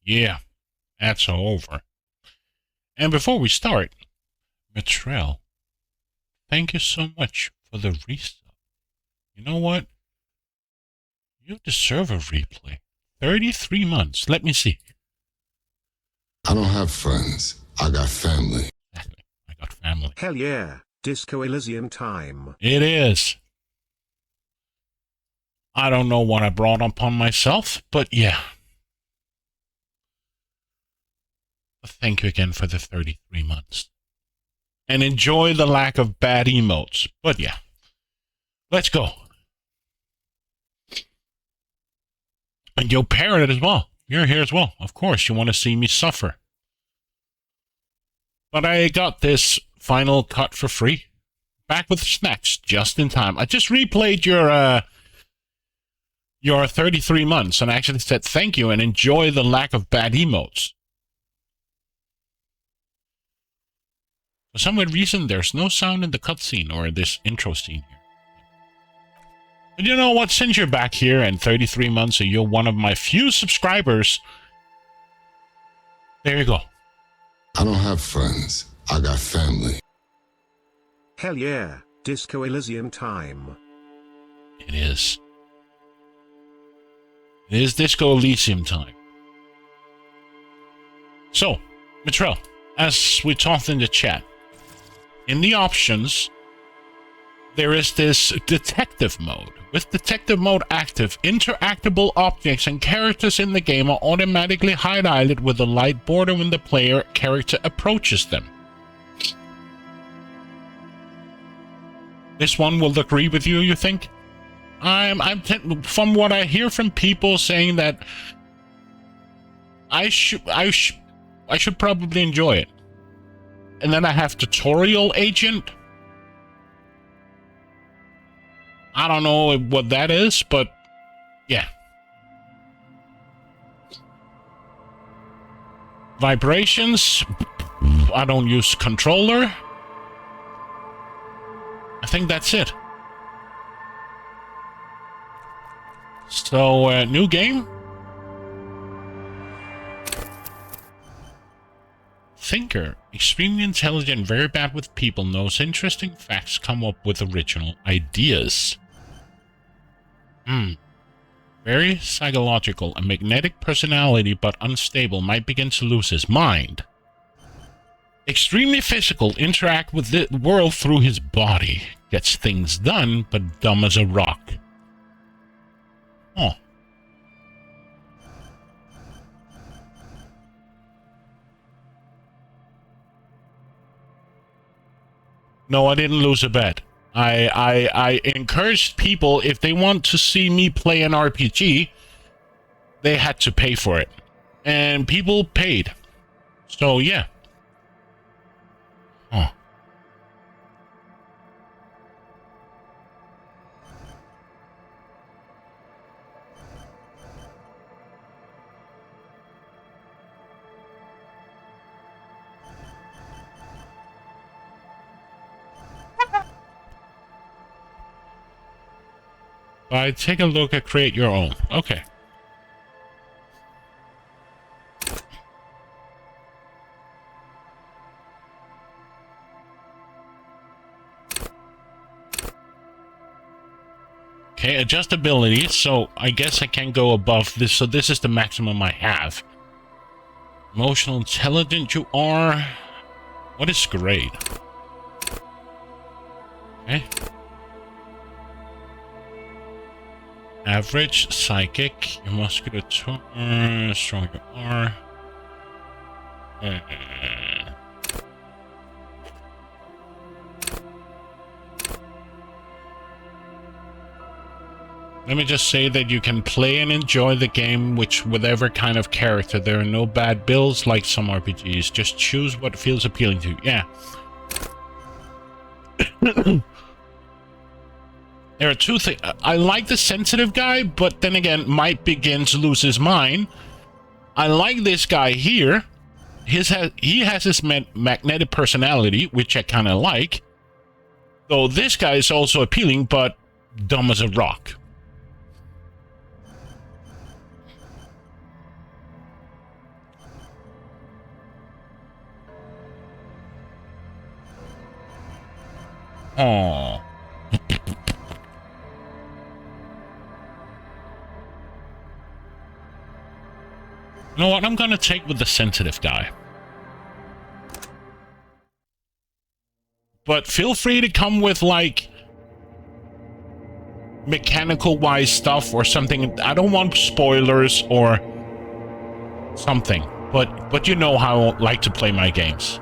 Yeah, that's over. And before we start, Matrell, thank you so much for the resub. You know what? You deserve a replay. 33 months. Let me see. I don't have friends. I got family. Exactly. I got family. Hell yeah, Disco Elysium time. It is. I don't know what I brought upon myself, but yeah. Thank you again for the 33 months. And enjoy the lack of bad emotes. But yeah. Let's go. And yo, Parrot as well. You're here as well. Of course, you want to see me suffer. But I got this final cut for free. Back with snacks, just in time. I just replayed your 33 months and actually said thank you and enjoy the lack of bad emotes. For some weird reason, there's no sound in the cutscene or this intro scene here. But you know what? Since you're back here and 33 months and you're one of my few subscribers, there you go. I don't have friends. I got family. Hell yeah, Disco Elysium time. It is. It is Disco Elysium time. So, Matrell, as we talked in the chat, in the options, there is this detective mode. With detective mode active, interactable objects and characters in the game are automatically highlighted with a light border when the player character approaches them. This one will agree with you, you think? From what I hear from people saying that I should probably enjoy it. And then I have tutorial agent. I don't know what that is, but yeah. Vibrations. I don't use controller. I think that's it. So, new game. Thinker, extremely intelligent, very bad with people, knows interesting facts, come up with original ideas. Very psychological, a magnetic personality but unstable, might begin to lose his mind. Extremely physical, interact with the world through his body, gets things done, but dumb as a rock. Oh. No, I didn't lose a bet. I encouraged people, if they want to see me play an RPG, they had to pay for it. And people paid. So, yeah. Oh. Take a look at create your own. Okay. Okay, adjustability. So I guess I can go above this. So this is the maximum I have. Emotional intelligent you are. What is grade? Okay. Average, psychic, your musculature, strong you are. Let me just say that you can play and enjoy the game with whatever kind of character. There are no bad builds like some RPGs. Just choose what feels appealing to you. Yeah. There are two things. I like the sensitive guy, but then again, might begin to lose his mind. I like this guy here. He has his magnetic personality, which I kind of like. Though this guy is also appealing, but dumb as a rock. Oh. You know what? I'm gonna take with the sensitive guy. But feel free to come with, like, mechanical-wise stuff or something. I don't want spoilers or something. But you know how I like to play my games.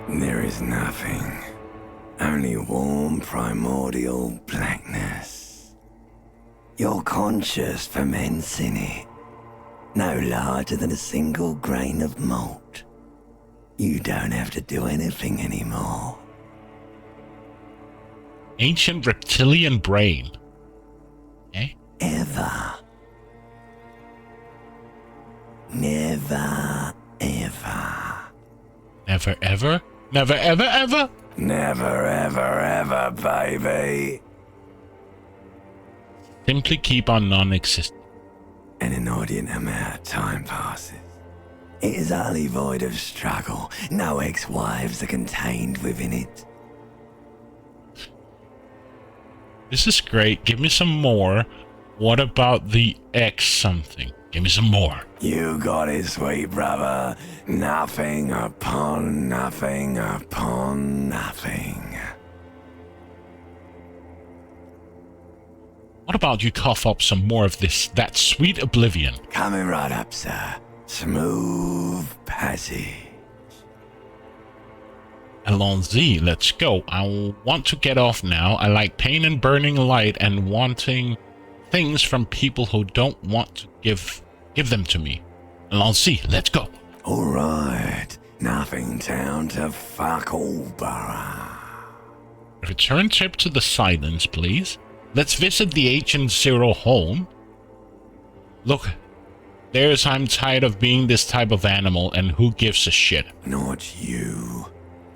There is nothing. Only warm primordial blackness. You're conscious ferments in it. No larger than a single grain of malt. You don't have to do anything anymore. Ancient reptilian brain. Okay. Ever. Never, ever. Never ever? Never ever ever? Never, ever, ever, baby. Simply keep on non-existent. An inordinate amount of time passes. It is utterly void of struggle. No ex-wives are contained within it. This is great. Give me some more. What about the X something? Give me some more. You got it, sweet brother. Nothing upon nothing upon nothing. What about you cough up some more of that sweet oblivion? Coming right up, sir. Smooth passage. Allons-y, let's go. I want to get off now. I like pain and burning light and wanting things from people who don't want to give them to me. Allons-y, let's go. Alright. Nothing town to fuck all borough. Return trip to the Silence, please. Let's visit the Ancient Zero home. Look, there's I'm tired of being this type of animal, and who gives a shit? Not you.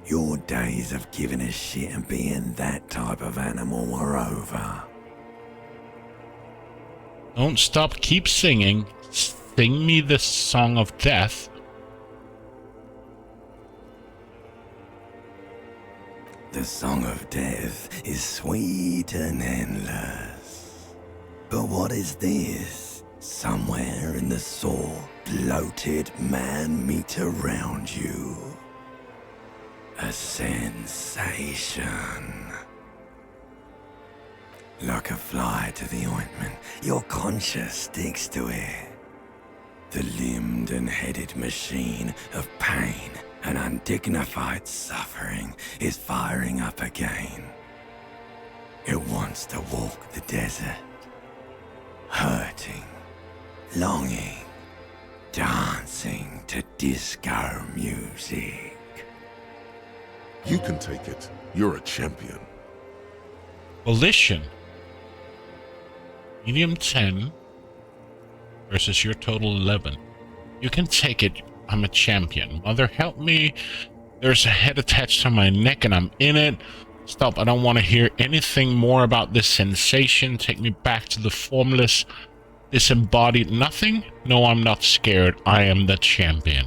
Your days of giving a shit and being that type of animal are over. Don't stop, keep singing. Sing me the song of death. The song of death is sweet and endless. But what is this? Somewhere in the sore, bloated man meet around you. A sensation. Like a fly to the ointment, your conscience sticks to it. The limbed and headed machine of pain and undignified suffering is firing up again. It wants to walk the desert, hurting, longing, dancing to disco music. You can take it. You're a champion. Volition. Medium 10 versus your total 11. You can take it. I'm a champion. Mother, help me. There's a head attached to my neck and I'm in it. Stop. I don't want to hear anything more about this sensation. Take me back to the formless, disembodied nothing. No, I'm not scared. I am the champion.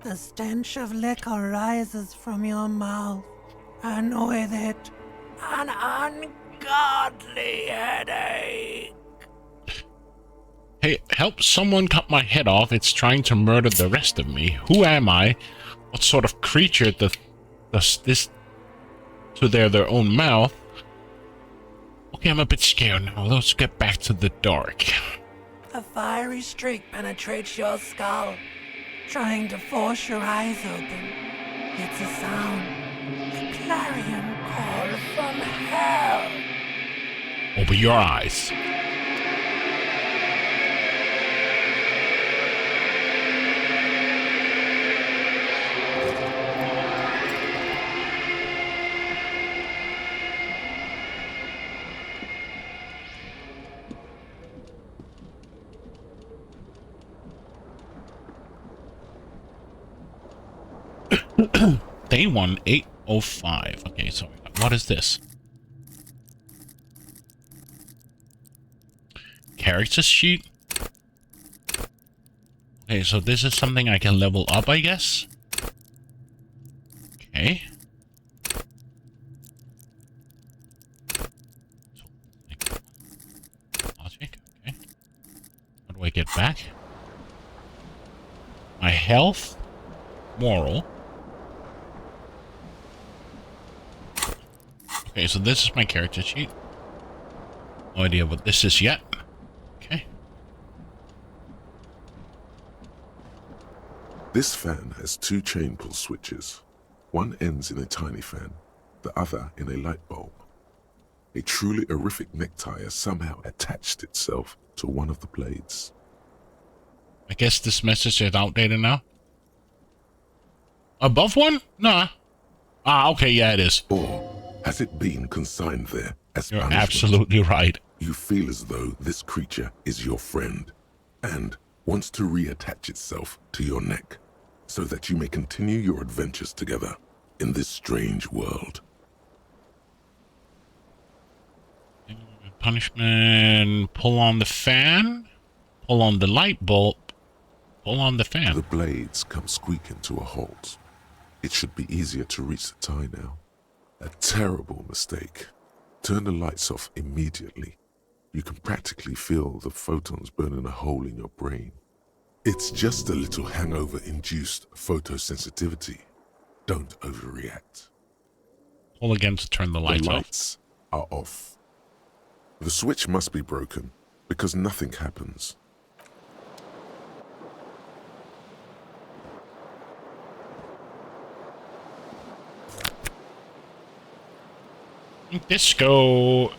The stench of liquor rises from your mouth, and with it, an ungodly headache. Hey, help someone cut my head off. It's trying to murder the rest of me. Who am I? What sort of creature does this to their own mouth? Okay, I'm a bit scared now. Let's get back to the dark. A fiery streak penetrates your skull, trying to force your eyes open. It's a sound, a clarion call from hell. Open your eyes. Day 1, 8:05. Okay, so what is this? Character sheet? Okay, so this is something I can level up, I guess? get back. My health, moral. Okay, so this is my character sheet. No idea what this is yet. Okay. This fan has 2 chain pull switches. One ends in a tiny fan, the other in a light bulb. A truly horrific necktie has somehow attached itself to one of the blades. I guess this message is outdated now. Above one? Nah. Ah, okay, yeah, it is. Or has it been consigned there as You're punishment? absolutely right. You feel as though this creature is your friend and wants to reattach itself to your neck so that you may continue your adventures together in this strange world. Punishment, pull on the fan, pull on the light bulb, pull on the fan. The blades come squeaking to a halt. It should be easier to reach the tie now. A terrible mistake. Turn the lights off immediately. You can practically feel the photons burning a hole in your brain. It's just a little hangover-induced photosensitivity. Don't overreact. Pull again to turn the lights The off. lights are off. The switch must be broken because nothing happens. Disco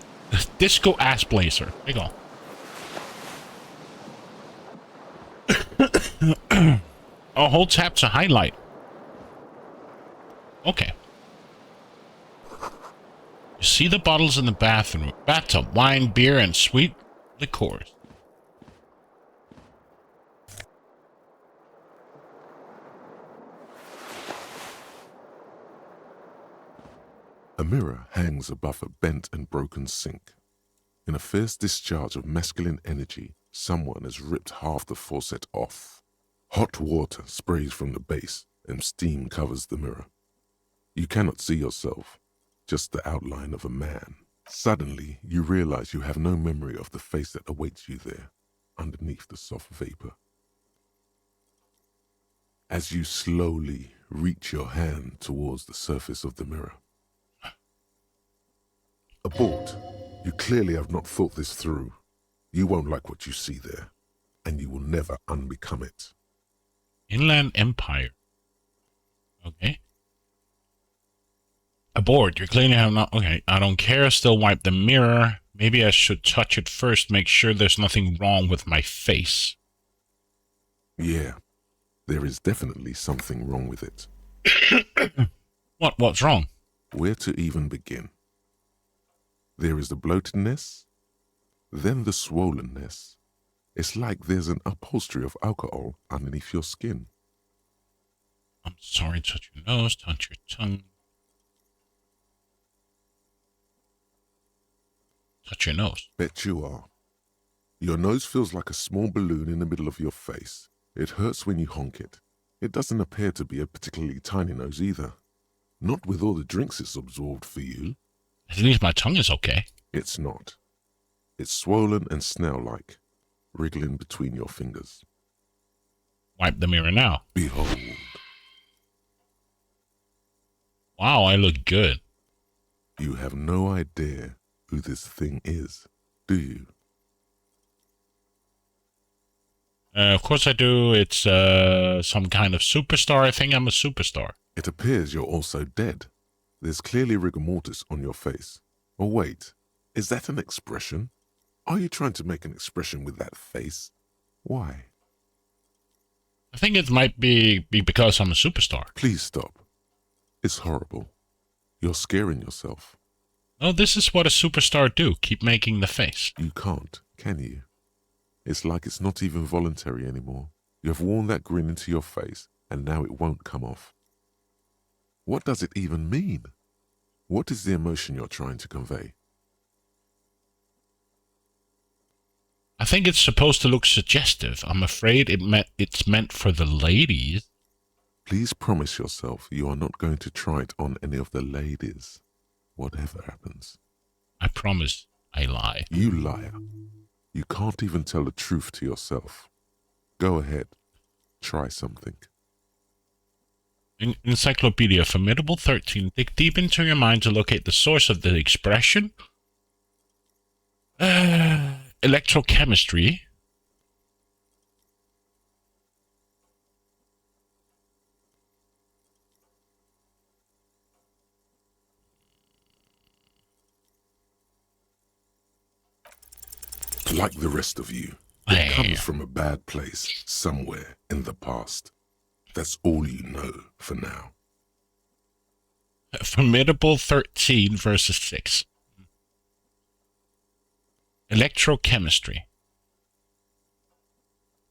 ass blazer. There you go. Oh, hold tap to highlight. Okay. You see the bottles in the bathtub, wine, beer, and sweet liqueurs. A mirror hangs above a bent and broken sink. In a fierce discharge of masculine energy, someone has ripped half the faucet off. Hot water sprays from the base and steam covers the mirror. You cannot see yourself, just the outline of a man. Suddenly, you realize you have no memory of the face that awaits you there, underneath the soft vapor. As you slowly reach your hand towards the surface of the mirror. Abort. You clearly have not thought this through. You won't like what you see there, and you will never unbecome it. Inland Empire. Okay. Aboard. You're clearly have not. Okay. I don't care. Still wipe the mirror. Maybe I should touch it first. Make sure there's nothing wrong with my face. Yeah, there is definitely something wrong with it. What's wrong? Where to even begin? There is the bloatedness, then the swollenness. It's like there's an upholstery of alcohol underneath your skin. I'm sorry. Touch your nose. Touch your tongue. Touch your nose. Bet you are. Your nose feels like a small balloon in the middle of your face. It hurts when you honk it. It doesn't appear to be a particularly tiny nose either. Not with all the drinks it's absorbed for you. At least my tongue is okay. It's not. It's swollen and snail-like, wriggling between your fingers. Wipe the mirror now. Behold. Wow, I look good. You have no idea who this thing is, do you? Of course I do. It's some kind of superstar. I think I'm a superstar. It appears you're also dead. There's clearly rigor mortis on your face. Or wait, is that an expression? Are you trying to make an expression with that face? Why? I think it might be because I'm a superstar. Please stop. It's horrible. You're scaring yourself. No, this is what a superstar do. Keep making the face. You can't, can you? It's like it's not even voluntary anymore. You have worn that grin into your face, and now it won't come off. What does it even mean? What is the emotion you're trying to convey? I think it's supposed to look suggestive. I'm afraid it's meant for the ladies. Please promise yourself you are not going to try it on any of the ladies, whatever happens. I promise I lie. You liar. You can't even tell the truth to yourself. Go ahead. Try something. Encyclopedia Formidable 13. Dig deep into your mind to locate the source of the expression. Electrochemistry. Like the rest of you, it comes from a bad place somewhere in the past. That's all you know for now. Formidable 13 verses 6. Electrochemistry.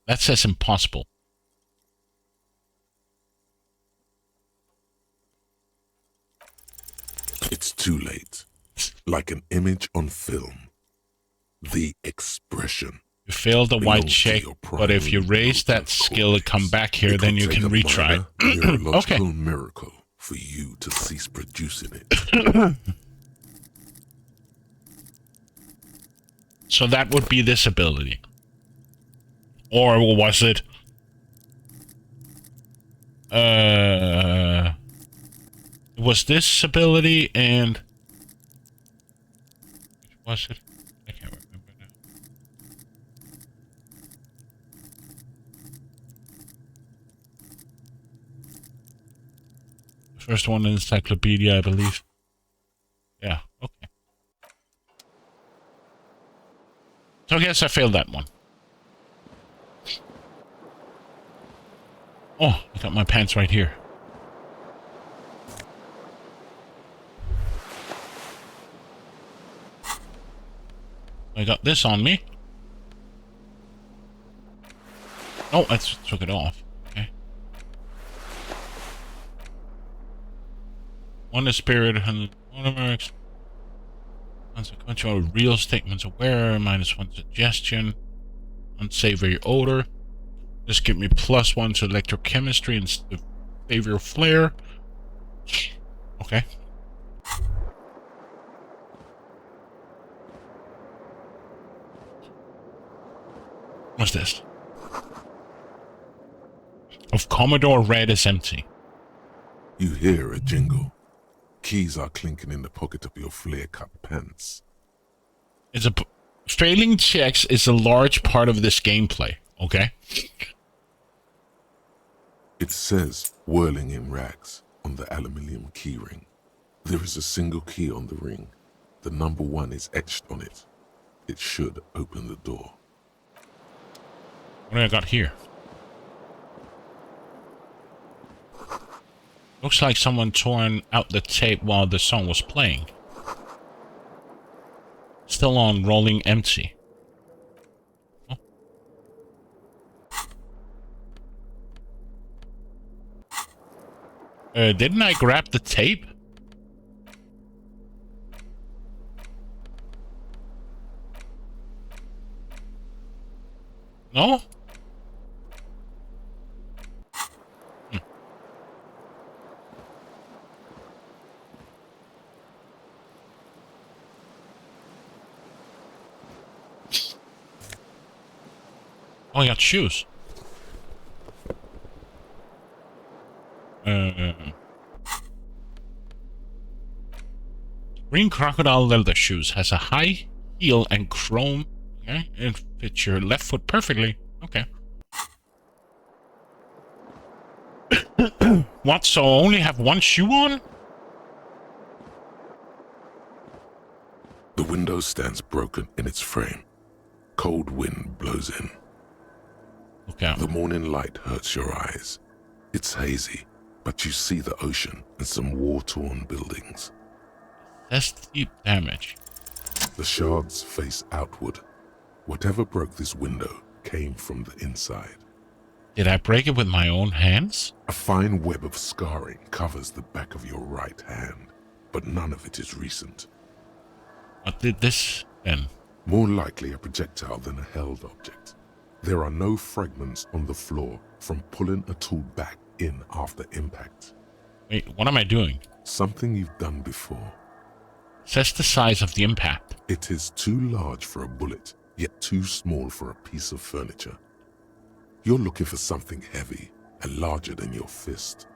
That says impossible. It's too late. Like an image on film. The expression. You failed the white belongs to check, your but if you primary raise that motive skill and come cortex. back here, It then could you take can a retry. minor neurological Okay. miracle for you to cease producing it. So that would be this ability. Or was it... It was this ability and... Which was it? I can't remember now. The first one in Encyclopedia, I believe. Yeah, okay. So I guess I failed that one. Oh, I got my pants right here. I got this on me. Oh, I took it off. Okay. One is spirit, 100 monomers. Consequential real statements aware, -1 suggestion. Unsavory odor. Just give me +1 to electrochemistry and behavioral flare. Okay. What's this? Of Commodore Red is empty. You hear a jingle. Keys are clinking in the pocket of your flare-cut pants. Failing checks is a large part of this gameplay, okay? It says whirling in rags on the aluminium keyring. There is a single key on the ring. The number 1 is etched on it. It should open the door. What do I got here? Looks like someone torn out the tape while the song was playing. Still on rolling empty. Oh. Didn't I grab the tape? No? Oh, I got shoes. Green crocodile leather shoes has a high heel and chrome. Okay, it fits your left foot perfectly. Okay. What? So I only have one shoe on? The window stands broken in its frame. Cold wind blows in. Okay. The morning light hurts your eyes. It's hazy, but you see the ocean and some war-torn buildings. That's deep damage. The shards face outward. Whatever broke this window came from the inside. Did I break it with my own hands? A fine web of scarring covers the back of your right hand, but none of it is recent. What did this then? More likely a projectile than a held object. There are no fragments on the floor from pulling a tool back in after impact. Wait, what am I doing? Something you've done before. Says the size of the impact. It is too large for a bullet yet too small for a piece of furniture. You're looking for something heavy and larger than your fist.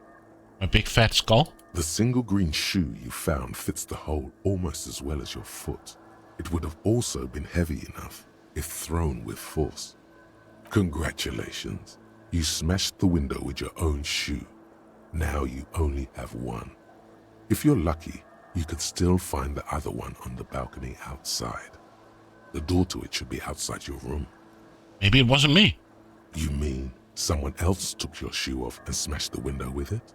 A big fat skull? The single green shoe you found fits the hole almost as well as your foot. It would have also been heavy enough if thrown with force. Congratulations. You smashed the window with your own shoe. Now you only have one. If you're lucky, you could still find the other one on the balcony outside. The door to it should be outside your room. Maybe it wasn't me. You mean someone else took your shoe off and smashed the window with it?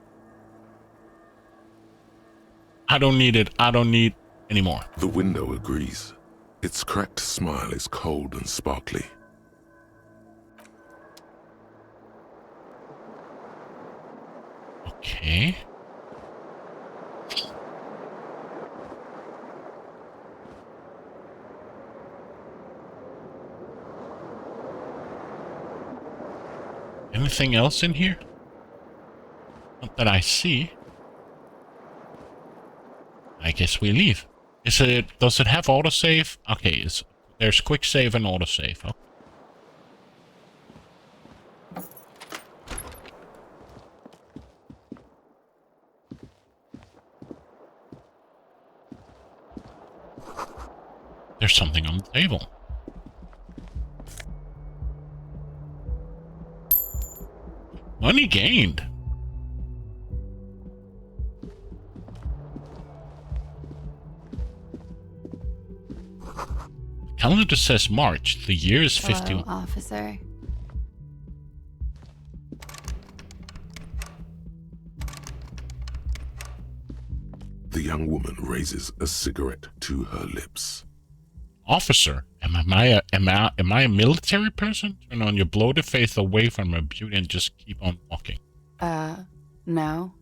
I don't need it. I don't need any more. The window agrees. Its cracked smile is cold and sparkly. Okay. Anything else in here? Not that I see. I guess we leave. Does it have autosave? Okay, there's quick save and autosave. Oh. There's something on the table. Money gained. Calendar says March. The year is 50. Hello, officer. The young woman raises a cigarette to her lips. Officer, am I a military person? Turn on your bloated face away from her beauty and just keep on walking. No.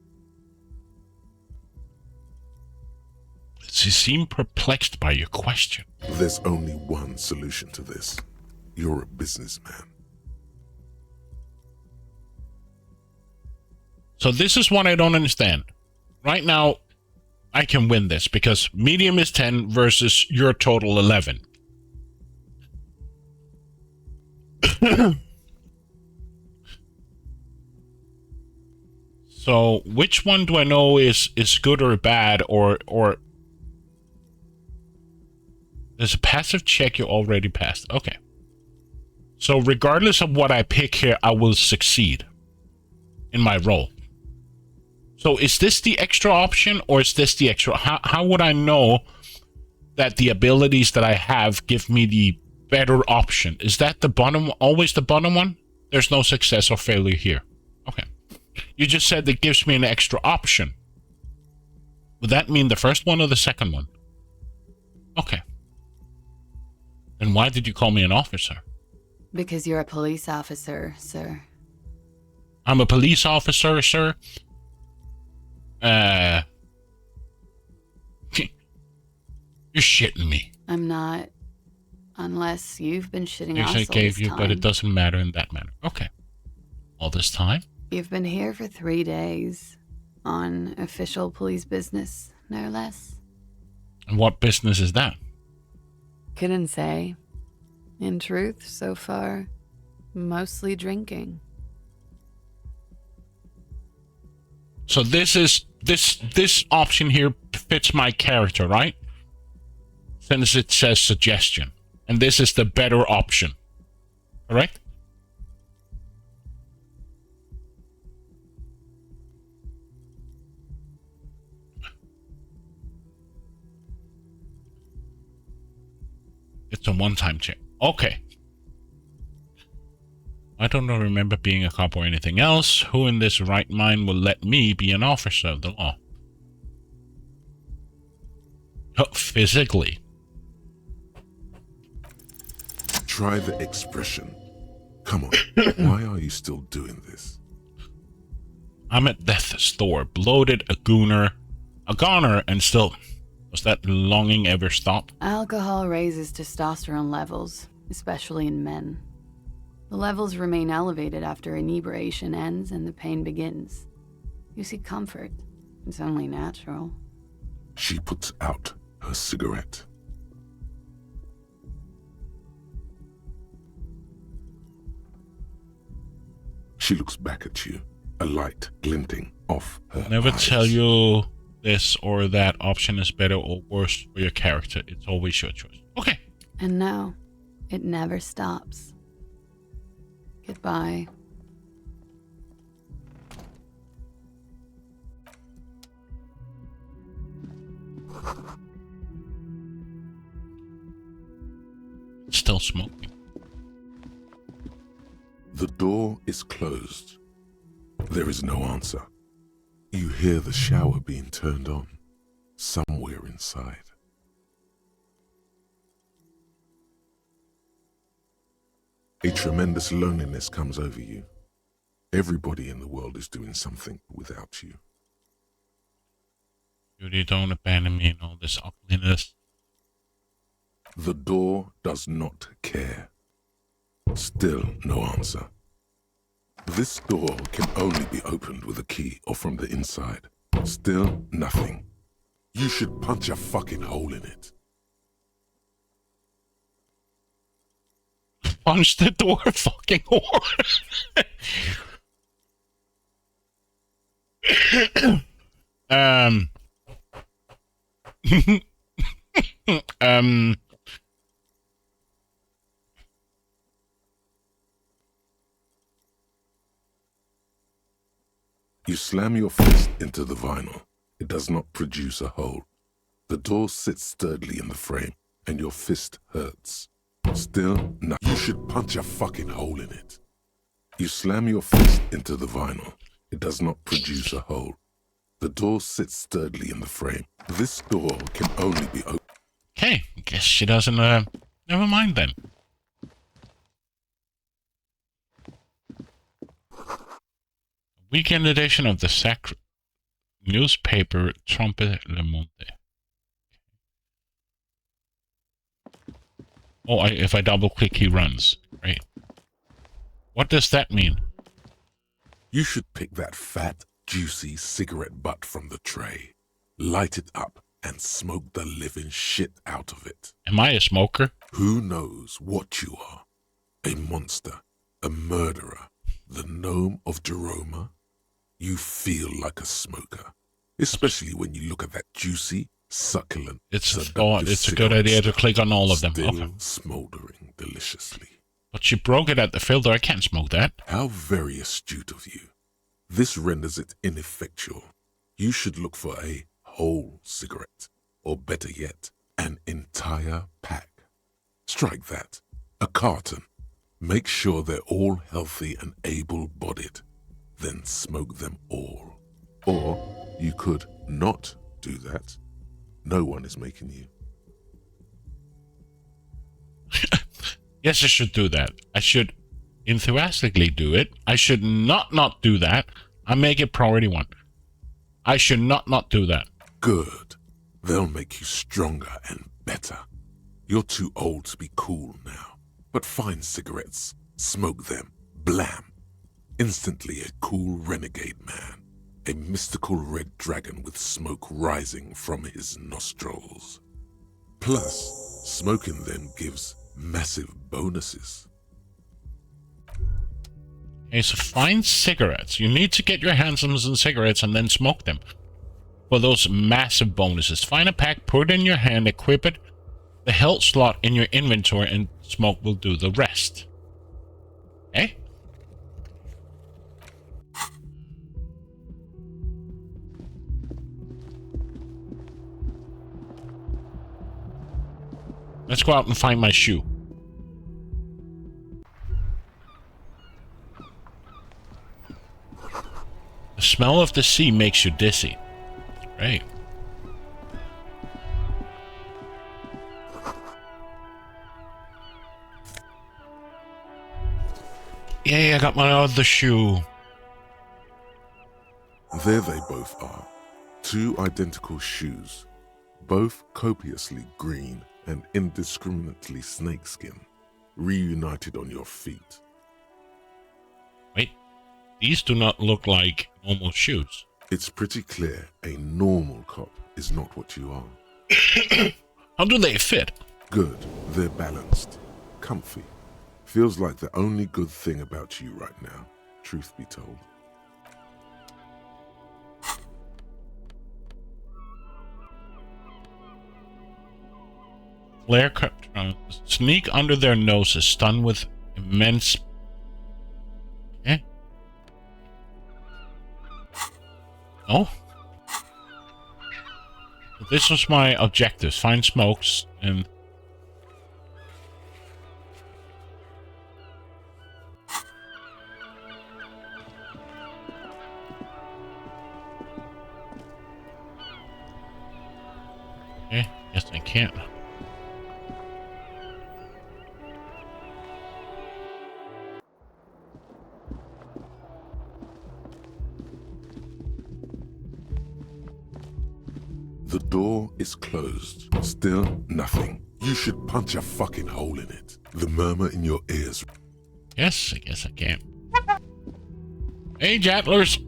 She seemed perplexed by your question. There's only one solution to this. You're a businessman. So this is what I don't understand. Right now, I can win this because medium is 10 versus your total 11. So which one do I know is good or bad or there's a passive check you already passed. Okay. So regardless of what I pick here, I will succeed in my role. So is this the extra option or is this the extra? How would I know that the abilities that I have give me the better option? Is that the bottom, always the bottom one? There's no success or failure here. Okay. You just said that gives me an extra option. Would that mean the first one or the second one? Okay. Then why did you call me an officer? Because you're a police officer, sir. I'm a police officer, sir. You're shitting me. I'm not. Unless you've been shitting us all I gave this you, time. but it doesn't matter in that manner. Okay. All this time? You've been here for 3 days. On official police business, no less. And what business is that? Couldn't say. In truth, so far, mostly drinking. So this option here fits my character, right? Since it says suggestion. And this is the better option. Correct? It's a one-time check. Okay. I don't remember being a cop or anything else. Who in this right mind will let me be an officer of the law? Oh, physically. Try the expression. Come on, why are you still doing this? I'm at death's door, bloated, a goner, and still... Was that longing ever stop? Alcohol raises testosterone levels, especially in men. The levels remain elevated after inebriation ends and the pain begins. You seek comfort. It's only natural. She puts out her cigarette. She looks back at you, a light glinting off her Never eyes. tell you this or that option is better or worse for your character. It's always your choice. Okay. And now, it never stops. Goodbye. Still smoking. The door is closed. There is no answer. You hear the shower being turned on, somewhere inside. A tremendous loneliness comes over you. Everybody in the world is doing something without you. Judy, don't abandon me in all this ugliness. The door does not care. Still no answer. This door can only be opened with a key or from the inside. Still nothing. You should punch a fucking hole in it. Punch the door, fucking whore. You slam your fist into the vinyl. It does not produce a hole. The door sits sturdily in the frame, and your fist hurts. Still, no. You should punch a fucking hole in it. You slam your fist into the vinyl. It does not produce a hole. The door sits sturdily in the frame. This door can only be opened. Okay, guess she doesn't, never mind then. Weekend edition of the newspaper Trompe Le Monde. Oh, if I double click, he runs. Right. What does that mean? You should pick that fat, juicy cigarette butt from the tray, light it up, and smoke the living shit out of it. Am I a smoker? Who knows what you are? A monster, a murderer, the gnome of Jeroma? You feel like a smoker, especially when you look at that juicy, succulent, It's seductive a good idea to cigarette click on all of them. still Okay. smoldering deliciously. But she broke it at the filter. I can't smoke that. How very astute of you. This renders it ineffectual. You should look for a whole cigarette, or better yet, an entire pack. Strike that. A carton. Make sure they're all healthy and able-bodied. Then smoke them all. Or you could not do that. No one is making you. Yes, I should do that. I should enthusiastically do it. I should not do that. I make it priority one. I should not do that. Good. They'll make you stronger and better. You're too old to be cool now. But find cigarettes, smoke them, blam. Instantly a cool renegade man. A mystical red dragon with smoke rising from his nostrils. Plus, smoking them gives massive bonuses. Okay, so find cigarettes. You need to get your hands on some cigarettes and then smoke them. For those massive bonuses. Find a pack, put it in your hand, equip it, the health slot in your inventory, and smoke will do the rest. Okay? Let's go out and find my shoe. The smell of the sea makes you dizzy. Right. Yay, I got my other shoe. There they both are. Two identical shoes. Both copiously green and indiscriminately snakeskin. Reunited on your feet. Wait, these do not look like normal shoes. It's pretty clear a normal cop is not what you are. How do they fit? Good, they're balanced. Comfy. Feels like the only good thing about you right now. truth be told. Flare sneak under their noses, stun with immense. Okay. Oh. This was my objective. Find smokes and. Okay, guess I can't. The door is closed. Still nothing. You should punch a fucking hole in it. The murmur in your ears. Yes, I guess I can. Hey, Jattlers.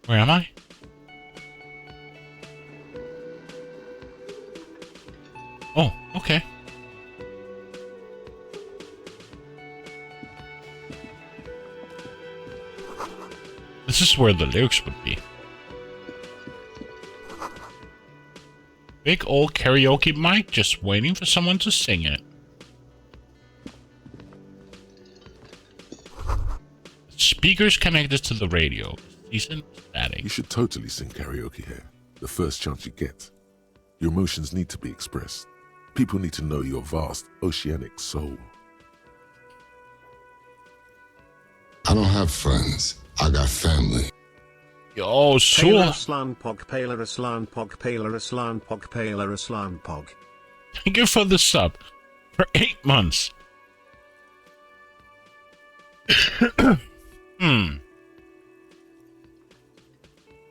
Where am I? Oh, okay. This is where the lyrics would be. Big old karaoke mic, just waiting for someone to sing it. Speakers connected to the radio. Decent static. You should totally sing karaoke here. The first chance you get. Your emotions need to be expressed. People need to know your vast, oceanic soul. I don't have friends. I got family. Yo, sure. Aslan Pog, Paler Aslan Pog, Paler Aslan Pog, Paler Aslan Pog. Thank you for the sub. For 8 months.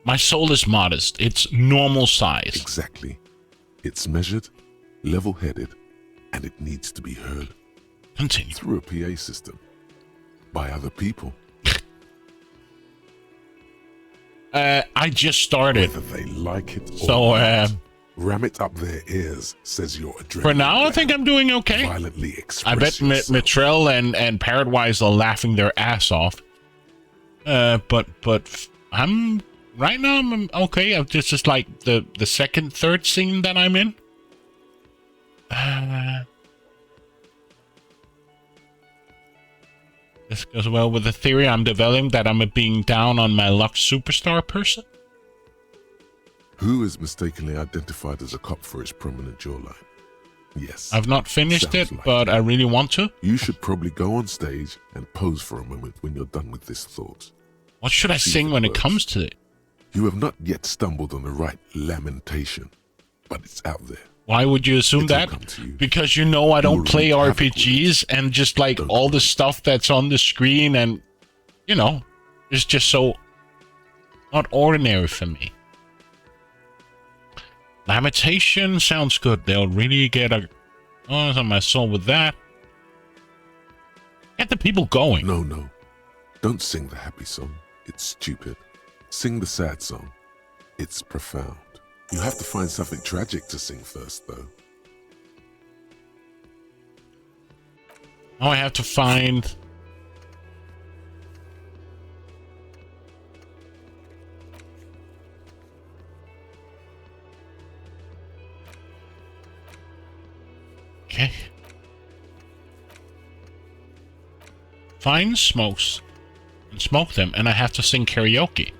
My soul is modest. It's normal size. Exactly. It's measured, level-headed, and it needs to be heard. Continue. Through a PA system. By other people. I just started. Whether they like it or So, not. Ram it up their ears, says your adrenaline. For now, I think I'm doing okay. Violently I bet Mitrell and Parrotwise are laughing their ass off. But I'm right now. I'm okay. This is like the second, third scene that I'm in. This goes well with the theory I'm developing that I'm a being down on my luck superstar person. Who is mistakenly identified as a cop for his prominent jawline? Yes. I've not finished it, like but I really want to. You should probably go on stage and pose for a moment when you're done with this thought. What should I sing when it comes to it? You have not yet stumbled on the right lamentation, but it's out there. Why would you assume that? Because you know I don't play RPGs and just like all the stuff that's on the screen and, you know, it's just so not ordinary for me. Lamentation sounds good. They'll really get a on my soul with that. Get the people going. No. Don't sing the happy song. It's stupid. Sing the sad song. It's profound. You have to find something tragic to sing first, though. Now I have to find... Okay. Find smokes and smoke them, and I have to sing karaoke.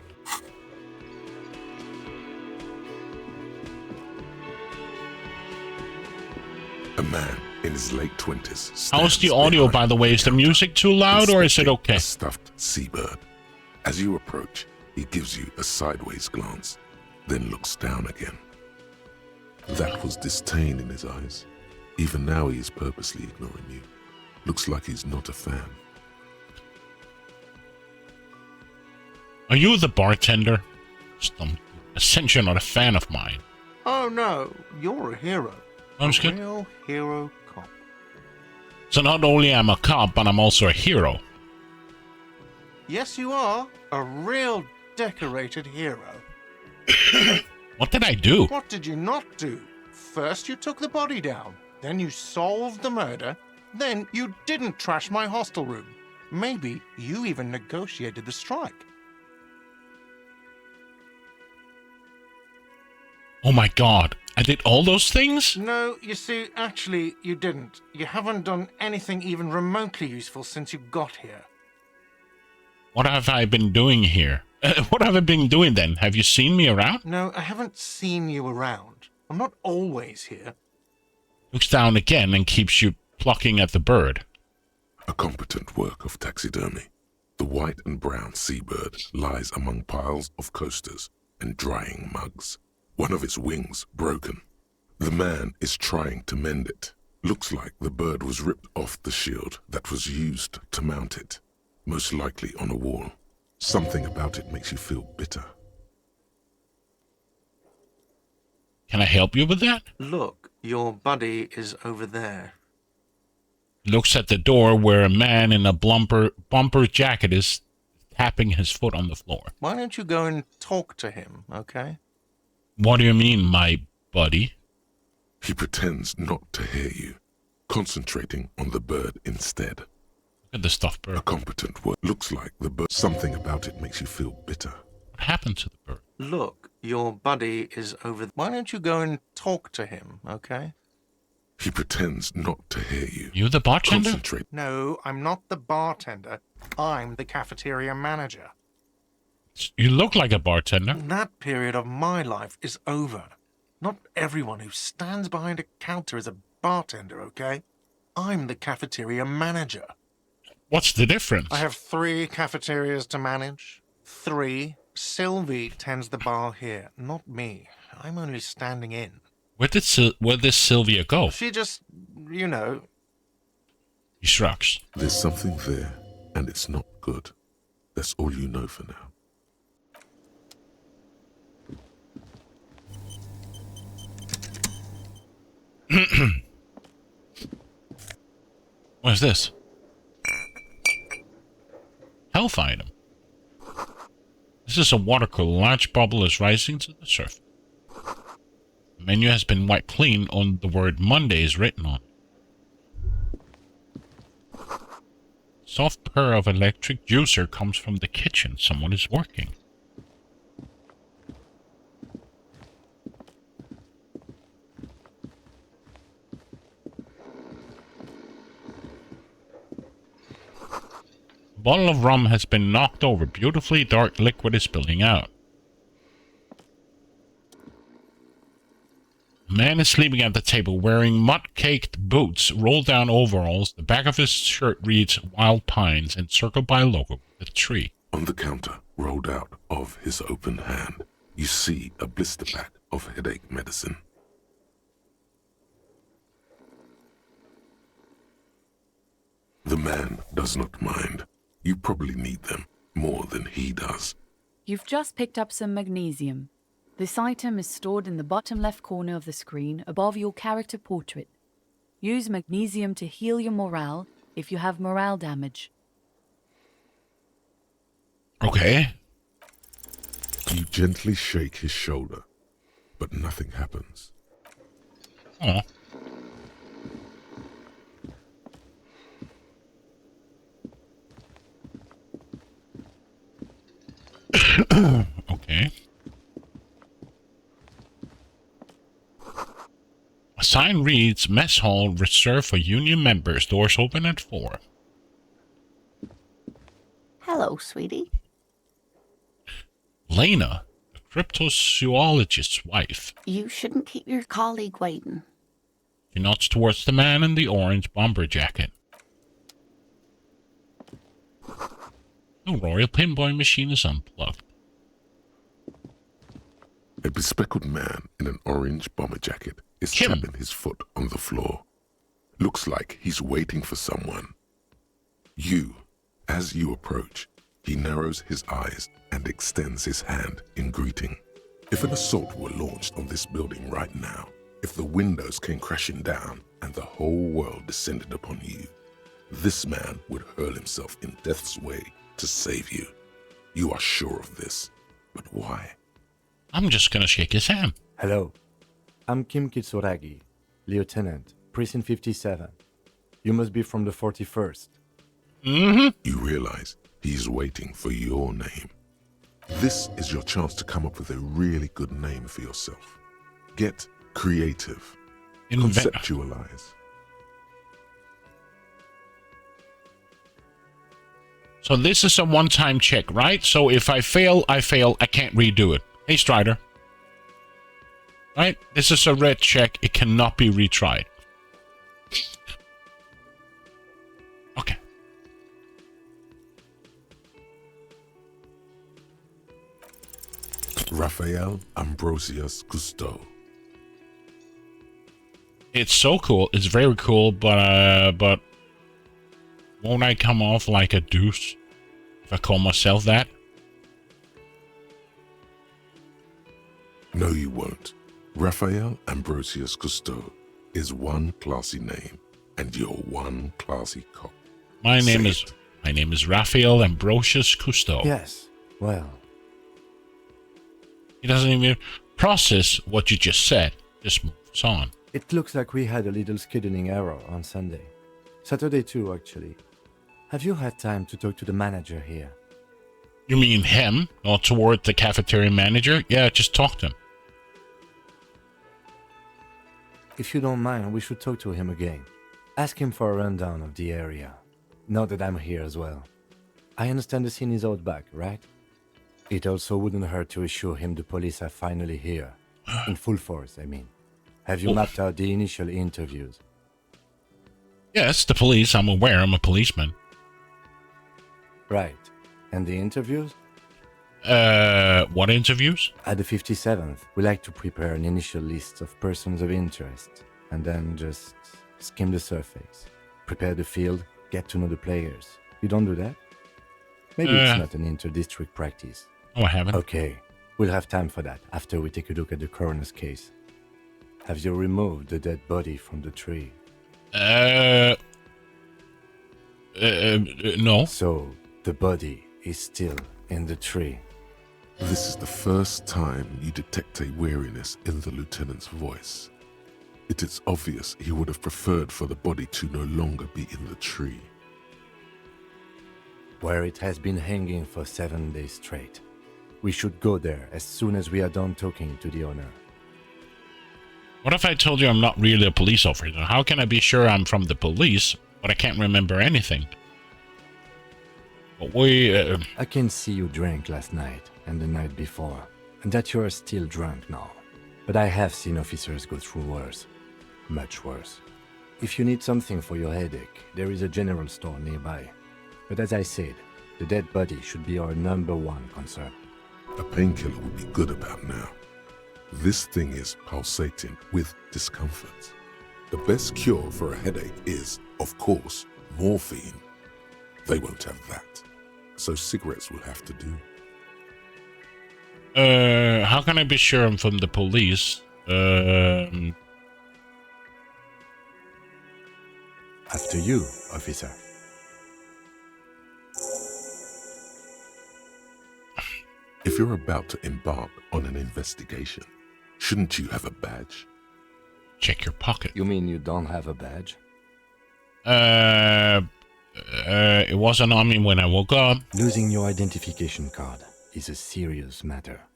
A man in his late 20s. How's the audio, by the way? Is the music too loud, or is it okay? A stuffed seabird. As you approach, he gives you a sideways glance, then looks down again. That was disdain in his eyes. Even now he is purposely ignoring you. Looks like he's not a fan. Are you the bartender? A sense you're not a fan of mine. Oh no, you're a hero. I'm just a kidding. real hero cop. So not only am I a cop, but I'm also a hero. Yes, you are. A real decorated hero. What did I do? What did you not do? First you took the body down, then you solved the murder, then you didn't trash my hostel room. Maybe you even negotiated the strike. Oh my god, I did all those things? No, you see, actually, you didn't. You haven't done anything even remotely useful since you got here. What have I been doing here? What have I been doing then? Have you seen me around? No, I haven't seen you around. I'm not always here. Looks down again and keeps you plucking at the bird. A competent work of taxidermy. The white and brown seabird lies among piles of coasters and drying mugs. One of its wings broken. The man is trying to mend it. Looks like the bird was ripped off the shield that was used to mount it. Most likely on a wall. Something about it makes you feel bitter. Can I help you with that? Look, your buddy is over there. Looks at the door where a man in a bumper jacket is tapping his foot on the floor. Why don't you go and talk to him, okay? What do you mean, my buddy? He pretends not to hear you, concentrating on the bird instead. Look at the stuffed bird. A competent work. Looks like the bird. Something about it makes you feel bitter. What happened to the bird? Look, your buddy is over. Why don't you go and talk to him, okay? He pretends not to hear you. You the bartender? Concentrate. No, I'm not the bartender. I'm the cafeteria manager. You look like a bartender. That period of my life is over. Not everyone who stands behind a counter is a bartender, okay? I'm the cafeteria manager. What's the difference? I have 3 cafeterias to manage. 3. Sylvie tends the bar here, not me. I'm only standing in. Where did Sylvia go? She just, you know. He shrugs. There's something there, and it's not good. That's all you know for now. What is this? Health item. This is a water cooler. Large bubble is rising to the surface. The menu has been wiped clean on the word Monday is written on it. Soft purr of electric juicer comes from the kitchen. Someone is working. A bottle of rum has been knocked over. Beautifully dark liquid is spilling out. A man is sleeping at the table wearing mud-caked boots, rolled-down overalls. The back of his shirt reads Wild Pines, encircled by a logo with a tree. On the counter, rolled out of his open hand, you see a blister pack of headache medicine. The man does not mind. You probably need them more than he does. You've just picked up some magnesium. This item is stored in the bottom left corner of the screen above your character portrait. Use magnesium to heal your morale if you have morale damage. Okay. You gently shake his shoulder, but nothing happens. Oh. Okay. A sign reads, Mess Hall reserved for union members. Doors open at 4. Hello, sweetie. Lena, the cryptozoologist's wife. You shouldn't keep your colleague waiting. She nods towards the man in the orange bomber jacket. The Royal Pinball machine is unplugged. A bespectacled man in an orange bomber jacket is tapping his foot on the floor. Looks like he's waiting for someone. As you approach, he narrows his eyes and extends his hand in greeting. If an assault were launched on this building right now, if the windows came crashing down and the whole world descended upon you, this man would hurl himself in death's way to save you. You are sure of this, but why? I'm just gonna shake his hand. Hello. I'm Kim Kitsuragi, Lieutenant, Precinct 57. You must be from the 41st. Mm-hmm. You realize he's waiting for your name. This is your chance to come up with a really good name for yourself. Get creative. Conceptualize. So this is a one-time check, right? So if I fail, I fail. I can't redo it. Hey, Strider. Right? This is a red check. It cannot be retried. Okay. Raphael Ambrosius Cousteau. It's so cool. It's very cool, but won't I come off like a douche if I call myself that? No, you won't. Raphael Ambrosius Cousteau is one classy name, and you're one classy cop. My name is Raphael Ambrosius Cousteau. Yes, well. He doesn't even process what you just said. Just moves on. It looks like we had a little scheduling error on Sunday. Saturday too, actually. Have you had time to talk to the manager here? You mean him, not toward the cafeteria manager? Yeah, just talk to him. If you don't mind, we should talk to him again. Ask him for a rundown of the area. Now that I'm here as well. I understand the scene is out back, right? It also wouldn't hurt to assure him the police are finally here. In full force, I mean. Have you mapped out the initial interviews? Yes, the police. I'm aware. I'm a policeman. Right. And the interviews? What interviews? At the 57th, we like to prepare an initial list of persons of interest, and then just skim the surface. Prepare the field, get to know the players. You don't do that? Maybe it's not an inter-district practice. Oh, I haven't. Okay, we'll have time for that after we take a look at the coroner's case. Have you removed the dead body from the tree? No. So, the body is still in the tree. This is the first time you detect a weariness in the lieutenant's voice. It is obvious he would have preferred for the body to no longer be in the tree. Where it has been hanging for 7 days straight. We should go there as soon as we are done talking to the owner. What if I told you I'm not really a police officer? How can I be sure I'm from the police, but I can't remember anything? But I can see you drank last night and the night before, and that you are still drunk now. But I have seen officers go through worse. Much worse. If you need something for your headache, there is a general store nearby. But as I said, the dead body should be our #1 concern. A painkiller would be good about now. This thing is pulsating with discomfort. The best cure for a headache is, of course, morphine. They won't have that, so cigarettes will have to do. How can I be sure I'm from the police? After you, officer. If you're about to embark on an investigation, shouldn't you have a badge? Check your pocket. You mean you don't have a badge? It wasn't on me when I woke up. Losing your identification card is a serious matter.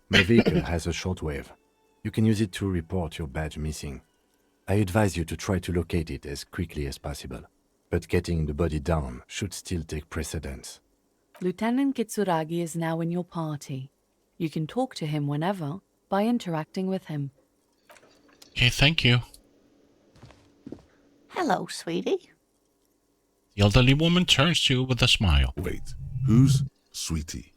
My vehicle has a shortwave. You can use it to report your badge missing. I advise you to try to locate it as quickly as possible, but getting the body down should still take precedence. Lieutenant Kitsuragi is now in your party. You can talk to him whenever by interacting with him. Okay, thank you. Hello, sweetie. The elderly woman turns to you with a smile. Wait, who's Sweetie?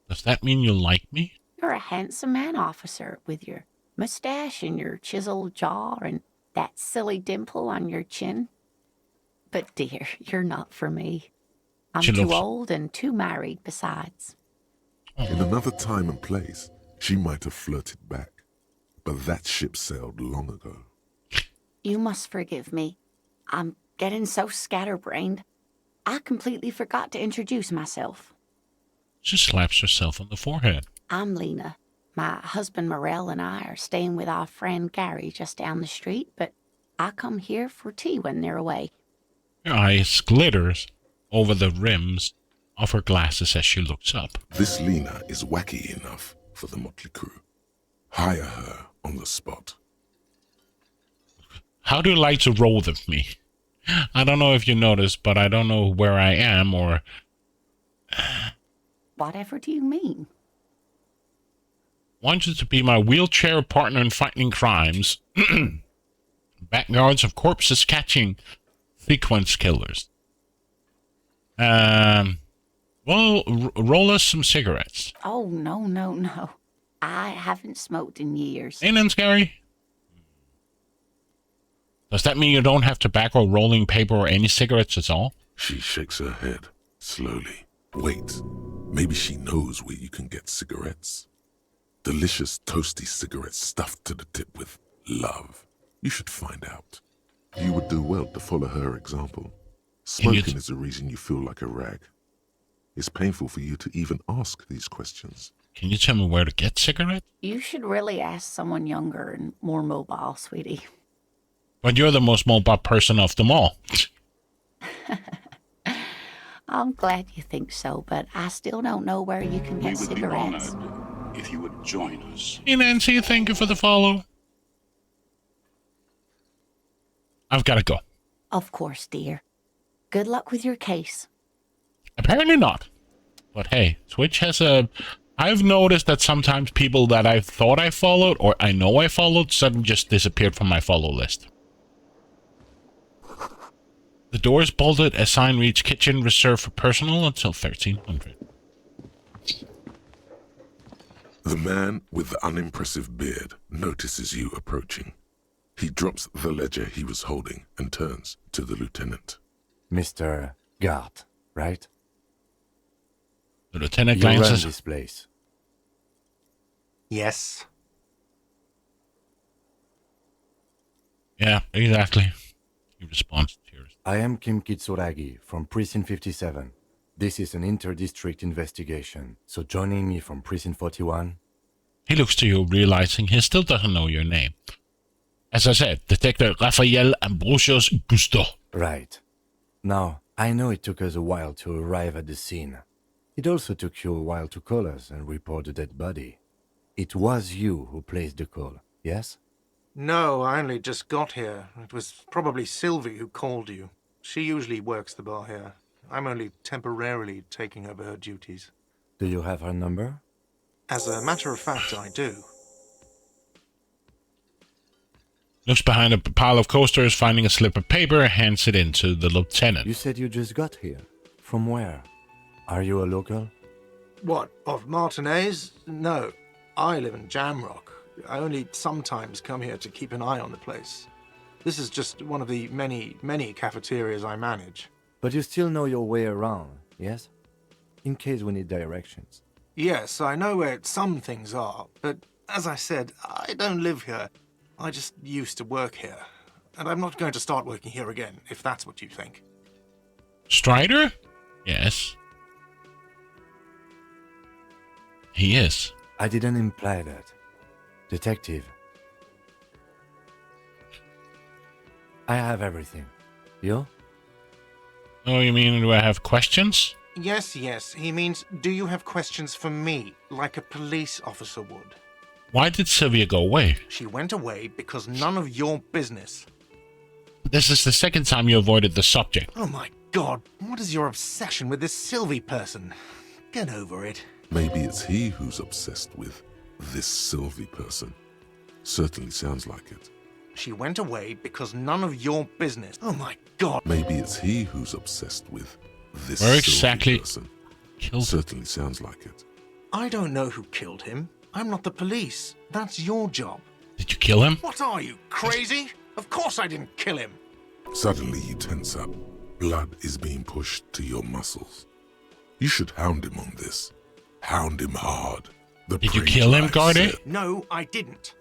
Does that mean you like me? You're a handsome man, officer, with your mustache and your chiseled jaw and that silly dimple on your chin. But dear, you're not for me. I'm too old and too married besides. In another time and place, she might have flirted back, but that ship sailed long ago. You must forgive me. I'm getting so scatterbrained. I completely forgot to introduce myself. She slaps herself on the forehead. I'm Lena. My husband Morel and I are staying with our friend Gary just down the street, but I come here for tea when they're away. Her eyes glitters over the rims of her glasses as she looks up. This Lena is wacky enough for the motley crew. Hire her on the spot. How do you like to roll with me? I don't know if you noticed, but I don't know where I am or... Whatever do you mean? Want you to be my wheelchair partner in fighting crimes. Backyards of corpses catching sequence killers. Well, roll us some cigarettes. Oh, no. I haven't smoked in years. Ain't that scary? Does that mean you don't have tobacco, rolling paper, or any cigarettes at all? She shakes her head slowly. Wait, maybe she knows where you can get cigarettes. Delicious toasty cigarettes stuffed to the tip with love. You should find out. You would do well to follow her example. Smoking is the reason you feel like a rag. It's painful for you to even ask these questions. Can you tell me where to get cigarettes? You should really ask someone younger and more mobile, sweetie. But you're the most mobile person of them all. I'm glad you think so, but I still don't know where you can get cigarettes. We would be honored if you would join us. Hey, Nancy, thank you for the follow. I've got to go. Of course, dear. Good luck with your case. Apparently not. But hey, Twitch has a... I've noticed that sometimes people that I thought I followed, or I know I followed, suddenly just disappeared from my follow list. The doors bolted, a sign reads kitchen reserved for personal until 1300. The man with the unimpressive beard notices you approaching. He drops the ledger he was holding and turns to the lieutenant. Mr. Gart, right? The lieutenant You run glances... this place. Yes. Yeah, exactly. He responds to tears. I am Kim Kitsuragi from Precinct 57. This is an inter-district investigation, so joining me from Precinct 41... He looks to you, realizing he still doesn't know your name. As I said, Detective Rafael Ambrosios Gusto. Right. Now, I know it took us a while to arrive at the scene. It also took you a while to call us and report the dead body. It was you who placed the call, yes? No, I only just got here. It was probably Sylvie who called you. She usually works the bar here. I'm only temporarily taking over her duties. Do you have her number? As a matter of fact, I do. Looks behind a pile of coasters, finding a slip of paper, hands it in to the lieutenant. You said you just got here. From where? Are you a local? What, of Martinez? No. I live in Jamrock. I only sometimes come here to keep an eye on the place. This is just one of the many cafeterias I manage. But you still know your way around, yes? In case we need directions. Yes, I know where some things are, but as I said, I don't live here. I just used to work here. And I'm not going to start working here again, if that's what you think. Strider? Yes. He is. I didn't imply that. Detective. I have everything. You? Oh, you mean, do I have questions? Yes. He means, do you have questions for me, like a police officer would? Why did Sylvia go away? She went away because none of your business. This is the second time you avoided the subject. Oh my god, what is your obsession with this Sylvie person? Get over it. Maybe it's he who's obsessed with this Sylvie person. Certainly sounds like it. She went away because none of your business. Oh my god. Maybe it's he who's obsessed with this Where Sylvie exactly person. killed him? Certainly sounds like it. I don't know who killed him. I'm not the police. That's your job. Did you kill him? What are you, crazy? Of course I didn't kill him. Suddenly you tense up. Blood is being pushed to your muscles. You should hound him on this. Hound him hard. Did you kill him, Gardy? No, I didn't.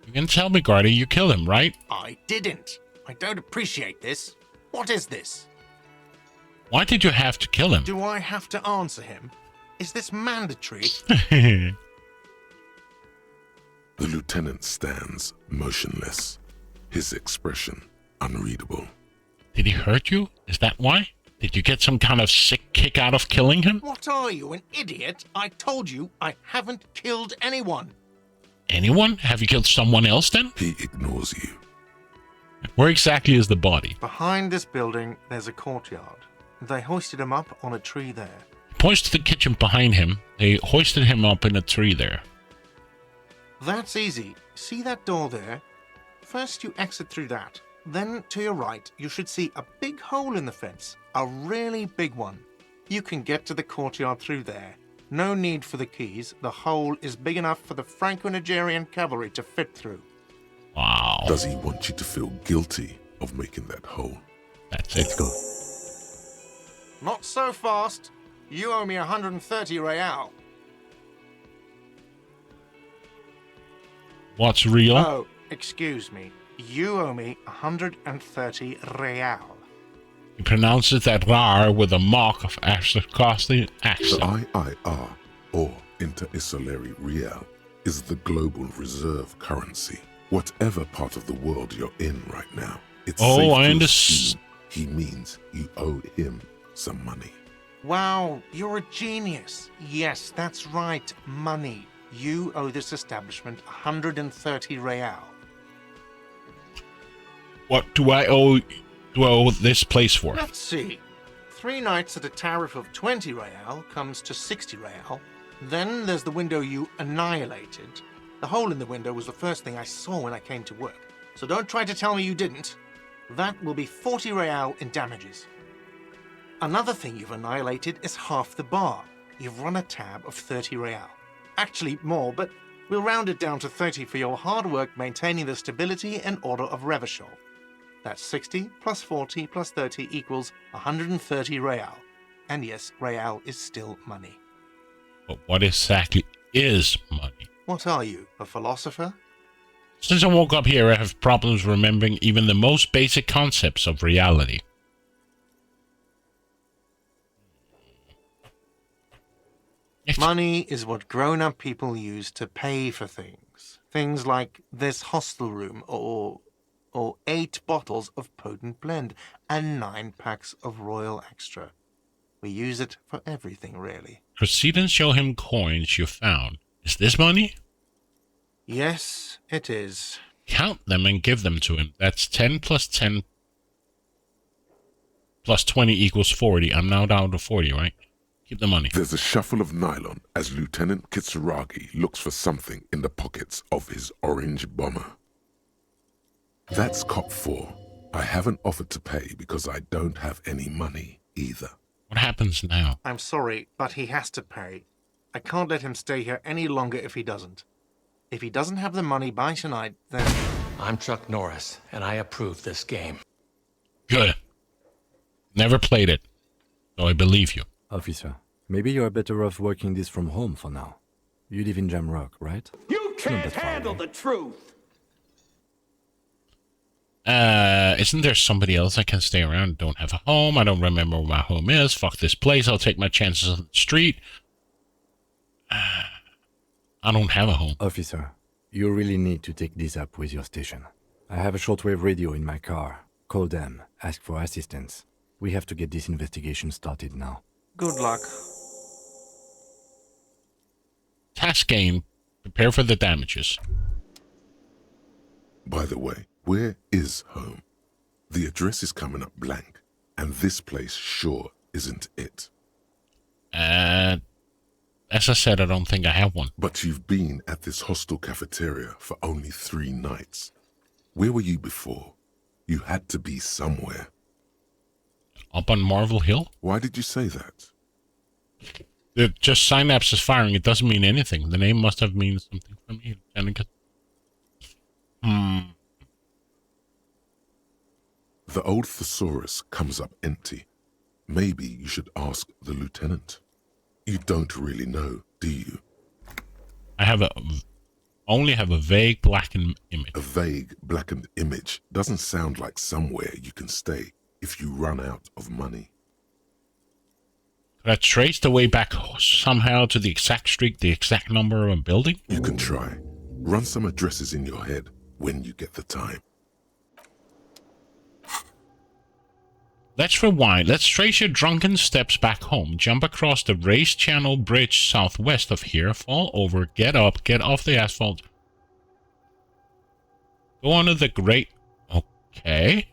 You can tell me, Gardy, you killed him, right? I didn't. I don't appreciate this. What is this? Why did you have to kill him? Do I have to answer him? Is this mandatory? The lieutenant stands motionless, his expression unreadable. Did he hurt you? Is that why? Did you get some kind of sick kick out of killing him? What are you, an idiot? I told you I haven't killed anyone. Anyone? Have you killed someone else then? He ignores you. Where exactly is the body? Behind this building, there's a courtyard. They hoisted him up on a tree there. He points to the kitchen behind him. They hoisted him up in a tree there. That's easy. See that door there? First you exit through that. Then to your right, you should see a big hole in the fence. A really big one. You can get to the courtyard through there. No need for the keys. The hole is big enough for the Franco-Nigerian cavalry to fit through. Wow. Does he want you to feel guilty of making that hole? That's it. Let's go. Not so fast. You owe me 130 real. What's real? Oh, excuse me. You owe me 130 real. He pronounces that R with a mock of costly accent. The IIR, or Inter-Isolary Real, is the global reserve currency. Whatever part of the world you're in right now, it's safe to assume he means you owe him some money. Wow, you're a genius. Yes, that's right, money. You owe this establishment 130 real. What do I owe this place for? Let's see. 3 nights at a tariff of 20 real comes to 60 real. Then there's the window you annihilated. The hole in the window was the first thing I saw when I came to work. So don't try to tell me you didn't. That will be 40 real in damages. Another thing you've annihilated is half the bar. You've run a tab of 30 real. Actually more, but we'll round it down to 30 for your hard work maintaining the stability and order of Revachol. That's 60 plus 40 plus 30 equals 130 real. And yes, real is still money. But what exactly is money? What are you, a philosopher? Since I woke up here, I have problems remembering even the most basic concepts of reality. Money is what grown-up people use to pay for things. Things like this hostel room or 8 bottles of potent blend and 9 packs of Royal Extra. We use it for everything, really. Proceed and show him coins you found. Is this money? Yes, it is. Count them and give them to him. That's 10 plus 10 plus 20 equals 40. I'm now down to 40, right? Keep the money. There's a shuffle of nylon as Lieutenant Kitsuragi looks for something in the pockets of his orange bomber. That's cop 4. I haven't offered to pay because I don't have any money either. What happens now? I'm sorry, but he has to pay. I can't let him stay here any longer if he doesn't. If he doesn't have the money by tonight, then... I'm Chuck Norris, and I approve this game. Good. Never played it, so I believe you. Officer, maybe you're better off working this from home for now. You live in Jamrock, right? You can't handle the truth! Isn't there somebody else I can stay around? Don't have a home. I don't remember where my home is. Fuck this place. I'll take my chances on the street. I don't have a home. Officer, you really need to take this up with your station. I have a shortwave radio in my car. Call them. Ask for assistance. We have to get this investigation started now. Good luck. Task gain. Prepare for the damages. By the way, where is home? The address is coming up blank, and this place sure isn't it. As I said, I don't think I have one. But you've been at this hostel cafeteria for only 3 nights. Where were you before? You had to be somewhere. Up on Marvel Hill? Why did you say that? Just synapse is firing. It doesn't mean anything. The name must have meant something for me. The old thesaurus comes up empty. Maybe you should ask the lieutenant. You don't really know, do you? I only have a vague blackened image. A vague blackened image doesn't sound like somewhere you can stay if you run out of money. Could I trace the way back somehow to the exact street, the exact number of a building? You can try. Run some addresses in your head when you get the time. Let's rewind. Let's trace your drunken steps back home. Jump across the race channel bridge southwest of here. Fall over. Get up. Get off the asphalt. Go under the great... Okay.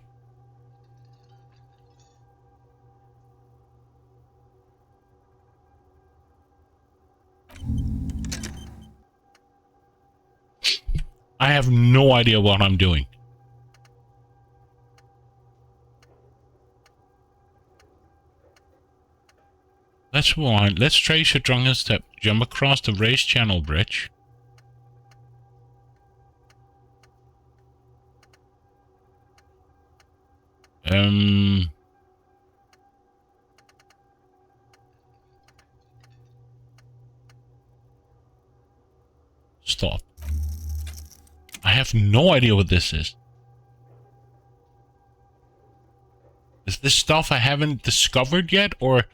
I have no idea what I'm doing. Let's rewind. Let's trace your drunken step. Jump across the race channel bridge. Stop. I have no idea what this is. Is this stuff I haven't discovered yet, or...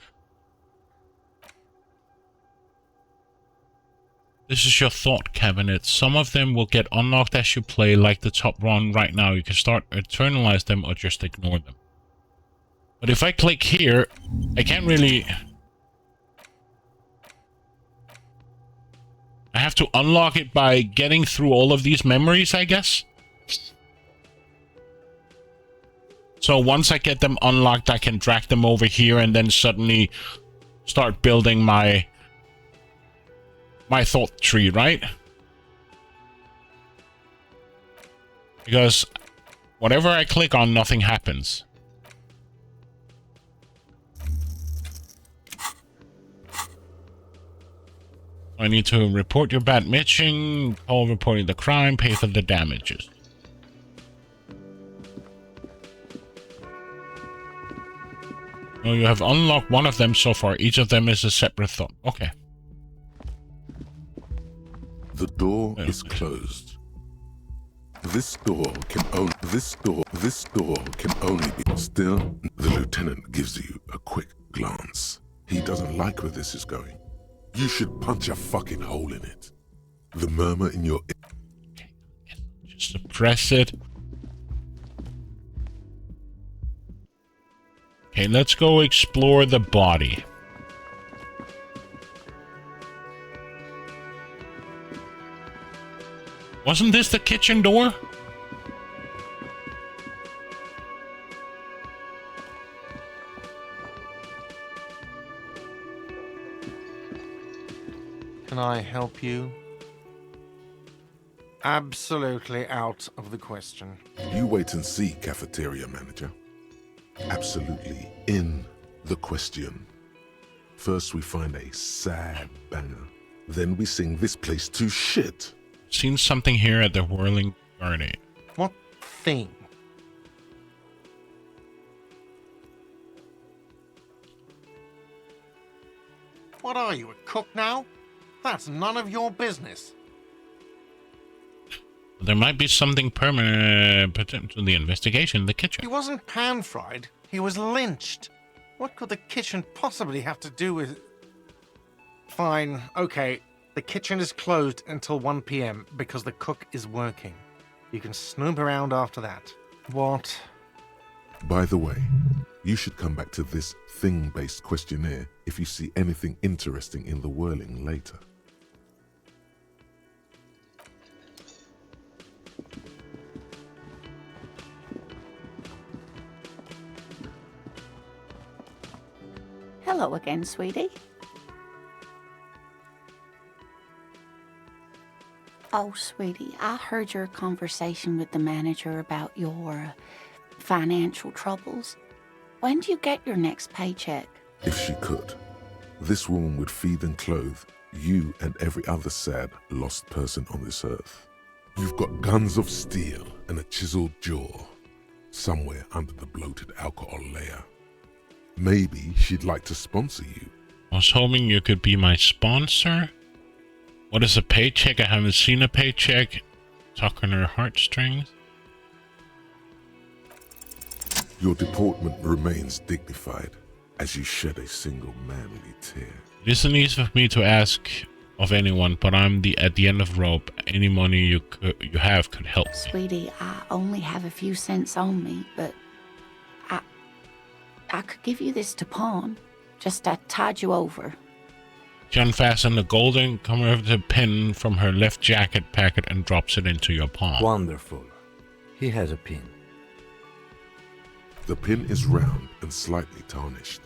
This is your thought cabinet. Some of them will get unlocked as you play, like the top one right now. You can start eternalize them or just ignore them. But if I click here, I can't really... I have to unlock it by getting through all of these memories, I guess. So once I get them unlocked, I can drag them over here and then suddenly start building my thought tree, right? Because whatever I click on, nothing happens. I need to report your bad matching, call reporting the crime, pay for the damages. Oh, you have unlocked one of them so far. Each of them is a separate thought. Okay. The door is closed. This door can only be still. The lieutenant gives you a quick glance. He doesn't like where this is going. You should punch a fucking hole in it. The murmur in your just suppress it. Okay, let's go explore the body. Wasn't this the kitchen door? Can I help you? Absolutely out of the question. You wait and see, cafeteria manager. Absolutely in the question. First we find a sad banger. Then we sing this place to shit. Seen something here at the Whirling Garden. What thing? What are you, a cook now? That's none of your business. There might be something permanent to the investigation in the kitchen. He wasn't pan-fried. He was lynched. What could the kitchen possibly have to do with... Fine, okay. The kitchen is closed until 1 p.m. because the cook is working. You can snoop around after that. What? By the way, you should come back to this thing-based questionnaire if you see anything interesting in the whirling later. Hello again, sweetie. Oh, sweetie, I heard your conversation with the manager about your financial troubles. When do you get your next paycheck? If she could, this woman would feed and clothe you and every other sad, lost person on this earth. You've got guns of steel and a chiseled jaw somewhere under the bloated alcohol layer. Maybe she'd like to sponsor you. I was hoping you could be my sponsor. What is a paycheck? I haven't seen a paycheck. Tuck on her heartstrings. Your deportment remains dignified as you shed a single manly tear. It isn't easy for me to ask of anyone, but I'm at the end of the rope. Any money you have could help me. Sweetie, I only have a few cents on me, but I could give you this to pawn. Just to tide you over. She unfastens the golden commemorative pin from her left jacket pocket and drops it into your palm. Wonderful. He has a pin. The pin is round and slightly tarnished.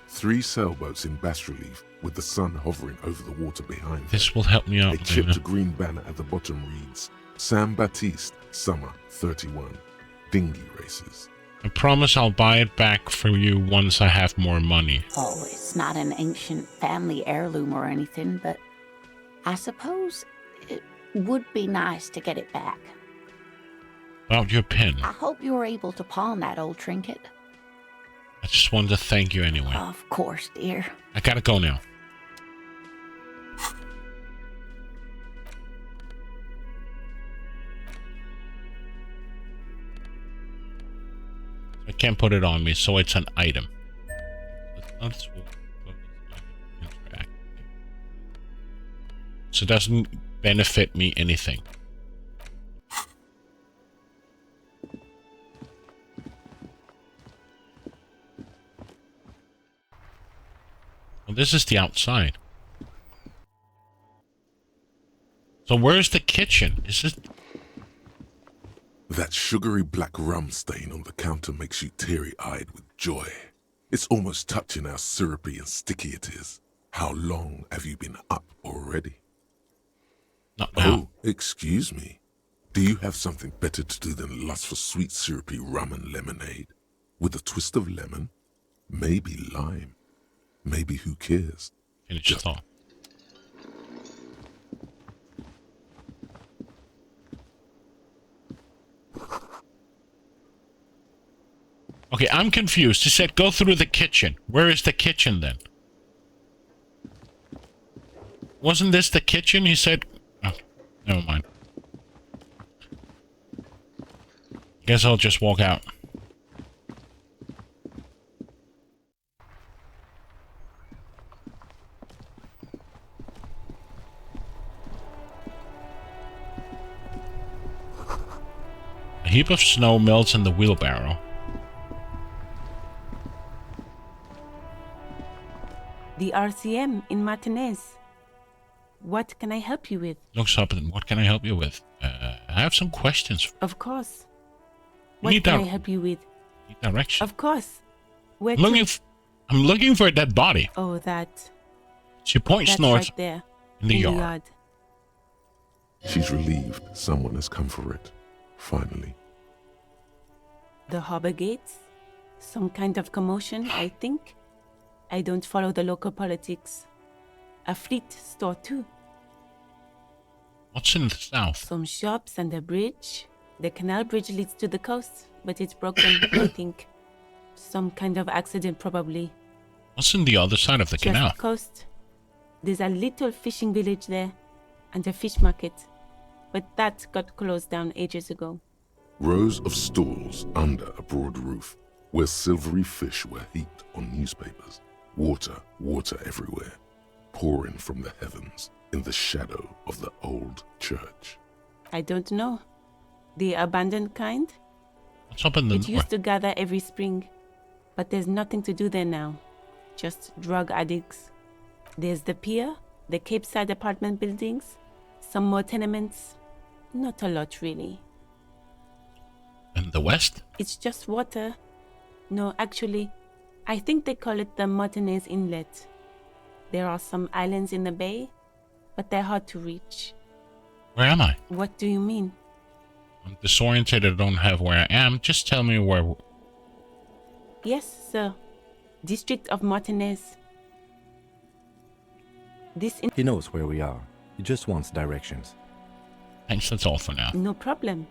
3 sailboats in bas-relief with the sun hovering over the water behind them. This will help me out. A chipped green banner at the bottom reads, Sam Baptiste, Summer 31, Dinghy Races. I promise I'll buy it back for you once I have more money. Oh, it's not an ancient family heirloom or anything, but I suppose it would be nice to get it back. About your pin. I hope you were able to pawn that old trinket. I just wanted to thank you anyway. Of course, dear. I gotta go now. I can't put it on me, so it's an item. So it doesn't benefit me anything. Well, this is the outside. So where's the kitchen? Is it... That sugary black rum stain on the counter makes you teary-eyed with joy. It's almost touching how syrupy and sticky it is. How long have you been up already? Not now. Oh, excuse me. Do you have something better to do than lust for sweet syrupy rum and lemonade? With a twist of lemon? Maybe lime. Maybe who cares? Finish your thought. Okay, I'm confused. He said go through the kitchen. Where is the kitchen then? Wasn't this the kitchen? He said... Oh, never mind. Guess I'll just walk out. A heap of snow melts in the wheelbarrow. The RCM in Martinez. What can I help you with? Looks up and what can I help you with? I have some questions. Of course. You What need can that- I help you with? Need direction. Of course. Where I'm looking for a dead body. Oh, that. She points That's north right there. in the yard. She's relieved someone has come for it. Finally. The harbor gates? Some kind of commotion, I think. I don't follow the local politics. A fleet store too. What's in the south? Some shops and a bridge. The canal bridge leads to the coast, but it's broken, I think. Some kind of accident probably. What's in the other side of the Just canal? coast. There's a little fishing village there, and a fish market. But that got closed down ages ago. Rows of stalls under a broad roof, where silvery fish were heaped on newspapers. Water everywhere, pouring from the heavens in the shadow of the old church. I don't know. The abandoned kind? What's up in the It north? used to gather every spring, but there's nothing to do there now. Just drug addicts. There's the pier, the Cape Side apartment buildings, some more tenements. Not a lot, really. In the west? It's just water. No, actually, I think they call it the Martinez Inlet. There are some islands in the bay, but they're hard to reach. Where am I? What do you mean? I'm disoriented. I don't have where I am. Just tell me where. Yes, sir. District of Martinez. He knows where we are. He just wants directions. Thanks, that's all for now. No problem.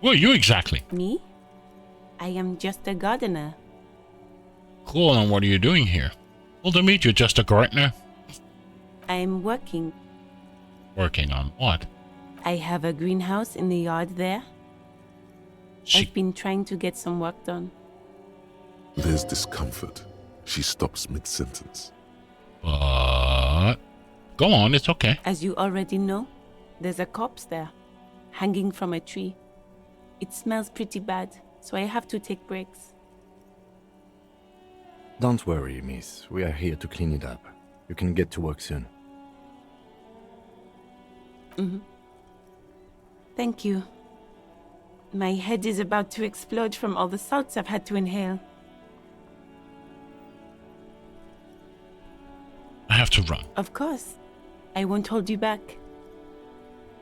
Who are you exactly? Me? I am just a gardener. Cool, and what are you doing here? Well, to meet you, just a gardener. I am working. Working on what? I have a greenhouse in the yard there. I've been trying to get some work done. There's discomfort. She stops mid-sentence. But go on, it's okay. As you already know, there's a corpse there, hanging from a tree. It smells pretty bad, so I have to take breaks. Don't worry, miss. We are here to clean it up. You can get to work soon. Thank you. My head is about to explode from all the salts I've had to inhale. I have to run. Of course. I won't hold you back.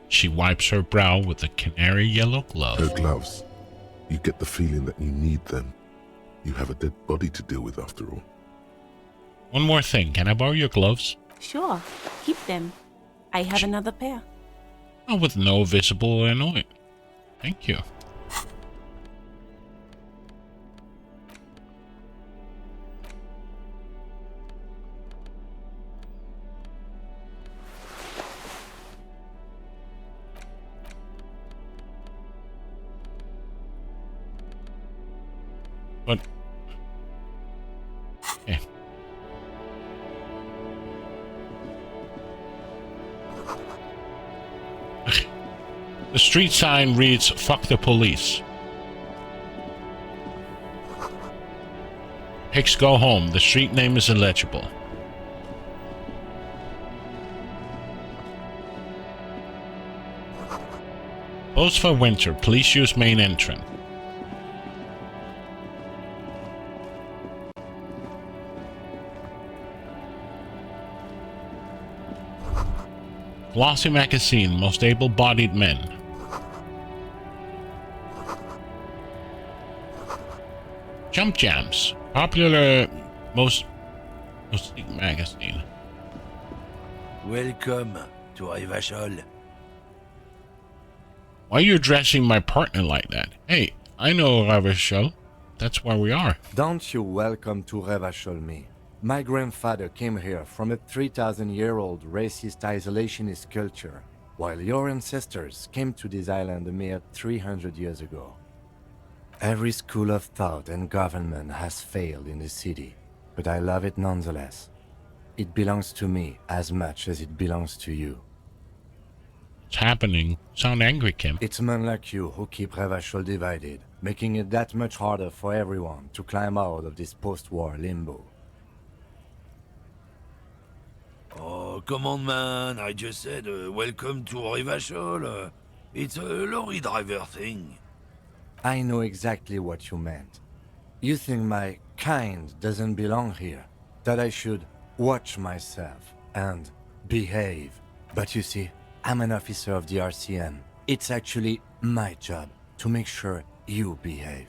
She wipes her brow with a canary yellow glove. Her gloves. You get the feeling that you need them. You have a dead body to deal with after all. One more thing. Can I borrow your gloves? Sure, keep them. I have another pair. Oh, with no visible annoyance. Thank you. But okay. The street sign reads, "Fuck the police." Hicks go home. The street name is illegible. Closed for winter. Police use main entrance. Glossy magazine, most able-bodied men. Jump Jams, popular most magazine. Welcome to Rivachol. Why are you addressing my partner like that? Hey, I know Ravachol. That's where we are. Don't you welcome to Revachol me. My grandfather came here from a 3,000-year-old racist isolationist culture, while your ancestors came to this island a mere 300 years ago. Every school of thought and government has failed in the city, but I love it nonetheless. It belongs to me as much as it belongs to you. What's happening? Sound angry, Kim. It's men like you who keep Revachol divided, making it that much harder for everyone to climb out of this post-war limbo. Oh, come on, man. I just said welcome to Rivachol. It's a lorry driver thing. I know exactly what you meant. You think my kind doesn't belong here, that I should watch myself and behave. But you see, I'm an officer of the RCM. It's actually my job to make sure you behave.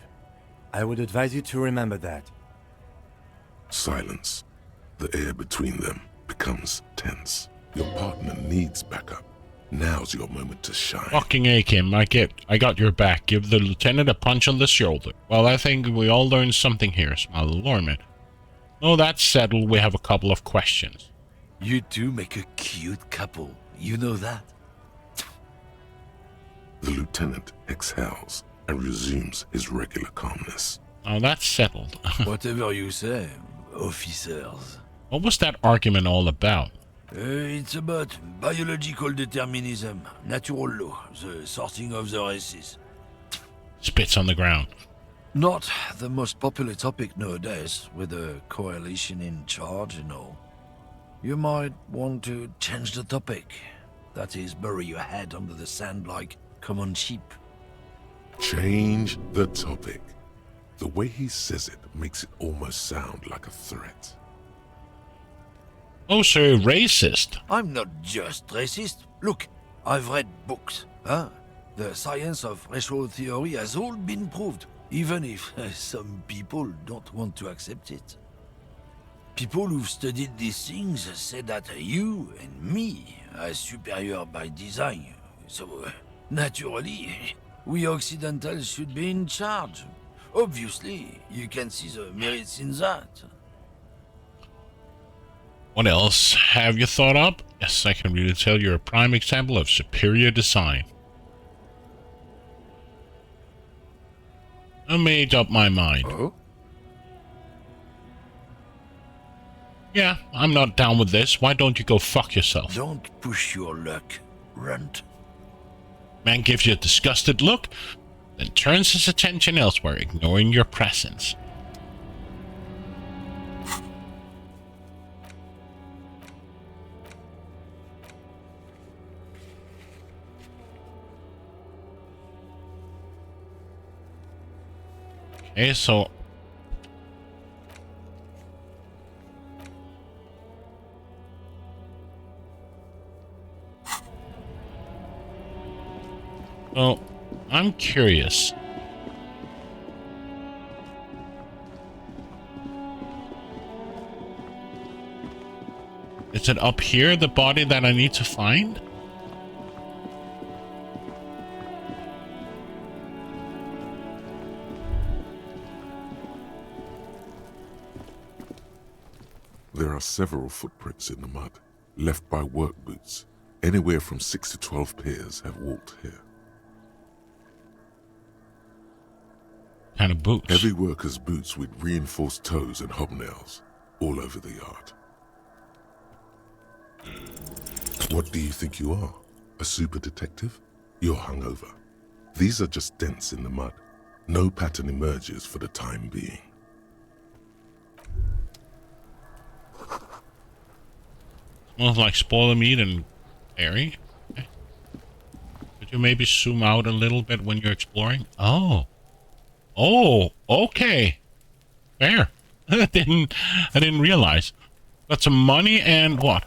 I would advise you to remember that. Silence. The air between them becomes tense. Your partner needs backup. Now's your moment to shine. Fucking A, Kim. I got your back. Give the lieutenant a punch on the shoulder. Well, I think we all learned something here, Smile Lorman. Oh, that's settled. We have a couple of questions. You two make a cute couple. You know that? The lieutenant exhales and resumes his regular calmness. Oh, that's settled. Whatever you say, officers. What was that argument all about? It's about biological determinism, natural law, the sorting of the races. Spits on the ground. Not the most popular topic nowadays, with the coalition in charge and all. You might want to change the topic. That is, bury your head under the sand like common sheep. Change the topic. The way he says it makes it almost sound like a threat. Oh, so you're racist. I'm not just racist. Look, I've read books. The science of racial theory has all been proved, even if some people don't want to accept it. People who've studied these things say that you and me are superior by design. So, naturally, we Occidentals should be in charge. Obviously, you can see the merits in that. What else have you thought up? Yes, I can really tell you're a prime example of superior design. I made up my mind. Oh? Yeah, I'm not down with this. Why don't you go fuck yourself? Don't push your luck, runt. Man gives you a disgusted look, then turns his attention elsewhere, ignoring your presence. Okay, so... So, I'm curious. Is it up here, the body that I need to find? There are several footprints in the mud, left by work boots. Anywhere from 6 to 12 pairs have walked here. Kind of boots? Heavy workers' boots with reinforced toes and hobnails, all over the yard. What do you think you are? A super detective? You're hungover. These are just dents in the mud. No pattern emerges for the time being. Smells like spoiled meat and berry. Okay. Could you maybe zoom out a little bit when you're exploring? Oh. Oh, okay. Fair. I didn't realize. Got some money and what?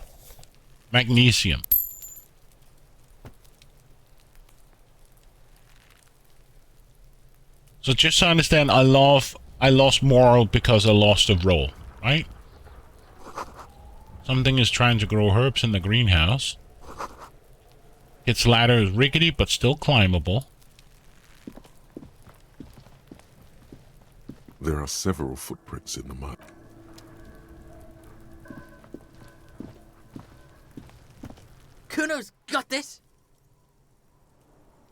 Magnesium. So just to understand, I lost moral because I lost a roll, right? Something is trying to grow herbs in the greenhouse. Its ladder is rickety but still climbable. There are several footprints in the mud. Kuno's got this.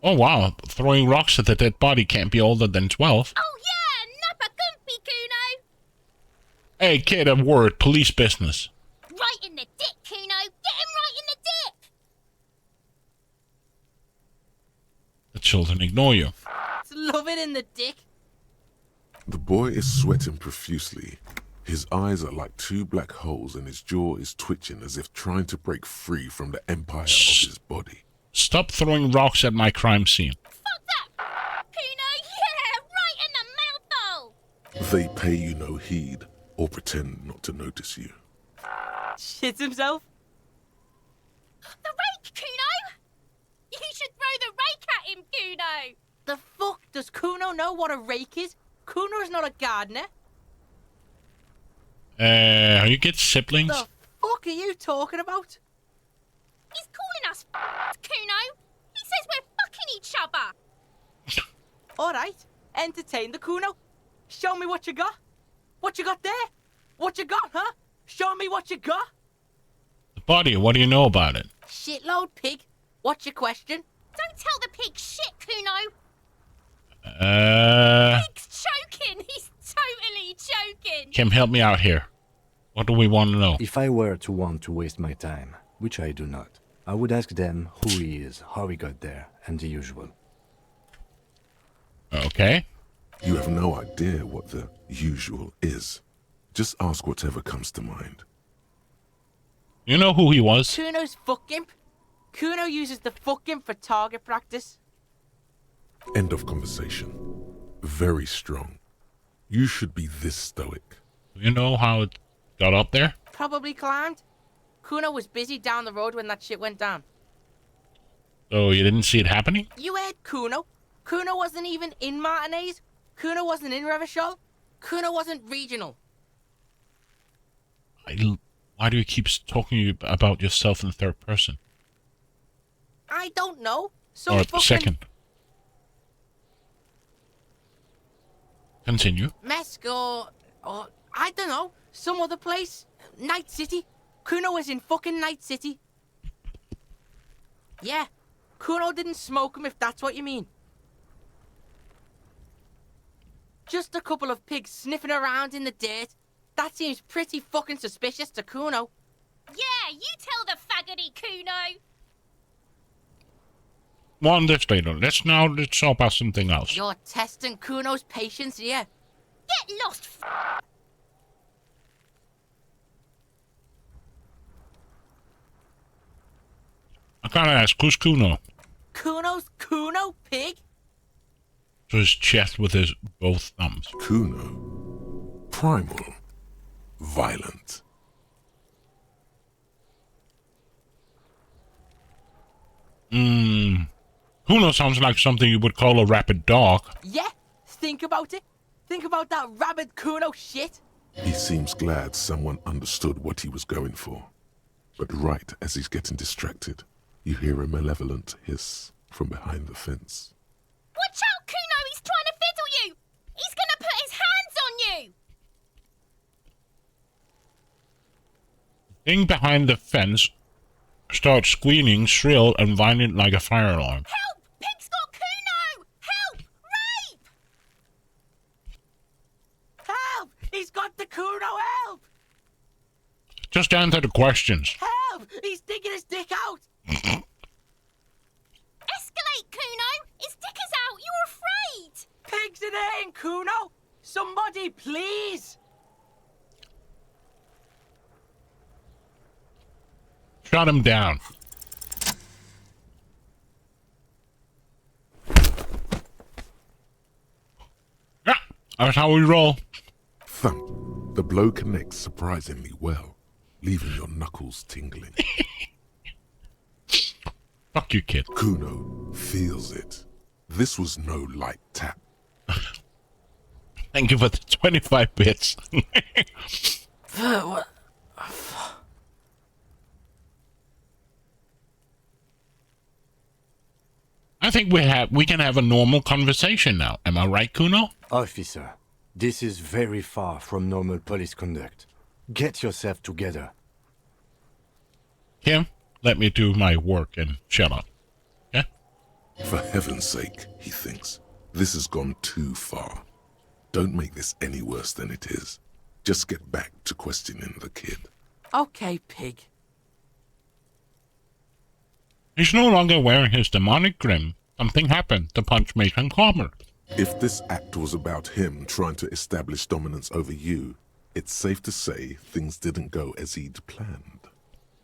Oh wow, throwing rocks at the dead body can't be older than 12. Oh yeah, Nappa Gumpy, Kuno. Hey kid, a word, police business. Right in the dick, Kuno. Get him right in the dick. The children ignore you. Love it in the dick. The boy is sweating profusely. His eyes are like two black holes and his jaw is twitching as if trying to break free from the empire of his body. Stop throwing rocks at my crime scene. Fuck that, Kuno. Yeah, right in the mouth hole. They pay you no heed or pretend not to notice you. Shits himself. The rake, Kuno. You should throw the rake at him, Kuno. The fuck does Kuno know what a rake is? Kuno's not a gardener. Are you kids siblings? The fuck are you talking about? He's calling us Kuno. He says we're fucking each other. Alright, entertain the Kuno. Show me what you got. What you got there? What you got, huh? Show me what you got. The body, what do you know about it? Shitload pig. What's your question? Don't tell the pig shit, Kuno. Pig's choking. He's totally choking. Kim, help me out here. What do we want to know? If I were to want to waste my time, which I do not, I would ask them who he is, how he got there, and the usual. Okay. You have no idea what the usual is. Just ask whatever comes to mind. You know who he was? Kuno's fuck imp. Kuno uses the fuck imp for target practice. End of conversation. Very strong. You should be this stoic. Do you know how it got up there? Probably climbed. Kuno was busy down the road when that shit went down. So you didn't see it happening? You heard Kuno. Kuno wasn't even in Martinez. Kuno wasn't in Revachol. Kuno wasn't regional. Why do you keep talking about yourself in the third person? I don't know. Or second. Continue. Mesk or I don't know, some other place. Night City. Kuno was in fucking Night City. Yeah, Kuno didn't smoke him if that's what you mean. Just a couple of pigs sniffing around in the dirt. That seems pretty fucking suspicious to Kuno. Yeah, you tell the faggoty, Kuno. More on this later. Let's talk about something else. You're testing Kuno's patience here. Get lost, I gotta ask, who's Kuno? Kuno's Kuno, pig? To his chest with his both thumbs. Kuno. Primal. Violent. Kuno sounds like something you would call a rabid dog. Yeah, think about it. Think about that rabid Kuno shit. He seems glad someone understood what he was going for. But right as he's getting distracted, you hear a malevolent hiss from behind the fence. Watch out, Kuno! He's trying to fiddle you! He's gonna put his hands on you! Thing behind the fence starts squealing, shrill, and violent like a fire alarm. Help! Pig's got Kuno! Help! Rape! Help! He's got the Kuno, help! Just answer the questions. Help! He's digging his dick out! Escalate, Kuno! His dick is out! You're afraid! Pigs in here, Kuno! Somebody, please! Shut him down. Yeah, that's how we roll. Thump. The blow connects surprisingly well, leaving your knuckles tingling. Fuck you, kid. Kuno feels it. This was no light tap. Thank you for the 25 bits. What? I think we can have a normal conversation now. Am I right, Kuno? Officer, this is very far from normal police conduct. Get yourself together. Kim, let me do my work and shut up. Okay? For heaven's sake, he thinks, this has gone too far. Don't make this any worse than it is. Just get back to questioning the kid. Okay, pig. He's no longer wearing his demonic grin. Something happened to punch Mason calmer. If this act was about him trying to establish dominance over you, it's safe to say things didn't go as he'd planned.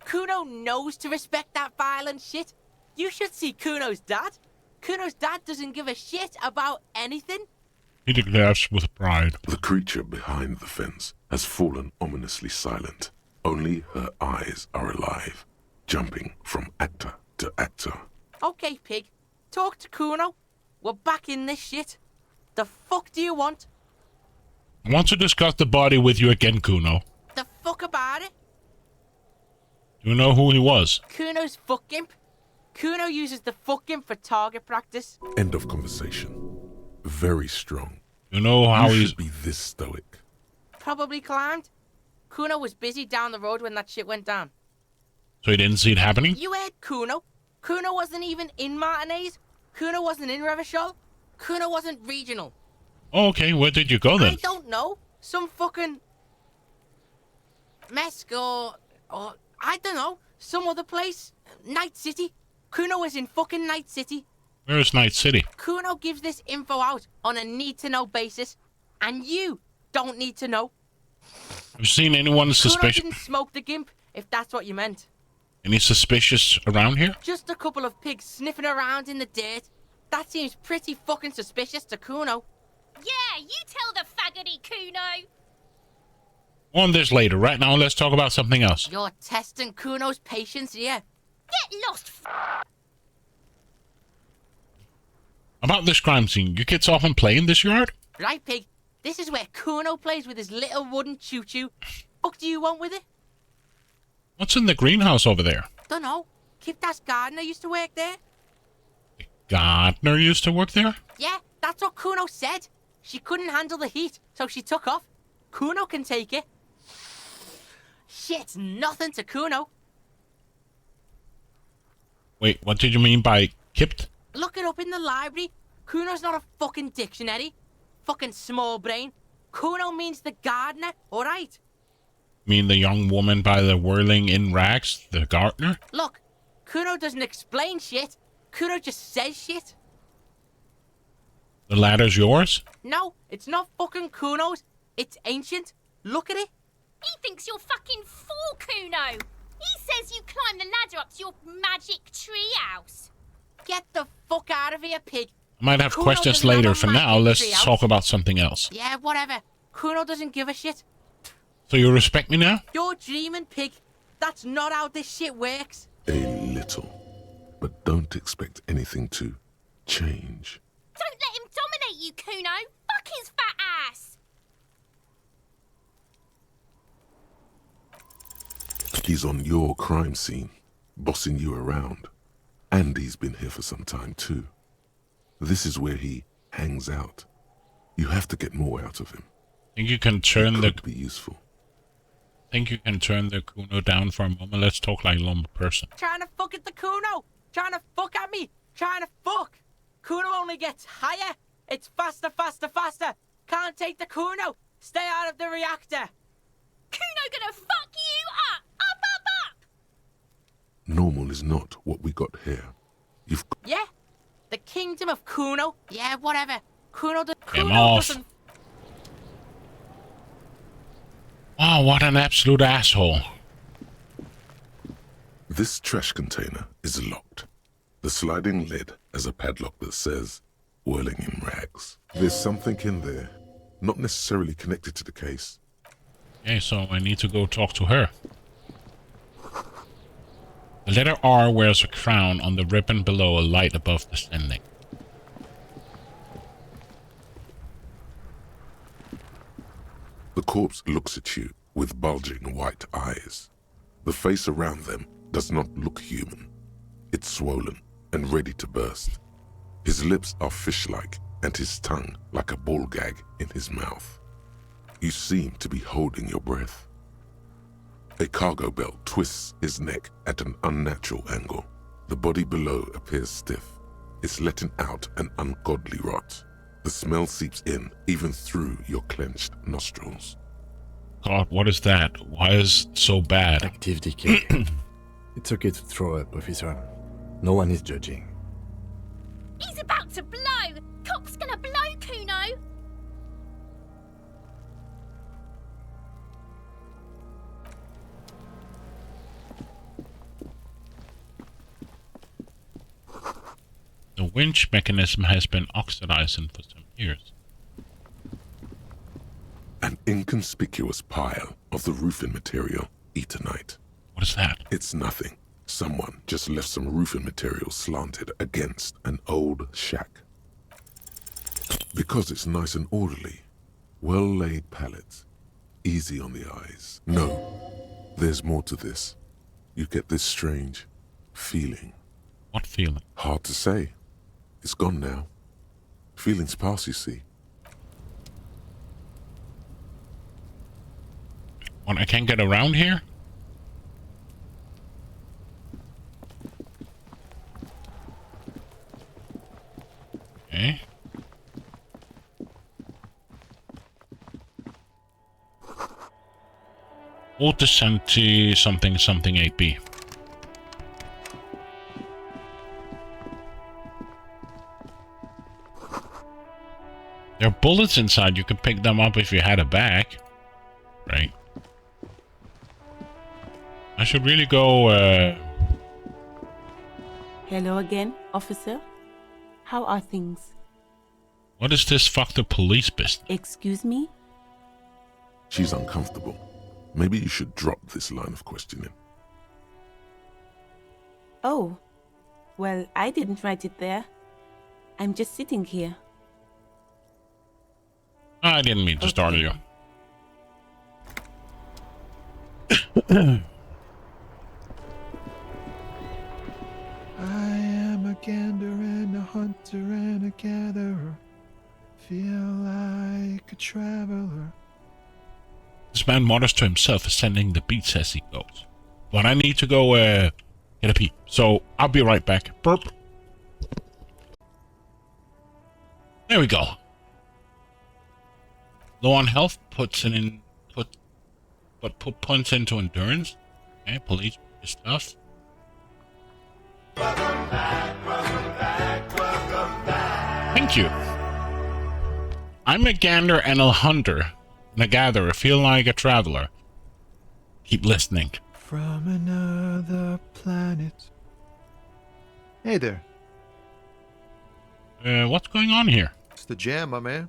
Kuno knows to respect that violent shit. You should see Kuno's dad. Kuno's dad doesn't give a shit about anything. He declares with pride. The creature behind the fence has fallen ominously silent. Only her eyes are alive, jumping from actor to actor. Okay, pig. Talk to Kuno. We're back in this shit. The fuck do you want? I want to discuss the body with you again, Kuno. The fuck about it? Do you know who he was? Kuno's fuck gimp. Kuno uses the fuck gimp for target practice. End of conversation. Very strong. You know how you he's... should be this stoic. Probably climbed. Kuno was busy down the road when that shit went down. So he didn't see it happening? You heard Kuno. Kuno wasn't even in Martinez. Kuno wasn't in Revachol. Kuno wasn't regional. Oh, okay, where did you go then? I don't know. Some fucking... Mesk or I don't know. Some other place. Night City. Kuno was in fucking Night City. Where is Night City? Kuno gives this info out on a need-to-know basis. And you don't need to know. Have you seen anyone suspicious? Kuno didn't smoke the gimp, if that's what you meant. Any suspicious around here? Just a couple of pigs sniffing around in the dirt. That seems pretty fucking suspicious to Kuno. Yeah, you tell the faggoty, Kuno. On this later. Right now, let's talk about something else. You're testing Kuno's patience here. Get lost, About this crime scene, you kids often play in this yard? Right, pig. This is where Kuno plays with his little wooden choo-choo. What do you want with it? What's in the greenhouse over there? Dunno. Kiptas gardener used to work there. Gardner used to work there? Yeah, that's what Kuno said. She couldn't handle the heat, so she took off. Kuno can take it. Shit's nothing to Kuno. Wait, what did you mean by kipped? Look it up in the library. Kuno's not a fucking dictionary. Fucking small brain. Kuno means the gardener, alright? Mean the young woman by the whirling in rags, the gardener? Look, Kuno doesn't explain shit. Kuno just says shit. The ladder's yours? No, it's not fucking Kuno's. It's ancient. Look at it. He thinks you're fucking fool, Kuno. He says you climb the ladder up to your magic treehouse. Get the fuck out of here, pig. I might have Kuno questions doesn't have later. a For magic now, let's treehouse. talk about something else. Yeah, whatever. Kuno doesn't give a shit. So you respect me now? You're dreaming, pig. That's not how this shit works. A little. But don't expect anything to change. Don't let him dominate you, Kuno. Fuck his fat ass. He's on your crime scene, bossing you around. And he's been here for some time too. This is where he hangs out. You have to get more out of him. Think you can turn the... be useful. Think you can turn the Kuno down for a moment? Let's talk like a normal person. Trying to fuck at the Kuno. Trying to fuck at me. Trying to fuck. Kuno only gets higher. It's faster, faster, faster. Can't take the Kuno. Stay out of the reactor. Kuno gonna fuck you up. Up, up, up. Normal is not what we got here. You've Yeah? The kingdom of Kuno? Yeah, whatever. Kuno Him off. doesn't... Wow, what an absolute asshole. This trash container is locked. The sliding lid has a padlock that says, whirling in rags. There's something in there, not necessarily connected to the case. Okay, so I need to go talk to her. The letter R wears a crown on the ribbon below, a light above the sending. The corpse looks at you with bulging white eyes. The face around them does not look human. It's swollen and ready to burst. His lips are fish-like and his tongue like a ball gag in his mouth. You seem to be holding your breath. A cargo belt twists his neck at an unnatural angle. The body below appears stiff. It's letting out an ungodly rot. The smell seeps in even through your clenched nostrils. God, what is that? Why is it so bad? Active decay. It's okay to throw up, officer. No one is judging. He's about to blow. Cop's gonna blow, Kuno. The winch mechanism has been oxidizing for some years. An inconspicuous pile of the roofing material, Eternite. What is that? It's nothing. Someone just left some roofing material slanted against an old shack. Because it's nice and orderly, well-laid pallets, easy on the eyes. No, there's more to this. You get this strange feeling. What feeling? Hard to say. It's gone now. Feelings pass, you see. What, I can't get around here? Okay. Water Senti something something 8B. There are bullets inside. You could pick them up if you had a bag. Right. I should really go, Hello again, officer. How are things? What is this fuck the police business? Excuse me? She's uncomfortable. Maybe you should drop this line of questioning. Oh, well, I didn't write it there. I'm just sitting here. I didn't mean to startle you. I am a gander and a hunter and a gatherer. Feel like a traveler. This man mutters to himself, ascending the beats as he goes. But I need to go, get a pee. So, I'll be right back. Burp. There we go. Low on health puts points into endurance. Okay, police stuff. Thank you. I'm a gander and a hunter, and a gatherer. Feel like a traveler. Keep listening. From another planet. Hey there. What's going on here? It's the jam, my man.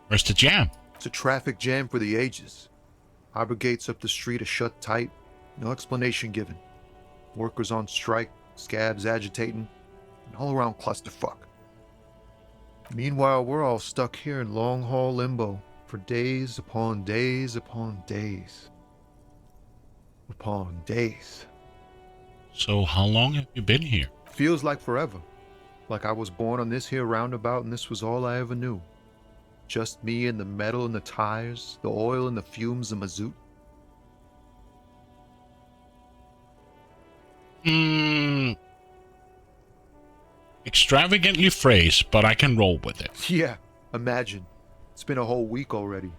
Where's the jam? It's a traffic jam for the ages. Harbor gates up the street are shut tight. No explanation given. Workers on strike, scabs agitating, an all-around clusterfuck. Meanwhile, we're all stuck here in long-haul limbo for days upon days upon days. Upon days. So how long have you been here? Feels like forever. Like I was born on this here roundabout and this was all I ever knew. Just me and the metal and the tires, the oil and the fumes of mazout. Extravagantly phrased, but I can roll with it. Yeah, imagine. It's been a whole week already.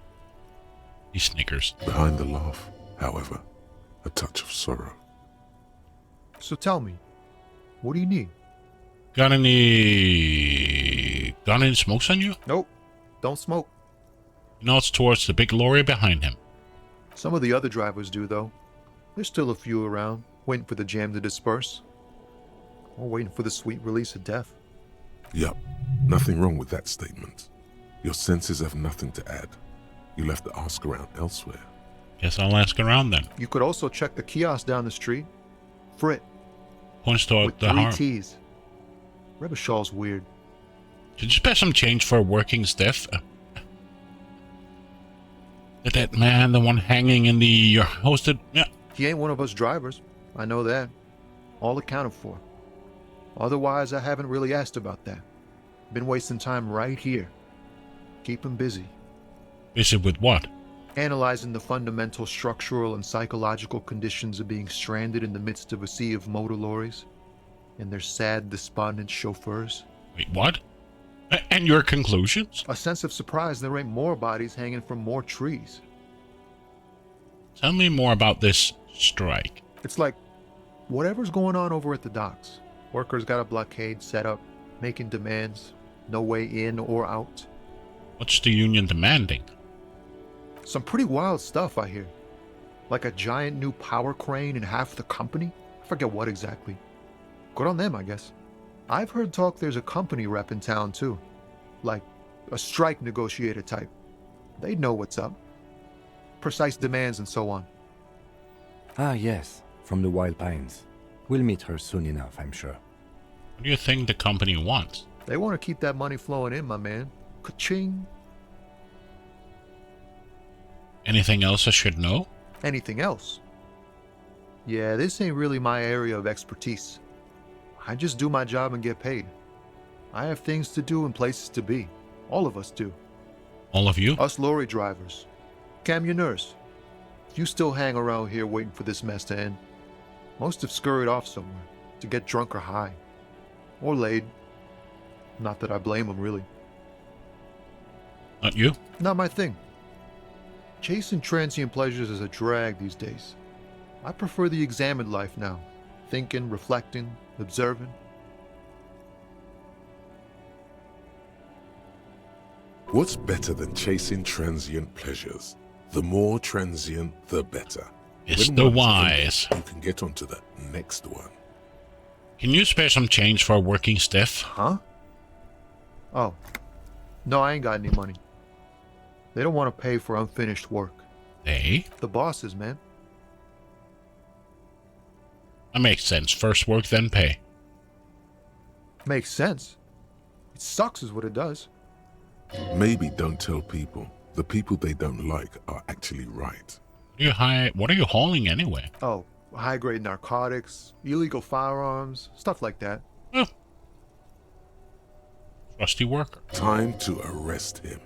He snickers. Behind the laugh, however, a touch of sorrow. So tell me, what do you need? Got any smokes on you? Nope, don't smoke. He nods towards the big lorry behind him. Some of the other drivers do, though. There's still a few around, waiting for the jam to disperse. Or waiting for the sweet release of death. Yup, nothing wrong with that statement. Your senses have nothing to add. You left the ask around elsewhere. Guess I'll ask around then. You could also check the kiosk down the street. Frit. Points toward with the 3 harm. T's. Rebishaw's weird. Could you spare some change for a working stiff? That man, the one hanging in the hosted... Yeah. He ain't one of us drivers. I know that. All accounted for. Otherwise, I haven't really asked about that. Been wasting time right here. Keep him busy. Busy with what? Analyzing the fundamental structural and psychological conditions of being stranded in the midst of a sea of motor lorries and their sad, despondent chauffeurs. Wait, what? And your conclusions? A sense of surprise there ain't more bodies hanging from more trees. Tell me more about this strike. It's like whatever's going on over at the docks. Workers got a blockade set up, making demands, no way in or out. What's the union demanding? Some pretty wild stuff, I hear. Like a giant new power crane in half the company? I forget what exactly. Good on them, I guess. I've heard talk there's a company rep in town, too. Like a strike negotiator type. They'd know what's up. Precise demands and so on. Ah, yes, from the Wild Pines. We'll meet her soon enough, I'm sure. What do you think the company wants? They want to keep that money flowing in, my man. Ka-ching. Anything else I should know? Anything else? Yeah, this ain't really my area of expertise. I just do my job and get paid. I have things to do and places to be. All of us do. All of you? Us lorry drivers. Camionneurs. If you still hang around here waiting for this mess to end, most have scurried off somewhere to get drunk or high. Or laid. Not that I blame them, really. Not you? Not my thing. Chasing transient pleasures is a drag these days. I prefer the examined life now. Thinking, reflecting, observing. What's better than chasing transient pleasures? The more transient, the better. It's When the one's wise. finished, you can get onto the next one. Can you spare some change for a working stiff? Huh? Oh. No, I ain't got any money. They don't want to pay for unfinished work. They? The bosses, man. That makes sense. First work, then pay. Makes sense. It sucks is what it does. Maybe don't tell people. The people they don't like are actually right. What are you hauling anyway? Oh, high-grade narcotics, illegal firearms, stuff like that. Oh. Trusty worker. Time to arrest him.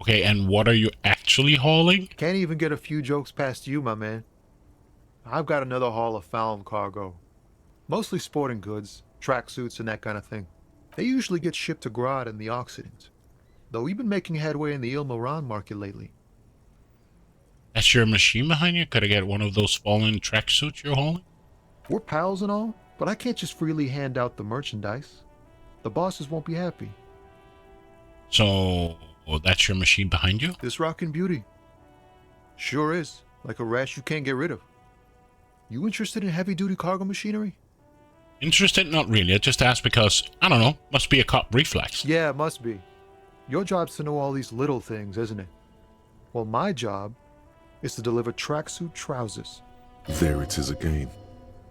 Okay, and what are you actually hauling? Can't even get a few jokes past you, my man. I've got another haul of found cargo. Mostly sporting goods, tracksuits and that kind of thing. They usually get shipped to Grodd and the Occident, though we've been making headway in the Ilmaran market lately. That's your machine behind you? Could I get one of those fallen tracksuits you're holding? We're pals and all, but I can't just freely hand out the merchandise. The bosses won't be happy. So, that's your machine behind you? This rockin' beauty. Sure is. Like a rash you can't get rid of. You interested in heavy-duty cargo machinery? Interested? Not really. I just asked because, I don't know, must be a cop reflex. Yeah, it must be. Your job's to know all these little things, isn't it? Well, my job is to deliver tracksuit trousers. There it is again.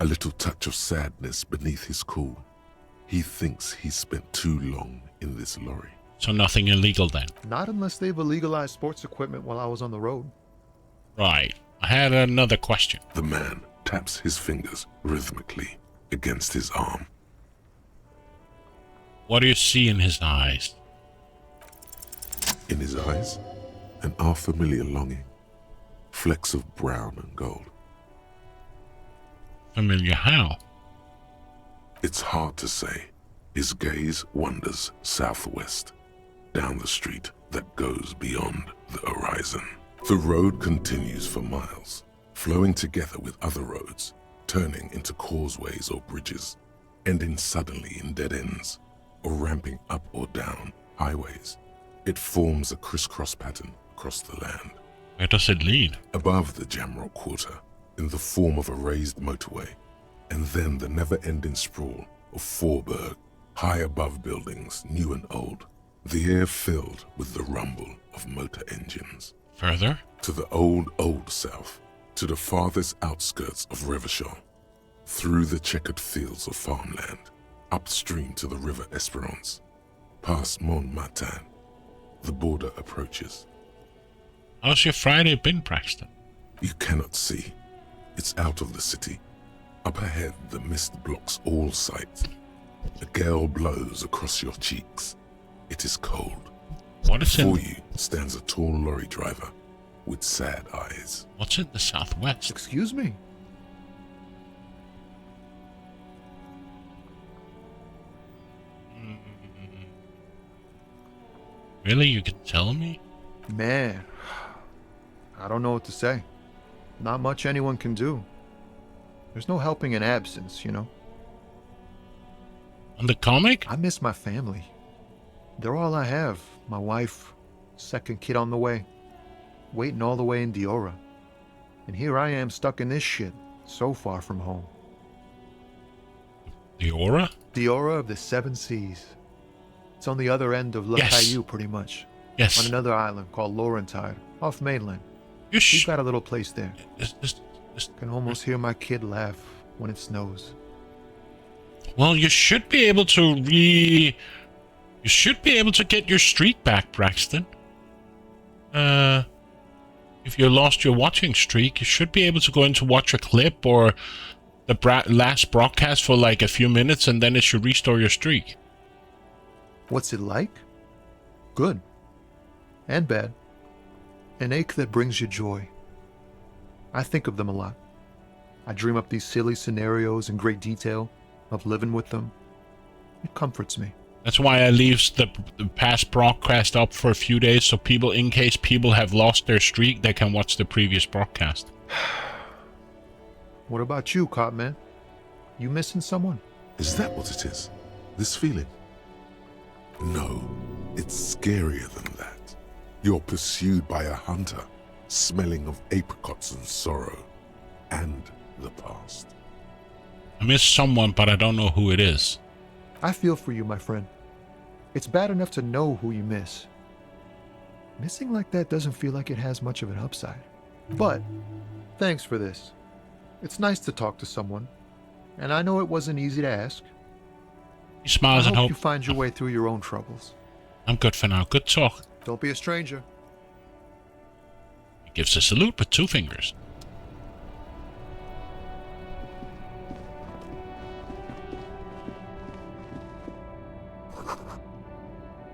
A little touch of sadness beneath his cool. He thinks he spent too long in this lorry. So nothing illegal then? Not unless they've illegalized sports equipment while I was on the road. Right. I had another question. The man taps his fingers rhythmically against his arm. What do you see in his eyes? In his eyes, an unfamiliar longing. Flecks of brown and gold. Familiar how? It's hard to say. His gaze wanders southwest, down the street that goes beyond the horizon. The road continues for miles, flowing together with other roads, turning into causeways or bridges, ending suddenly in dead ends, or ramping up or down highways. It forms a crisscross pattern across the land. Where does it lead? Above the Jamrock Quarter, in the form of a raised motorway, and then the never-ending sprawl of Forburg, high above buildings, new and old, the air filled with the rumble of motor engines. Further? To the old south, to the farthest outskirts of Revachol, through the checkered fields of farmland, upstream to the river Esperance, past Montmartin, the border approaches. How's your Friday been, Braxton? You cannot see. It's out of the city. Up ahead, the mist blocks all sight. A gale blows across your cheeks. It is cold. What is Before you stands a tall lorry driver with sad eyes. What's in the southwest? Excuse me? Really? You can tell me? Man, I don't know what to say. Not much anyone can do. There's no helping in absence, you know? On the comic? I miss my family. They're all I have. My wife, second kid on the way, waiting all the way in Diora. And here I am stuck in this shit, so far from home. Diora? Diora of the Seven Seas. It's on the other end of Le Caillou, pretty much. Yes. On another island called Laurentide, off mainland. We've got a little place there. Can almost hear my kid laugh when it snows. Well, you should be able to You should be able to get your streak back, Braxton. If you lost your watching streak, you should be able to go in to watch a clip or the last broadcast for like a few minutes, and then it should restore your streak. What's it like? Good. And bad. An ache that brings you joy. I think of them a lot. I dream up these silly scenarios in great detail of living with them. It comforts me. That's why I leave the past broadcast up for a few days, so people, in case people have lost their streak, they can watch the previous broadcast. What about you, Cop Man? You missing someone? Is that what it is? This feeling? No, it's scarier than that. You're pursued by a hunter, smelling of apricots and sorrow, and the past. I miss someone, but I don't know who it is. I feel for you, my friend. It's bad enough to know who you miss. Missing like that doesn't feel like it has much of an upside. But, thanks for this. It's nice to talk to someone, and I know it wasn't easy to ask. He smiles and I hope hope you find your way through your own troubles. I'm good for now. Good talk. Don't be a stranger. He gives a salute with 2 fingers.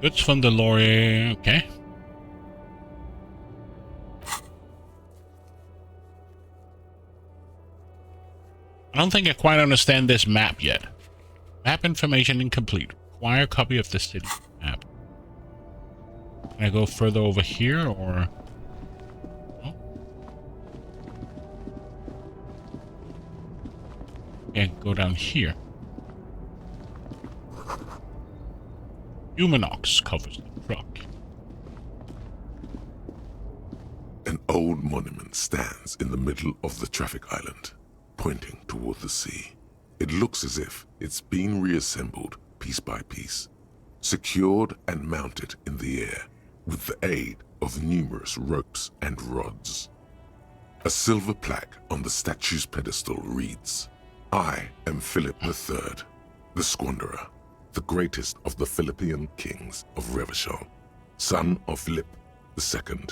Goods from the lorry. Okay. I don't think I quite understand this map yet. Map information incomplete. Require a copy of the city map. Can I go further over here or... No? Can't go down here. Humanox covers the truck. An old monument stands in the middle of the traffic island, pointing toward the sea. It looks as if it's been reassembled piece by piece, secured and mounted in the air with the aid of numerous ropes and rods. A silver plaque on the statue's pedestal reads, "I am Philip III, the Squanderer, the greatest of the Philippian kings of Revachol, son of Philip II,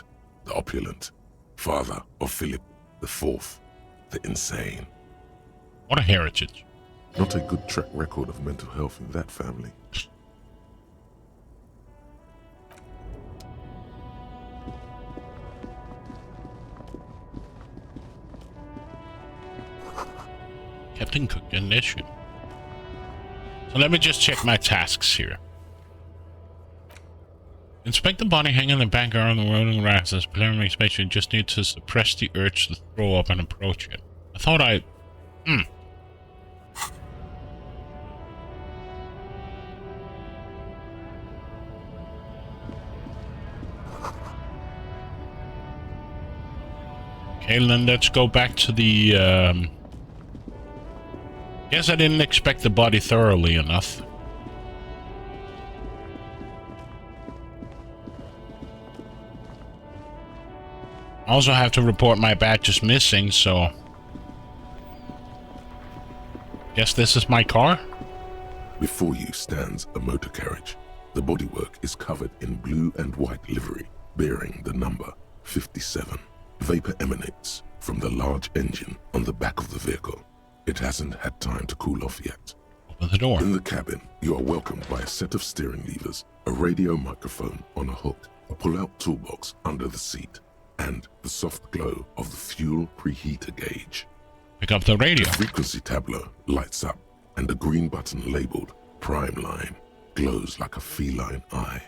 the opulent, father of Philip IV, the insane." What a heritage. Not a good track record of mental health in that family. Captain Cook Ignition. So let me just check my tasks here. Inspect the body hanging in the backyard on the rolling racks as preliminary inspection. Just need to suppress the urge to throw up and approach it. I thought I... Okay, then let's go back to the... Guess I didn't expect the body thoroughly enough. I also have to report my badge is missing, so... Guess this is my car? Before you stands a motor carriage. The bodywork is covered in blue and white livery, bearing the number 57. Vapor emanates from the large engine on the back of the vehicle. It hasn't had time to cool off yet. Open the door. In the cabin, you are welcomed by a set of steering levers, a radio microphone on a hook, a pull-out toolbox under the seat, and the soft glow of the fuel preheater gauge. Pick up the radio. The frequency tableau lights up, and the green button labeled Prime Line glows like a feline eye.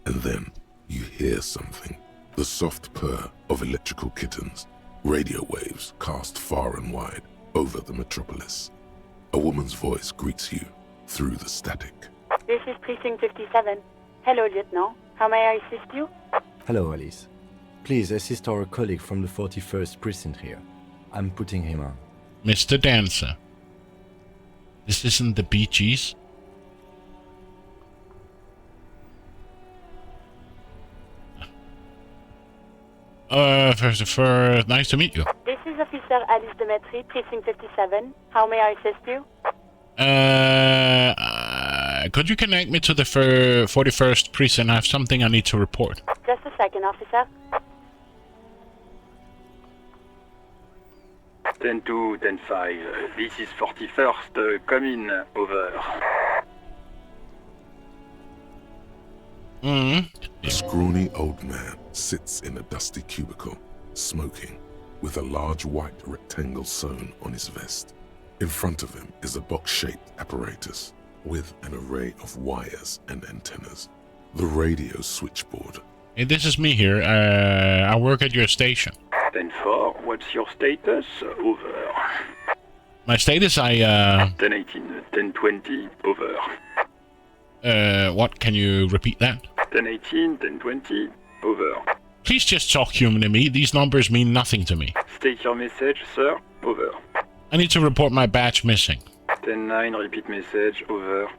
And then you hear something. The soft purr of electrical kittens. Radio waves cast far and wide over the metropolis. A woman's voice greets you through the static. This is Precinct 57. Hello, Lieutenant. How may I assist you? Hello, Alice. Please assist our colleague from the 41st Precinct here. I'm putting him on. Mr. Dancer. This isn't the Bee Gees? First, nice to meet you. This is Officer Alice Demetri, Precinct 57. How may I assist you? Could you connect me to the 41st Precinct? I have something I need to report. Just a second, officer. 10-2, 10-5. This is 41st. Come in. Over. A scrawny old man sits in a dusty cubicle, smoking, with a large white rectangle sewn on his vest. In front of him is a box-shaped apparatus with an array of wires and antennas. The radio switchboard. Hey, this is me here. I work at your station. 10-4, what's your status? Over. My status, 10-18, 10-20, over. What? Can you repeat that? 10-18, 10-20, over. Please just talk human to me. These numbers mean nothing to me. State your message, sir. Over. I need to report my badge missing. 10-9, repeat message. Over.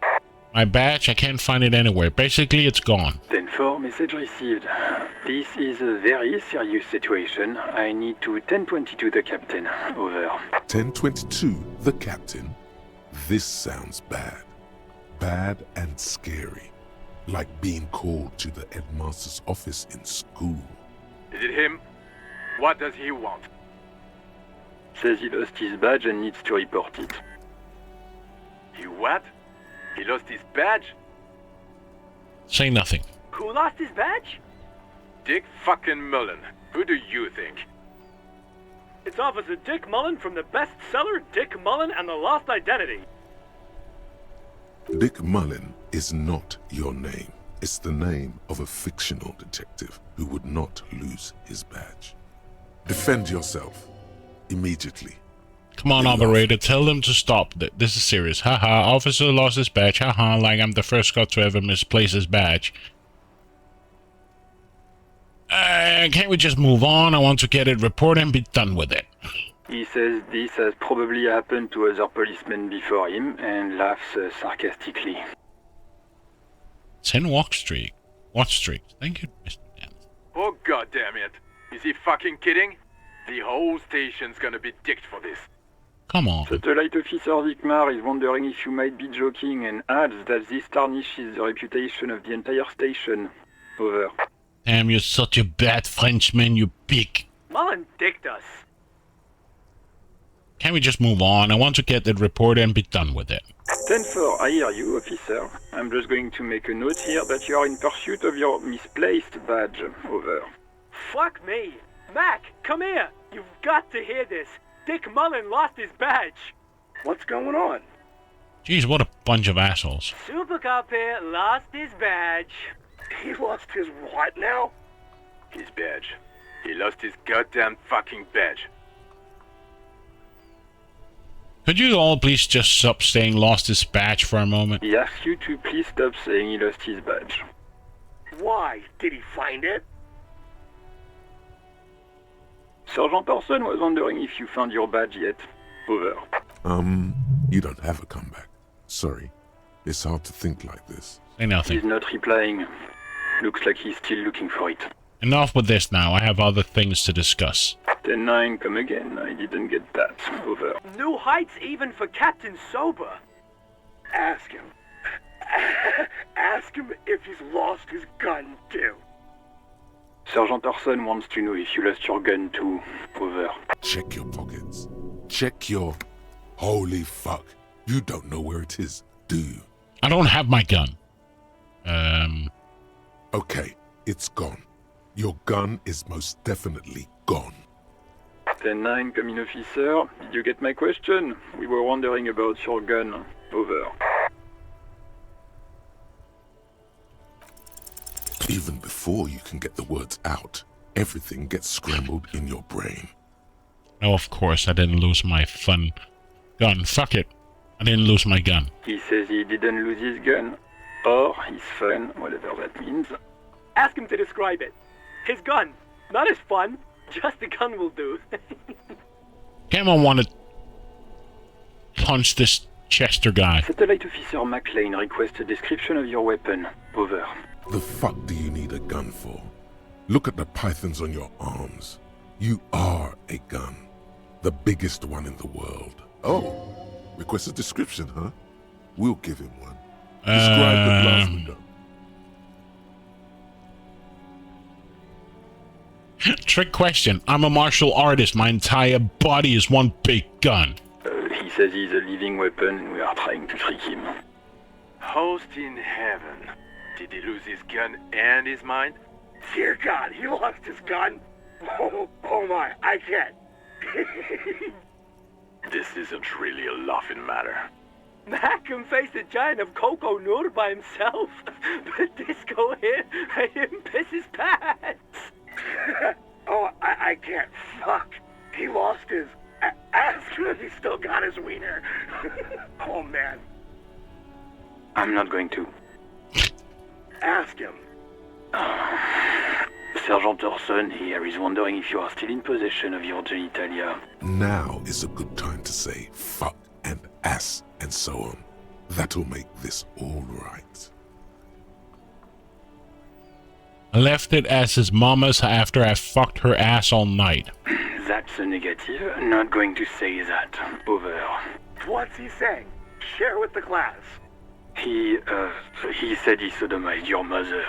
My badge, I can't find it anywhere. Basically, it's gone. 10-4, message received. This is a very serious situation. I need to 10-22 the captain. Over. 10-22, the captain? This sounds bad. Bad and scary. Like being called to the headmaster's office in school. Is it him? What does he want? Says he lost his badge and needs to report it. He what? He lost his badge? Say nothing. Who lost his badge? Dick fucking Mullen. Who do you think? It's Officer Dick Mullen from the bestseller Dick Mullen and the Lost Identity. Dick Mullen is not your name. It's the name of a fictional detective who would not lose his badge. Defend yourself. Immediately. Come on, operator, tell them to stop. This is serious. Haha, officer lost his badge. Haha, like I'm the first cop to ever misplace his badge. Can't we just move on? I want to get it reported and be done with it. He says this has probably happened to other policemen before him and laughs sarcastically. 10 watch streak. Thank you, Mr. Dan. Oh, goddamn it. Is he fucking kidding? The whole station's gonna be dicked for this. Come on. Satellite Officer Vikmar is wondering if you might be joking and adds that this tarnishes the reputation of the entire station. Over. Damn, you're such a bad Frenchman, you pig. Mullen dicked us. Can't we just move on? I want to get it reported and be done with it. 10-4, I hear you, officer. I'm just going to make a note here that you are in pursuit of your misplaced badge. Over. Fuck me. Mac, come here. You've got to hear this. Dick Mullen lost his badge. What's going on? Jeez, what a bunch of assholes. Super Cop here lost his badge. He lost his what now? His badge. He lost his goddamn fucking badge. Could you all please just stop saying lost his badge for a moment? He asks you to please stop saying he lost his badge. Why? Did he find it? Sergeant Person was wondering if you found your badge yet. Over. You don't have a comeback. Sorry. It's hard to think like this. Say nothing. He's not replying. Looks like he's still looking for it. Enough with this now. I have other things to discuss. 10-9, come again. I didn't get that. Over. New heights even for Captain Sober. Ask him. Ask him if he's lost his gun, too. Sergeant Orson wants to know if you lost your gun too. Over. Check your pockets. Check your... Holy fuck. You don't know where it is, do you? I don't have my gun. Okay, it's gone. Your gun is most definitely gone. 10-9, come in, officer. Did you get my question? We were wondering about your gun. Over. Even before you can get the words out, everything gets scrambled in your brain. No, of course, I didn't lose my fun gun. Fuck it. I didn't lose my gun. He says he didn't lose his gun. Or his fun, whatever that means. Ask him to describe it. His gun. Not his fun. Just the gun will do. Cameron wanted to punch this Chester guy. Satellite Officer McLean requests a description of your weapon. Over. The fuck do you need a gun for? Look at the pythons on your arms. You are a gun. The biggest one in the world. Oh, request a description, huh? We'll give him one. Describe the plasma gun. Trick question. I'm a martial artist. My entire body is one big gun. He says he's a living weapon and we are trying to trick him. Host in heaven. Did he lose his gun and his mind? Dear God, he lost his gun? Oh my, I can't. This isn't really a laughing matter. Mac can face a giant of Coco Nur by himself, but Disco here made him piss his pants. Oh, I can't. Fuck. He lost his... Ask him if he still got his wiener. Oh, man. I'm not going to. Ask him. Sergeant Orson here is wondering if you are still in possession of your genitalia. Now is a good time to say fuck and ass and so on. That'll make this all right. I left it as his mama's after I fucked her ass all night. That's a negative. Not going to say that. Over. What's he saying? Share with the class. He said he sodomized your mother.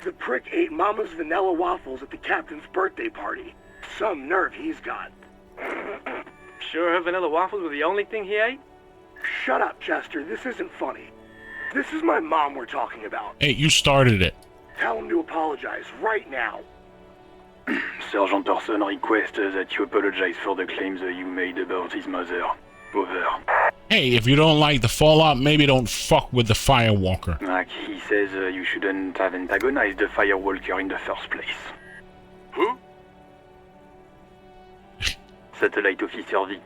The prick ate Mama's vanilla waffles at the captain's birthday party. Some nerve he's got. Sure her vanilla waffles were the only thing he ate? Shut up, Chester. This isn't funny. This is my mom we're talking about. Hey, you started it. Tell him to apologize right now. Sergeant Orson requests that you apologize for the claims that you made about his mother. Over. Hey, if you don't like the Fallout, maybe don't fuck with the Firewalker. Like he says, you shouldn't have antagonized the Firewalker in the first place. Who? Satellite Officer V.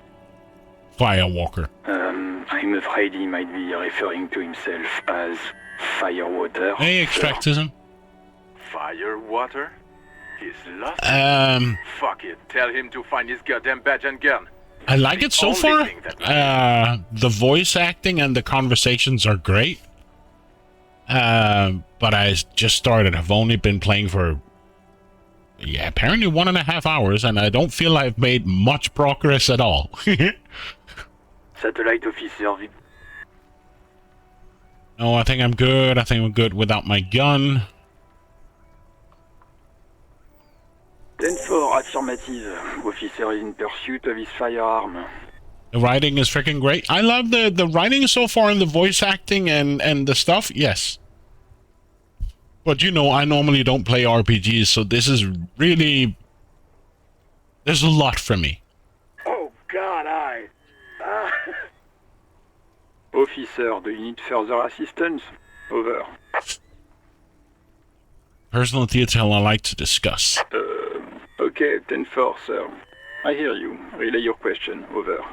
Firewalker. I'm afraid he might be referring to himself as Firewater. Hey, extractism. Firewater? He's lost. Fuck it. Tell him to find his goddamn badge and gun. I like it so far. The voice acting and the conversations are great. But I just started. I've only been playing for, apparently 1.5 hours, and I don't feel I've made much progress at all. Satellite Officer V. No, I think I'm good. I think I'm good without my gun. 10-4, affirmative. Officer is in pursuit of his firearm. The writing is freaking great. I love the writing so far and the voice acting and the stuff. Yes. But you know, I normally don't play RPGs, so this is really... There's a lot for me. Oh, God, Officer, do you need further assistance? Over. Personal detail I like to discuss. Okay, 10-4, sir. I hear you. Relay your question. Over.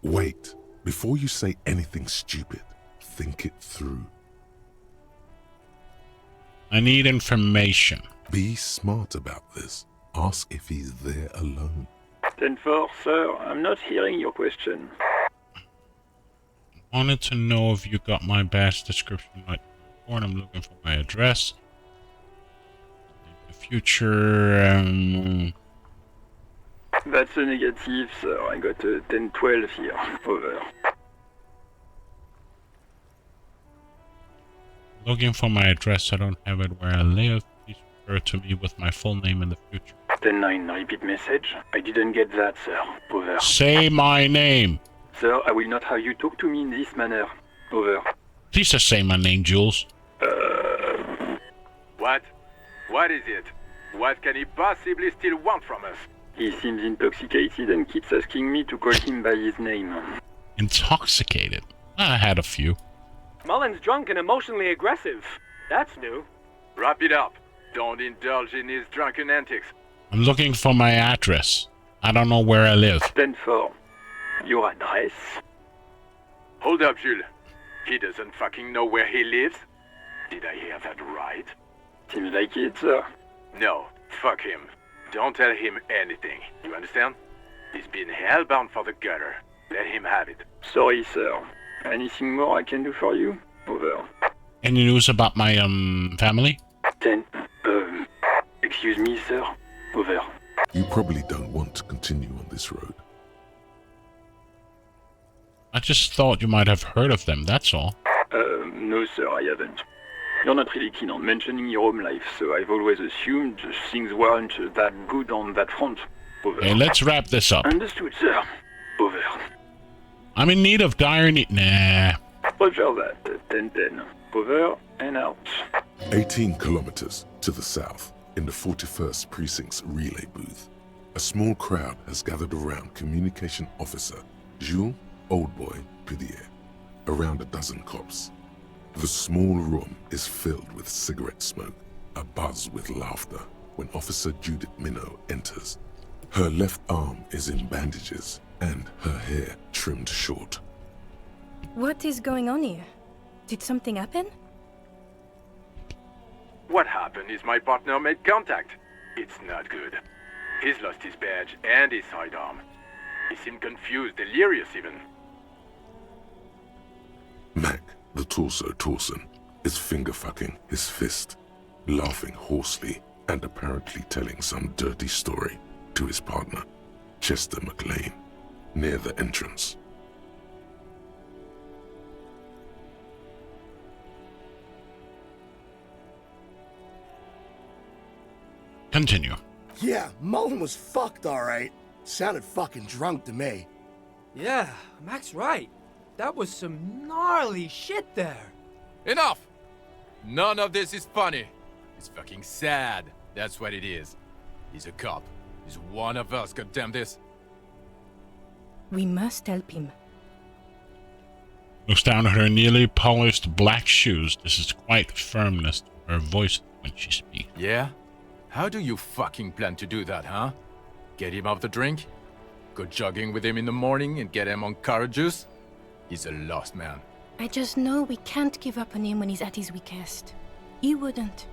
Wait. Before you say anything stupid, think it through. I need information. Be smart about this. Ask if he's there alone. 10-4, sir. I'm not hearing your question. Wanted to know if you got my badge description right. I'm looking for my address. In the future, That's a negative, sir. I got a 10-12 here. Over. Looking for my address. I don't have it where I live. Please refer to me with my full name in the future. 10-9, repeat message. I didn't get that, sir. Over. Say my name. Sir, I will not have you talk to me in this manner. Over. Please just say my name, Jules. What? What is it? What can he possibly still want from us? He seems intoxicated and keeps asking me to call him by his name. Intoxicated? I had a few. Mullen's drunk and emotionally aggressive. That's new. Wrap it up. Don't indulge in his drunken antics. I'm looking for my address. I don't know where I live. 10-4. Your address? Hold up, Jules. He doesn't fucking know where he lives? Did I hear that right? Seems like it, sir. No, fuck him. Don't tell him anything. You understand? He's been hellbound for the gutter. Let him have it. Sorry, sir. Anything more I can do for you? Over. Any news about my, family? 10. Excuse me, sir. Over. You probably don't want to continue on this road. I just thought you might have heard of them, that's all. No, sir, I haven't. You're not really keen on mentioning your home life, so I've always assumed things weren't that good on that front. Over. Hey, let's wrap this up. Understood, sir. Over. I'm in need of dire need. Nah. Roger that. 10-10. Over and out. 18 kilometers to the south, in the 41st Precinct's relay booth, a small crowd has gathered around Communication Officer Jules Oldboy Pidier, around a dozen cops. The small room is filled with cigarette smoke, abuzz with laughter, when Officer Judith Minot enters. Her left arm is in bandages, and her hair trimmed short. What is going on here? Did something happen? What happened is my partner made contact. It's not good. He's lost his badge and his sidearm. He seemed confused, delirious even. Mac, the torso Torson, is finger-fucking his fist, laughing hoarsely and apparently telling some dirty story to his partner, Chester McLean, near the entrance. Continue. Yeah, Mullen was fucked, alright. Sounded fucking drunk to me. Yeah, Mac's right. That was some gnarly shit there. Enough! None of this is funny. It's fucking sad. That's what it is. He's a cop. He's one of us, goddamn this. We must help him. Looks down at her nearly polished black shoes. This is quite firmness to her voice when she speaks. Yeah? How do you fucking plan to do that, huh? Get him off the drink? Go jogging with him in the morning and get him on carrot juice? He's a lost man. I just know we can't give up on him when he's at his weakest. You wouldn't.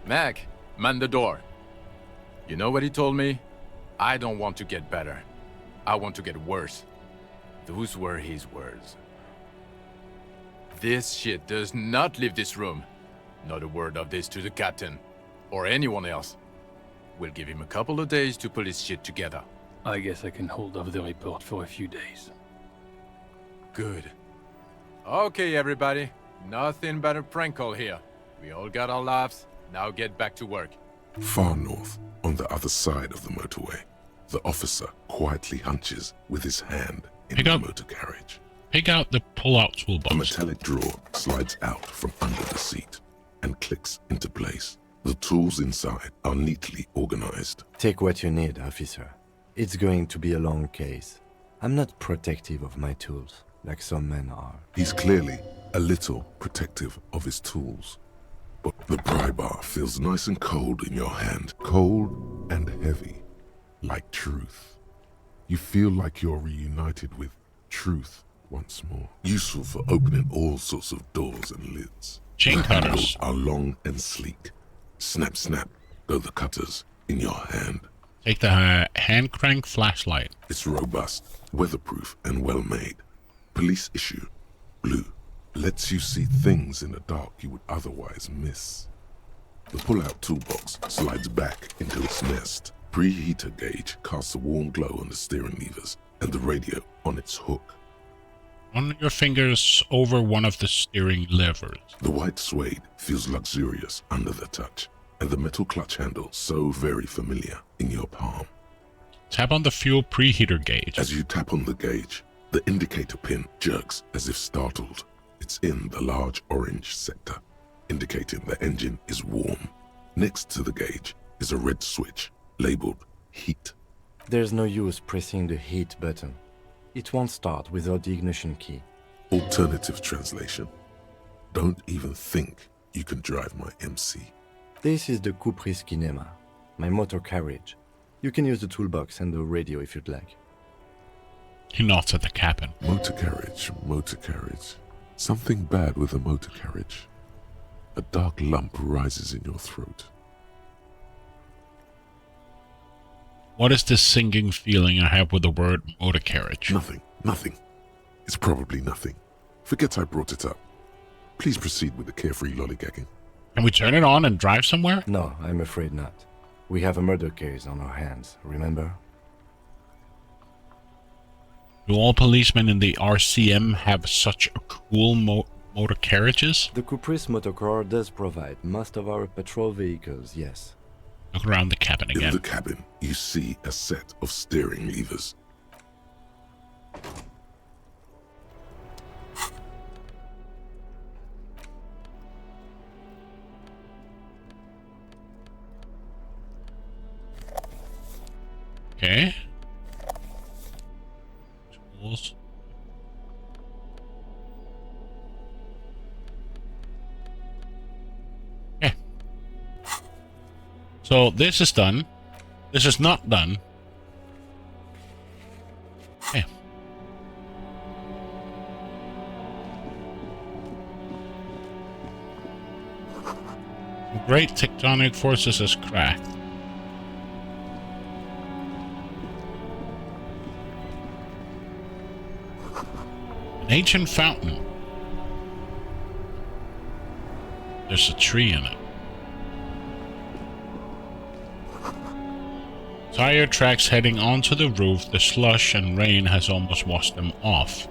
Mac, man the door. You know what he told me? I don't want to get better. I want to get worse. Those were his words. This shit does not leave this room. Not a word of this to the captain. Or anyone else. We'll give him a couple of days to pull his shit together. I guess I can hold off the report for a few days. Good. Okay, everybody. Nothing but a prank call here. We all got our laughs. Now get back to work. Far north, on the other side of the motorway, the officer quietly hunches with his hand in the motor carriage. Pick out the pull-out toolbox. A metallic drawer slides out from under the seat and clicks into place. The tools inside are neatly organized. Take what you need, officer. It's going to be a long case. I'm not protective of my tools, like some men are. He's clearly a little protective of his tools. But the pry bar feels nice and cold in your hand. Cold and heavy, like truth. You feel like you're reunited with truth once more. Useful for opening all sorts of doors and lids. Chain cutters. The handles are long and sleek. Snap, snap, go the cutters in your hand. Take the hand crank flashlight. It's robust, weatherproof, and well made. Police issue, blue. Lets you see things in the dark you would otherwise miss. The pull-out toolbox slides back into its nest. Preheater gauge casts a warm glow on the steering levers and the radio on its hook. Run your fingers over one of the steering levers. The white suede feels luxurious under the touch, and the metal clutch handle so very familiar in your palm. Tap on the fuel preheater gauge. As you tap on the gauge, the indicator pin jerks as if startled. It's in the large orange sector, indicating the engine is warm. Next to the gauge is a red switch labeled heat. There's no use pressing the heat button. It won't start without the ignition key. Alternative translation. Don't even think you can drive my MC. This is the Kupris Kinema, my motor carriage. You can use the toolbox and the radio if you'd like. He nods at the cabin. Motor carriage, motor carriage. Something bad with a motor carriage. A dark lump rises in your throat. What is this singing feeling I have with the word motor carriage? Nothing. It's probably nothing. Forget I brought it up. Please proceed with the carefree lollygagging. Can we turn it on and drive somewhere? No, I'm afraid not. We have a murder case on our hands, remember? Do all policemen in the RCM have such a cool motor carriages? The Kupris Motor Corps does provide most of our patrol vehicles, yes. Look around the cabin again. In the cabin, you see a set of steering levers. Okay. Tools. Okay. So this is done. This is not done. Okay. Great tectonic forces has cracked. An ancient fountain. There's a tree in it. Tire tracks heading onto the roof. The slush and rain has almost washed them off.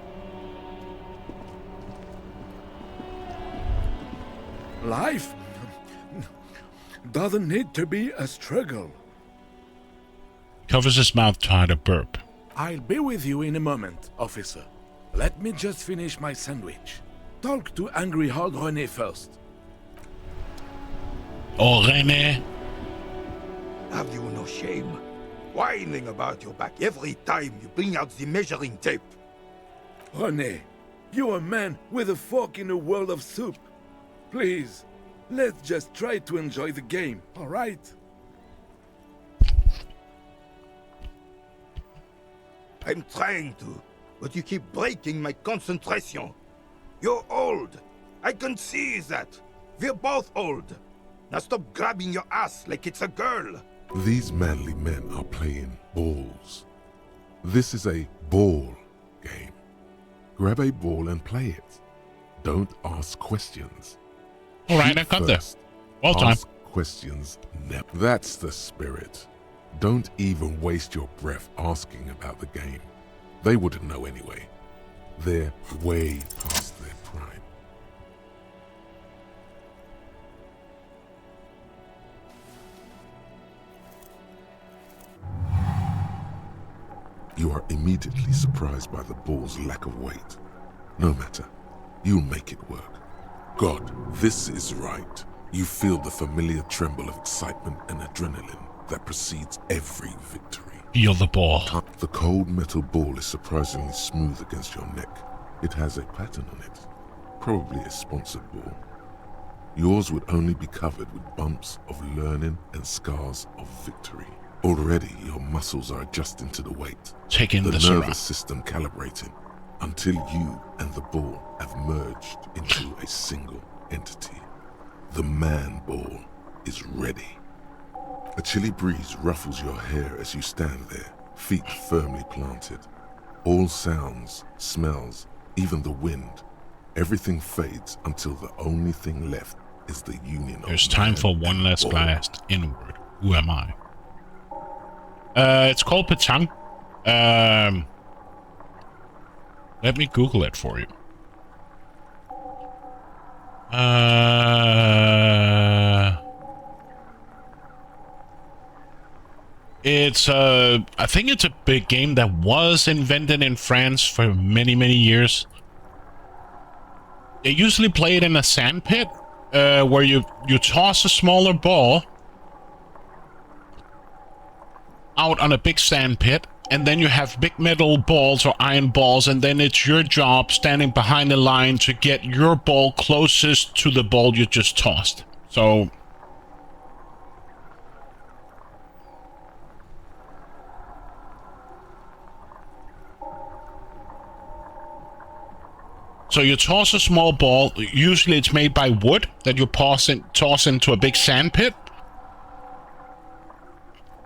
Life doesn't need to be a struggle. He covers his mouth to hide a burp. I'll be with you in a moment, officer. Let me just finish my sandwich. Talk to angry old René first. Oh, René! Have you no shame? Whining about your back every time you bring out the measuring tape. René, you're a man with a fork in a world of soup. Please, let's just try to enjoy the game, alright? I'm trying to, but you keep breaking my concentration. You're old. I can see that. We're both old. Now stop grabbing your ass like it's a girl. These manly men are playing balls. This is a ball game. Grab a ball and play it. Don't ask questions. All right, I got this. Well done. Ask questions never. That's the spirit. Don't even waste your breath asking about the game. They wouldn't know anyway. They're way past their prime. You are immediately surprised by the ball's lack of weight. No matter, you'll make it work. God, this is right. You feel the familiar tremble of excitement and adrenaline that precedes every victory. Feel the ball. The cold metal ball is surprisingly smooth against your neck. It has a pattern on it, probably a sponsored ball. Yours would only be covered with bumps of learning and scars of victory. Already, your muscles are adjusting to the weight. Taking the this nervous around. system calibrating until you and the ball have merged into a single entity. The man ball is ready. A chilly breeze ruffles your hair as you stand there, feet firmly planted. All sounds, smells, even the wind, everything fades until the only thing left is the union of There's time for one last blast inward. Who am I? It's called Petang. Let me Google it for you. It's I think it's a big game that was invented in France for many, many years. They usually play it in a sand pit, where you toss a smaller ball out on a big sand pit, and then you have big metal balls or iron balls, and then it's your job standing behind the line to get your ball closest to the ball you just tossed. So you toss a small ball, usually it's made by wood, that you toss into a big sand pit.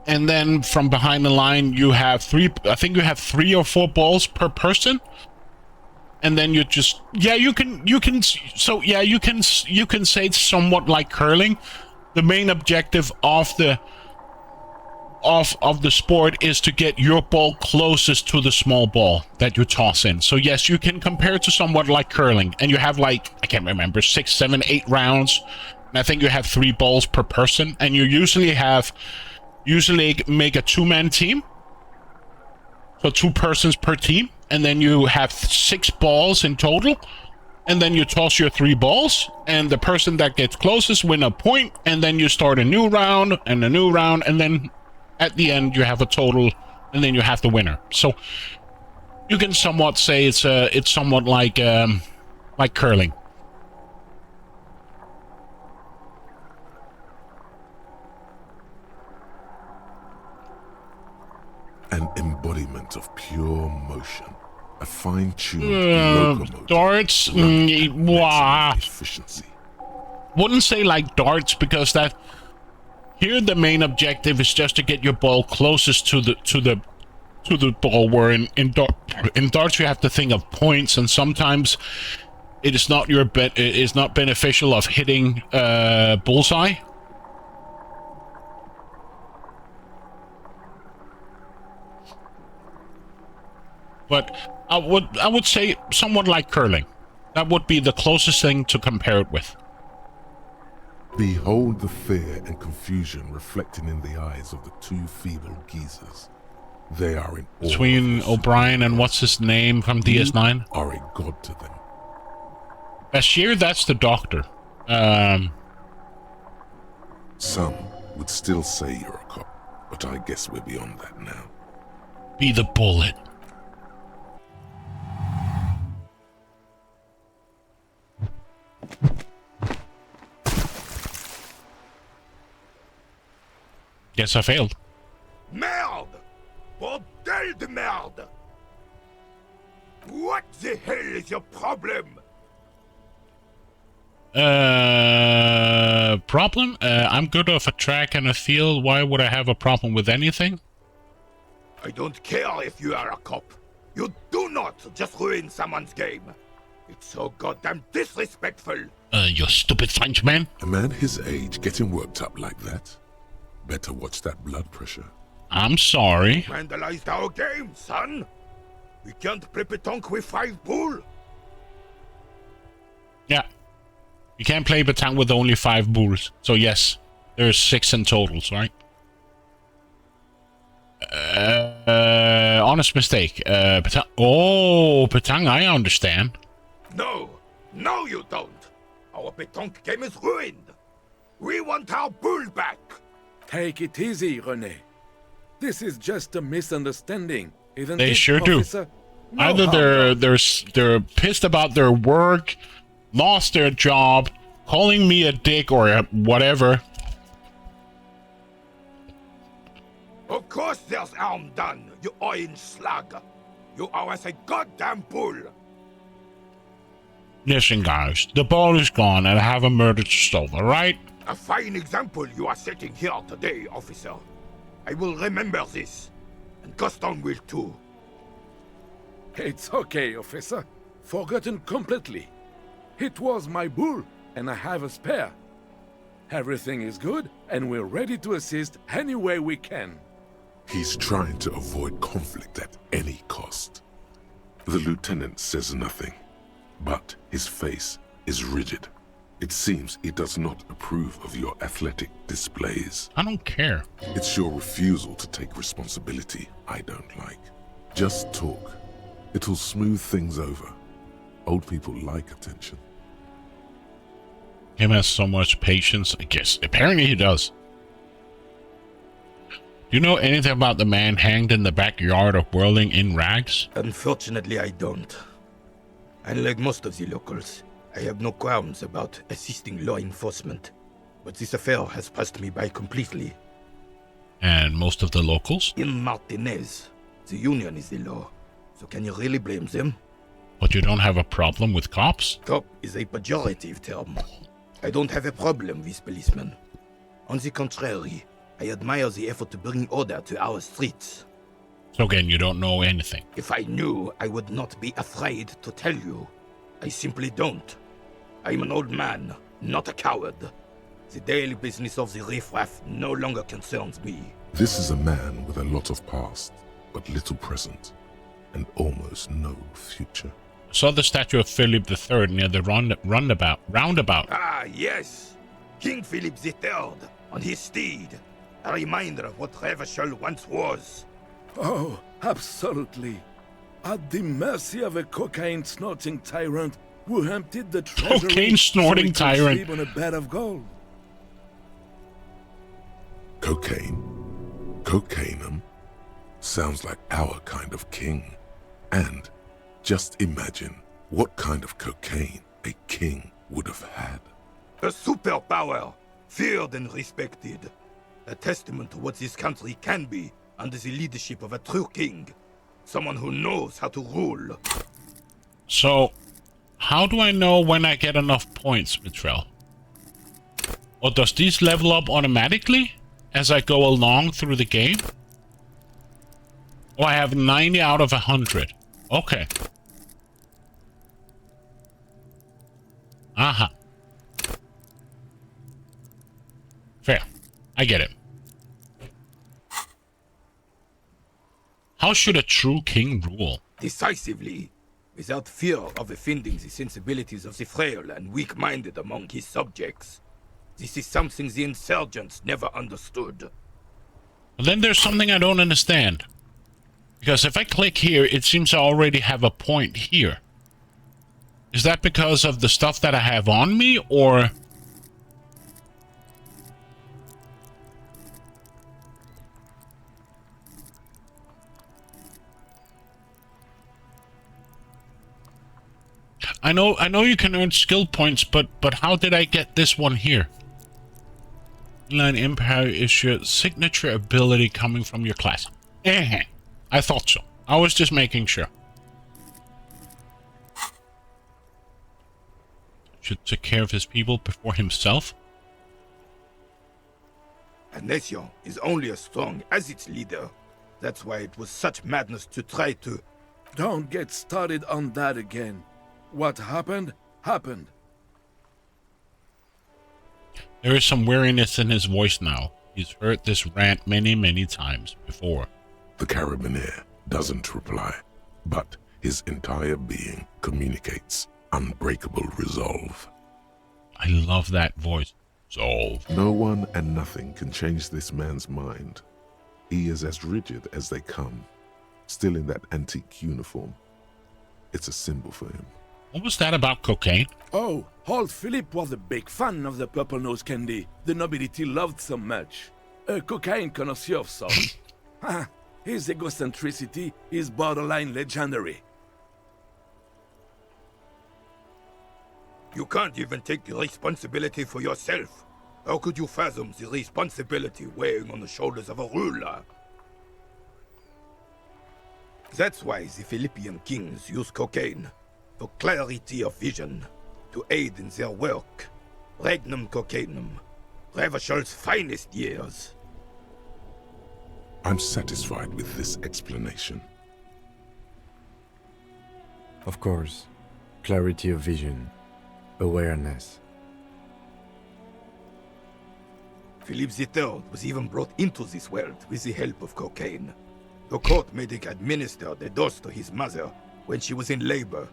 And then from behind the line, you have three or four balls per person. And then you just, you can say it's somewhat like curling. The main objective of the sport is to get your ball closest to the small ball that you toss in. So yes, you can compare it to somewhat like curling, and you have like, I can't remember, 6, 7, 8 rounds, and I think you have 3 balls per person, and you usually make a 2-man team, so 2 persons per team, and then you have 6 balls in total, and then you toss your 3 balls, and the person that gets closest win a point, and then you start a new round, and then at the end you have a total, and then you have the winner. So you can somewhat say it's somewhat like curling. An embodiment of pure motion, a fine-tuned locomotive. Darts, efficiency. Wouldn't say like darts, because that here the main objective is just to get your ball closest to the ball. Where in darts you have to think of points, and sometimes it is not it is not beneficial of hitting bullseye. But I would say somewhat like curling. That would be the closest thing to compare it with. Behold the fear and confusion reflecting in the eyes of the 2 feeble geezers. They are in awe. Between O'Brien and what's his name from DS9? You are a god to them. Bashir, that's the doctor. Some would still say you're a cop, but I guess we're beyond that now. Be the bullet. Guess I failed. Merde! Bordel de merde! What the hell is your problem? Problem? I'm good off a track and a field. Why would I have a problem with anything? I don't care if you are a cop. You do not just ruin someone's game. It's so goddamn disrespectful. You stupid Frenchman. A man his age getting worked up like that? Better watch that blood pressure. I'm sorry. Vandalized our game, son. We can't play petanque with 5 bull. Yeah. You can't play petanque with only 5 bulls. So yes, there's 6 in totals, right? Honest mistake. Petanque. Oh, petanque, I understand. No, no you don't. Our petanque game is ruined. We want our bull back. Take it easy, René. This is just a misunderstanding, isn't it? They sure do. Officer? No Either harm they're pissed about their work, lost their job, calling me a dick or whatever. Of course there's harm done, you orange slug. You are as a goddamn bull. Listen, guys, the ball is gone and I have a murder to solve, alright? A fine example you are setting here today, officer. I will remember this, and Gaston will too. It's okay, officer. Forgotten completely. It was my bull, and I have a spare. Everything is good, and we're ready to assist any way we can. He's trying to avoid conflict at any cost. The lieutenant says nothing, but his face is rigid. It seems he does not approve of your athletic displays. I don't care. It's your refusal to take responsibility I don't like. Just talk. It'll smooth things over. Old people like attention. Him has so much patience, I guess. Apparently he does. Do you know anything about the man hanged in the backyard of Whirling in rags? Unfortunately, I don't. Unlike most of the locals, I have no qualms about assisting law enforcement. But this affair has passed me by completely. And most of the locals? In Martinez, the union is the law. So can you really blame them? But you don't have a problem with cops? Cop is a pejorative term. I don't have a problem with policemen. On the contrary, I admire the effort to bring order to our streets. So again, you don't know anything. If I knew, I would not be afraid to tell you. I simply don't. I'm an old man, not a coward. The daily business of the riffraff no longer concerns me. This is a man with a lot of past, but little present, and almost no future. I saw the statue of Philip III near the roundabout. Ah, yes. King Philip III, on his steed. A reminder of what Revachol once was. Oh, absolutely. At the mercy of a cocaine-snorting tyrant who emptied the treasury Cocaine-snorting so he could tyrant. sleep on a bed of gold. Cocaine? Cocainum? Sounds like our kind of king. And just imagine what kind of cocaine a king would have had. A superpower, feared and respected. A testament to what this country can be under the leadership of a true king. Someone who knows how to rule. So, how do I know when I get enough points, Mitrell? Or does these level up automatically as I go along through the game? Oh, I have 90 out of 100. Okay. Aha. Fair. I get it. How should a true king rule? Decisively, without fear of offending the sensibilities of the frail and weak-minded among his subjects. This is something the insurgents never understood. Well, then there's something I don't understand. Because if I click here, it seems I already have a point here. Is that because of the stuff that I have on me, or... I know you can earn skill points, but how did I get this one here? Inline Empire is your signature ability coming from your class. I thought so. I was just making sure. Should take care of his people before himself. A nation is only as strong as its leader. That's why it was such madness to try to... Don't get started on that again. What happened, happened. There is some weariness in his voice now. He's heard this rant many, many times before. The Carabiner doesn't reply, but his entire being communicates unbreakable resolve. I love that voice. Resolve. No one and nothing can change this man's mind. He is as rigid as they come, still in that antique uniform. It's a symbol for him. What was that about cocaine? Oh, old Philip was a big fan of the purple nose candy the nobility loved so much. A cocaine connoisseur of sorts. His egocentricity is borderline legendary. You can't even take responsibility for yourself. How could you fathom the responsibility weighing on the shoulders of a ruler? That's why the Philippian kings use cocaine, for clarity of vision, to aid in their work. Regnum cocainum, Revachel's finest years. I'm satisfied with this explanation. Of course, clarity of vision, awareness. Philip III was even brought into this world with the help of cocaine. The court made him administer the dose to his mother when she was in labor,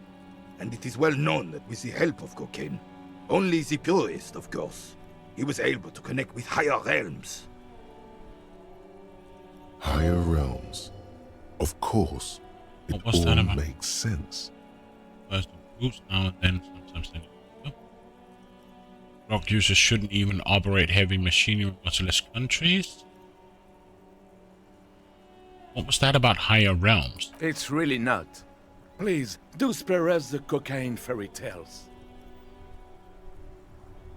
and it is well known that with the help of cocaine, only the purest, of course, he was able to connect with higher realms. Higher realms. Of course. It all makes sense. First groups, now and then sometimes they don't. Drug users shouldn't even operate heavy machinery in merciless countries. What was that about higher realms? It's really not. Please, do spare us the cocaine fairy tales.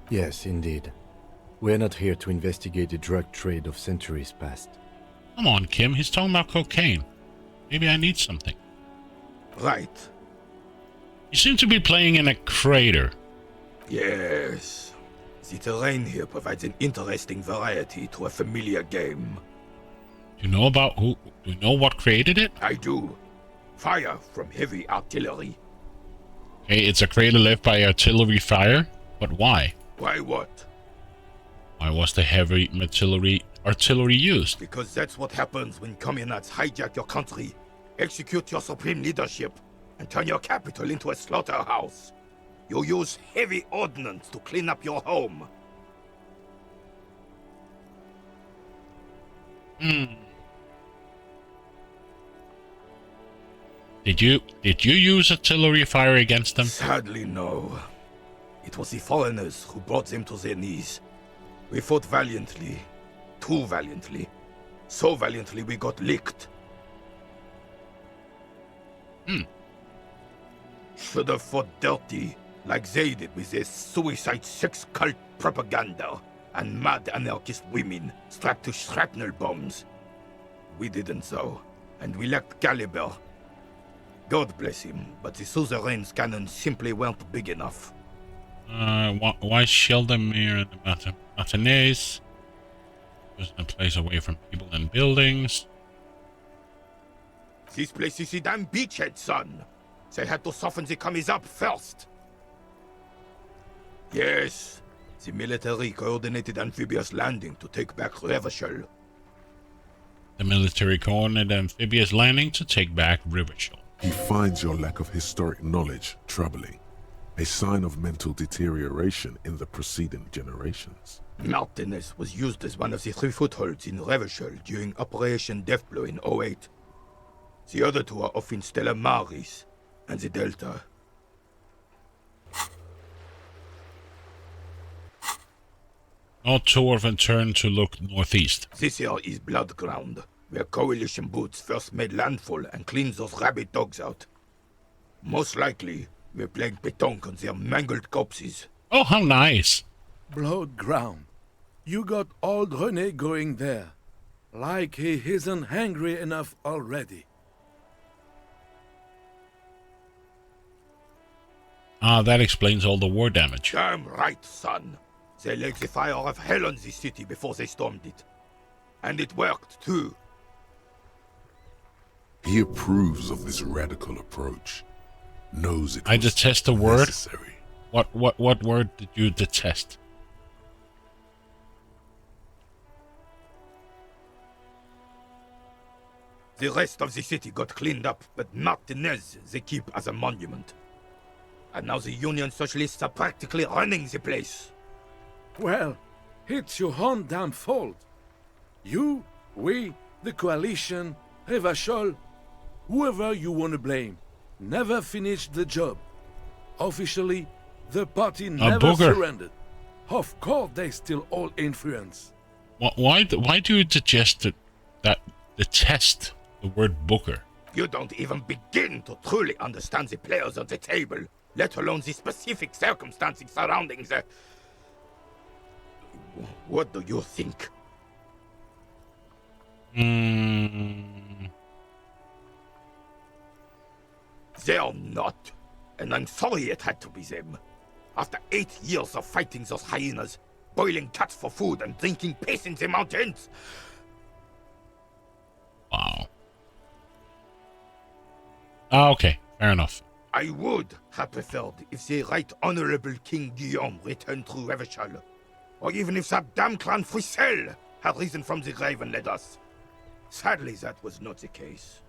Yes, indeed. We're not here to investigate the drug trade of centuries past. Come on, Kim. He's talking about cocaine. Maybe I need something. Right. You seem to be playing in a crater. Yes. The terrain here provides an interesting variety to a familiar game. Do you know about who? Do you know what created it? I do. Fire from heavy artillery. Okay, it's a crater left by artillery fire. But why? Why what? Why was the heavy artillery used? Because that's what happens when communists hijack your country, execute your supreme leadership, and turn your capital into a slaughterhouse. You use heavy ordnance to clean up your home. Did you use artillery fire against them? Sadly, no. It was the foreigners who brought them to their knees. We fought valiantly. Too valiantly. So valiantly we got licked. Should have fought dirty, like they did with their suicide sex cult propaganda and mad anarchist women strapped to shrapnel bombs. We didn't though, and we lacked caliber. God bless him, but the suzerain's cannons simply weren't big enough. Why Sheldamere and the Martinez? Was a place away from people and buildings. This place is a damn beachhead, son. They had to soften the commies up first. Yes, the military coordinated amphibious landing to take back Revachel. The military coordinated amphibious landing to take back Revachel. He finds your lack of historic knowledge troubling, a sign of mental deterioration in the preceding generations. Martinez was used as one of the 3 footholds in Revachel during Operation Deathblow in 08. The other 2 are off in Stella Maris and the Delta. All 2 of them turn to look northeast. This here is Blood Ground, where coalition boots first made landfall and cleaned those rabid dogs out. Most likely, we're playing pétanque on their mangled corpses. Oh, how nice. Blood Ground. You got old René going there. Like he isn't hungry enough already. Ah, that explains all the war damage. Damn right, son. They laid the fire of hell on this city before they stormed it. And it worked, too. He approves of this radical approach. Knows it I was detest the word. necessary. What word did you detest? The rest of the city got cleaned up, but Martinez they keep as a monument. And now the Union Socialists are practically running the place. Well, it's your own damn fault. You, we, the coalition, Revachol, whoever you want to blame, never finished the job. Officially, the party never surrendered. Of course, they still all influence. Why do you suggest that detest the word Booker? You don't even begin to truly understand the players at the table, let alone the specific circumstances surrounding the... What do you think? They're not. And I'm sorry it had to be them. After 8 years of fighting those hyenas, boiling cats for food and drinking piss in the mountains. Wow. Okay, fair enough. I would have preferred if the Right Honorable King Guillaume returned through Revachol. Or even if that damn clan Frissel had risen from the grave and led us. Sadly, that was not the case.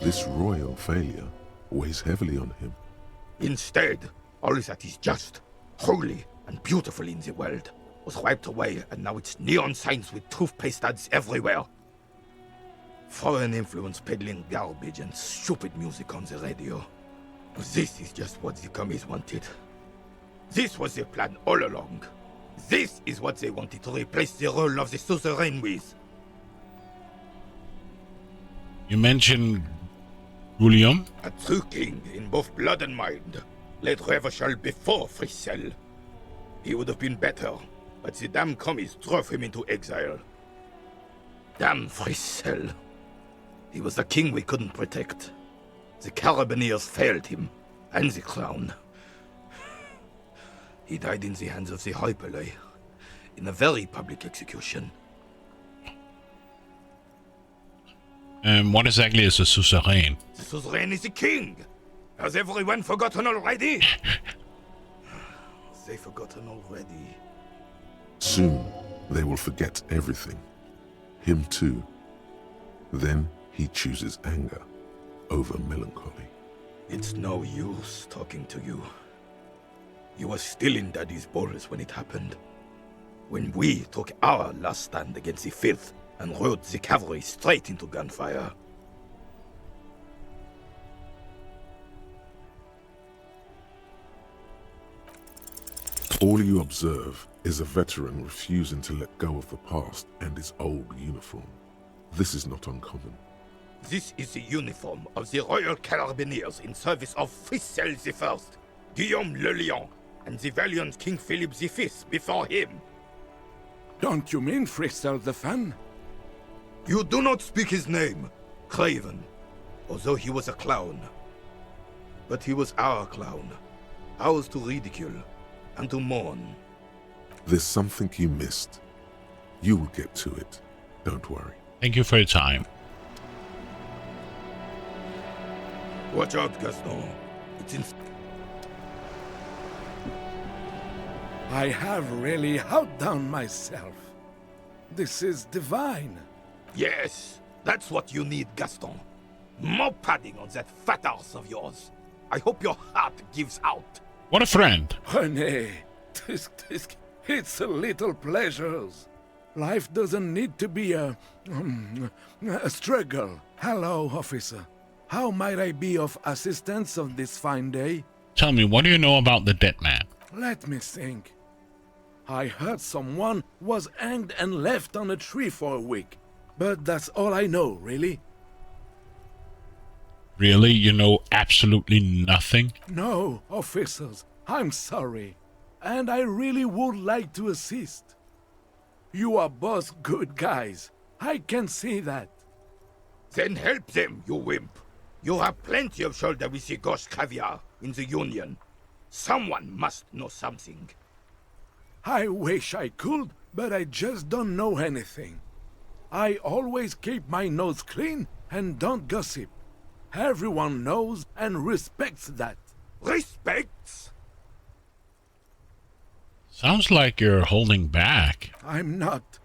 This royal failure weighs heavily on him. Instead, all that is just, holy, and beautiful in the world was wiped away, and now it's neon signs with toothpaste ads everywhere. Foreign influence peddling garbage and stupid music on the radio. This is just what the commies wanted. This was their plan all along. This is what they wanted to replace the role of the suzerain with. You mentioned Guillaume? A true king in both blood and mind led Revachol before Frissel. He would have been better, but the damn commies drove him into exile. Damn Frissel. He was a king we couldn't protect. The Carabineers failed him, and the crown. He died in the hands of the Hyperlay, in a very public execution. And what exactly is a suzerain? The suzerain is the king! Has everyone forgotten already? They forgotten already. Soon, they will forget everything. Him too. Then he chooses anger over melancholy. It's no use talking to you. You were still in Daddy's balls when it happened. When we took our last stand against the filth and rode the cavalry straight into gunfire. All you observe is a veteran refusing to let go of the past and his old uniform. This is not uncommon. This is the uniform of the Royal Carabineers in service of Frissel I, Guillaume le Lion, and the valiant King Philip V before him. Don't you mean Frissel the Fan? You do not speak his name, Craven, although he was a clown. But he was our clown, ours to ridicule and to mourn. There's something you missed. You will get to it. Don't worry. Thank you for your time. Watch out, Gaston. It's in... I have really outdone myself. This is divine. Yes, that's what you need, Gaston. More padding on that fat arse of yours. I hope your heart gives out. What a friend. René, it's a little pleasures. Life doesn't need to be a struggle. Hello, officer. How might I be of assistance on this fine day? Tell me, what do you know about the dead man? Let me think. I heard someone was hanged and left on a tree for a week. But that's all I know, really. Really? You know absolutely nothing? No, officers. I'm sorry. And I really would like to assist. You are both good guys. I can see that. Then help them, you wimp. You have plenty of shoulder with the ghost caviar in the Union. Someone must know something. I wish I could, but I just don't know anything. I always keep my nose clean and don't gossip. Everyone knows and respects that. Respects? Sounds like you're holding back. I'm not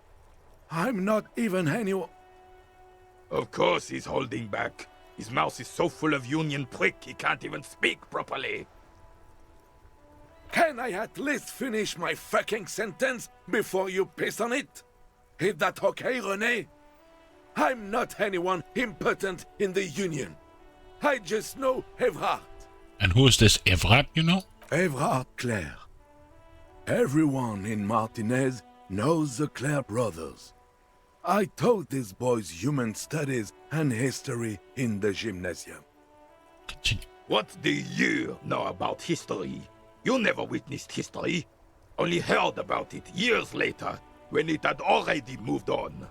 even anyone. Of course he's holding back. His mouth is so full of Union prick he can't even speak properly. Can I at least finish my fucking sentence before you piss on it? Is that okay, René? I'm not anyone important in the Union. I just know Evrard. And who is this Evrard, you know? Evrard Clare. Everyone in Martinez knows the Clare brothers. I taught these boys human studies and history in the gymnasium. What do you know about history? You never witnessed history. Only heard about it years later, when it had already moved on.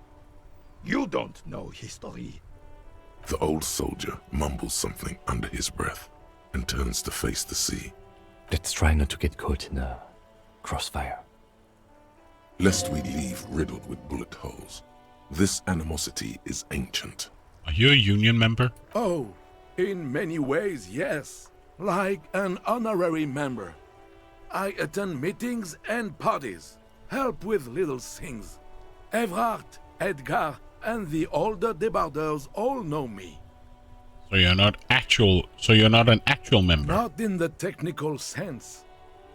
You don't know history. The old soldier mumbles something under his breath and turns to face the sea. Let's try not to get caught in a crossfire. Lest we leave riddled with bullet holes. This animosity is ancient. Are you a Union member? Oh, in many ways, yes. Like an honorary member. I attend meetings and parties, help with little things. Evrard, Edgar, and the older debardeurs all know me. So you're not an actual member? Not in the technical sense.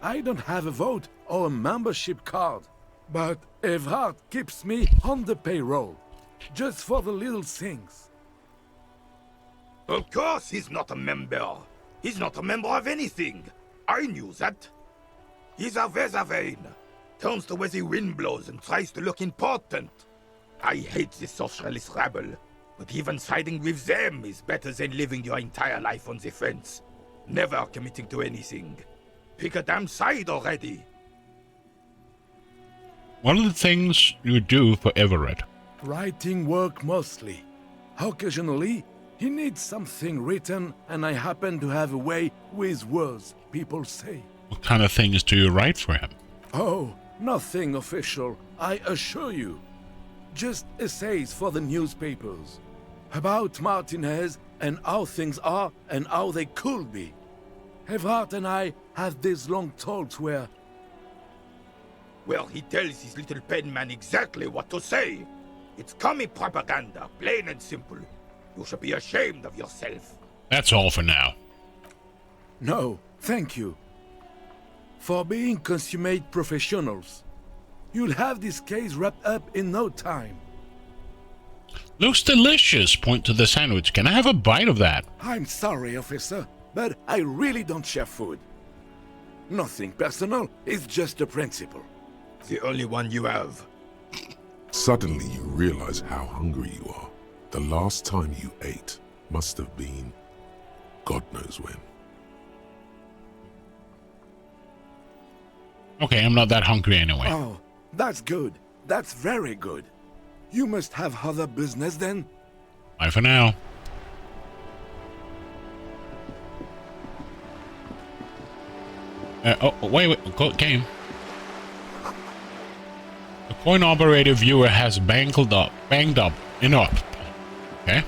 I don't have a vote or a membership card, but Evrard keeps me on the payroll, just for the little things. Of course he's not a member. He's not a member of anything. I knew that. He's a Vezavane. Turns to where the wind blows and tries to look important. I hate the socialist rabble, but even siding with them is better than living your entire life on the fence. Never committing to anything. Pick a damn side already. What are the things you do for Everett? Writing work mostly. Occasionally, he needs something written, and I happen to have a way with words, people say. What kind of things do you write for him? Oh, nothing official, I assure you. Just essays for the newspapers. About Martinez and how things are and how they could be. Evrard and I have these long talks where... Well, he tells his little pen man exactly what to say. It's commie propaganda, plain and simple. You should be ashamed of yourself. That's all for now. No, thank you. For being consummate professionals. You'll have this case wrapped up in no time. Looks delicious. Point to the sandwich. Can I have a bite of that? I'm sorry, officer, but I really don't share food. Nothing personal, it's just a principle. The only one you have. Suddenly you realize how hungry you are. The last time you ate must have been God knows when. Okay, I'm not that hungry anyway. Oh, that's good. That's very good. You must have other business then? Bye for now. Wait, game. The coin-operated viewer has banged up enough. Okay.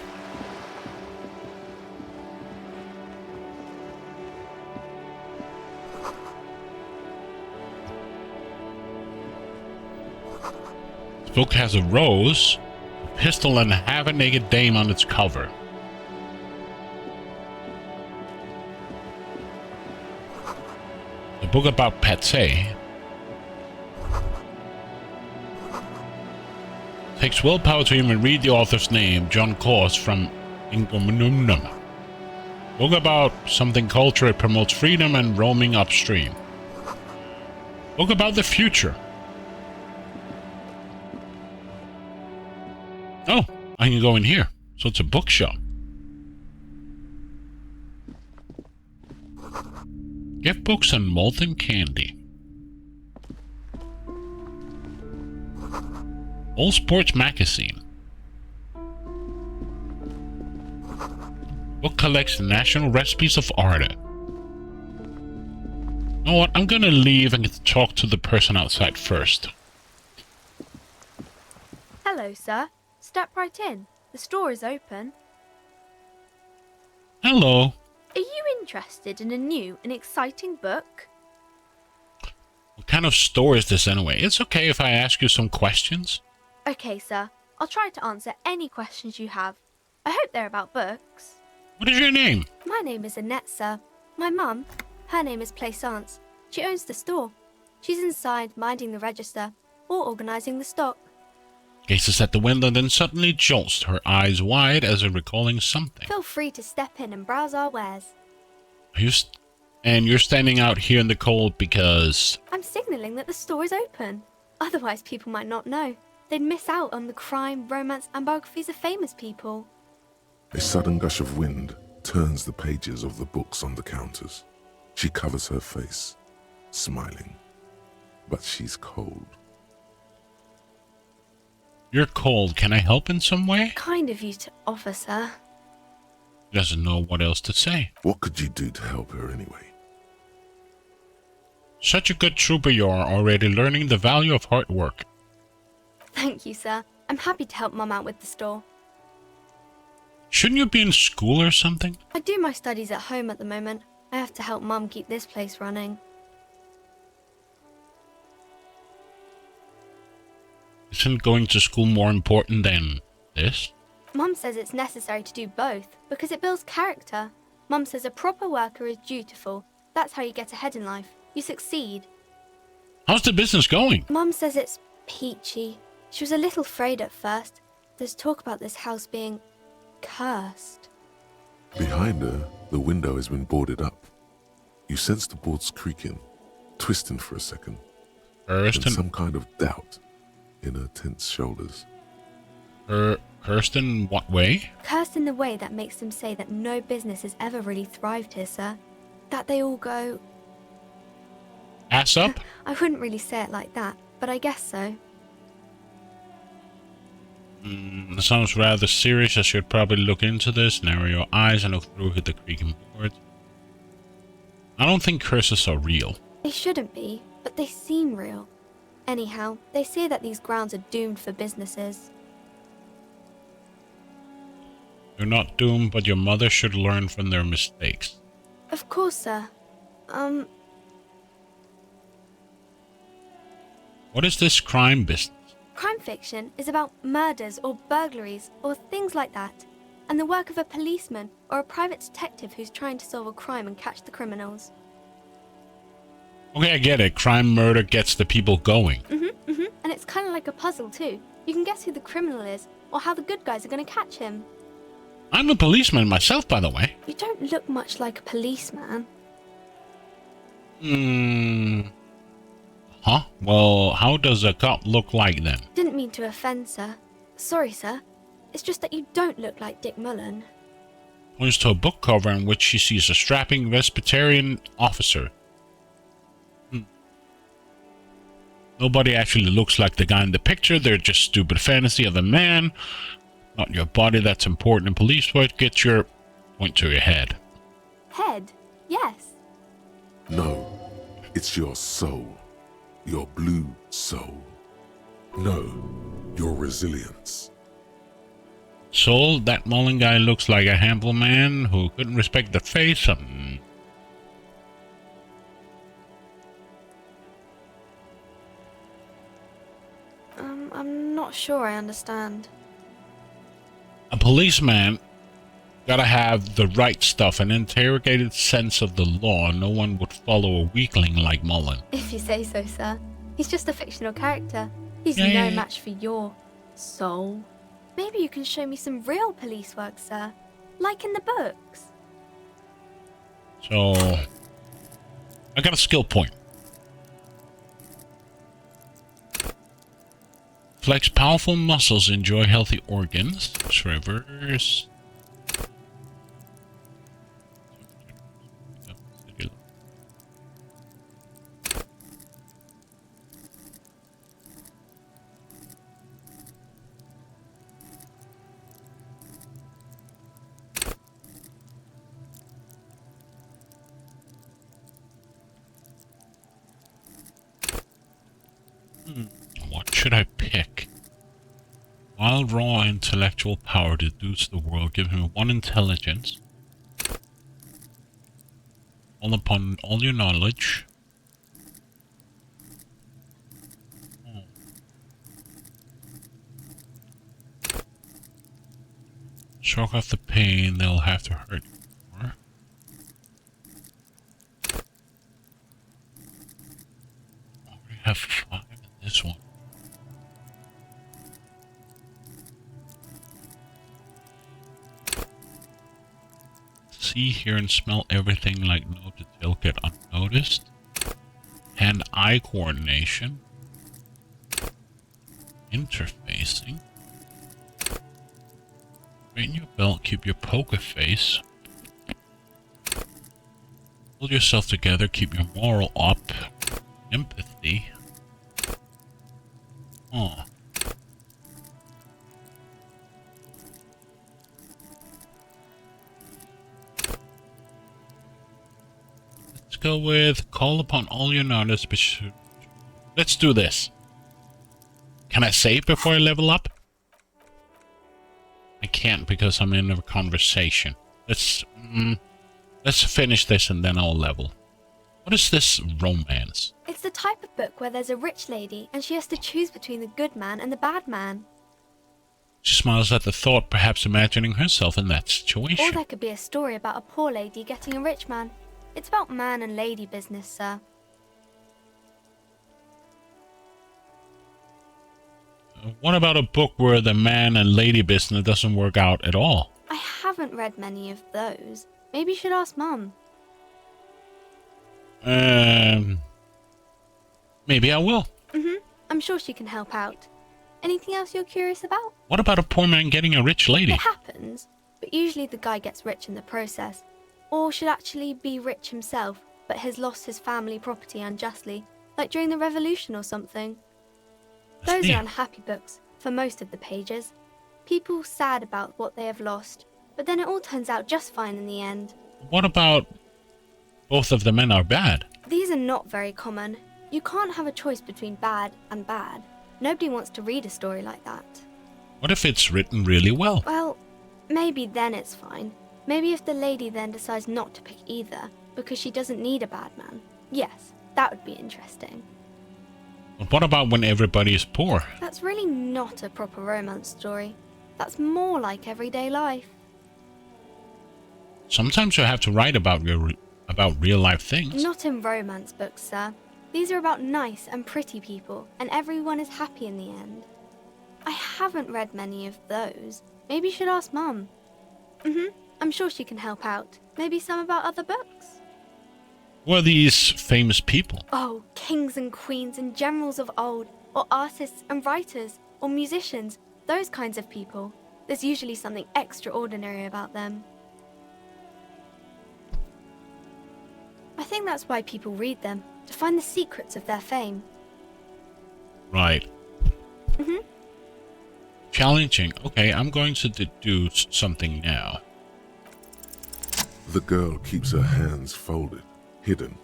This book has a rose, a pistol, and a half-naked dame on its cover. The book about Patsy. Takes willpower to even read the author's name, John Kors from Ingomnumnum. Book about something culture, it promotes freedom and roaming upstream. Book about the future. Oh, I can go in here. So it's a bookshop. Gift books and molten candy. All Sports Magazine. Book collects the national recipes of art. You know what? I'm gonna leave and get to talk to the person outside first. Hello, sir. Step right in. The store is open. Hello. Are you interested in a new and exciting book? What kind of store is this anyway? It's okay if I ask you some questions. Okay, sir. I'll try to answer any questions you have. I hope they're about books. What is your name? My name is Annette, sir. My mum, her name is Plaisance. She owns the store. She's inside minding the register or organising the stock. Gazes at the window, then suddenly jolts, her eyes wide as if recalling something. Feel free to step in and browse our wares. And you're standing out here in the cold because... I'm signalling that the store is open. Otherwise, people might not know. They'd miss out on the crime, romance, and biographies of famous people. A sudden gush of wind turns the pages of the books on the counters. She covers her face, smiling. But she's cold. You're cold. Can I help in some way? Kind of you to offer, sir. He doesn't know what else to say. What could you do to help her anyway? Such a good trooper you are, already learning the value of hard work. Thank you, sir. I'm happy to help Mum out with the store. Shouldn't you be in school or something? I do my studies at home at the moment. I have to help Mum keep this place running. Isn't going to school more important than this? Mum says it's necessary to do both because it builds character. Mum says a proper worker is dutiful. That's how you get ahead in life. You succeed. How's the business going? Mum says it's peachy. She was a little afraid at first. There's talk about this house being cursed. Behind her, the window has been boarded up. You sense the boards creaking, twisting for a second. And some kind of doubt in her tense shoulders. Cursed in what way? Cursed in the way that makes them say that no business has ever really thrived here, sir. That they all go... Ass up? I wouldn't really say it like that, but I guess so. That sounds rather serious. I should probably look into this, narrow your eyes and look through the creaking boards. I don't think curses are real. They shouldn't be, but they seem real. Anyhow, they say that these grounds are doomed for businesses. You're not doomed, but your mother should learn from their mistakes. Of course, sir. What is this crime business? Crime fiction is about murders or burglaries or things like that, and the work of a policeman or a private detective who's trying to solve a crime and catch the criminals. Okay, I get it. Crime, murder gets the people going. And it's kind of like a puzzle too. You can guess who the criminal is or how the good guys are going to catch him. I'm a policeman myself, by the way. You don't look much like a policeman. Huh? Well, how does a cop look like then? Didn't mean to offend, sir. Sorry, sir. It's just that you don't look like Dick Mullen. Points to a book cover in which she sees a strapping Presbyterian officer. Nobody actually looks like the guy in the picture. They're just stupid fantasy of a man. Not your body that's important in police work. Get your point to your head. Head? Yes. No, it's your soul. Your blue soul. No, your resilience. Soul, that Mullen guy looks like a humble man who couldn't respect the face. I'm not sure I understand. A policeman gotta have the right stuff, an interrogated sense of the law. No one would follow a weakling like Mullen. If you say so, sir. He's just a fictional character. He's no match for your soul. Maybe you can show me some real police work, sir. Like in the books. So, I got a skill point. Flex powerful muscles, enjoy healthy organs. Reverse. wild, raw intellectual power to deduce the world. Give him 1 intelligence. All upon all your knowledge. Choke off the pain, they'll have to hurt you more. We have 5 in this one. See, hear, and smell everything like no detail get unnoticed. Hand-eye coordination. Interfacing. Straighten your belt, keep your poker face. Hold yourself together, keep your moral up. Empathy. Oh. Let's go with call upon all your knowledge. Let's do this. Can I save before I level up? I can't because I'm in a conversation. Let's finish this and then I'll level. What is this romance? It's the type of book where there's a rich lady and she has to choose between the good man and the bad man. She smiles at the thought, perhaps imagining herself in that situation. Or there could be a story about a poor lady getting a rich man. It's about man and lady business, sir. What about a book where the man and lady business doesn't work out at all? I haven't read many of those. Maybe you should ask Mum. Maybe I will. I'm sure she can help out. Anything else you're curious about? What about a poor man getting a rich lady? It happens, but usually the guy gets rich in the process. Or should actually be rich himself, but has lost his family property unjustly, like during the revolution or something. Those are unhappy books, for most of the pages. People sad about what they have lost, but then it all turns out just fine in the end. What about both of the men are bad? These are not very common. You can't have a choice between bad and bad. Nobody wants to read a story like that. What if it's written really well? Well, maybe then it's fine. Maybe if the lady then decides not to pick either, because she doesn't need a bad man. Yes, that would be interesting. But what about when everybody is poor? That's really not a proper romance story. That's more like everyday life. Sometimes you have to write about real life things. Not in romance books, sir. These are about nice and pretty people, and everyone is happy in the end. I haven't read many of those. Maybe you should ask Mum. I'm sure she can help out. Maybe some about other books. Who are these famous people? Oh, kings and queens and generals of old, or artists and writers, or musicians, those kinds of people. There's usually something extraordinary about them. I think that's why people read them, to find the secrets of their fame. Right. Challenging. Okay, I'm going to deduce something now. The girl keeps her hands folded, hidden.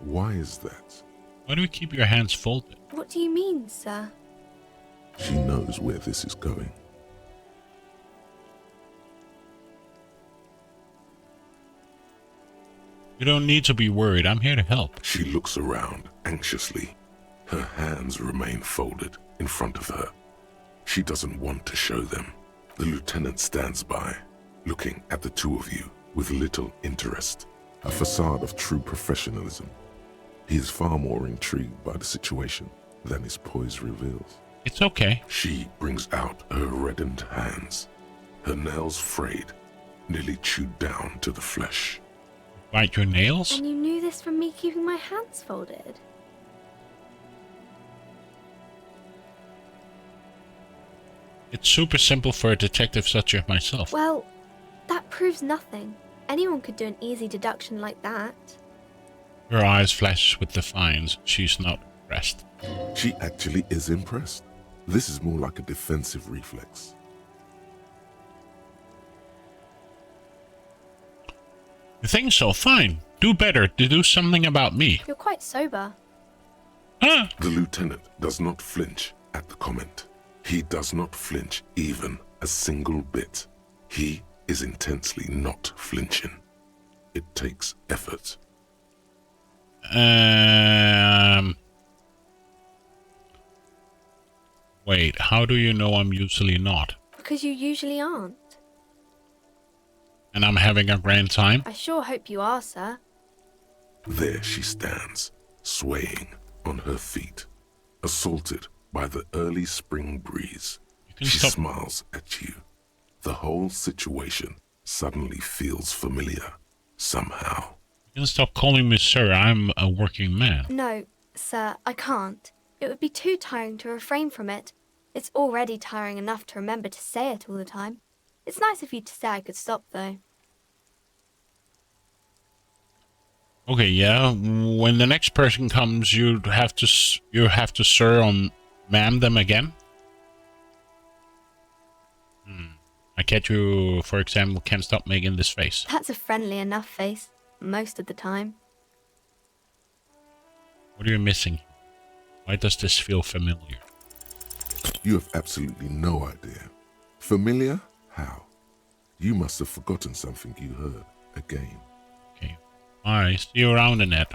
Why is that? Why do you keep your hands folded? What do you mean, sir? She knows where this is going. You don't need to be worried. I'm here to help. She looks around anxiously. Her hands remain folded in front of her. She doesn't want to show them. The lieutenant stands by, looking at the two of you with little interest. A facade of true professionalism. He is far more intrigued by the situation than his poise reveals. It's okay. She brings out her reddened hands, her nails frayed, nearly chewed down to the flesh. Bite your nails? And you knew this from me keeping my hands folded? It's super simple for a detective such as myself. Well, that proves nothing. Anyone could do an easy deduction like that. Her eyes flash with defiance. She's not impressed. She actually is impressed. This is more like a defensive reflex. You think so? Fine. Do better. Do something about me. You're quite sober. Huh? The lieutenant does not flinch at the comment. He does not flinch even a single bit. He is intensely not flinching. It takes effort. Wait, how do you know I'm usually not? Because you usually aren't. And I'm having a grand time? I sure hope you are, sir. There she stands, swaying on her feet, assaulted by the early spring breeze. She smiles at you. The whole situation suddenly feels familiar, somehow. You can stop calling me sir, I'm a working man. No, sir, I can't. It would be too tiring to refrain from it. It's already tiring enough to remember to say it all the time. It's nice of you to say I could stop, though. Okay, yeah. When the next person comes, you have to sir on ma'am them again. I get you, for example, can't stop making this face. That's a friendly enough face, most of the time. What are you missing? Why does this feel familiar? You have absolutely no idea. Familiar? How? You must have forgotten something you heard again. Okay. Alright, see you around in it.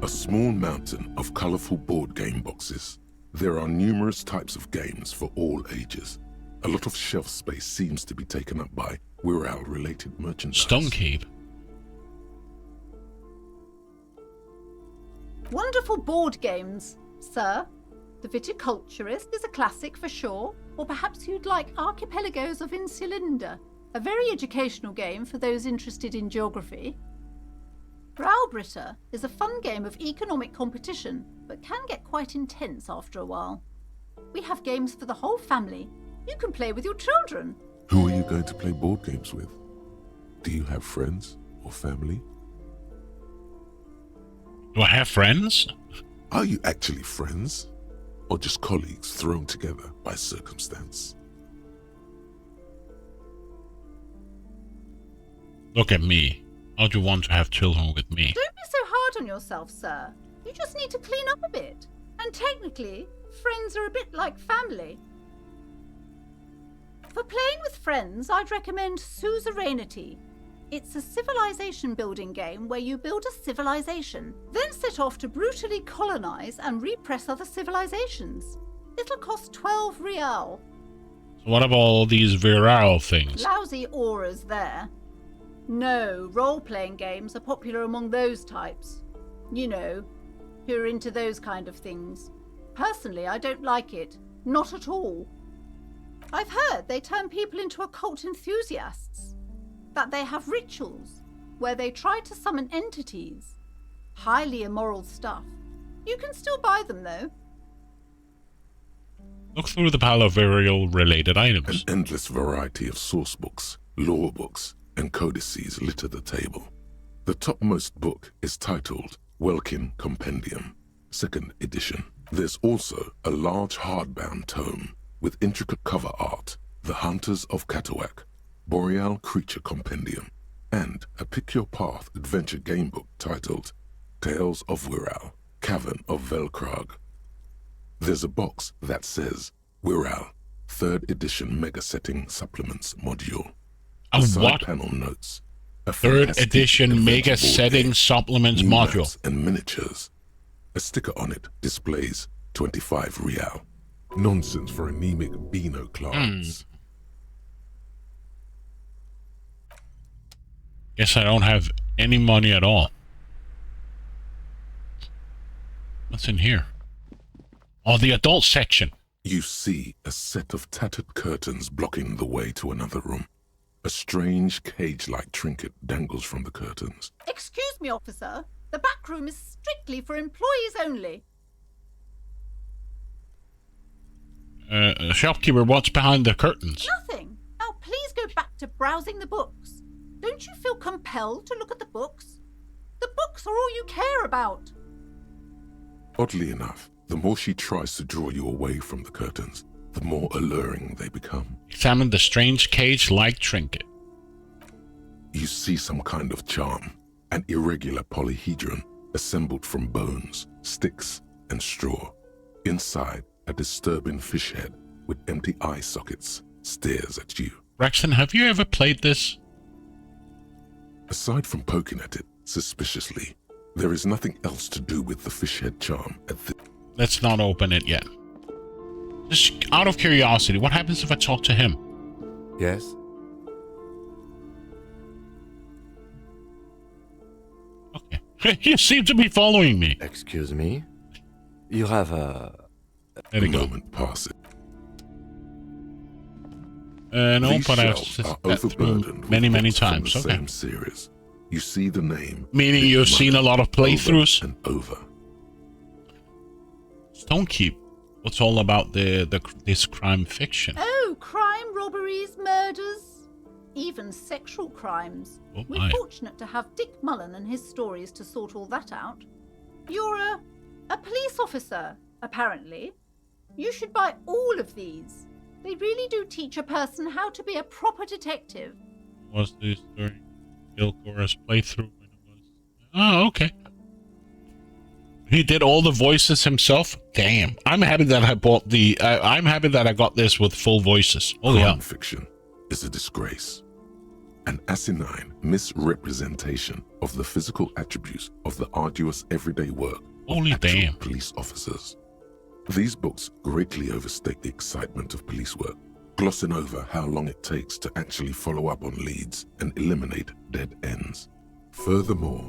A small mountain of colorful board game boxes. There are numerous types of games for all ages. A lot of shelf space seems to be taken up by Wirral-related merchandise. Stonekeep. Wonderful board games, sir. The Viticulturist is a classic for sure, or perhaps you'd like Archipelagos of Insulinda, a very educational game for those interested in geography. Browbritter is a fun game of economic competition, but can get quite intense after a while. We have games for the whole family. You can play with your children. Who are you going to play board games with? Do you have friends or family? Do I have friends? Are you actually friends? Or just colleagues thrown together by circumstance? Look at me. How do you want to have children with me? Don't be so hard on yourself, sir. You just need to clean up a bit. And technically, friends are a bit like family. For playing with friends, I'd recommend Suzerainty. It's a civilization building game where you build a civilization, then set off to brutally colonize and repress other civilizations. It'll cost 12 real. So what about all these viral things? Lousy auras there. No, role-playing games are popular among those types. You know, who are into those kind of things. Personally, I don't like it. Not at all. I've heard they turn people into occult enthusiasts. That they have rituals where they try to summon entities. Highly immoral stuff. You can still buy them, though. Look through the pile of viral-related items. An endless variety of source books, lore books, and codices litter the table. The topmost book is titled Welkin Compendium, 2nd edition. There's also a large hardbound tome with intricate cover art, The Hunters of Katawak, Boreal Creature Compendium, and a pick-your-path adventure game book titled Tales of Wirral, Cavern of Velkrag. There's a box that says Wirral, 3rd edition Mega Setting Supplements Module. A Side what? Panel notes. A 3rd edition Mega Setting Supplements new Module. maps and miniatures. A sticker on it displays 25 real. Nonsense for anemic Beano class. Guess I don't have any money at all. What's in here? Oh, the adult section. You see a set of tattered curtains blocking the way to another room. A strange cage-like trinket dangles from the curtains. Excuse me, officer. The back room is strictly for employees only. Shopkeeper, what's behind the curtains? Nothing. Now please go back to browsing the books. Don't you feel compelled to look at the books? The books are all you care about. Oddly enough, the more she tries to draw you away from the curtains, the more alluring they become. Examine the strange cage-like trinket. You see some kind of charm, an irregular polyhedron assembled from bones, sticks, and straw. Inside, a disturbing fish head with empty eye sockets stares at you. Braxton, have you ever played this? Aside from poking at it suspiciously, there is nothing else to do with the fish head charm at this. Let's not open it yet. Just out of curiosity, what happens if I talk to him? Yes? Okay. You seem to be following me. Excuse me? You have a... There we go. Moment passes. No, These but I've shelves are overburdened many, with many books from times. the Okay. same series. You see the name. Meaning Big you've seen a Money lot of playthroughs? Over and over. Stonekeep. What's all about this crime fiction? Oh, crime, robberies, murders, even sexual crimes. Oh We're my. fortunate to have Dick Mullen and his stories to sort all that out. You're a police officer, apparently. You should buy all of these. They really do teach a person how to be a proper detective. Was this during Gilcora's playthrough when it was... Oh, okay. He did all the voices himself? Damn. I'm happy that I bought the... I'm happy that I got this with full voices. Oh, yeah. Crime fiction is a disgrace. An asinine misrepresentation of the physical attributes of the arduous everyday work of Holy actual damn. police officers. These books greatly overstate the excitement of police work, glossing over how long it takes to actually follow up on leads and eliminate dead ends. Furthermore,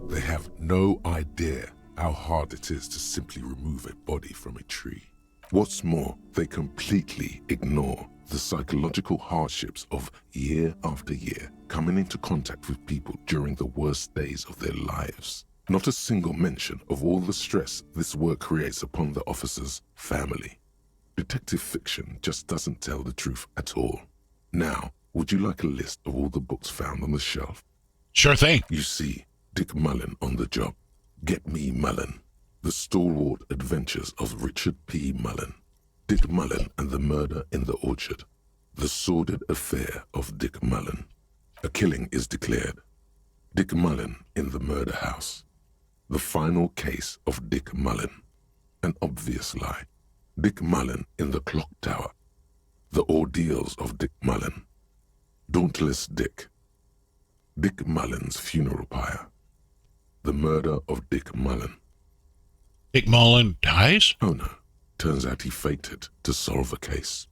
they have no idea how hard it is to simply remove a body from a tree. What's more, they completely ignore the psychological hardships of year after year coming into contact with people during the worst days of their lives. Not a single mention of all the stress this work creates upon the officer's family. Detective fiction just doesn't tell the truth at all. Now, would you like a list of all the books found on the shelf? Sure thing. You see Dick Mullen on the job. Get Me Mullen. The Stalwart Adventures of Richard P. Mullen. Dick Mullen and the Murder in the Orchard. The Sordid Affair of Dick Mullen. A killing is declared. Dick Mullen in the Murder House. The Final Case of Dick Mullen. An Obvious Lie. Dick Mullen in the Clock Tower. The Ordeals of Dick Mullen. Dauntless Dick. Dick Mullen's Funeral Pyre. The Murder of Dick Mullen. Dick Mullen dies? Oh no. Turns out he faked it to solve a case.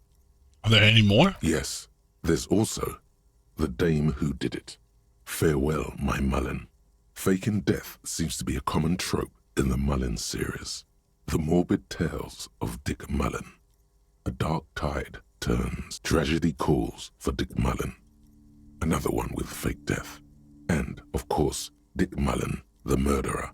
Are there any more? Yes. There's also The Dame Who Did It. Farewell, My Mullen. Faking death seems to be a common trope in the Mullen series. The morbid tales of Dick Mullen. A dark tide turns, tragedy calls for Dick Mullen. Another one with fake death. And, of course, Dick Mullen, the murderer.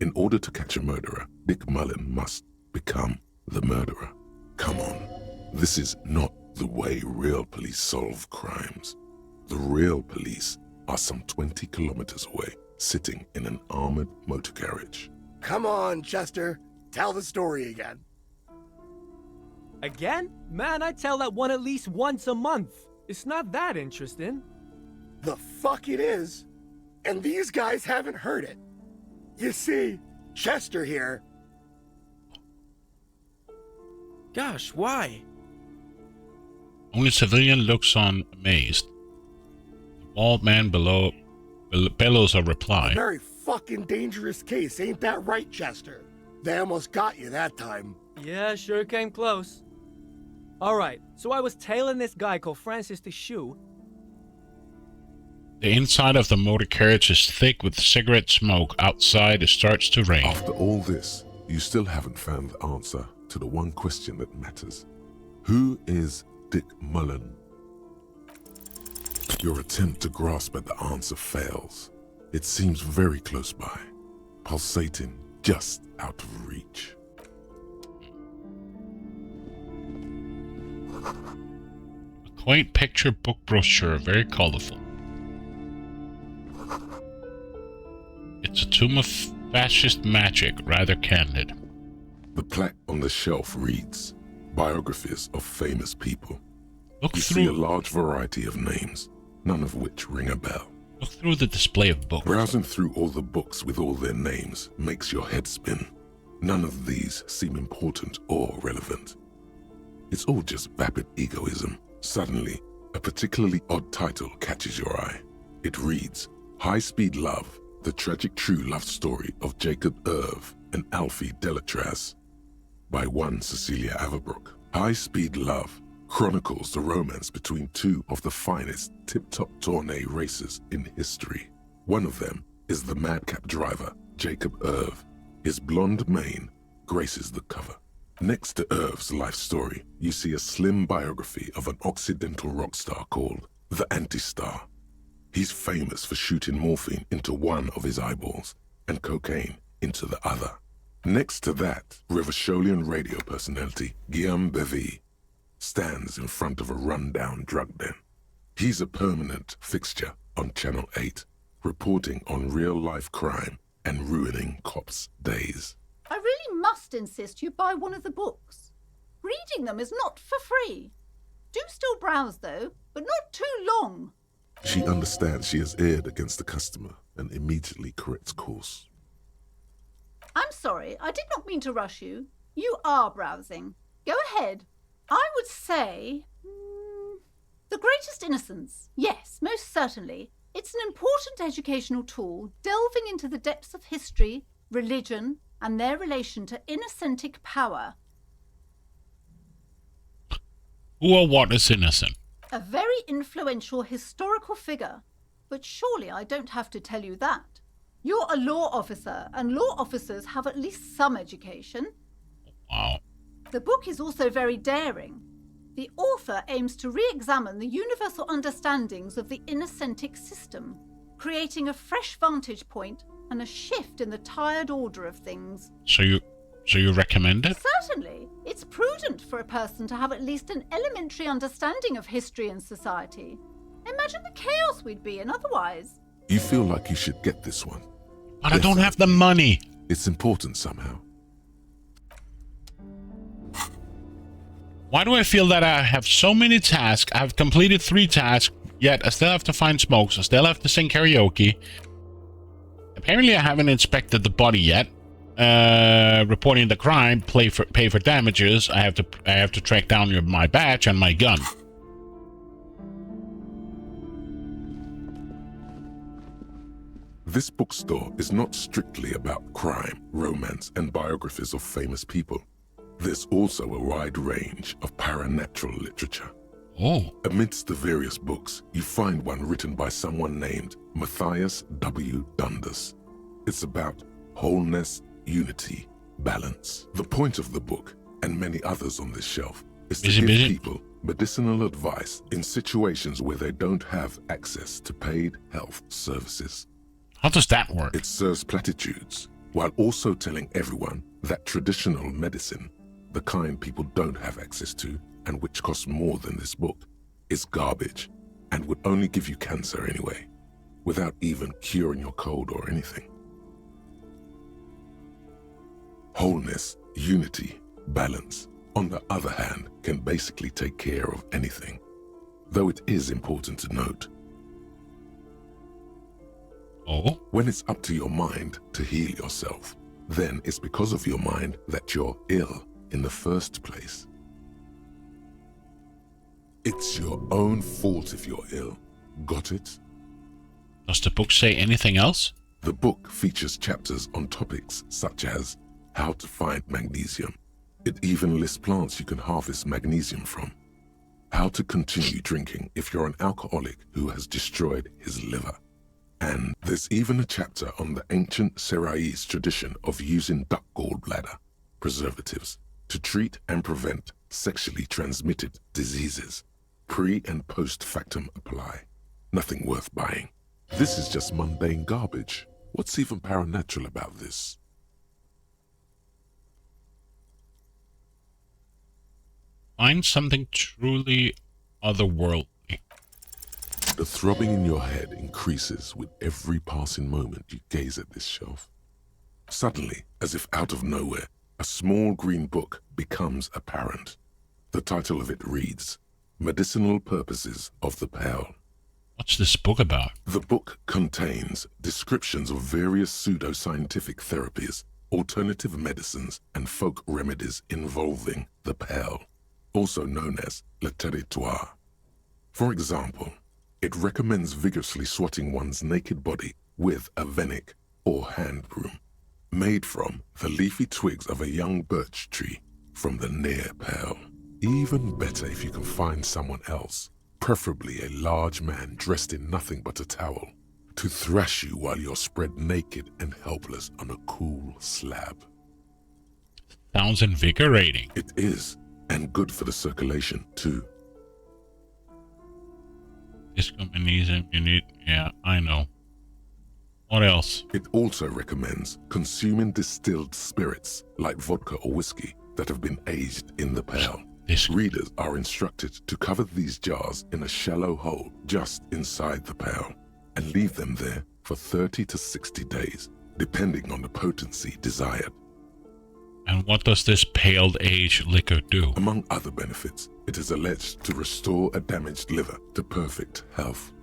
In order to catch a murderer, Dick Mullen must become the murderer. Come on, this is not the way real police solve crimes. The real police are some 20 kilometers away, sitting in an armored motor carriage. Come on, Chester. Tell the story again. Again? Man, I tell that one at least once a month. It's not that interesting. The fuck it is. And these guys haven't heard it. You see, Chester here. Gosh, why? Only civilian looks on amazed. The bald man below bellows a reply. A very fucking dangerous case, ain't that right, Chester? They almost got you that time. Yeah, sure came close. Alright, so I was tailing this guy called Francis the Shoe. The inside of the motor carriage is thick with cigarette smoke. Outside, it starts to rain. After all this, you still haven't found the answer to the one question that matters. Who is Dick Mullen? Your attempt to grasp at the answer fails. It seems very close by, pulsating just out of reach. A quaint picture book brochure, very colorful. It's a tomb of fascist magic, rather candid. The plaque on the shelf reads, Biographies of famous people. Look You see a large variety of names, none of which ring a bell. Look through the display of books. Browsing through all the books with all their names makes your head spin. None of these seem important or relevant. It's all just vapid egoism. Suddenly, a particularly odd title catches your eye. It reads, High Speed Love, the tragic true love story of Jacob Irv and Alfie Delatraz, by one Cecilia Averbrook. High Speed Love chronicles the romance between two of the finest tip-top tourney racers in history. One of them is the madcap driver, Jacob Irv. His blonde mane graces the cover. Next to Irv's life story, you see a slim biography of an Occidental rock star called the Anti-Star. He's famous for shooting morphine into one of his eyeballs and cocaine into the other. Next to that, Revacholian radio personality Guillaume Bevy stands in front of a run-down drug den. He's a permanent fixture on Channel 8, reporting on real-life crime and ruining cops' days. I really must insist you buy one of the books. Reading them is not for free. Do still browse, though, but not too long. She understands she has erred against the customer and immediately corrects course. I'm sorry, I did not mean to rush you. You are browsing. Go ahead. I would say... The Greatest Innocence. Yes, most certainly. It's an important educational tool delving into the depths of history, religion, and their relation to innocentic power. Who or what is innocent? A very influential historical figure. But surely I don't have to tell you that. You're a law officer, and law officers have at least some education. Wow. The book is also very daring. The author aims to re-examine the universal understandings of the innocentic system, creating a fresh vantage point and a shift in the tired order of things. So you recommend it? Certainly. It's prudent for a person to have at least an elementary understanding of history and society. Imagine the chaos we'd be in otherwise. You feel like you should get this one. But I don't have the money. It's important somehow. Why do I feel that I have so many tasks? I've completed 3 tasks, yet I still have to find smokes. I still have to sing karaoke. Apparently I haven't inspected the body yet. Reporting the crime, pay for damages. I have to track down my badge and my gun. This bookstore is not strictly about crime, romance, and biographies of famous people. There's also a wide range of paranatural literature. Oh. Amidst the various books, you find one written by someone named Matthias W. Dundas. It's about wholeness, unity, balance. The point of the book, and many others on this shelf, is to give people medicinal advice in situations where they don't have access to paid health services. How does that work? It serves platitudes, while also telling everyone that traditional medicine, the kind people don't have access to and which costs more than this book, is garbage and would only give you cancer anyway, without even curing your cold or anything. Wholeness, unity, balance, on the other hand, can basically take care of anything, though it is important to note. Oh? When it's up to your mind to heal yourself, then it's because of your mind that you're ill in the first place. It's your own fault if you're ill. Got it? Does the book say anything else? The book features chapters on topics such as how to find magnesium. It even lists plants you can harvest magnesium from. How to continue drinking if you're an alcoholic who has destroyed his liver. And there's even a chapter on the ancient Seraïs tradition of using duck gallbladder preservatives to treat and prevent sexually transmitted diseases. Pre and post factum apply. Nothing worth buying. This is just mundane garbage. What's even paranatural about this? Find something truly otherworldly. The throbbing in your head increases with every passing moment you gaze at this shelf. Suddenly, as if out of nowhere, a small green book becomes apparent. The title of it reads, Medicinal Purposes of the Pale. What's this book about? The book contains descriptions of various pseudoscientific therapies, alternative medicines, and folk remedies involving the Pale, also known as le territoire. For example, it recommends vigorously swatting one's naked body with a venik, or hand broom, made from the leafy twigs of a young birch tree from the near Pale. Even better if you can find someone else, preferably a large man dressed in nothing but a towel, to thrash you while you're spread naked and helpless on a cool slab. Sounds invigorating. It is, and good for the circulation too. Disco magnesium, you need... Yeah, I know. What else? It also recommends consuming distilled spirits, like vodka or whiskey, that have been aged in the Pale. Readers are instructed to cover these jars in a shallow hole just inside the Pale and leave them there for 30 to 60 days, depending on the potency desired. And what does this paled aged liquor do? Among other benefits, it is alleged to restore a damaged liver to perfect health.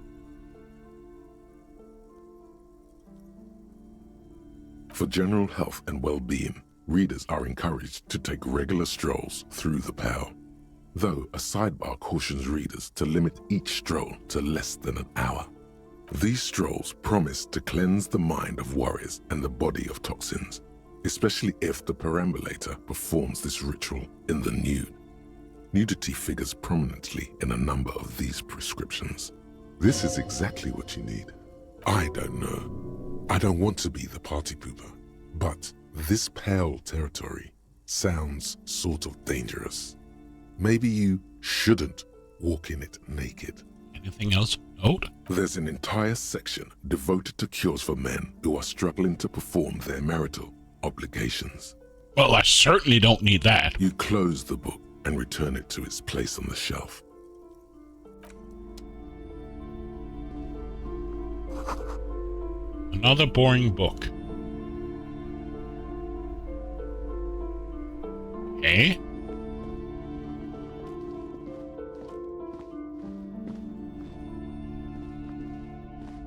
For general health and well-being, readers are encouraged to take regular strolls through the Pale, though a sidebar cautions readers to limit each stroll to less than an hour. These strolls promise to cleanse the mind of worries and the body of toxins, especially if the perambulator performs this ritual in the nude. Nudity figures prominently in a number of these prescriptions. This is exactly what you need. I don't know. I don't want to be the party pooper, but this Pale territory sounds sort of dangerous. Maybe you shouldn't walk in it naked. Anything else? Note? There's an entire section devoted to cures for men who are struggling to perform their marital obligations. Well, I certainly don't need that. You close the book and return it to its place on the shelf. Another boring book. Okay.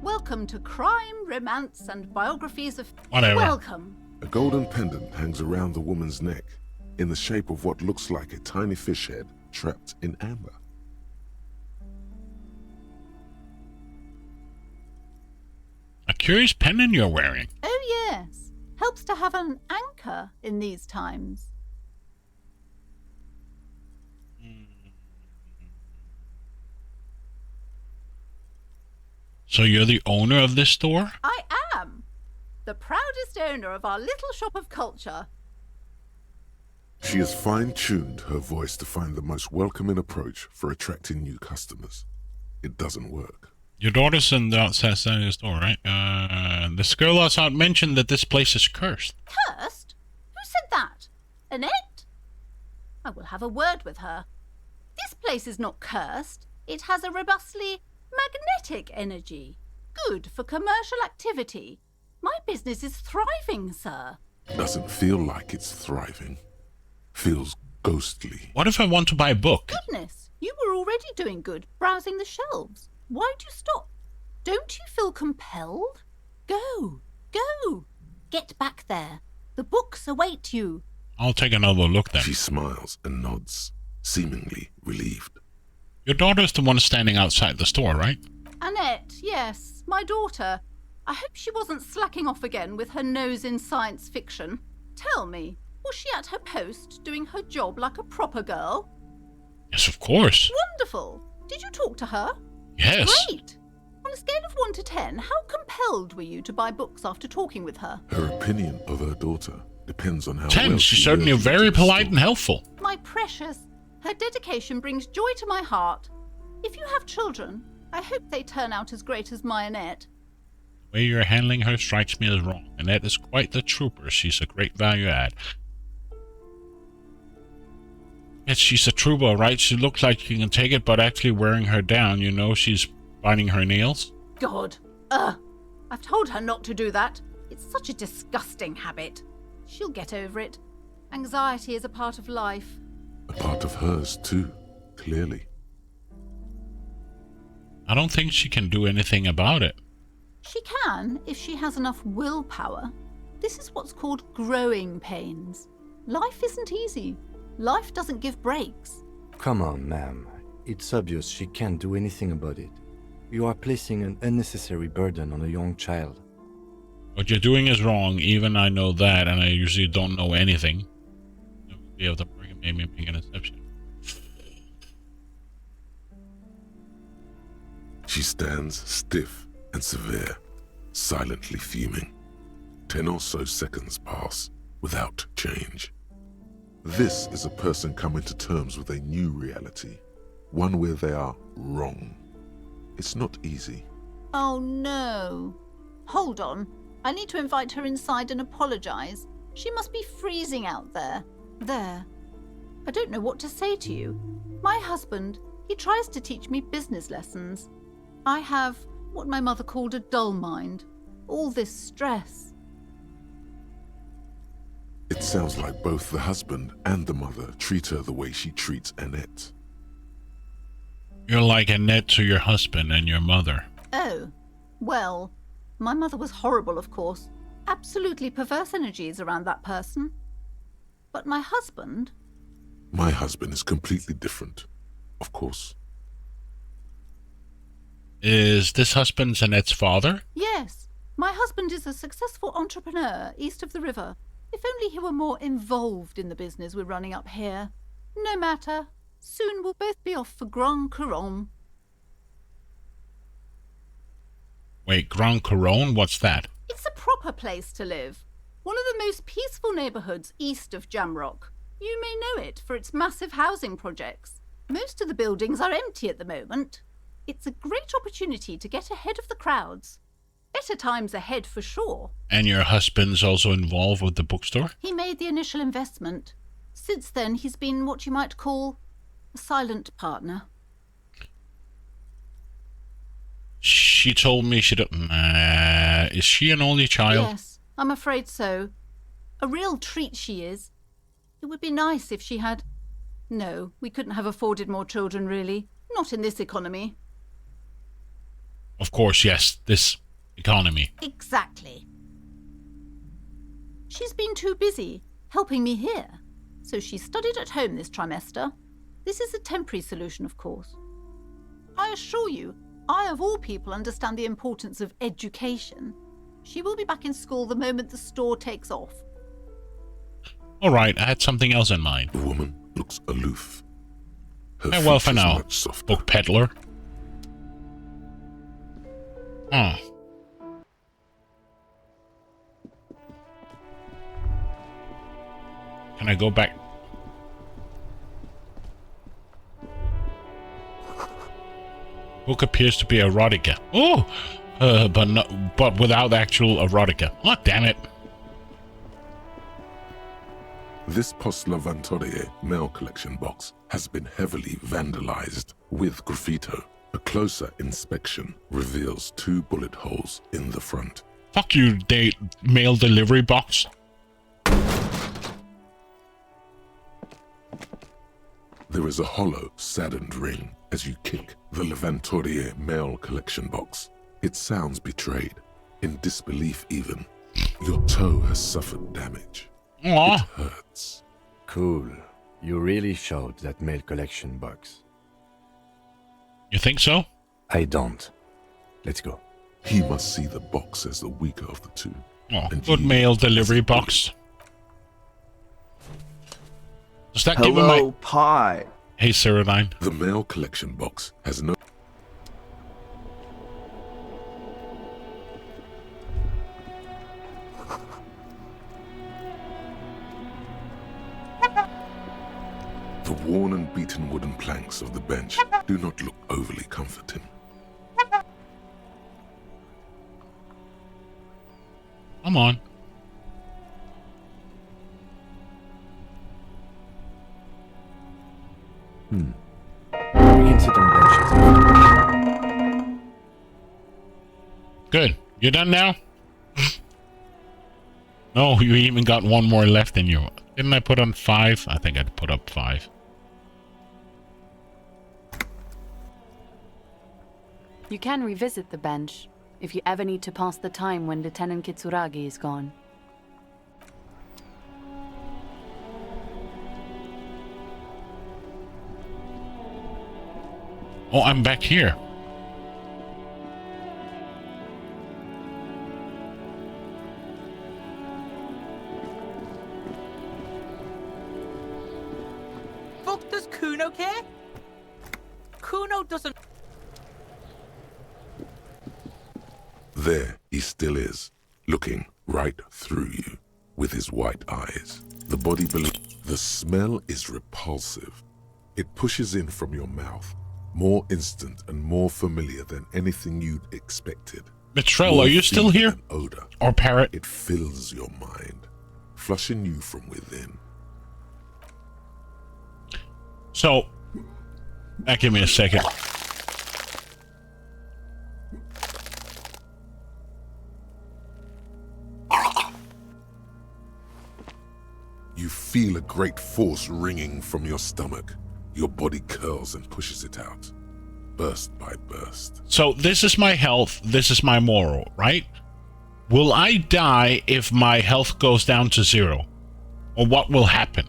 Welcome to Crime, Romance, and Biographies of... Whatever. Welcome. A golden pendant hangs around the woman's neck in the shape of what looks like a tiny fish head trapped in amber. A curious pendant you're wearing. Oh yes, helps to have an anchor in these times. So you're the owner of this store? I am. The proudest owner of our little shop of culture. She has fine-tuned her voice to find the most welcoming approach for attracting new customers. It doesn't work. Your daughter's in the outside side of the store, right? This girl outside mentioned that this place is cursed. Cursed? Who said that? Annette? I will have a word with her. This place is not cursed. It has a robustly magnetic energy. Good for commercial activity. My business is thriving, sir. Doesn't feel like it's thriving. Feels ghostly. What if I want to buy a book? Goodness, you were already doing good, browsing the shelves. Why'd you stop? Don't you feel compelled? Go, go. Get back there. The books await you. I'll take another look then. She smiles and nods, seemingly relieved. Your daughter's the one standing outside the store, right? Annette, yes, my daughter. I hope she wasn't slacking off again with her nose in science fiction. Tell me, was she at her post, doing her job like a proper girl? Yes, of course. Wonderful. Did you talk to her? Yes. Great. On a scale of 1 to 10, how compelled were you to buy books after talking with her? Her opinion of her daughter depends on how 10. well She's certainly very polite and helpful. My precious, her dedication brings joy to my heart. If you have children, I hope they turn out as great as my Annette. The way you're handling her strikes me as wrong. Annette is quite the trooper. She's a great value add. Yes, she's a trooper, right? She looks like you can take it, but actually wearing her down, you know, she's biting her nails. God. I've told her not to do that. It's such a disgusting habit. She'll get over it. Anxiety is a part of life. A part of hers too, clearly. I don't think she can do anything about it. She can, if she has enough willpower. This is what's called growing pains. Life isn't easy. Life doesn't give breaks. Come on, ma'am. It's obvious she can't do anything about it. You are placing an unnecessary burden on a young child. What you're doing is wrong, even I know that, and I usually don't know anything. I would be able to maybe make an exception. She stands stiff and severe, silently fuming. 10 or so seconds pass without change. This is a person coming to terms with a new reality, one where they are wrong. It's not easy. Oh no. Hold on. I need to invite her inside and apologize. She must be freezing out there. There. I don't know what to say to you. My husband, he tries to teach me business lessons. I have what my mother called a dull mind. All this stress. It sounds like both the husband and the mother treat her the way she treats Annette. You're like Annette to your husband and your mother. Oh, well, my mother was horrible, of course. Absolutely perverse energies around that person. But my husband... My husband is completely different, of course. Is this husband Annette's father? Yes, my husband is a successful entrepreneur east of the river. If only he were more involved in the business we're running up here. No matter. Soon we'll both be off for Grand Couronne. Wait, Grand Couronne? What's that? It's a proper place to live. One of the most peaceful neighbourhoods east of Jamrock. You may know it for its massive housing projects. Most of the buildings are empty at the moment. It's a great opportunity to get ahead of the crowds. Better times ahead for sure. And your husband's also involved with the bookstore? He made the initial investment. Since then, he's been what you might call a silent partner. She told me she don't... is she an only child? Yes, I'm afraid so. A real treat she is. It would be nice if she had... No, we couldn't have afforded more children, really. Not in this economy. Of course, yes. This economy. Exactly. She's been too busy helping me here, so she studied at home this trimester. This is a temporary solution, of course. I assure you, I of all people understand the importance of education. She will be back in school the moment the store takes off. All right, I had something else in mind. The woman looks aloof. Well, for now, book peddler. Oh. Can I go back? Book appears to be erotica. Oh, but without actual erotica. Oh, damn it! This Post Lavantorie mail collection box has been heavily vandalized with graffito. A closer inspection reveals 2 bullet holes in the front. Fuck you, mail delivery box. There is a hollow, saddened ring as you kick the Lavantorie mail collection box. It sounds betrayed, in disbelief even. Your toe has suffered damage. Aww. It hurts. Cool. You really showed that mail collection box. You think so? I don't. Let's go. He must see the box as the weaker of the two. Oh, good mail delivery box. Does that give him my... Pie. Hey, Cyrodiine. The mail collection box has no... The worn and beaten wooden planks of the bench do not look overly comforting. Come on. We can sit on benches. Good. You done now? No, you even got one more left in you. Didn't I put on 5? I think I'd put up 5. You can revisit the bench if you ever need to pass the time when Lieutenant Kitsuragi is gone. Oh, I'm back here. Fuck does Kuno care? Kuno doesn't... There he still is, looking right through you with his white eyes. The body below. The smell is repulsive. It pushes in from your mouth, more instant and more familiar than anything you'd expected. Betrayal, are you still here? Odor. Or Parrot? It fills your mind, flushing you from within. So, give me a second. You feel a great force ringing from your stomach. Your body curls and pushes it out, burst by burst. So this is my health, this is my moral, right? Will I die if my health goes down to 0? Or what will happen?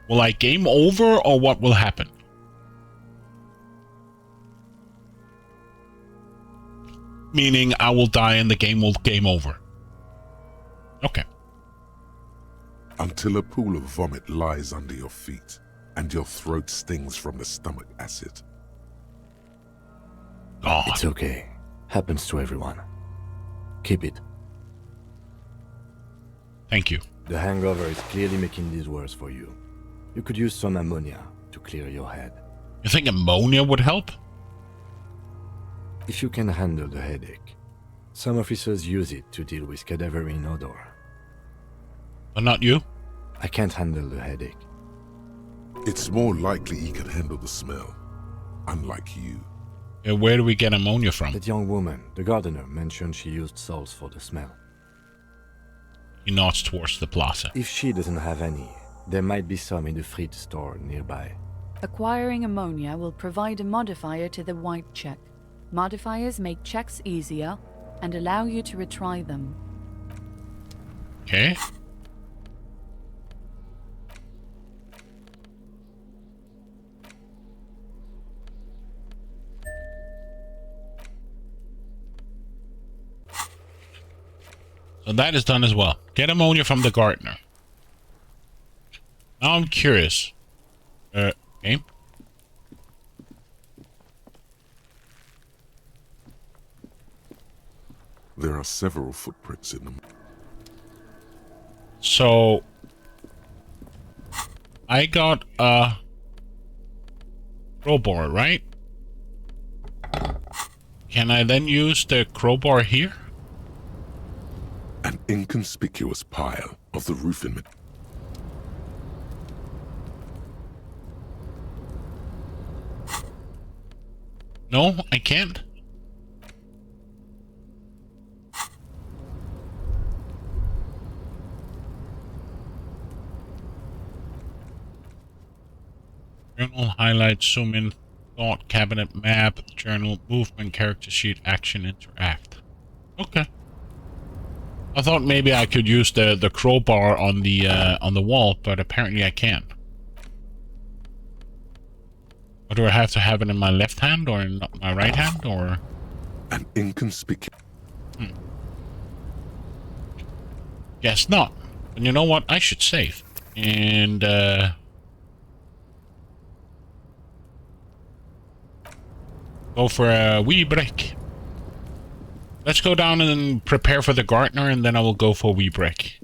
Will I game over, or what will happen? Meaning I will die and the game will game over. Okay. Until a pool of vomit lies under your feet and your throat stings from the stomach acid. God. It's okay. Happens to everyone. Keep it. Thank you. The hangover is clearly making this worse for you. You could use some ammonia to clear your head. You think ammonia would help? If you can handle the headache. Some officers use it to deal with cadaverine odor. But not you? I can't handle the headache. It's more likely he can handle the smell, unlike you. Where do we get ammonia from? That young woman, the gardener, mentioned she used salts for the smell. He nods towards the plaza. If she doesn't have any, there might be some in the fruit store nearby. Acquiring ammonia will provide a modifier to the wipe check. Modifiers make checks easier and allow you to retry them. Okay. So that is done as well. Get ammonia from the gardener. Now I'm curious. Game? There are several footprints in them. So I got a crowbar, right? Can I then use the crowbar here? An inconspicuous pile of the roofing material. No, I can't. Journal, highlight, zoom in, thought, cabinet, map, journal, movement, character sheet, action, interact. Okay. I thought maybe I could use the crowbar on the wall, but apparently I can't. Or do I have to have it in my left hand or in my right hand, or? An inconspicuous. Guess not. And you know what? I should save. And go for a wee break. Let's go down and prepare for the gardener, and then I will go for a wee break.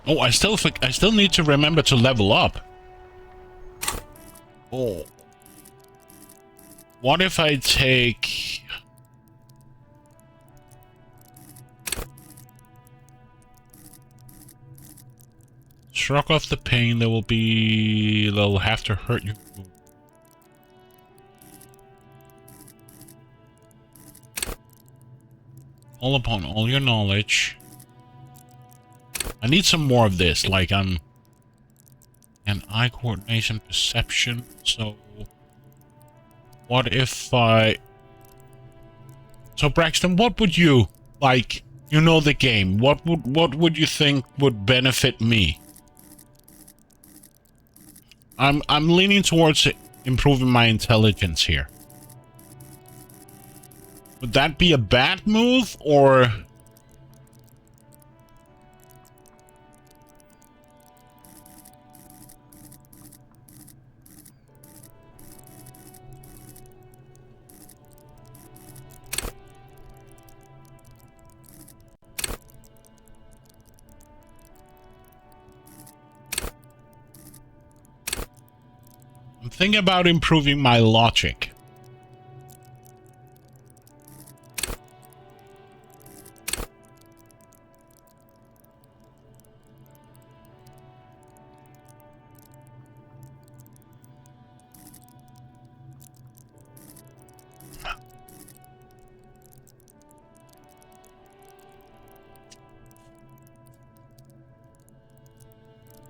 Oh, I still need to remember to level up. Oh. What if I take... Shrug off the pain, they'll have to hurt you. All upon all your knowledge. I need some more of this, like and eye coordination, perception. So what if I... So Braxton, what would you like? You know the game. What would you think would benefit me? I'm leaning towards improving my intelligence here. Would that be a bad move, or... I'm thinking about improving my logic.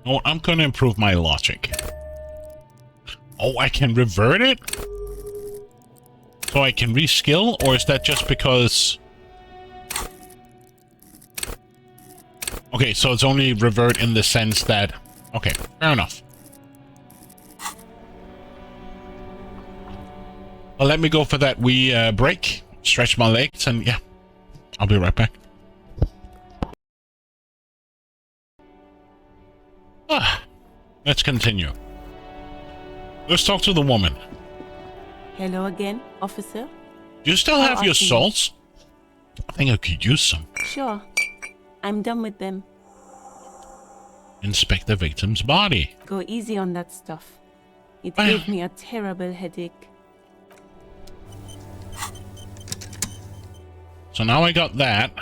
Oh, I'm gonna improve my logic. Oh, I can revert it? So I can reskill, or is that just because... Okay, so it's only revert in the sense that... Okay, fair enough. Well, let me go for that wee break, stretch my legs, and yeah, I'll be right back. Let's continue. Let's talk to the woman. Hello again, officer. Do you still have your salts? I think I could use some. Sure. I'm done with them. Inspect the victim's body. Go easy on that stuff. It gave me a terrible headache. So now I got that.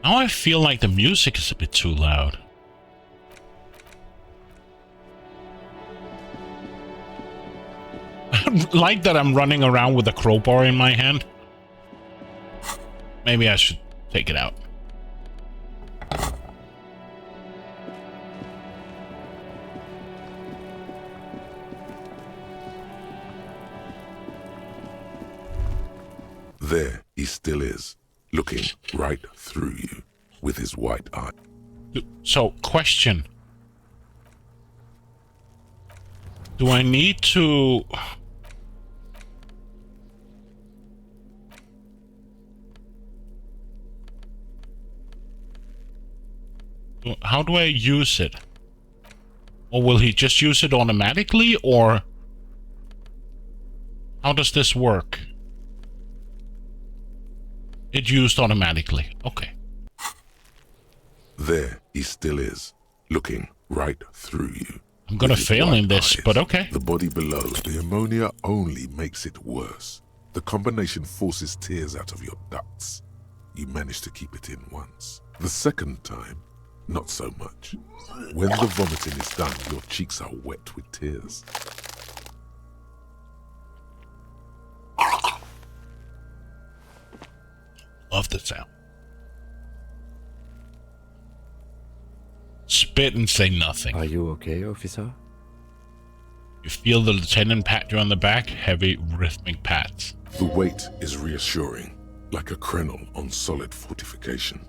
Now I feel like the music is a bit too loud. Like that I'm running around with a crowbar in my hand. Maybe I should take it out. There he still is, looking right through you with his white eye. So, question. Do I need to... How do I use it? Or will he just use it automatically, or... How does this work? It used automatically. Okay. There he still is, looking right through you. I'm gonna fail in this, but okay. The body below, the ammonia only makes it worse. The combination forces tears out of your ducts. You manage to keep it in once. The second time, not so much. When the vomiting is done, your cheeks are wet with tears. Love the sound. Spit and say nothing. Are you okay, officer? You feel the lieutenant pat you on the back, heavy rhythmic pats. The weight is reassuring, like a crenel on solid fortification.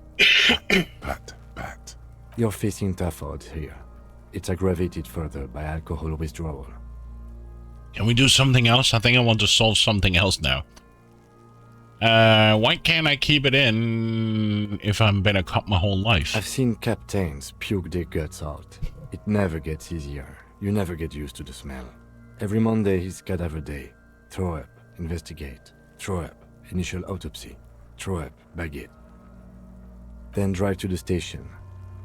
Pat, pat. You're facing tough odds here. It's aggravated further by alcohol withdrawal. Can we do something else? I think I want to solve something else now. Why can't I keep it in if I'm been a cop my whole life? I've seen captains puke their guts out. It never gets easier. You never get used to the smell. Every Monday is cadaver day. Throw up, investigate. Throw up, initial autopsy. Throw up, bag it. Then drive to the station.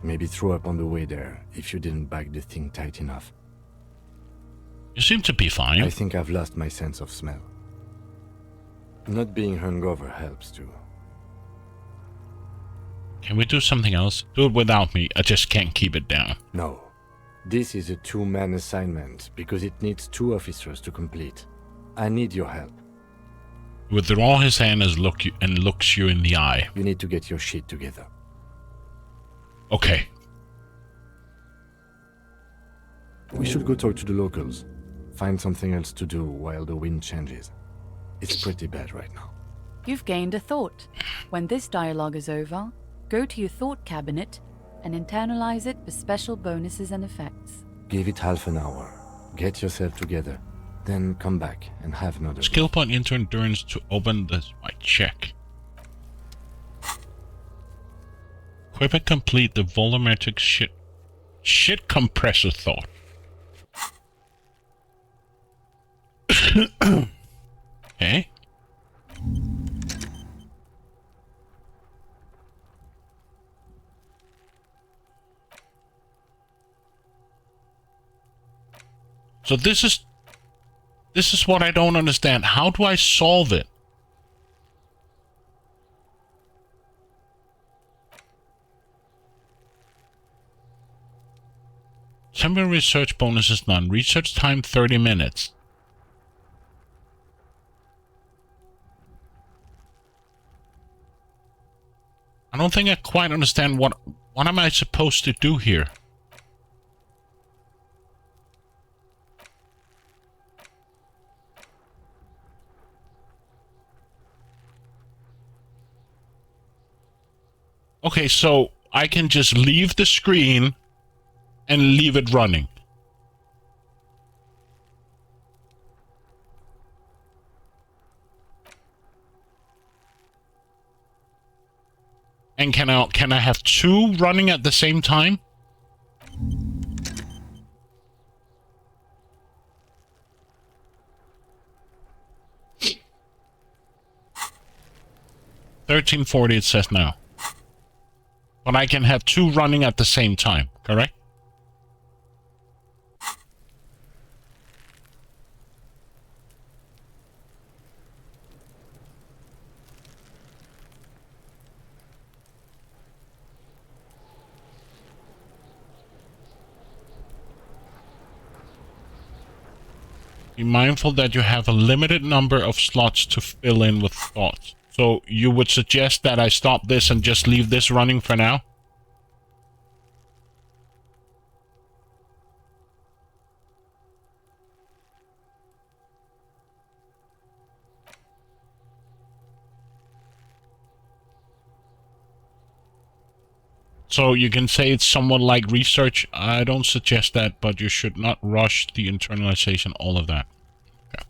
Maybe throw up on the way there if you didn't bag the thing tight enough. You seem to be fine. I think I've lost my sense of smell. Not being hungover helps too. Can we do something else? Do it without me. I just can't keep it down. No. This is a two-man assignment because it needs 2 officers to complete. I need your help. He withdraw his hand and looks you in the eye. You need to get your shit together. Okay. We should go talk to the locals. Find something else to do while the wind changes. It's pretty bad right now. You've gained a thought. When this dialogue is over, go to your thought cabinet and internalize it for special bonuses and effects. Give it half an hour. Get yourself together. Then come back and have another. Skill point into endurance to open this white check. Equip and complete the volumetric shit compressor thought. Okay. So this is what I don't understand. How do I solve it? Temporary research bonus is none. Research time 30 minutes. I don't think I quite understand what am I supposed to do here? Okay, so I can just leave the screen and leave it running. And can I have two running at the same time? $13.40 it says now. But I can have two running at the same time, correct? Be mindful that you have a limited number of slots to fill in with thoughts. So you would suggest that I stop this and just leave this running for now? So you can say it's somewhat like research. I don't suggest that, but you should not rush the internalization, all of that. Okay.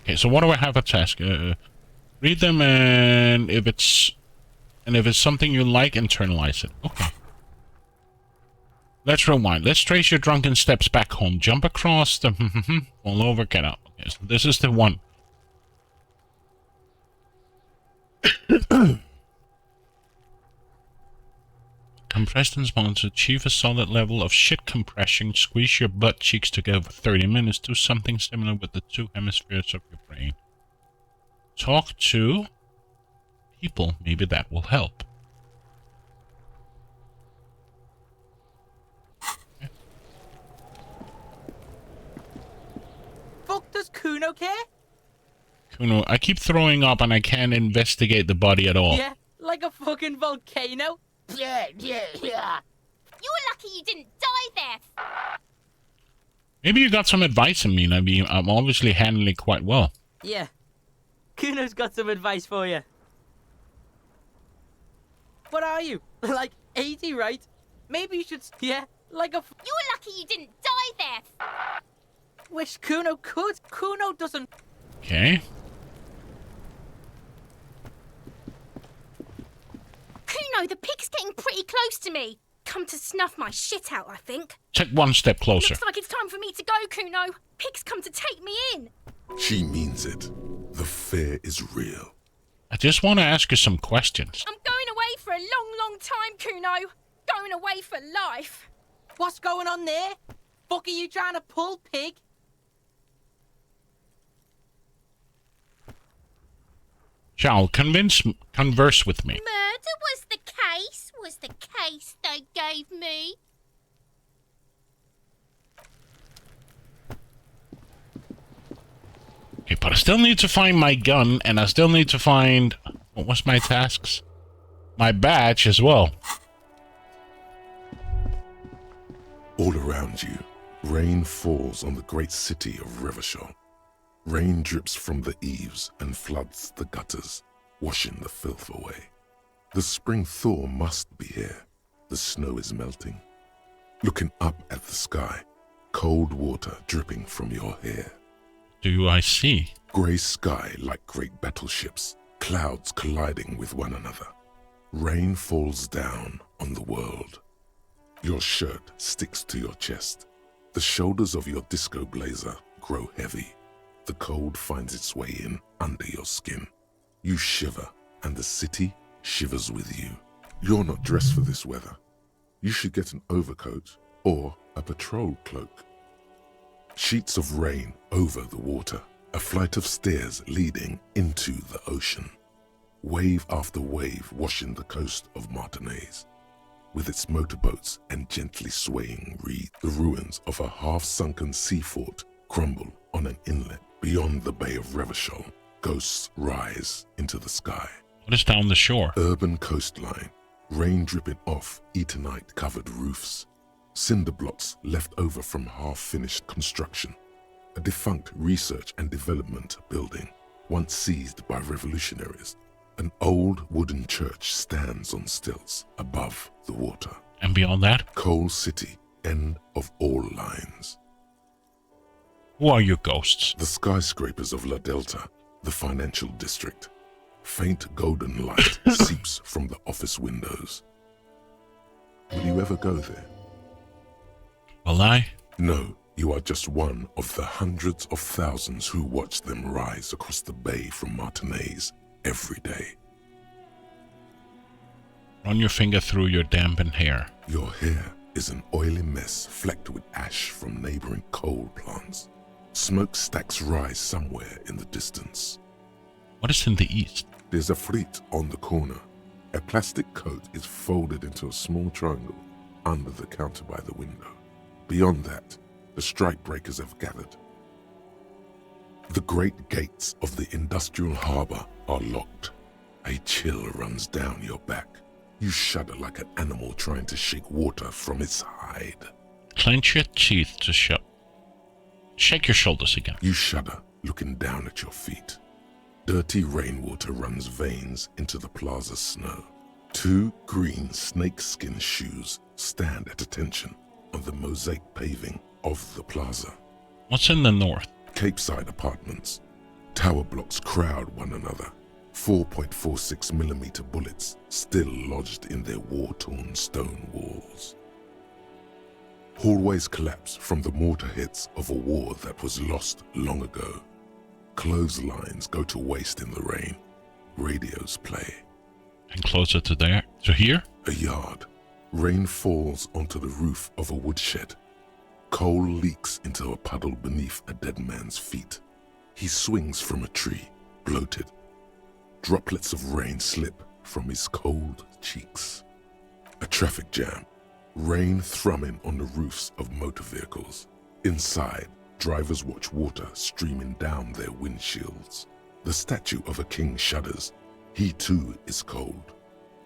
Okay, so what do I have a task? Read them, and if it's something you like, internalize it. Okay. Let's rewind. Let's trace your drunken steps back home. Jump across the fall over, get out. Okay, so this is the one. Compressed and small to achieve a solid level of shit compression. Squeeze your butt cheeks together for 30 minutes. Do something similar with the two hemispheres of your brain. Talk to people. Maybe that will help. Okay. Fuck, does Kuno care? Kuno, I keep throwing up and I can't investigate the body at all. Yeah, like a fucking volcano. Yeah. You're lucky you didn't die there. Maybe you got some advice in me. I mean, I'm obviously handling it quite well. Yeah. Kuno's got some advice for you. What are you? Like 80, right? Maybe you should... Yeah, like a... You're lucky you didn't die there. Wish Kuno could. Kuno doesn't... Okay. Kuno, the pig's getting pretty close to me. Come to snuff my shit out, I think. Check one step closer. Looks like it's time for me to go, Kuno. Pig's come to take me in. She means it. The fear is real. I just want to ask you some questions. I'm going away for a long, long time, Kuno. Going away for life. What's going on there? Fuck are you trying to pull, pig? Shall converse with me. Murder was the case they gave me. But I still need to find my gun, and I still need to find... What was my tasks? My badge as well. All around you, rain falls on the great city of Revachol. Rain drips from the eaves and floods the gutters, washing the filth away. The spring thaw must be here. The snow is melting. Looking up at the sky, cold water dripping from your hair. Do I see? Grey sky like great battleships, clouds colliding with one another. Rain falls down on the world. Your shirt sticks to your chest. The shoulders of your disco blazer grow heavy. The cold finds its way in under your skin. You shiver, and the city shivers with you. You're not dressed for this weather. You should get an overcoat or a patrol cloak. Sheets of rain over the water, a flight of stairs leading into the ocean. Wave after wave washing the coast of Martinaise. With its motorboats and gently swaying reed, the ruins of a half-sunken sea fort crumble on an inlet beyond the Bay of Revachol. Ghosts rise into the sky. What is down the shore? Urban coastline, rain dripping off Eternite-covered roofs. Cinder blocks left over from half-finished construction. A defunct research and development building, once seized by revolutionaries. An old wooden church stands on stilts above the water. And beyond that? Coal City, end of all lines. Who are you ghosts? The skyscrapers of La Delta, the financial district. Faint golden light seeps from the office windows. Will you ever go there? Will I? No, you are just one of the hundreds of thousands who watch them rise across the bay from Martinaise every day. Run your finger through your dampened hair. Your hair is an oily mess flecked with ash from neighboring coal plants. Smokestacks rise somewhere in the distance. What is in the east? There's a fleet on the corner. A plastic coat is folded into a small triangle under the counter by the window. Beyond that, the strike breakers have gathered. The great gates of the industrial harbor are locked. A chill runs down your back. You shudder like an animal trying to shake water from its hide. Clench your teeth to shut. Shake your shoulders again. You shudder, looking down at your feet. Dirty rainwater runs veins into the plaza's snow. Two green snakeskin shoes stand at attention on the mosaic paving of the plaza. What's in the north? Capeside apartments. Tower blocks crowd one another. 4.46mm bullets still lodged in their war-torn stone walls. Hallways collapse from the mortar hits of a war that was lost long ago. Clotheslines go to waste in the rain. Radios play. And closer to there? To here? A yard. Rain falls onto the roof of a woodshed. Coal leaks into a puddle beneath a dead man's feet. He swings from a tree, bloated. Droplets of rain slip from his cold cheeks. A traffic jam. Rain thrumming on the roofs of motor vehicles. Inside, drivers watch water streaming down their windshields. The statue of a king shudders. He too is cold.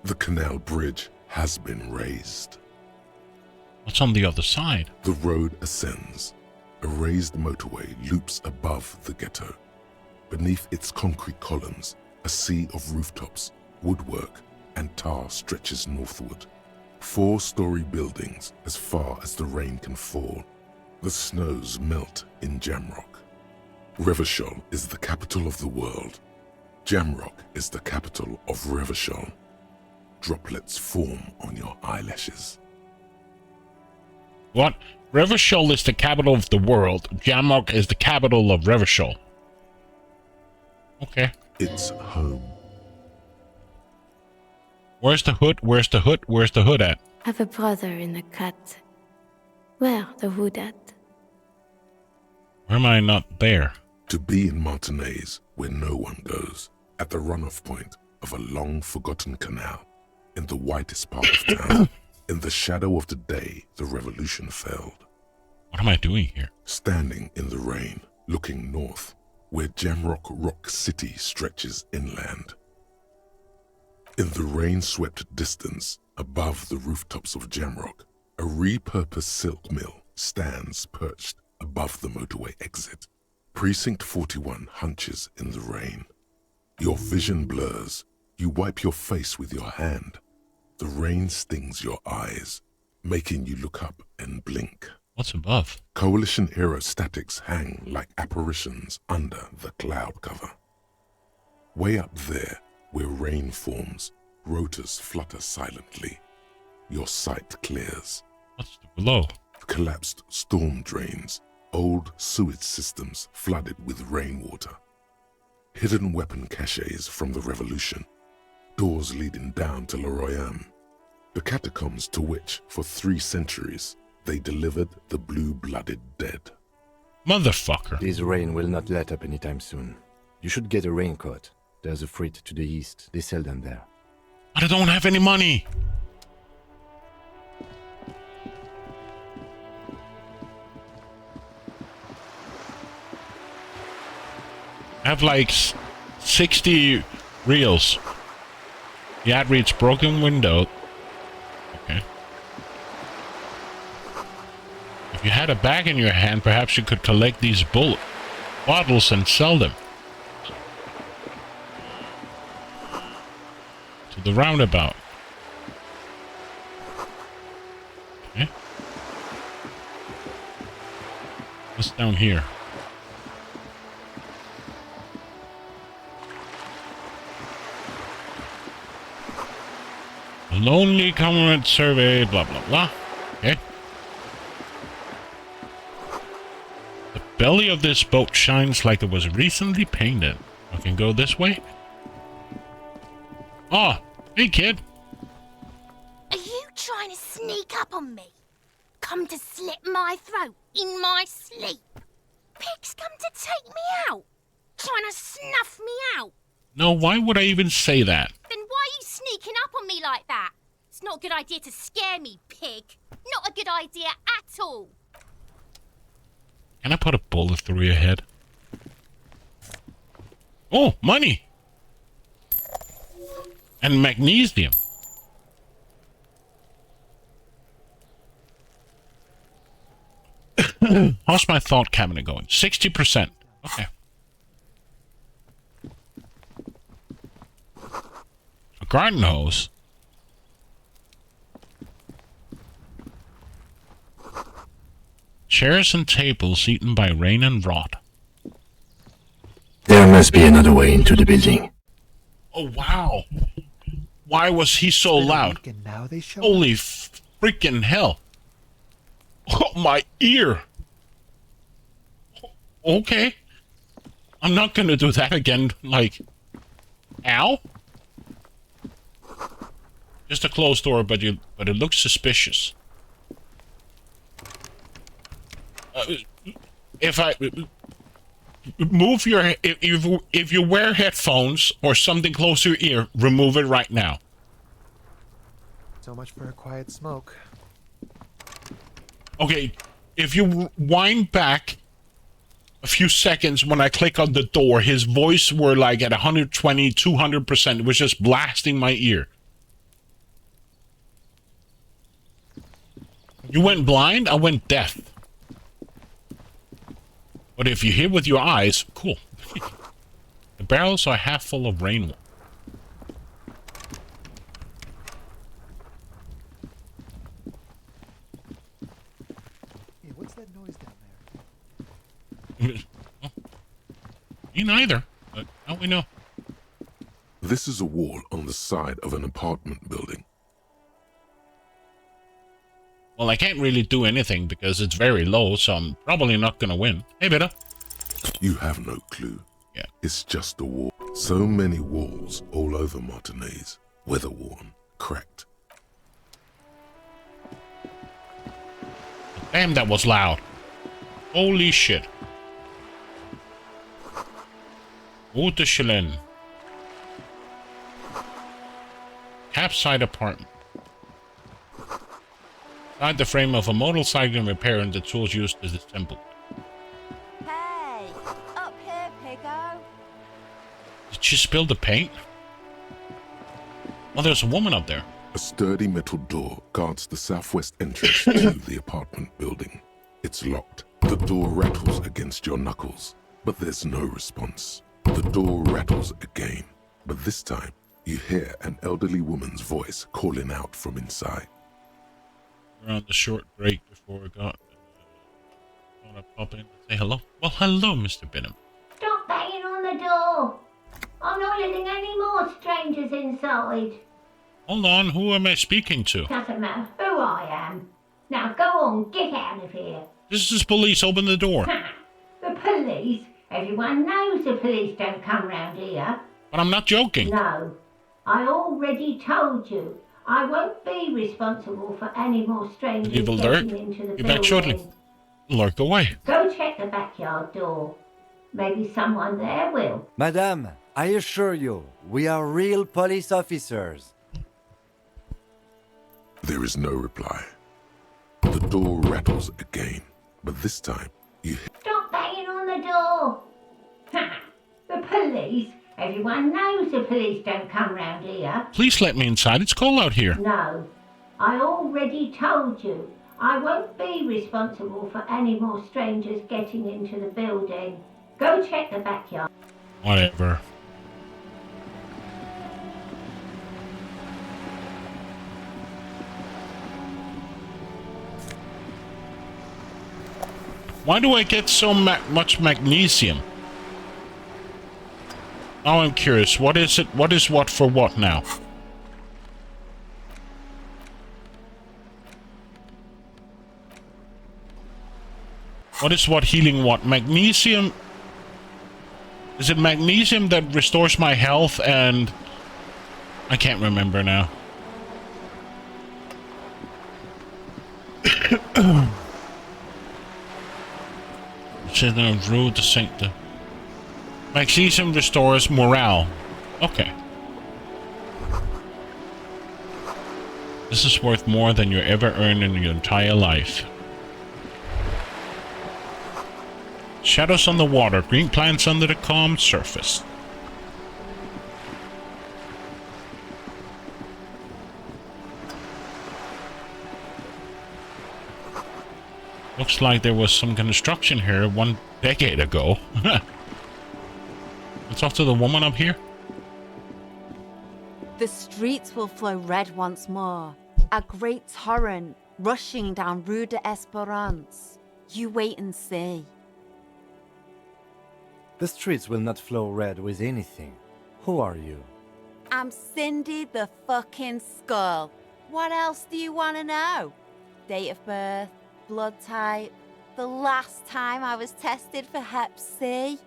The canal bridge has been raised. What's on the other side? The road ascends. A raised motorway loops above the ghetto. Beneath its concrete columns, a sea of rooftops, woodwork, and tar stretches northward. 4-story buildings as far as the rain can fall. The snows melt in Jamrock. Revachol is the capital of the world. Jamrock is the capital of Revachol. Droplets form on your eyelashes. What? Revachol is the capital of the world. Jamrock is the capital of Revachol. Okay. It's home. Where's the hood? Where's the hood? Where's the hood at? I have a brother in the cut. Where the hood at? Where am I not there? To be in Martinaise, where no one goes, at the runoff point of a long-forgotten canal, in the whitest part of town, in the shadow of the day the revolution failed. What am I doing here? Standing in the rain, looking north, where Jamrock Rock City stretches inland. In the rain-swept distance, above the rooftops of Jamrock, a repurposed silk mill stands perched above the motorway exit. Precinct 41 hunches in the rain. Your vision blurs. You wipe your face with your hand. The rain stings your eyes, making you look up and blink. What's above? Coalition aerostatics hang like apparitions under the cloud cover. Way up there, where rain forms, rotors flutter silently. Your sight clears. What's below? Collapsed storm drains, old sewage systems flooded with rainwater. Hidden weapon caches from the Revolution. Doors leading down to Le Royaume. The catacombs to which, for 3 centuries, they delivered the blue-blooded dead. Motherfucker. This rain will not let up anytime soon. You should get a raincoat. There's a freight to the east. They sell them there. I don't have any money. I have like 60 reels. The ad reads broken window. Okay. If you had a bag in your hand, perhaps you could collect these bottles and sell them. To the roundabout. Okay. What's down here? Lonely Comrade Survey, blah, blah, blah. Okay. The belly of this boat shines like it was recently painted. I can go this way. Oh, hey, kid. Are you trying to sneak up on me? Come to slit my throat in my sleep? Pigs come to take me out? Trying to snuff me out? No, why would I even say that? Then why are you sneaking up on me like that? It's not a good idea to scare me, pig. Not a good idea at all. Can I put a bullet through your head? Oh, money! And magnesium. How's my thought cabinet going? 60%. Okay. A garden hose. Chairs and tables eaten by rain and rot. There must be another way into the building. Oh, wow. Why was he so loud? Now they show Holy freaking hell. Oh, my ear. Okay. I'm not gonna do that again. Like, ow? Just a closed door, but it looks suspicious. If I move your if you wear headphones or something close to your ear, remove it right now. So much for a quiet smoke. Okay, if you wind back a few seconds when I click on the door, his voice were like at 120, 200%. It was just blasting my ear. You went blind, I went deaf. But if you hear with your eyes, cool. The barrels are half full of rainwater. Hey, what's that noise down there? Me neither, but now we know. This is a wall on the side of an apartment building. Well, I can't really do anything because it's very low, so I'm probably not gonna win. Hey, Vita. You have no clue. Yeah. It's just a wall. So many walls all over Martinez. Weather-worn, cracked. Damn, that was loud. Holy shit. Uterschelen. Capside apartment. Inside the frame of a motorcycle and repair and the tools used to disassemble. Hey, up here, pig She spilled the paint? Oh, there's a woman up there. A sturdy metal door guards the southwest entrance to the apartment building. It's locked. The door rattles against your knuckles, but there's no response. The door rattles again, but this time you hear an elderly woman's voice calling out from inside. We're on the short break before we got. Want to pop in and say hello? Well, hello, Mr. Benham. Stop banging on the door. I'm not letting any more strangers inside. Hold on, who am I speaking to? Doesn't matter who I am. Now go on, get out of here. This is police, open the door. The police? Everyone knows the police don't come round here. But I'm not joking. No, I already told you. I won't be responsible for any more strangers Evil getting lurk. into the You bet building. shortly. Lurk away. Go check the backyard door. Maybe someone there will. Madame, I assure you, we are real police officers. There is no reply. The door rattles again, but this time you hear. Stop banging on the door. The police? Everyone knows the police don't come round here. Please let me inside. It's cold out here. No, I already told you. I won't be responsible for any more strangers getting into the building. Go check the backyard. Whatever. Why do I get so much magnesium? Oh, I'm curious. What is it? What is what for what now? What is what healing what? Magnesium? Is it magnesium that restores my health and... I can't remember now. It's a rule to sink the... Magnesium restores morale. Okay. This is worth more than you ever earned in your entire life. Shadows on the water, green plants under the calm surface. Looks like there was some construction here 1 decade ago. Let's talk to the woman up here. The streets will flow red once more. A great torrent rushing down Rue de Esperance. You wait and see. The streets will not flow red with anything. Who are you? I'm Cindy the fucking Skull. What else do you want to know? Date of birth, blood type, the last time I was tested for Hep C.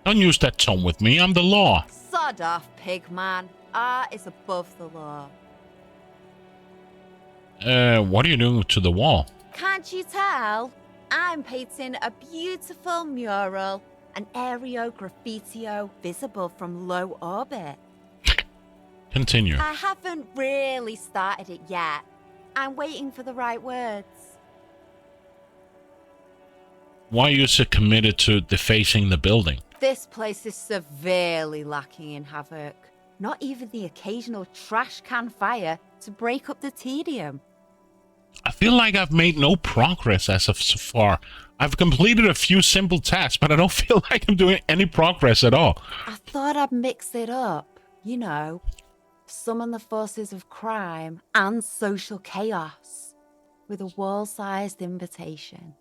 Don't use that tone with me, I'm the law. Sod off, pig man. Art is above the law. What are you doing to the wall? Can't you tell? I'm painting a beautiful mural, an aereo graffitio visible from low orbit. Continue. I haven't really started it yet. I'm waiting for the right words. Why are you so committed to defacing the building? This place is severely lacking in havoc. Not even the occasional trash can fire to break up the tedium. I feel like I've made no progress as of so far. I've completed a few simple tasks, but I don't feel like I'm doing any progress at all. I thought I'd mix it up, you know. Summon the forces of crime and social chaos with a wall-sized invitation.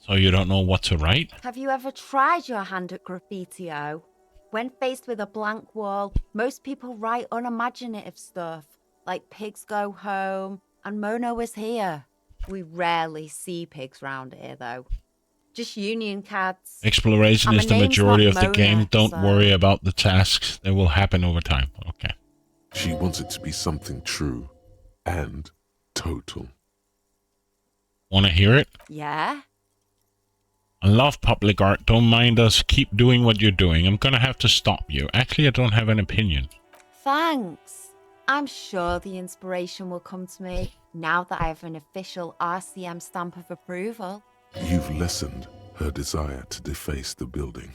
So you don't know what to write? Have you ever tried your hand at graffitio? When faced with a blank wall, most people write unimaginative stuff, like pigs go home and Mono is here. We rarely see pigs round here, though. Just union cards. Exploration And is my the name's majority not of the Mona, game. Don't so- worry about the tasks. They will happen over time. Okay. She wants it to be something true and total. Want to hear it? Yeah? I love public art. Don't mind us. Keep doing what you're doing. I'm gonna have to stop you. Actually, I don't have an opinion. Thanks. I'm sure the inspiration will come to me now that I have an official RCM stamp of approval. You've lessened her desire to deface the building.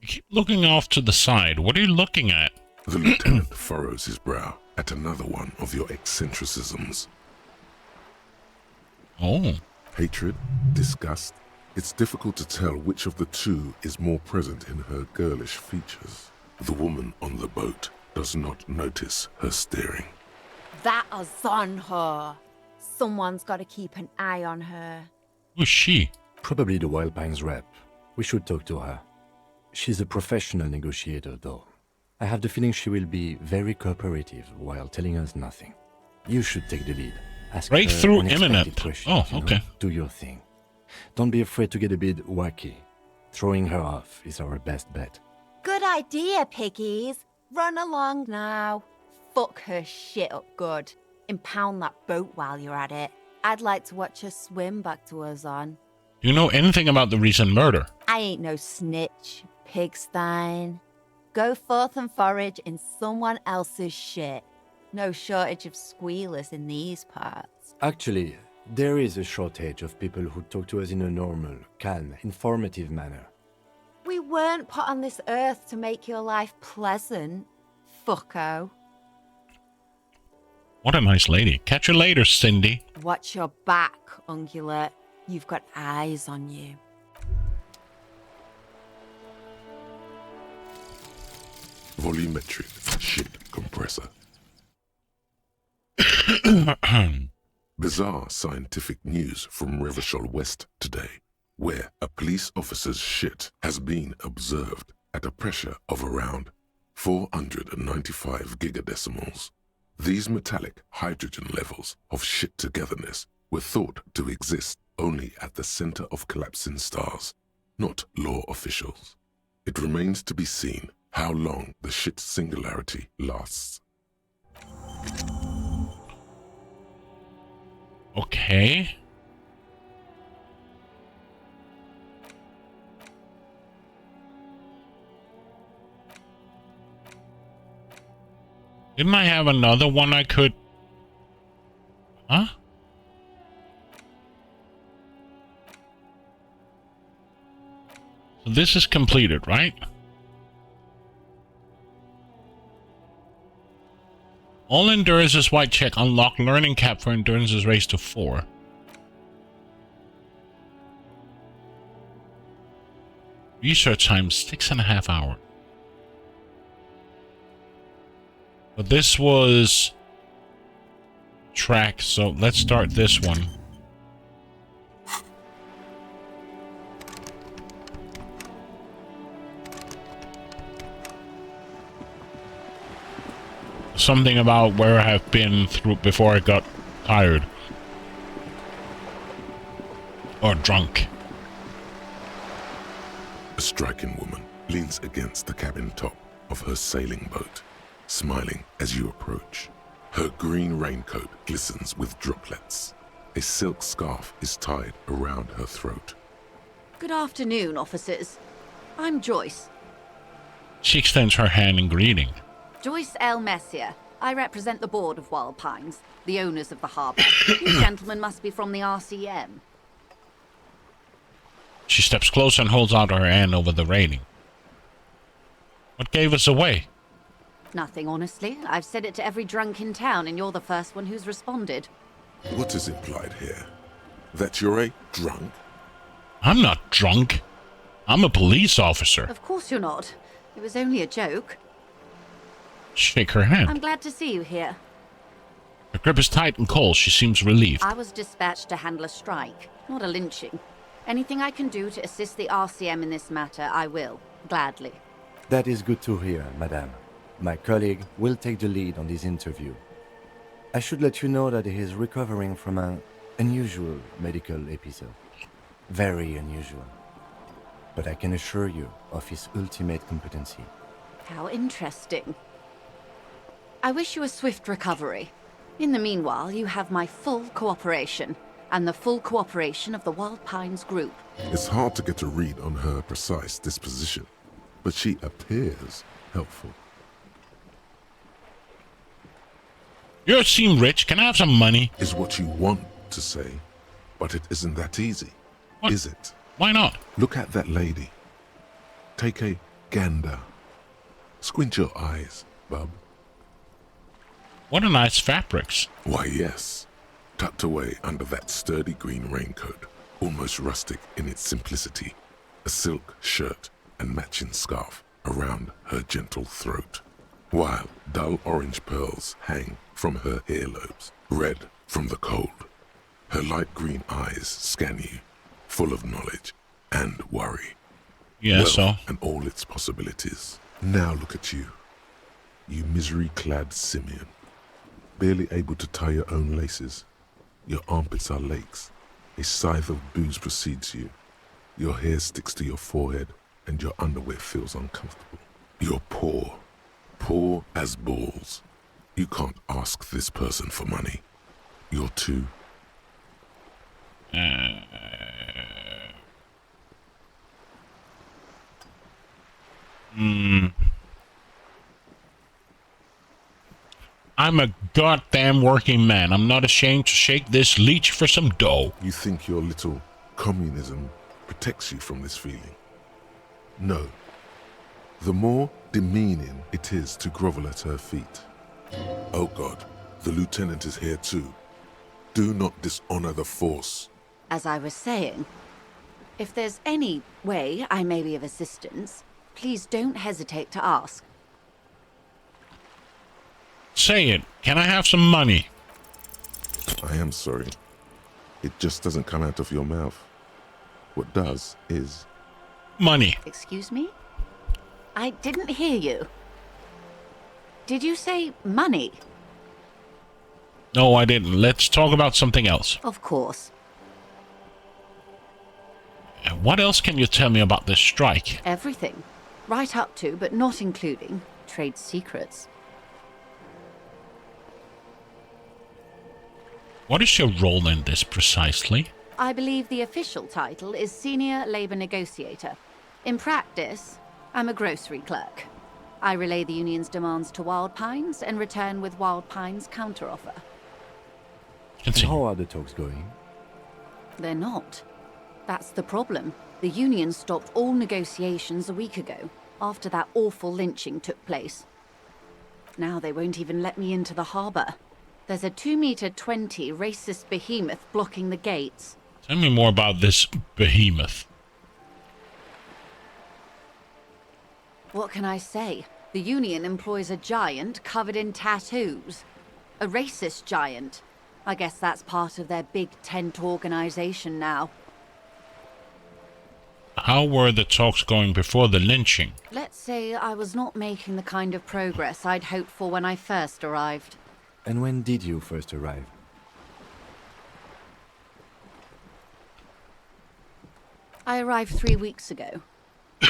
You keep looking off to the side. What are you looking at? The lieutenant furrows his brow at another one of your eccentricisms. Oh. Hatred, disgust. It's difficult to tell which of the two is more present in her girlish features. The woman on the boat does not notice her staring. That is on her. Someone's got to keep an eye on her. Who's she? Probably the Wild Pines rep. We should talk to her. She's a professional negotiator, though. I have the feeling she will be very cooperative while telling us nothing. You should take the lead. Ask her Breakthrough unexpected imminent. questions, Oh, okay. Do your thing. Don't be afraid to get a bit wacky. Throwing her off is our best bet. Good idea, piggies. Run along now. Fuck her shit up good. Impound that boat while you're at it. I'd like to watch her swim back to us on. Do you know anything about the recent murder? I ain't no snitch, pigstein. Go forth and forage in someone else's shit. No shortage of squealers in these parts. Actually, there is a shortage of people who talk to us in a normal, calm, informative manner. We weren't put on this earth to make your life pleasant, fucko. What a nice lady. Catch you later, Cindy. Watch your back, ungulate. You've got eyes on you. Volumetric shit compressor. Bizarre scientific news from Revachol West today, where a police officer's shit has been observed at a pressure of around 495 gigadecimals. These metallic hydrogen levels of shit togetherness were thought to exist only at the center of collapsing stars, not law officials. It remains to be seen how long the shit singularity lasts. Okay. Didn't I have another one I could... Huh? So this is completed, right? All endurances white check. Unlock learning cap for endurances raised to 4. Research time 6.5 hours. But this was track, so let's start this one. Something about where I have been through before I got tired. Or drunk. A striking woman leans against the cabin top of her sailing boat, smiling as you approach. Her green raincoat glistens with droplets. A silk scarf is tied around her throat. Good afternoon, officers. I'm Joyce. She extends her hand in greeting. Joyce L. Messier. I represent the board of Wild Pines, the owners of the harbour. You gentlemen must be from the RCM. She steps close and holds out her hand over the railing. What gave us away? Nothing, honestly. I've said it to every drunk in town, and you're the first one who's responded. What is implied here? That you're a drunk? I'm not drunk. I'm a police officer. Of course you're not. It was only a joke. Shake her hand. I'm glad to see you here. Her grip is tight and cold. She seems relieved. I was dispatched to handle a strike, not a lynching. Anything I can do to assist the RCM in this matter, I will. Gladly. That is good to hear, madame. My colleague will take the lead on this interview. I should let you know that he is recovering from an unusual medical episode. Very unusual. But I can assure you of his ultimate competency. How interesting. I wish you a swift recovery. In the meanwhile, you have my full cooperation, and the full cooperation of the Wild Pines group. It's hard to get a read on her precise disposition, but she appears helpful. You seem rich. Can I have some money? Is what you want to say, but it isn't that easy, is it? Why not? Look at that lady. Take a gander. Squint your eyes, bub. What a nice fabrics. Why, yes. Tucked away under that sturdy green raincoat, almost rustic in its simplicity, a silk shirt and matching scarf around her gentle throat, while dull orange pearls hang from her earlobes, red from the cold. Her light green eyes scan you, full of knowledge and worry. Yeah, Wealth so? and all its possibilities. Now look at you, you misery-clad simian, barely able to tie your own laces. Your armpits are lakes. A scythe of booze precedes you. Your hair sticks to your forehead, and your underwear feels uncomfortable. You're poor. Poor as balls. You can't ask this person for money. You're too... I'm a goddamn working man. I'm not ashamed to shake this leech for some dough. You think your little communism protects you from this feeling? No. The more demeaning it is to grovel at her feet. Oh God, the lieutenant is here too. Do not dishonor the force. As I was saying, if there's any way I may be of assistance, please don't hesitate to ask. Say it. Can I have some money? I am sorry. It just doesn't come out of your mouth. What does is... money. Excuse me? I didn't hear you. Did you say money? No, I didn't. Let's talk about something else. Of course. What else can you tell me about this strike? Everything. Right up to, but not including, trade secrets. What is your role in this precisely? I believe the official title is Senior Labor Negotiator. In practice, I'm a grocery clerk. I relay the union's demands to Wild Pines and return with Wild Pines' counteroffer. And how are the talks going? They're not. That's the problem. The union stopped all negotiations a week ago, after that awful lynching took place. Now they won't even let me into the harbor. There's a 2-meter 20 racist behemoth blocking the gates. Tell me more about this behemoth. What can I say? The union employs a giant covered in tattoos. A racist giant. I guess that's part of their big tent organization now. How were the talks going before the lynching? Let's say I was not making the kind of progress I'd hoped for when I first arrived. And when did you first arrive? I arrived 3 weeks ago.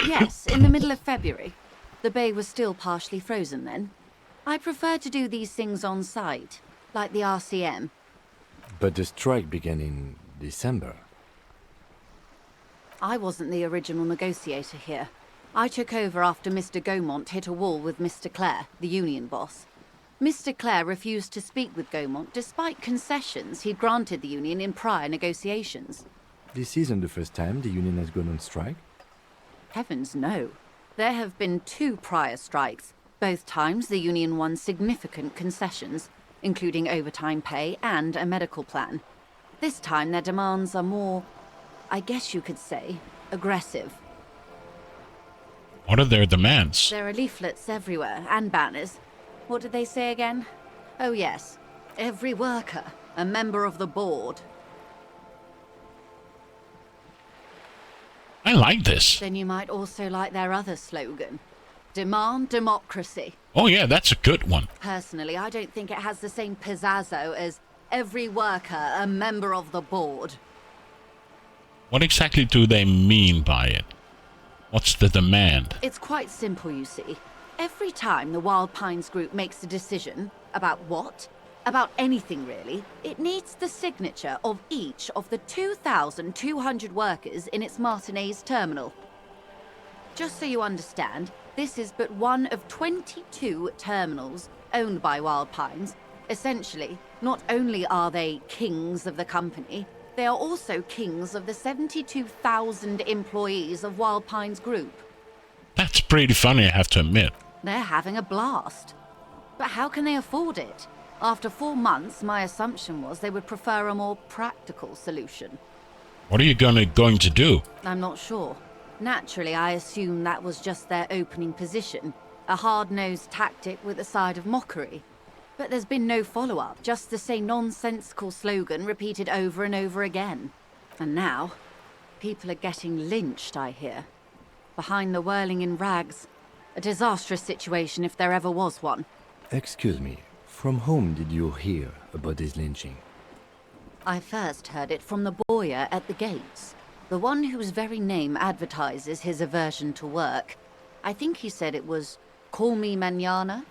Yes, in the middle of February. The bay was still partially frozen then. I prefer to do these things on site, like the RCM. But the strike began in December. I wasn't the original negotiator here. I took over after Mr. Gaumont hit a wall with Mr. Clare, the union boss. Mr. Clare refused to speak with Gaumont despite concessions he'd granted the union in prior negotiations. This isn't the first time the union has gone on strike? Heavens, no. There have been 2 prior strikes. Both times the union won significant concessions, including overtime pay and a medical plan. This time their demands are more, I guess you could say, aggressive. What are their demands? There are leaflets everywhere, and banners. What did they say again? Oh yes, every worker, a member of the board. I like this. Then you might also like their other slogan. Demand democracy. Oh yeah, that's a good one. Personally, I don't think it has the same pizzazzo as every worker, a member of the board. What exactly do they mean by it? What's the demand? It's quite simple, you see. Every time the Wild Pines group makes a decision about what? About anything really, it needs the signature of each of the 2,200 workers in its Martinez terminal. Just so you understand, this is but one of 22 terminals owned by Wild Pines. Essentially, not only are they kings of the company, they are also kings of the 72,000 employees of Wild Pines Group. That's pretty funny, I have to admit. They're having a blast. But how can they afford it? After 4 months, my assumption was they would prefer a more practical solution. What are you going to do? I'm not sure. Naturally, I assume that was just their opening position, a hard-nosed tactic with a side of mockery. But there's been no follow-up, just the same nonsensical slogan repeated over and over again. And now, people are getting lynched, I hear. Behind the whirling in rags. A disastrous situation if there ever was one. Excuse me, from whom did you hear about this lynching? I first heard it from the bowyer at the gates. The one whose very name advertises his aversion to work. I think he said it was, "Call me mañana."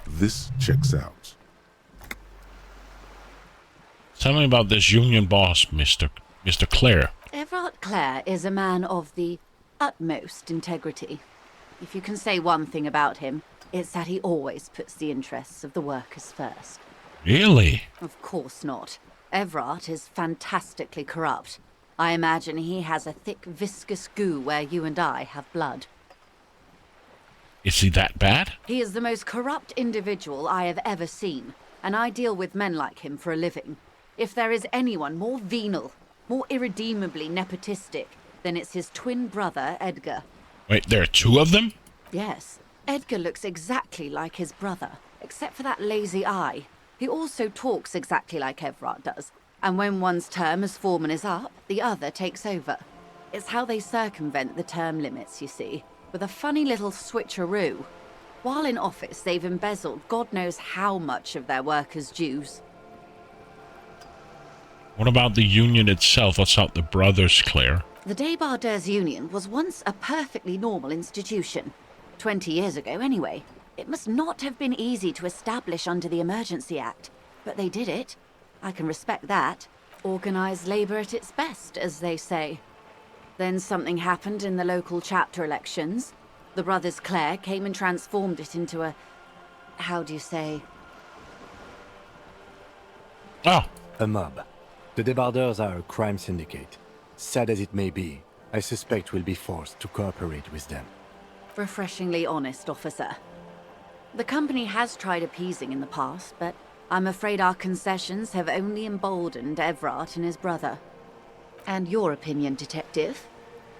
This checks out. Tell me about this union boss, Mr. Clare. Everard Clare is a man of the utmost integrity. If you can say one thing about him, it's that he always puts the interests of the workers first. Really? Of course not. Everard is fantastically corrupt. I imagine he has a thick, viscous goo where you and I have blood. Is he that bad? He is the most corrupt individual I have ever seen, and I deal with men like him for a living. If there is anyone more venal, more irredeemably nepotistic, then it's his twin brother, Edgar. Wait, there are two of them? Yes. Edgar looks exactly like his brother, except for that lazy eye. He also talks exactly like Everard does, and when one's term as foreman is up, the other takes over. It's how they circumvent the term limits, you see, with a funny little switcheroo. While in office, they've embezzled God knows how much of their workers' dues. What about the union itself? What's up the brothers, Claire? The Débardeurs Union was once a perfectly normal institution. 20 years ago, anyway. It must not have been easy to establish under the Emergency Act, but they did it. I can respect that. Organised labour at its best, as they say. Then something happened in the local chapter elections. The brothers Clare came and transformed it into a... how do you say? Oh. A mob. The Débardeurs are a crime syndicate. Sad as it may be, I suspect we'll be forced to cooperate with them. Refreshingly honest, officer. The company has tried appeasing in the past, but I'm afraid our concessions have only emboldened Everard and his brother. And your opinion, detective,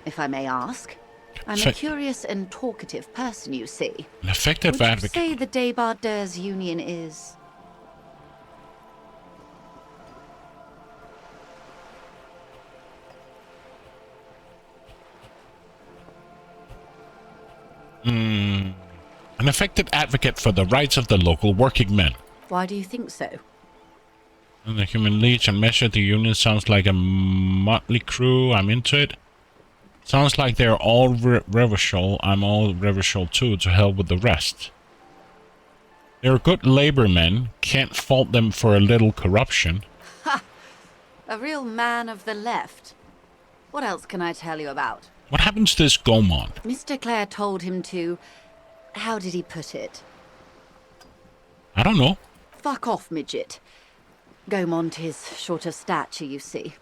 if I may ask? I'm a curious and talkative person, you see. An effective Would advocate. you say the Débardeurs Union is... An effective advocate for the rights of the local working men. Why do you think so? And the Human Leech and Measure the Union sounds like a motley crew. I'm into it. Sounds like they're all Revachol. I'm all Revachol too, to hell with the rest. They're good labor men. Can't fault them for a little corruption. Ha! A real man of the left. What else can I tell you about? What happens to this Gaumont? Mr. Clare told him to... how did he put it? I don't know. Fuck off, midget. Gaumont is short of stature, you see.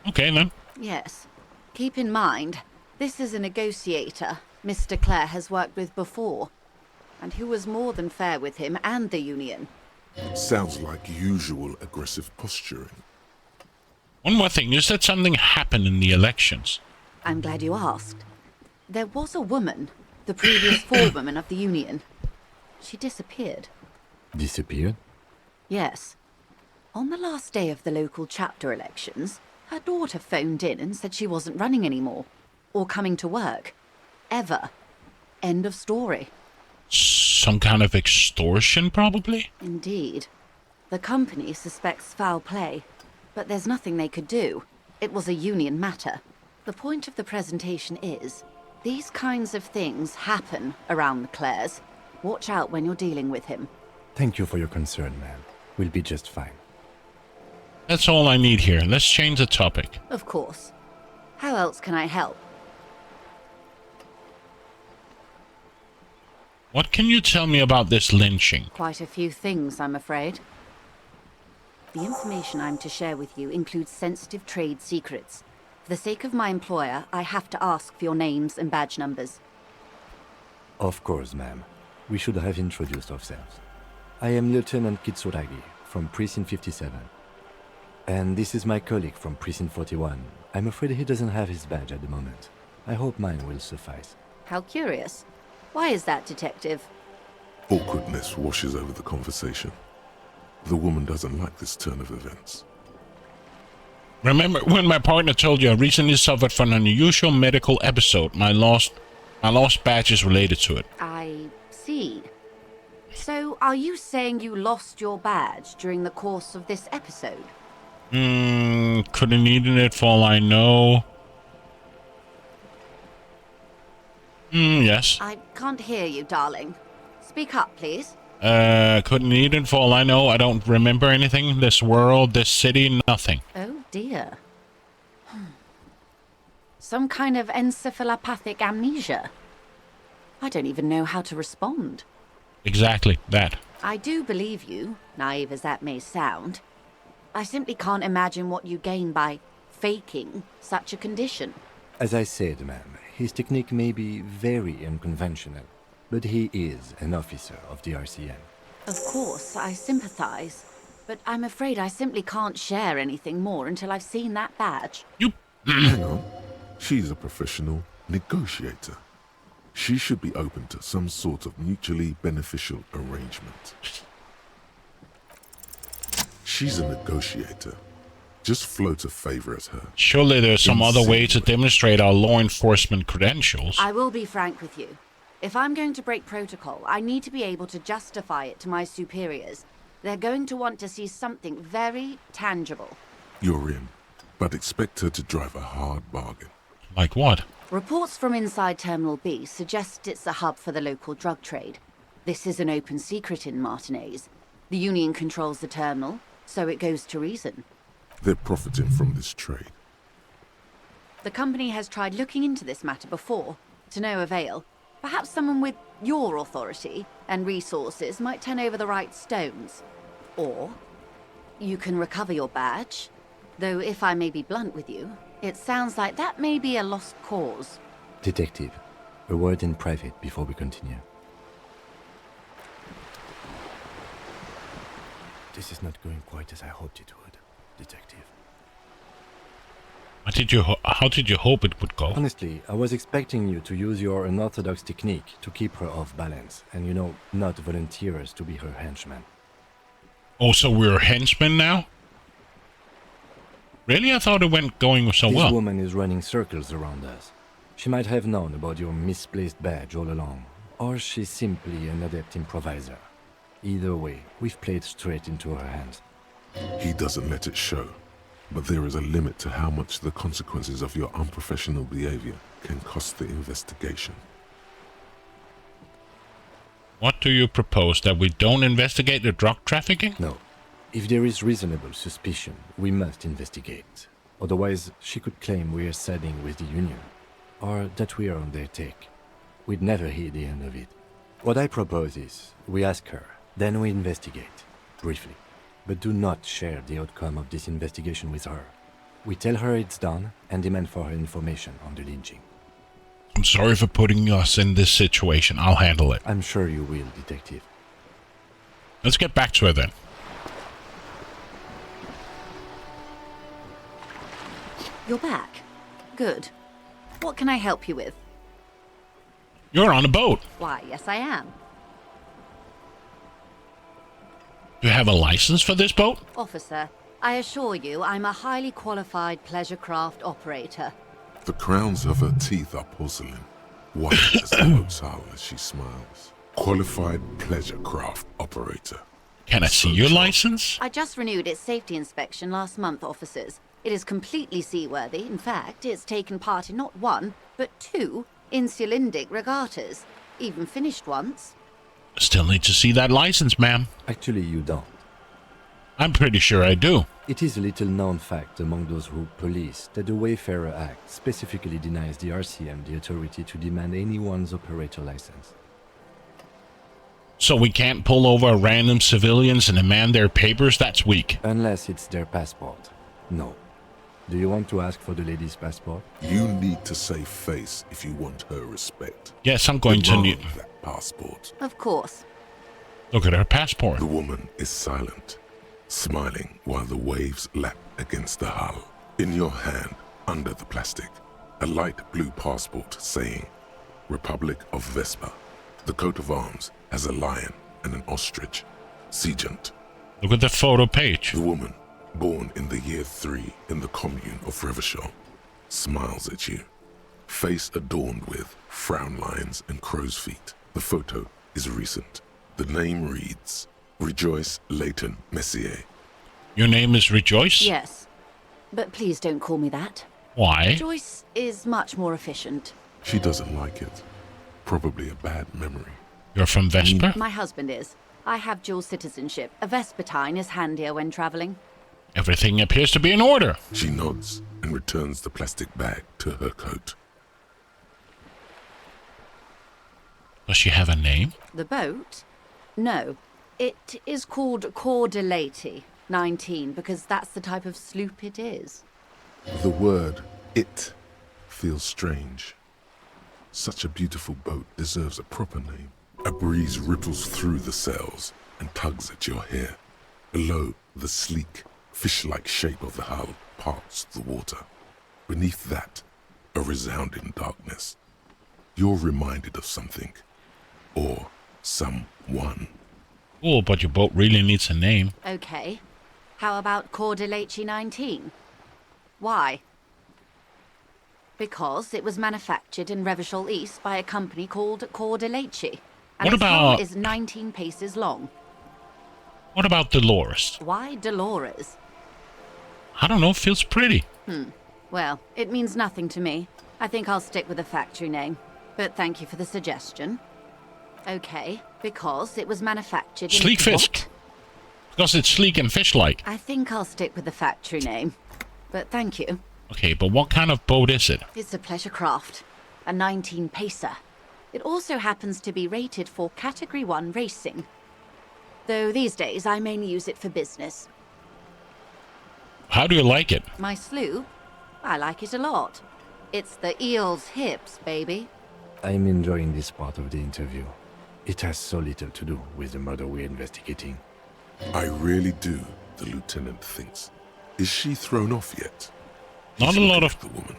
Okay then. Yes. Keep in mind, this is a negotiator Mr. Clare has worked with before, and who was more than fair with him and the Union. Sounds like usual aggressive posturing. One more thing, you said something happened in the elections. I'm glad you asked. There was a woman, the previous forewoman of the Union. She disappeared. Disappeared? Yes. On the last day of the local chapter elections, her daughter phoned in and said she wasn't running anymore. Or coming to work. Ever. End of story. Some kind of extortion, probably? Indeed. The company suspects foul play, but there's nothing they could do. It was a union matter. The point of the presentation is, these kinds of things happen around the Clares. Watch out when you're dealing with him. Thank you for your concern, man. We'll be just fine. That's all I need here. Let's change the topic. Of course. How else can I help? What can you tell me about this lynching? Quite a few things, I'm afraid. The information I'm to share with you includes sensitive trade secrets. For the sake of my employer, I have to ask for your names and badge numbers. Of course, ma'am. We should have introduced ourselves. I am Lieutenant Kitsuragi from Precinct 57. And this is my colleague from Precinct 41. I'm afraid he doesn't have his badge at the moment. I hope mine will suffice. How curious. Why is that, Detective? Awkwardness washes over the conversation. The woman doesn't like this turn of events. Remember when my partner told you I recently suffered from an unusual medical episode? My lost badge is related to it. I see. So, are you saying you lost your badge during the course of this episode? Could have needed it for all I know. Yes. I can't hear you, darling. Speak up, please. Couldn't need it for all I know. I don't remember anything. This world, this city, nothing. Oh, dear. Some kind of encephalopathic amnesia. I don't even know how to respond. Exactly, that. I do believe you, naive as that may sound. I simply can't imagine what you gain by faking such a condition. As I said, ma'am, his technique may be very unconventional, but he is an officer of the RCM. Of course, I sympathize, but I'm afraid I simply can't share anything more until I've seen that badge. Hang on. She's a professional negotiator. She should be open to some sort of mutually beneficial arrangement. She's a negotiator. Just float a favor at her. Surely there's some other way to demonstrate our law enforcement credentials. I will be frank with you. If I'm going to break protocol, I need to be able to justify it to my superiors. They're going to want to see something very tangible. You're in, but expect her to drive a hard bargain. Like what? Reports from inside Terminal B suggest it's a hub for the local drug trade. This is an open secret in Martinez. The Union controls the terminal, so it goes to reason. They're profiting from this trade. The company has tried looking into this matter before, to no avail. Perhaps someone with your authority and resources might turn over the right stones. Or you can recover your badge. Though if I may be blunt with you, it sounds like that may be a lost cause. Detective, a word in private before we continue. This is not going quite as I hoped it would, Detective. How did you hope it would go? Honestly, I was expecting you to use your unorthodox technique to keep her off balance, and not volunteer us to be her henchmen. Oh, so we're henchmen now? Really? I thought it went going so well. This woman is running circles around us. She might have known about your misplaced badge all along, or she's simply an adept improviser. Either way, we've played straight into her hands. He doesn't let it show, but there is a limit to how much the consequences of your unprofessional behavior can cost the investigation. What do you propose? That we don't investigate the drug trafficking? No. If there is reasonable suspicion, we must investigate. Otherwise, she could claim we are siding with the Union, or that we are on their take. We'd never hear the end of it. What I propose is, we ask her, then we investigate, briefly. But do not share the outcome of this investigation with her. We tell her it's done and demand for her information on the lynching. I'm sorry for putting us in this situation. I'll handle it. I'm sure you will, Detective. Let's get back to her then. You're back. Good. What can I help you with? You're on a boat. Why, yes I am. Do you have a license for this boat? Officer, I assure you I'm a highly qualified pleasure craft operator. The crowns of her teeth are porcelain, white as the boat's hull as she smiles. Qualified pleasure craft operator. Can I see your license? I just renewed its safety inspection last month, officers. It is completely seaworthy. In fact, it's taken part in not one, but 2 insulindic regattas. Even finished once. Still need to see that license, ma'am. Actually, you don't. I'm pretty sure I do. It is a little-known fact among those who police that the Wayfarer Act specifically denies the RCM the authority to demand anyone's operator license. So we can't pull over random civilians and demand their papers? That's weak. Unless it's their passport. No. Do you want to ask for the lady's passport? You need to save face if you want her respect. Yes, I'm going to Demand need... that passport. Of course. Look at her passport. The woman is silent, smiling while the waves lap against the hull. In your hand, under the plastic, a light blue passport saying, Republic of Vespa. The coat of arms has a lion and an ostrich. Seagent. Look at the photo page. The woman, born in the year 3 in the commune of Revachol, smiles at you. Face adorned with frown lines and crow's feet. The photo is recent. The name reads, Rejoice Leighton Messier. Your name is Rejoice? Yes. But please don't call me that. Why? Joyce is much more efficient. She doesn't like it. Probably a bad memory. You're from Vesper? My husband is. I have dual citizenship. A Vespertine is handier when traveling. Everything appears to be in order. She nods and returns the plastic bag to her coat. Does she have a name? The boat? No. It is called Cor de Leyte 19 because that's the type of sloop it is. The word it feels strange. Such a beautiful boat deserves a proper name. A breeze ripples through the sails and tugs at your hair. Below, the sleek, fish-like shape of the hull parts the water. Beneath that, a resounding darkness. You're reminded of something. Or someone. Oh, but your boat really needs a name. Okay. How about Cor de Leyte 19? Why? Because it was manufactured in Revachol East by a company called Cor de Leyte. And What its about- hull is 19 paces long. What about Dolores? Why Dolores? I don't know, feels pretty. Well, it means nothing to me. I think I'll stick with the factory name. But thank you for the suggestion. Okay, because it was manufactured in... Sleek Fisk. What? Because it's sleek and fish-like. I think I'll stick with the factory name. But thank you. Okay, but what kind of boat is it? It's a pleasure craft. A 19 pacer. It also happens to be rated for Category 1 racing. Though these days I mainly use it for business. How do you like it? My sloop? I like it a lot. It's the eel's hips, baby. I'm enjoying this part of the interview. It has so little to do with the murder we're investigating. I really do, the lieutenant thinks. Is she thrown off yet? Not a lot of the woman,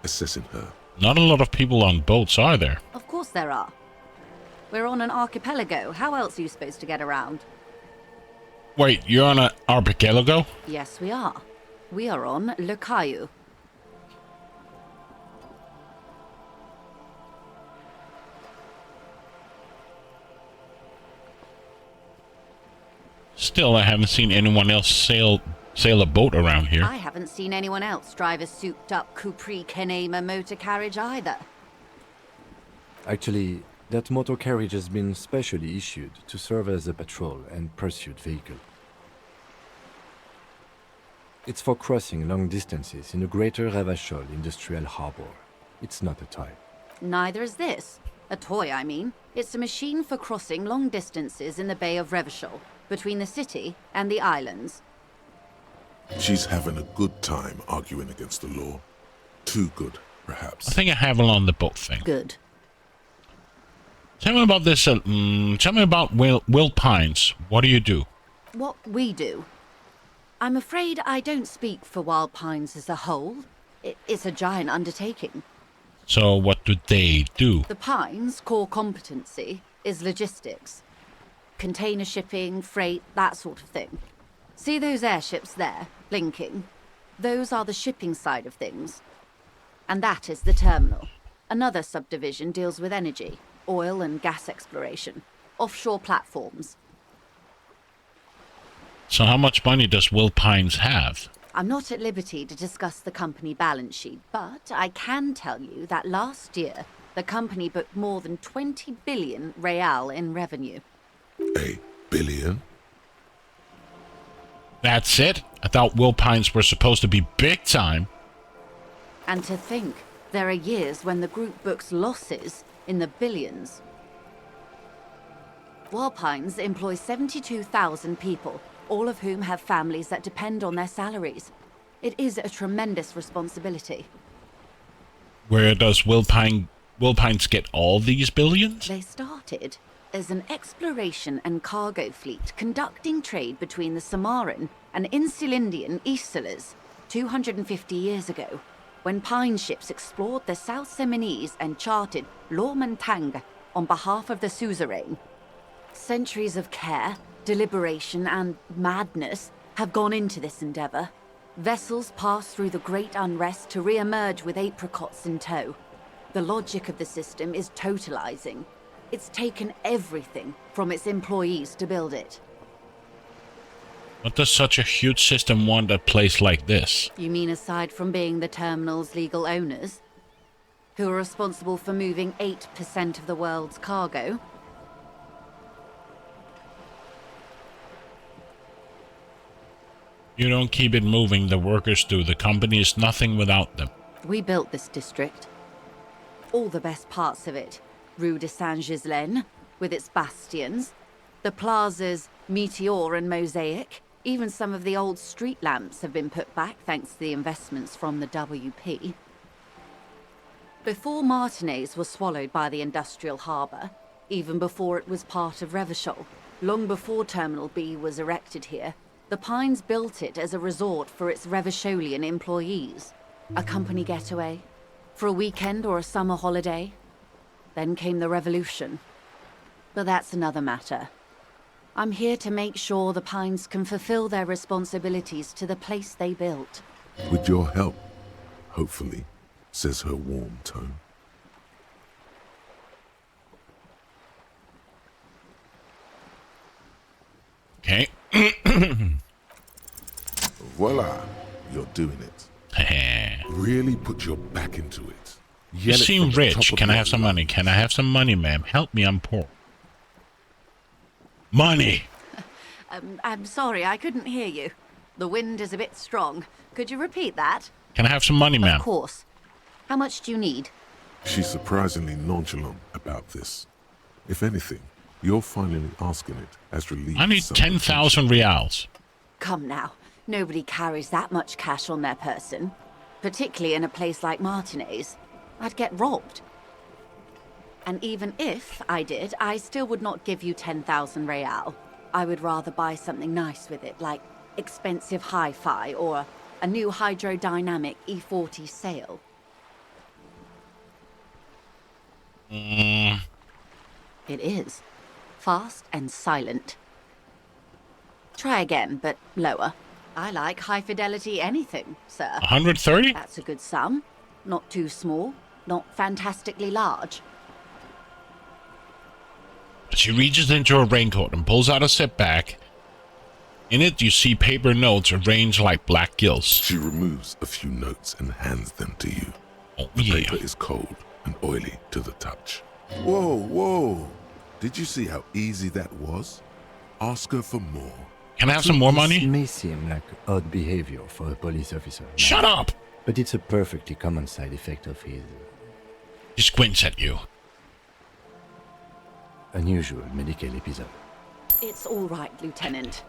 assessing her. Not a lot of people on boats, are there? Of course there are. We're on an archipelago. How else are you supposed to get around? Wait, you're on an archipelago? Yes, we are. We are on Le Caillou. Still, I haven't seen anyone else sail a boat around here. I haven't seen anyone else drive a souped-up Capri Kenema motor carriage either. Actually, that motor carriage has been specially issued to serve as a patrol and pursuit vehicle. It's for crossing long distances in the greater Revachol industrial harbor. It's not a toy. Neither is this. A toy, I mean. It's a machine for crossing long distances in the Bay of Revachol, between the city and the islands. She's having a good time arguing against the law. Too good, perhaps. I think I have it on the boat thing. Good. Tell me about this. Tell me about Will Pines. What do you do? What we do. I'm afraid I don't speak for Wild Pines as a whole. It's a giant undertaking. So what do they do? The Pines' core competency is logistics. Container shipping, freight, that sort of thing. See those airships there, blinking? Those are the shipping side of things. And that is the terminal. Another subdivision deals with energy, oil and gas exploration, offshore platforms. So how much money does Will Pines have? I'm not at liberty to discuss the company balance sheet, but I can tell you that last year, the company booked more than 20 billion real in revenue. A billion? That's it? I thought Will Pines were supposed to be big time. And to think, there are years when the group books losses in the billions. Walpines employs 72,000 people, all of whom have families that depend on their salaries. It is a tremendous responsibility. Where does Wilpines get all these billions? They started as an exploration and cargo fleet conducting trade between the Samaran and Insulindian Isolas 250 years ago, when pine ships explored the South Seminese and charted Lomantang on behalf of the suzerain. Centuries of care, deliberation, and madness have gone into this endeavor. Vessels pass through the Great Unrest to re-emerge with apricots in tow. The logic of the system is totalizing. It's taken everything from its employees to build it. What does such a huge system want at a place like this? You mean aside from being the terminal's legal owners? Who are responsible for moving 8% of the world's cargo? You don't keep it moving, the workers do. The company is nothing without them. We built this district. All the best parts of it. Rue de Saint-Ghislain, with its bastions. The plazas Meteor and Mosaic. Even some of the old street lamps have been put back thanks to the investments from the WP. Before Martinez was swallowed by the industrial harbour, even before it was part of Revachol, long before Terminal B was erected here, the Pines built it as a resort for its Revacholian employees. A company getaway, for a weekend or a summer holiday. Then came the revolution. But that's another matter. I'm here to make sure the Pines can fulfill their responsibilities to the place they built. With your help, hopefully, says her warm tone. Okay. Voila, you're doing it. Really put your back into it. You Yell it seem from the rich. top of Can I your have some lungs. money? Can I have some money, ma'am? Help me, I'm poor. Money! I'm sorry, I couldn't hear you. The wind is a bit strong. Could you repeat that? Can I have some money, ma'am? Of course. How much do you need? She's surprisingly nonchalant about this. If anything, you're finally asking it as relief. I need 10,000 reals. Come now. Nobody carries that much cash on their person. Particularly in a place like Martinez. I'd get robbed. And even if I did, I still would not give you 10,000 real. I would rather buy something nice with it, like expensive hi-fi or a new hydrodynamic E40 sail. It is. Fast and silent. Try again, but lower. I like high-fidelity anything, sir. 130? That's a good sum. Not too small, not fantastically large. She reaches into her raincoat and pulls out a zip bag. In it, you see paper notes arranged like black gills. She removes a few notes and hands them to you. Oh, the yeah. paper is cold and oily to the touch. Whoa, whoa. Did you see how easy that was? Ask her for more. Can I have some more This money? may seem like odd behavior for a police officer. Shut up! But it's a perfectly common side effect of his He squints at you. unusual medical episode. It's all right, Lieutenant.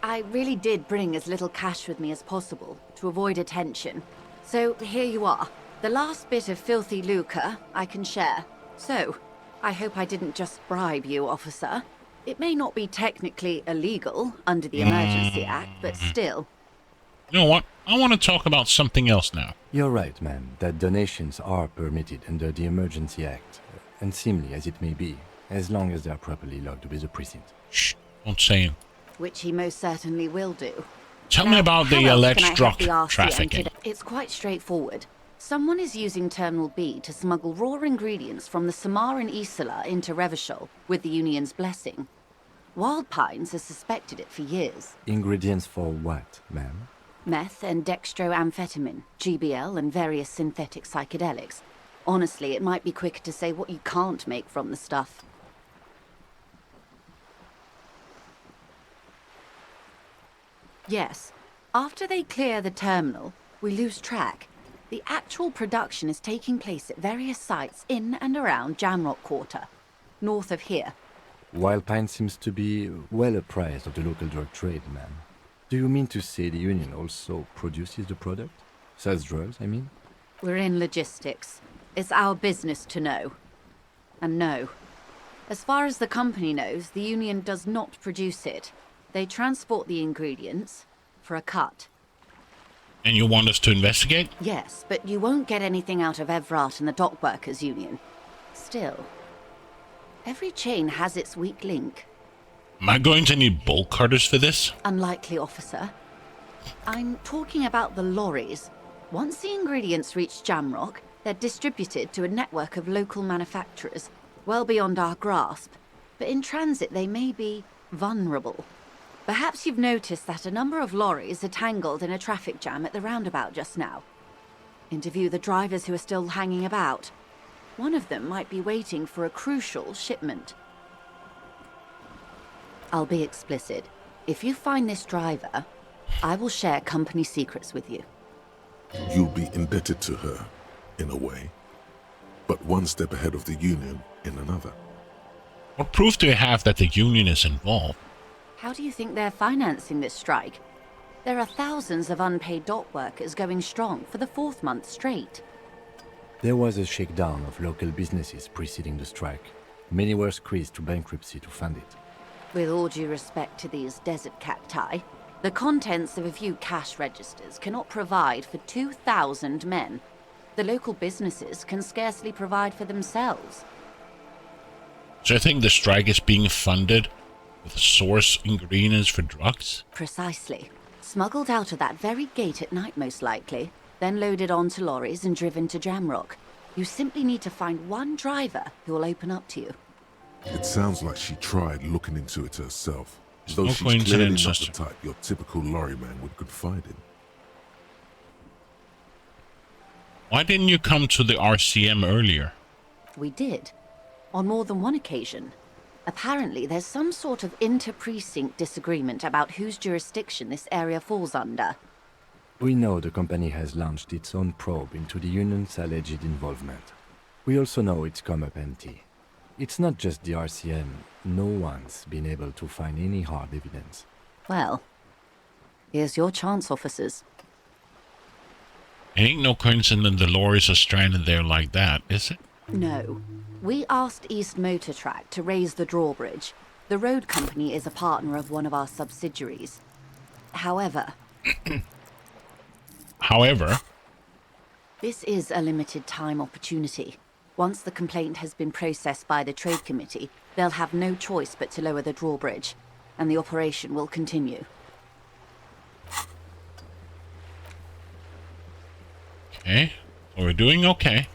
I really did bring as little cash with me as possible to avoid attention. So here you are. The last bit of filthy lucre I can share. So, I hope I didn't just bribe you, officer. It may not be technically illegal under the Emergency Act, but still. You know what? I want to talk about something else now. You're right, ma'am, that donations are permitted under the Emergency Act, unseemly as it may be, as long as they are properly logged with the precinct. Shh, don't say it. Which he most certainly will do. Tell me about How the else alleged can I drug help the RCM trafficking. today? It's quite straightforward. Someone is using Terminal B to smuggle raw ingredients from the Samaran Isola into Revachol with the Union's blessing. Wild Pines has suspected it for years. Ingredients for what, ma'am? Meth and dextroamphetamine, GBL, and various synthetic psychedelics. Honestly, it might be quicker to say what you can't make from the stuff. Yes. After they clear the terminal, we lose track. The actual production is taking place at various sites in and around Jamrock Quarter, north of here. Wild Pine seems to be well apprised of the local drug trade, ma'am. Do you mean to say the union also produces the product? Sells drugs, I mean? We're in logistics. It's our business to know. And no. As far as the company knows, the union does not produce it. They transport the ingredients for a cut. And you want us to investigate? Yes, but you won't get anything out of Evrat and the Dock Workers Union. Still, every chain has its weak link. Am I going to need bulk carters for this? Unlikely, officer. I'm talking about the lorries. Once the ingredients reach Jamrock, they're distributed to a network of local manufacturers, well beyond our grasp. But in transit, they may be vulnerable. Perhaps you've noticed that a number of lorries are tangled in a traffic jam at the roundabout just now. Interview the drivers who are still hanging about. One of them might be waiting for a crucial shipment. I'll be explicit. If you find this driver, I will share company secrets with you. You'll be indebted to her, in a way. But one step ahead of the union in another. What proof do you have that the union is involved? How do you think they're financing this strike? There are thousands of unpaid dock workers going strong for the 4th month straight. There was a shakedown of local businesses preceding the strike. Many were squeezed to bankruptcy to fund it. With all due respect to these desert cacti, the contents of a few cash registers cannot provide for 2,000 men. The local businesses can scarcely provide for themselves. So I think the strike is being funded with source ingredients for drugs? Precisely. Smuggled out of that very gate at night, most likely, then loaded onto lorries and driven to Jamrock. You simply need to find one driver who will open up to you. It sounds like she tried looking into it herself, though No she's clearly coincidence, not the sister. type your typical lorryman would confide in. Why didn't you come to the RCM earlier? We did. On more than one occasion. Apparently, there's some sort of inter-precinct disagreement about whose jurisdiction this area falls under. We know the company has launched its own probe into the union's alleged involvement. We also know it's come up empty. It's not just the RCM. No one's been able to find any hard evidence. Well, here's your chance, officers. It ain't no coincidence the lorries are stranded there like that, is it? No. We asked East Motor Track to raise the drawbridge. The road company is a partner of one of our subsidiaries. However, this is a limited time opportunity. Once the complaint has been processed by the Trade Committee, they'll have no choice but to lower the drawbridge, and the operation will continue. Okay, so we're doing okay.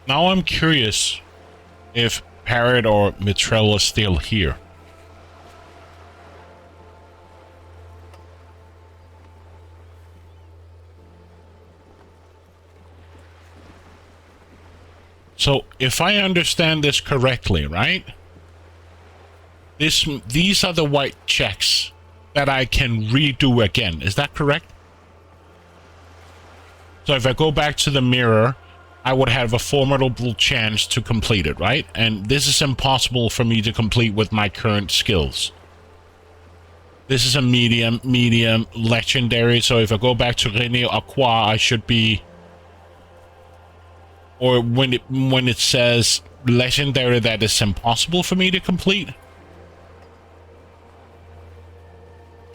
Now I'm curious if Parrot or Mitrell is still here. So, if I understand this correctly, right? These are the white checks that I can redo again. Is that correct? So if I go back to the mirror, I would have a formidable chance to complete it, right? And this is impossible for me to complete with my current skills. This is a medium, legendary. So if I go back to René Aqua, I should be... Or when it says legendary, that is impossible for me to complete.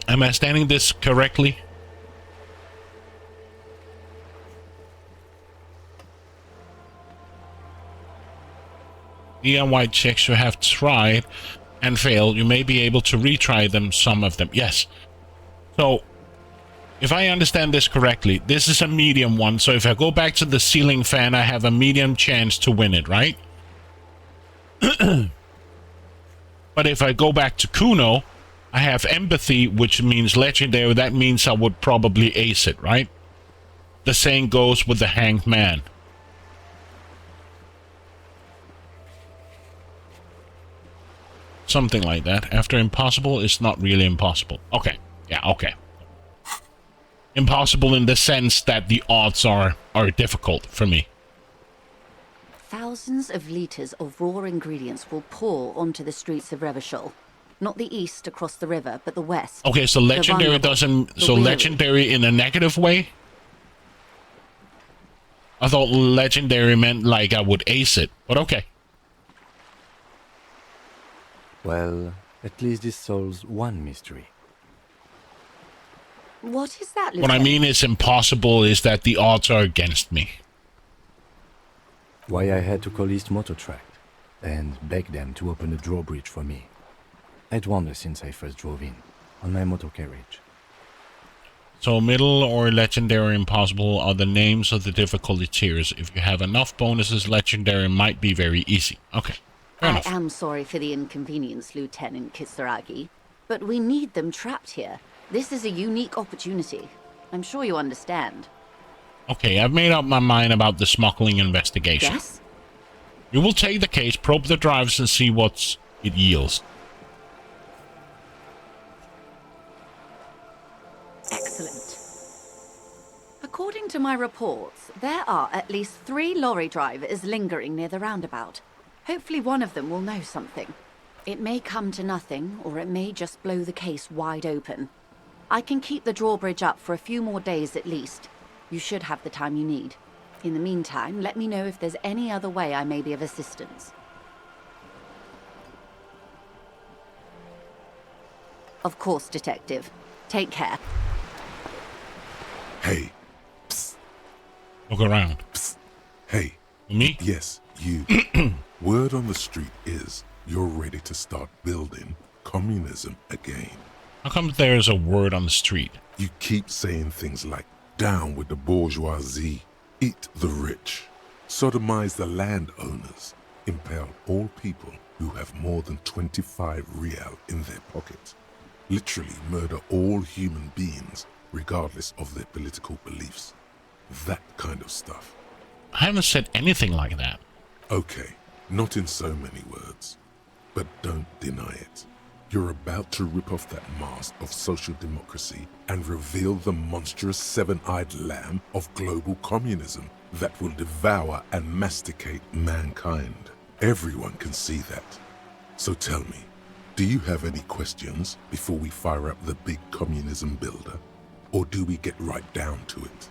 Am I standing this correctly? Neon white checks you have tried and failed. You may be able to retry them, some of them. Yes. So, if I understand this correctly, this is a medium one. So if I go back to the ceiling fan, I have a medium chance to win it, right? But if I go back to Kuno, I have empathy, which means legendary. That means I would probably ace it, right? The same goes with the hanged man. Something like that. After impossible, it's not really impossible. Okay. Yeah, okay. Impossible in the sense that the odds are difficult for me. thousands of litres of raw ingredients will pour onto the streets of Revachol. Not the east across the river, but the west. Okay, so legendary doesn't... So legendary in a negative way? I thought legendary meant like I would ace it, but okay. Well, at least this solves one mystery. What is that, What I mean is impossible is that the odds are against me. Why I had to call East Motor Tract and beg them to open a drawbridge for me. I'd wondered since I first drove in, on my motor carriage. So middle or legendary impossible are the names of the difficulty tiers. If you have enough bonuses, legendary might be very easy. Okay, fair enough. I am sorry for the inconvenience, Lieutenant Kisaragi, but we need them trapped here. This is a unique opportunity. I'm sure you understand. Okay, I've made up my mind about the smuggling investigation. Yes? We will take the case, probe the drives, and see what it yields. Excellent. According to my reports, there are at least 3 lorry drivers lingering near the roundabout. Hopefully one of them will know something. It may come to nothing, or it may just blow the case wide open. I can keep the drawbridge up for a few more days at least. You should have the time you need. In the meantime, let me know if there's any other way I may be of assistance. Of course, Detective. Take care. Hey. Psst. Look around. Psst. Hey. Me? Yes, you. Word on the street is you're ready to start building communism again. How come there's a word on the street? You keep saying things like, down with the bourgeoisie, eat the rich, sodomize the landowners, impale all people who have more than 25 real in their pockets, literally murder all human beings regardless of their political beliefs. That kind of stuff. I haven't said anything like that. Okay, not in so many words, but don't deny it. You're about to rip off that mask of social democracy and reveal the monstrous seven-eyed lamb of global communism that will devour and masticate mankind. Everyone can see that. So tell me, do you have any questions before we fire up the big communism builder? Or do we get right down to it?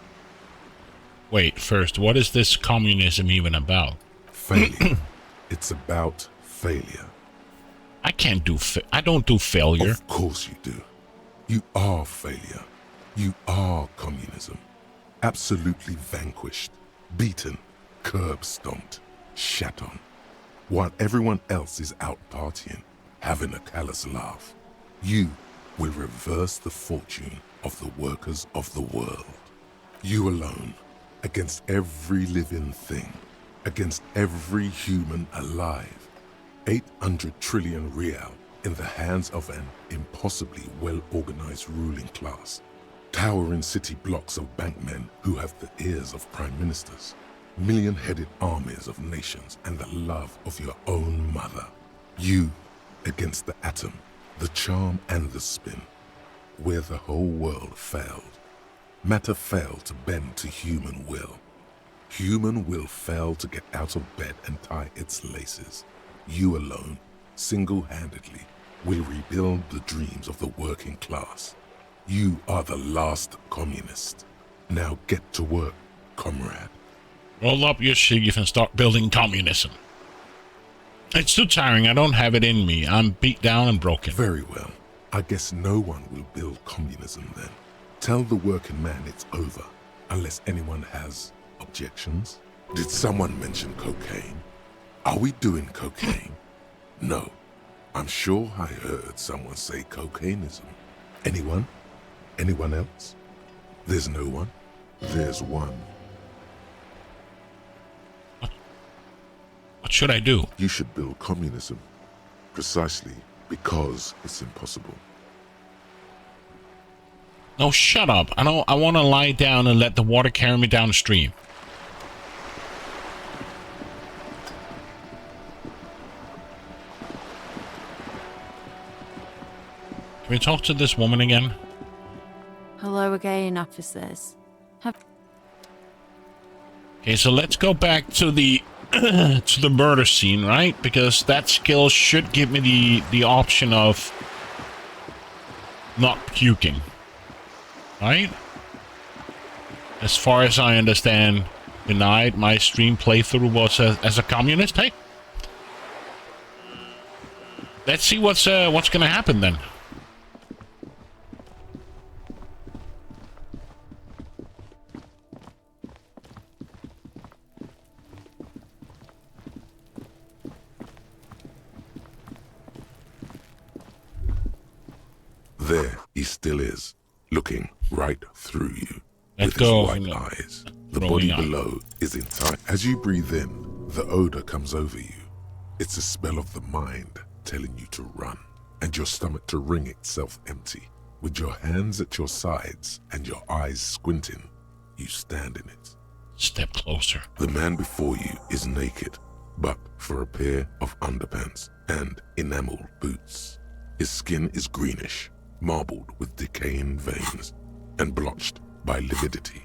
Wait, first, what is this communism even about? Failure. It's about failure. I can't do I don't do failure. Of course you do. You are failure. You are communism. Absolutely vanquished, beaten, curb-stomped, shat on. While everyone else is out partying, having a callous laugh, you will reverse the fortune of the workers of the world. You alone, against every living thing, against every human alive. 800 trillion real in the hands of an impossibly well-organized ruling class. Towering city blocks of bankmen who have the ears of prime ministers. Million-headed armies of nations and the love of your own mother. You against the atom, the charm and the spin. Where the whole world failed. Matter failed to bend to human will. Human will failed to get out of bed and tie its laces. You alone, single-handedly, will rebuild the dreams of the working class. You are the last communist. Now get to work, comrade. Roll up your sleeve and start building communism. It's too tiring. I don't have it in me. I'm beat down and broken. Very well. I guess no one will build communism then. Tell the working man it's over, unless anyone has objections. Did someone mention cocaine? Are we doing cocaine? No. I'm sure I heard someone say cocainism. Anyone? Anyone else? There's no one. There's one. What should I do? You should build communism. Precisely because it's impossible. No, shut up. I want to lie down and let the water carry me downstream. Can we talk to this woman again? Hello again, officers. Okay, so let's go back to the to the murder scene, right? Because that skill should give me the option of not puking, right? As far as I understand, denied my stream playthrough was as a communist. Hey, let's see what's gonna happen then. There he still is, looking right through you Let with go his of white him. eyes. The Rolling body eye. below is entire. As you breathe in, the odor comes over you. It's a spell of the mind telling you to run, and your stomach to wring itself empty. With your hands at your sides and your eyes squinting, you stand in it. Step closer. The man before you is naked, but for a pair of underpants and enamel boots. His skin is greenish, marbled with decaying veins, and blotched by lividity.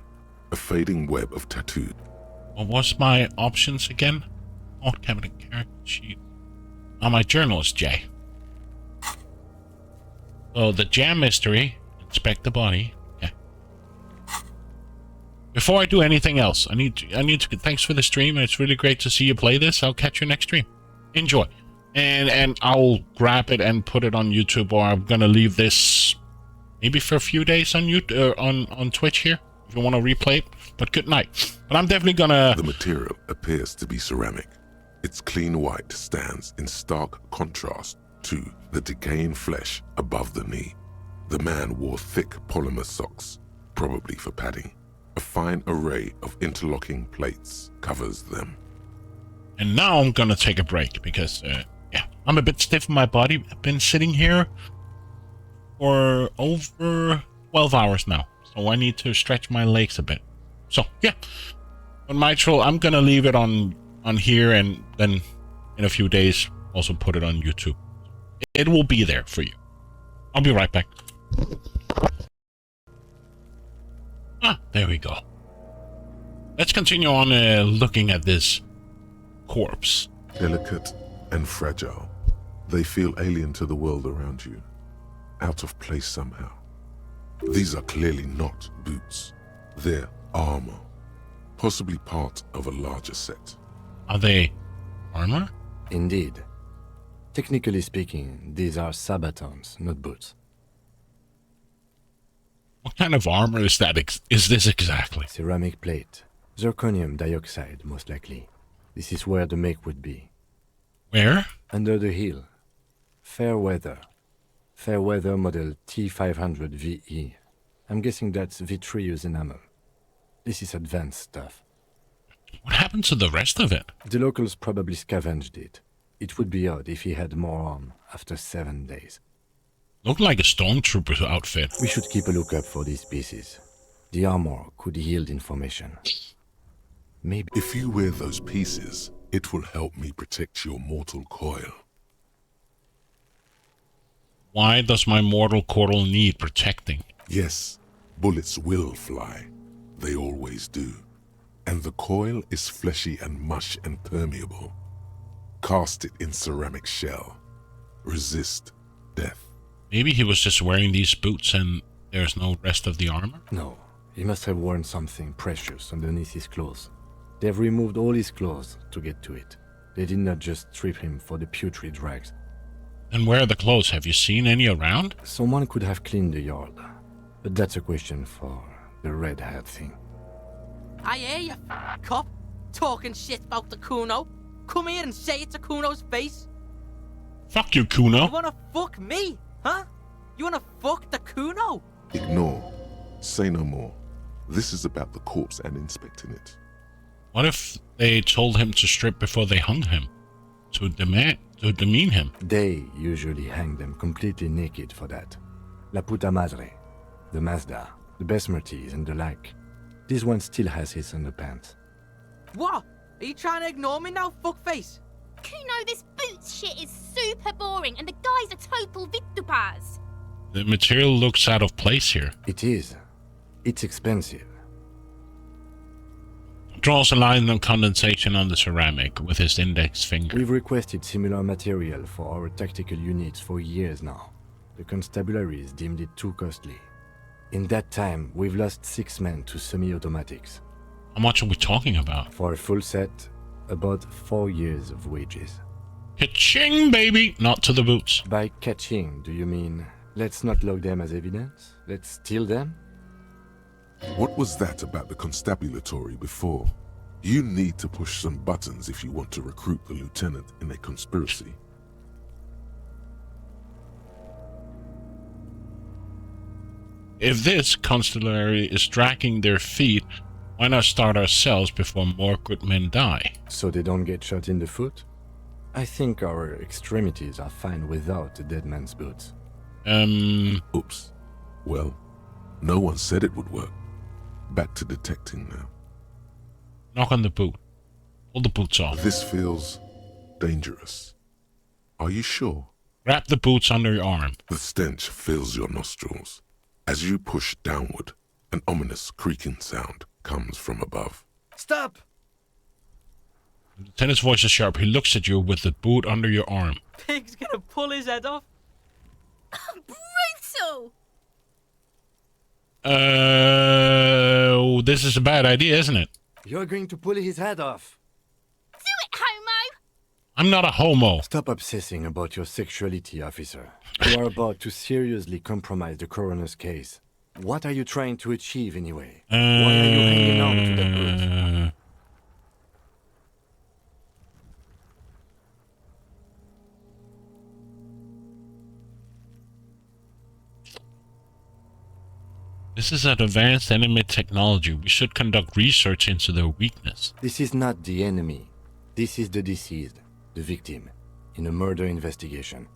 A fading web of tattoo. What was my options again? Alt cabinet character sheet. On my journal is J. So the jam mystery. Inspect the body. Okay. Before I do anything else, I need to thanks for the stream. It's really great to see you play this. I'll catch you next stream. Enjoy. And I'll grab it and put it on YouTube, or I'm gonna leave this maybe for a few days on YouTube, on Twitch here, if you want to replay it. But good night. But I'm definitely gonna. The material appears to be ceramic. Its clean white stands in stark contrast to the decaying flesh above the knee. The man wore thick polymer socks, probably for padding. A fine array of interlocking plates covers them. And now I'm gonna take a break because, yeah, I'm a bit stiff in my body. I've been sitting here for over 12 hours now, so I need to stretch my legs a bit. So, yeah, on Mitral, I'm gonna leave it on here, and then in a few days, also put it on YouTube. It will be there for you. I'll be right back. Ah, there we go. Let's continue on looking at this corpse. Delicate and fragile, they feel alien to the world around you, out of place somehow. These are clearly not boots. They're armor, possibly part of a larger set. Are they armor? Indeed. Technically speaking, these are sabatons, not boots. What kind of armor is that? Is this exactly? Ceramic plate. Zirconium dioxide, most likely. This is where the make would be. Where? Under the heel. Fair weather. Fair weather model T500 VE. I'm guessing that's vitreous enamel. This is advanced stuff. What happened to the rest of it? The locals probably scavenged it. It would be odd if he had more on after 7 days. Looked like a stormtrooper outfit. We should keep a lookout for these pieces. The armor could yield information. Maybe. If you wear those pieces, it will help me protect your mortal coil. Why does my mortal coil need protecting? Yes, bullets will fly. They always do. And the coil is fleshy and mush and permeable. Cast it in ceramic shell. Resist death. Maybe he was just wearing these boots and there's no rest of the armor? No, he must have worn something precious underneath his clothes. They've removed all his clothes to get to it. They did not just strip him for the putrid rags. And where are the clothes? Have you seen any around? Someone could have cleaned the yard. But that's a question for the red hat thing. I hear you, cop, talking shit about the Kuno. Come here and say it to Kuno's face. Fuck you, Kuno. You wanna fuck me, huh? You wanna fuck the Kuno? Ignore. Say no more. This is about the corpse and inspecting it. What if they told him to strip before they hung him? To demean him? They usually hang them completely naked for that. La puta madre, the Mazda, the Besmerties and the like. This one still has his underpants. What? Are you trying to ignore me now, fuckface? Kuno, this boots shit is super boring and the guy's a total victupaz. The material looks out of place here. It is. It's expensive. draws a line on condensation on the ceramic with his index finger. We've requested similar material for our tactical units for years now. The constabularies deemed it too costly. In that time, we've lost 6 men to semi-automatics. How much are we talking about? For a full set, about 4 years of wages. Ka-ching, baby! Not to the boots. By catching, do you mean let's not log them as evidence? Let's steal them? What was that about the constabulatory before? You need to push some buttons if you want to recruit the lieutenant in a conspiracy. If this constabulary is dragging their feet, why not start ourselves before more good men die? So they don't get shot in the foot? I think our extremities are fine without a dead man's boots. Oops. Well, no one said it would work. Back to detecting now. Knock on the boot. Pull the boots off. This feels dangerous. Are you sure? Wrap the boots under your arm. The stench fills your nostrils. As you push downward, an ominous creaking sound comes from above. Stop! The lieutenant's voice is sharp. He looks at you with the boot under your arm. Pig's gonna pull his head off. Brutal! This is a bad idea, isn't it? You're going to pull his head off. Do it, homo! I'm not a homo. Stop obsessing about your sexuality, officer. You are about to seriously compromise the coroner's case. What are you trying to achieve anyway? Why are you hanging on to that boot? This is an advanced enemy technology. We should conduct research into their weakness. This is not the enemy. This is the deceased, the victim, in a murder investigation.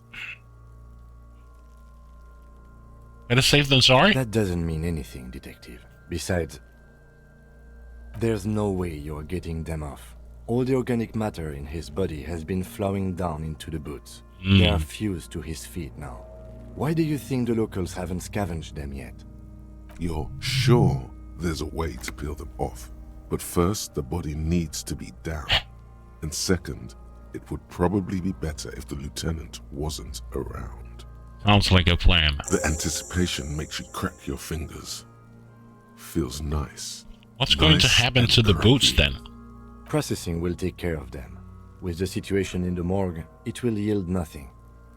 Better safe than sorry? That doesn't mean anything, detective. Besides, there's no way you're getting them off. All the organic matter in his body has been flowing down into the boots. They are fused to his feet now. Why do you think the locals haven't scavenged them yet? You're sure there's a way to peel them off, but first the body needs to be down. And second, it would probably be better if the lieutenant wasn't around. Sounds like a plan. The anticipation makes you crack your fingers. Feels nice. What's going to happen to the boots then? Processing will take care of them. With the situation in the morgue, it will yield nothing.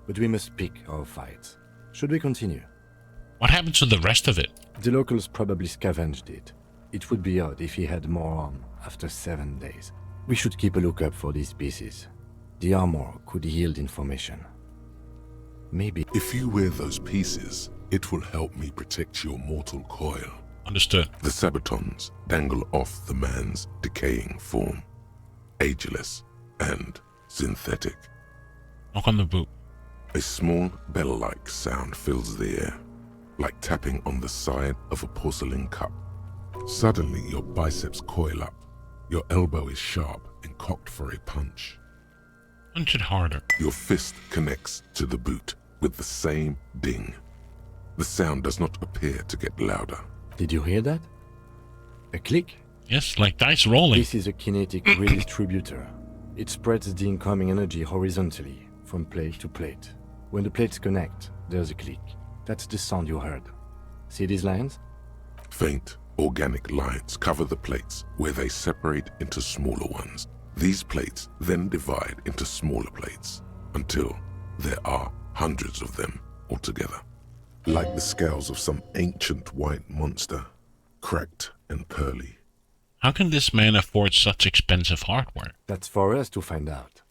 But we must pick our fights. Should we continue? What happened to the rest of it? The locals probably scavenged it. It would be odd if he had more on after 7 days. We should keep a lookout for these pieces. The armor could yield information. Maybe. If you wear those pieces, it will help me protect your mortal coil. Understood. The sabatons dangle off the man's decaying form. Ageless and synthetic. Knock on the boot. A small bell-like sound fills the air, like tapping on the side of a porcelain cup. Suddenly your biceps coil up. Your elbow is sharp and cocked for a punch. Punch it harder. Your fist connects to the boot with the same ding. The sound does not appear to get louder. Did you hear that? A click? Yes, like dice rolling. This is a kinetic redistributor. It spreads the incoming energy horizontally from plate to plate. When the plates connect, there's a click. That's the sound you heard. See these lines? Faint, organic lines cover the plates where they separate into smaller ones. These plates then divide into smaller plates until there are hundreds of them altogether. Like the scales of some ancient white monster, cracked and pearly. How can this man afford such expensive hardware? That's for us to find out.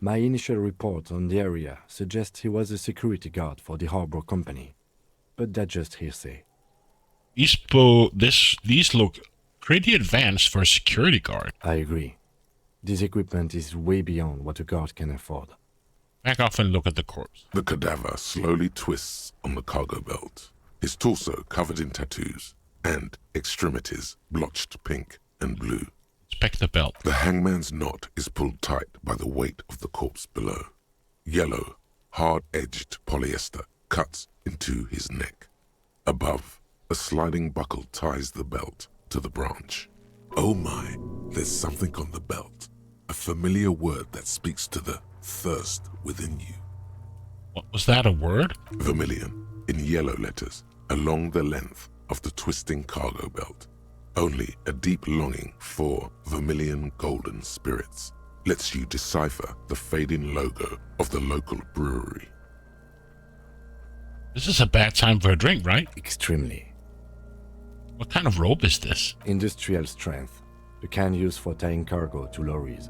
My initial report on the area suggests he was a security guard for the harbor company. But that's just hearsay. These look pretty advanced for a security guard. I agree. This equipment is way beyond what a guard can afford. Back off and look at the corpse. The cadaver slowly twists on the cargo belt, his torso covered in tattoos, and extremities blotched pink and blue. Inspect the belt. The hangman's knot is pulled tight by the weight of the corpse below. Yellow, hard-edged polyester cuts into his neck. Above, a sliding buckle ties the belt to the branch. Oh my, There's something on the belt, a familiar word that speaks to the thirst within you. What was that, a word? Vermilion, in yellow letters, along the length of the twisting cargo belt. Only a deep longing for vermilion golden spirits lets you decipher the fading logo of the local brewery. This is a bad time for a drink, right? Extremely. What kind of rope is this? Industrial strength. The kind used for tying cargo to lorries.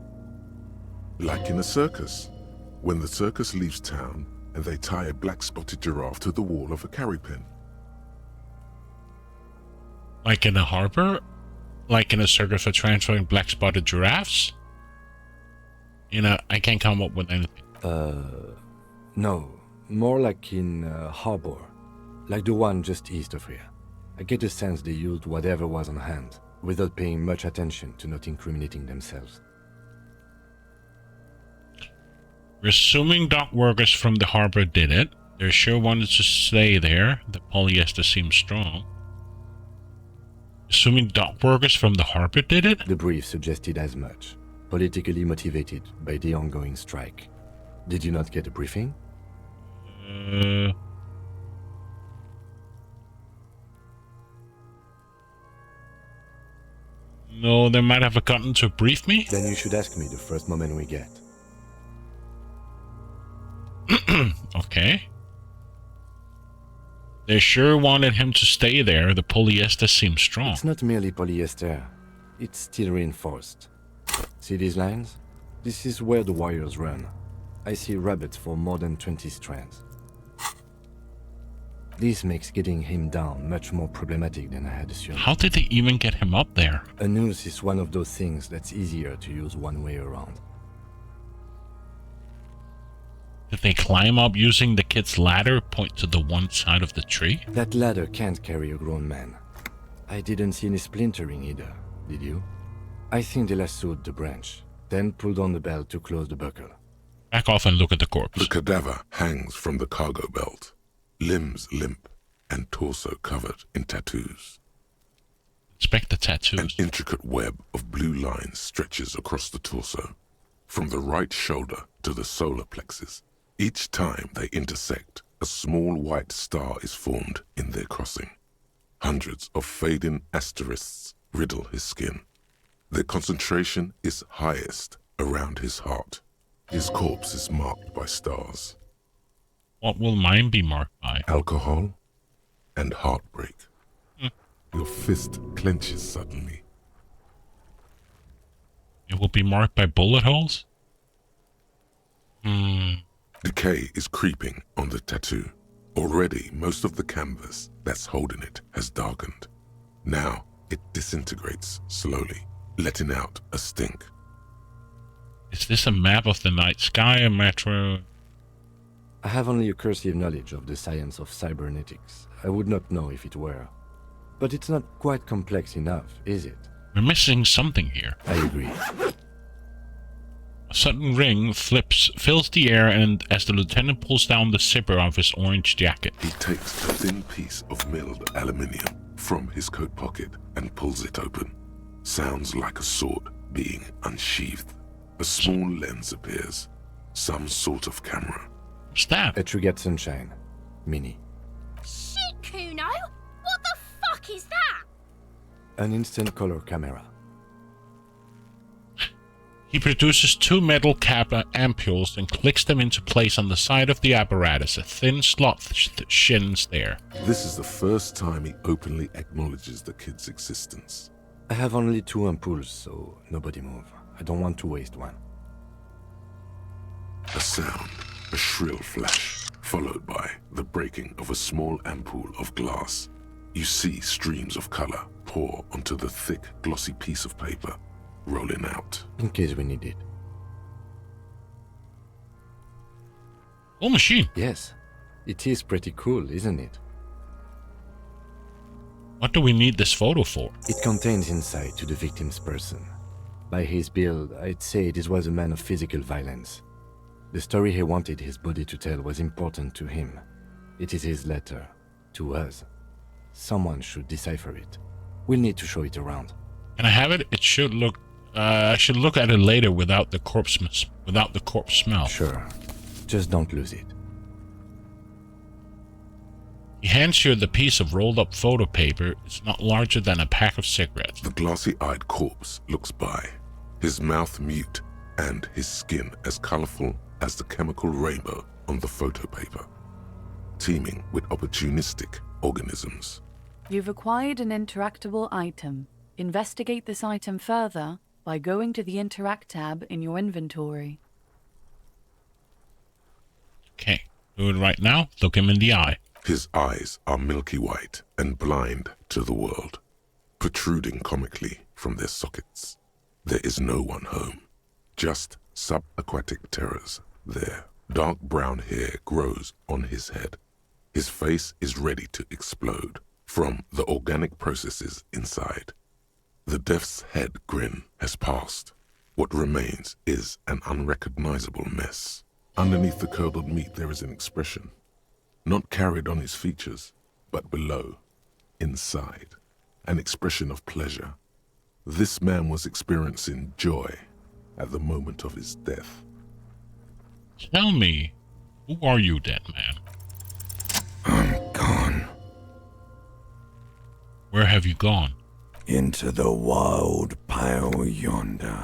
Like in a circus. When the circus leaves town and they tie a black-spotted giraffe to the wall of a carry pen. Like in a harbor? Like in a circus for transferring black-spotted giraffes? I can't come up with anything. No. More like in harbor. Like the one just east of here. I get the sense they used whatever was on hand, without paying much attention to not incriminating themselves. We're assuming dock workers from the harbor did it. They sure wanted to stay there. The polyester seems strong. Assuming dock workers from the harbor did it? The brief suggested as much. Politically motivated by the ongoing strike. Did you not get a briefing? No, they might have gotten to brief me. Then you should ask me the first moment we get. Okay. They sure wanted him to stay there. The polyester seems strong. It's not merely polyester. It's steel reinforced. See these lines? This is where the wires run. I see rabbits for more than 20 strands. This makes getting him down much more problematic than I had assumed. How did they even get him up there? A noose is one of those things that's easier to use one way around. Did they climb up using the kid's ladder, point to the one side of the tree? That ladder can't carry a grown man. I didn't see any splintering either, did you? I think they lassoed the branch, then pulled on the belt to close the buckle. Back off and look at the corpse. The cadaver hangs from the cargo belt, limbs limp and torso covered in tattoos. Inspect the tattoos. An intricate web of blue lines stretches across the torso, from the right shoulder to the solar plexus. Each time they intersect, a small white star is formed in their crossing. Hundreds of fading asterisks riddle his skin. Their concentration is highest around his heart. His corpse is marked by stars. What will mine be marked by? Alcohol and heartbreak. Your fist clenches suddenly. It will be marked by bullet holes? Decay is creeping on the tattoo. Already, most of the canvas that's holding it has darkened. Now, it disintegrates slowly, letting out a stink. Is this a map of the night sky, a metro? I have only a cursive knowledge of the science of cybernetics. I would not know if it were. But it's not quite complex enough, is it? We're missing something here. I agree. A sudden ring fills the air, and as the lieutenant pulls down the zipper of his orange jacket, he takes a thin piece of milled aluminium from his coat pocket and pulls it open. Sounds like a sword being unsheathed. A small lens appears. Some sort of camera. What's that? A Trigger Sunshine. Mini. Shit, Kuno! What the fuck is that? An instant color camera. He produces two metal cap ampules and clicks them into place on the side of the apparatus. A thin slot shins there. This is the first time he openly acknowledges the kid's existence. I have only 2 ampoules, so nobody move. I don't want to waste one. A sound, a shrill flash, followed by the breaking of a small ampoule of glass. You see streams of color pour onto the thick, glossy piece of paper, rolling out. In case we need it. Oh, machine. Yes. It is pretty cool, isn't it? What do we need this photo for? It contains insight to the victim's person. By his build, I'd say this was a man of physical violence. The story he wanted his body to tell was important to him. It is his letter. To us. Someone should decipher it. We'll need to show it around. Can I have it? It should look I should look at it later without the corpse smell. Sure. Just don't lose it. He hands you the piece of rolled-up photo paper. It's not larger than a pack of cigarettes. The glassy-eyed corpse looks by, his mouth mute and his skin as colorful as the chemical rainbow on the photo paper, teeming with opportunistic organisms. You've acquired an interactable item. Investigate this item further by going to the Interact tab in your inventory. Okay, do it right now. Look him in the eye. His eyes are milky white and blind to the world, protruding comically from their sockets. There is no one home, just subaquatic terrors there. Dark brown hair grows on his head. His face is ready to explode from the organic processes inside. The death's head grin has passed. What remains is an unrecognizable mess. Underneath the curdled meat there is an expression, not carried on his features, but below, inside, an expression of pleasure. This man was experiencing joy at the moment of his death. Tell me, who are you, dead man? I'm gone. Where have you gone? Into the wild pale yonder.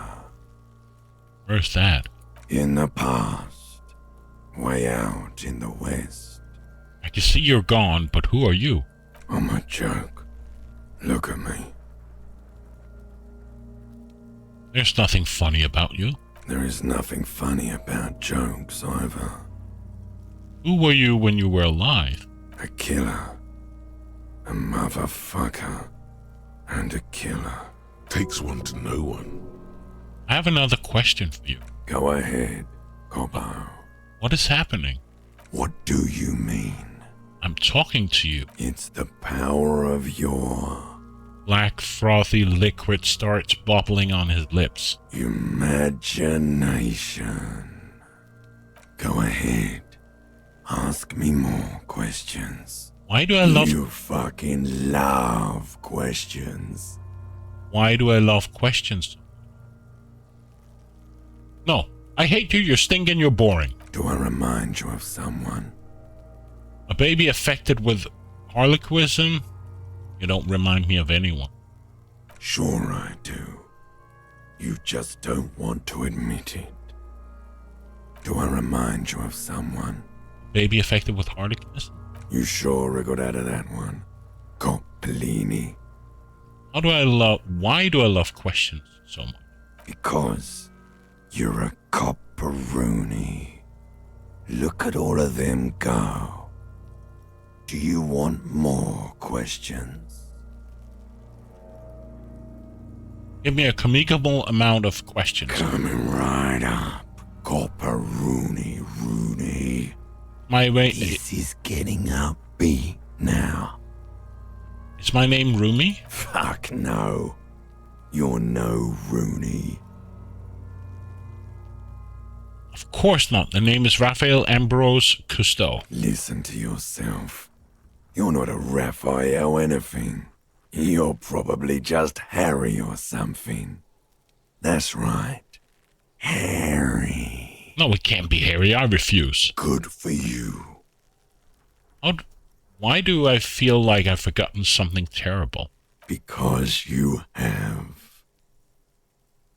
Where's that? In the past. Way out in the west. I can see you're gone, but who are you? I'm a joke. Look at me. There's nothing funny about you. There is nothing funny about jokes either. Who were you when you were alive? A killer. A motherfucker. And a killer. Takes one to know one. I have another question for you. Go ahead, Cobbo. What is happening? What do you mean? I'm talking to you. It's the power of your... Black, frothy liquid starts bubbling on his lips. Imagination. Go ahead. Ask me more questions. Why do I love... You fucking love questions. Why do I love questions? No, I hate you, you're stinking, you're boring. Do I remind you of someone? A baby affected with harlequism? You don't remind me of anyone. Sure I do. You just don't want to admit it. Do I remind you of someone? Baby affected with harlequism? You sure wriggled out of that one. Coppellini. Why do I love questions so much? Because you're a copperoonie. Look at all of them go. Do you want more questions? Give me a comical amount of questions. Coming right up. Copperoonie, Rooney. My way. This is getting upbeat now. Is my name Rumi? Fuck no. You're no Rooney. Of course not. The name is Raphael Ambrose Cousteau. Listen to yourself. You're not a Raphael anything. You're probably just Harry or something. That's right. Harry. No, it can't be Harry. I refuse. Good for you. Why do I feel like I've forgotten something terrible? Because you have.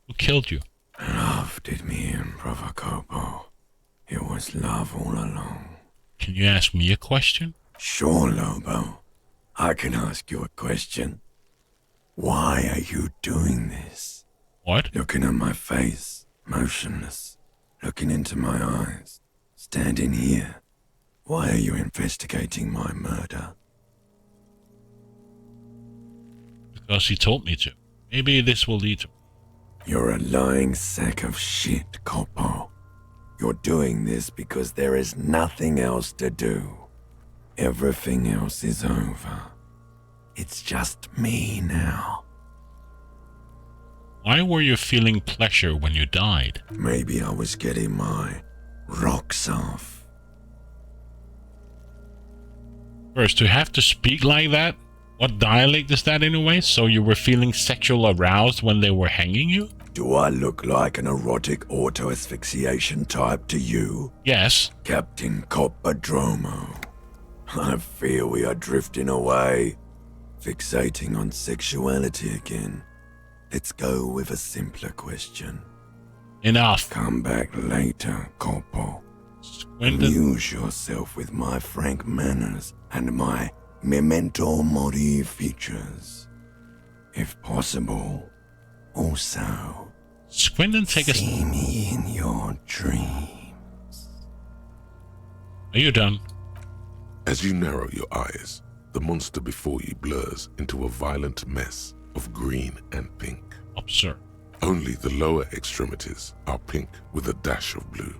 Who killed you? Love did me in, Brother Cobo. It was love all along. Can you ask me a question? Sure, Lobo. I can ask you a question. Why are you doing this? What? Looking at my face, motionless. Looking into my eyes. Standing here. Why are you investigating my murder? Because he told me to. Maybe this will lead to... You're a lying sack of shit, Coppo. You're doing this because there is nothing else to do. Everything else is over. It's just me now. Why were you feeling pleasure when you died? Maybe I was getting my rocks off. First, to have to speak like that? What dialect is that anyway? So you were feeling sexual aroused when they were hanging you? Do I look like an erotic auto-asphyxiation type to you? Yes. Captain Coppadromo. I fear we are drifting away, fixating on sexuality again. Let's go with a simpler question. Enough. Come back later, Corpo. Amuse yourself with my frank manners and my memento mori features. If possible, also Squint, take a see me in your dreams. Are you done? As you narrow your eyes, the monster before you blurs into a violent mess of green and pink. Observe. Only the lower extremities are pink with a dash of blue.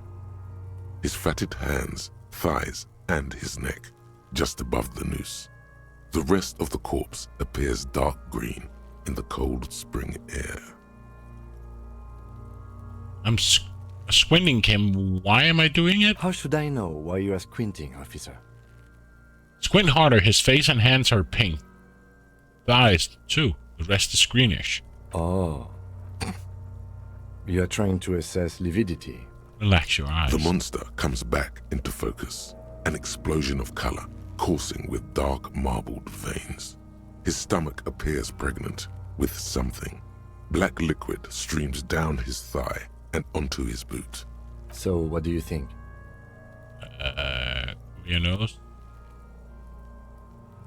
His fatted hands, thighs, and his neck, just above the noose. The rest of the corpse appears dark green in the cold spring air. I'm squinting, Kim. Why am I doing it? How should I know why you are squinting, officer? Squint harder. His face and hands are pink. The eyes, too. The rest is greenish. Oh. You are trying to assess lividity. Relax your eyes. The monster comes back into focus, an explosion of color coursing with dark marbled veins. His stomach appears pregnant with something. Black liquid streams down his thigh and onto his boot. So, what do you think? Your nose?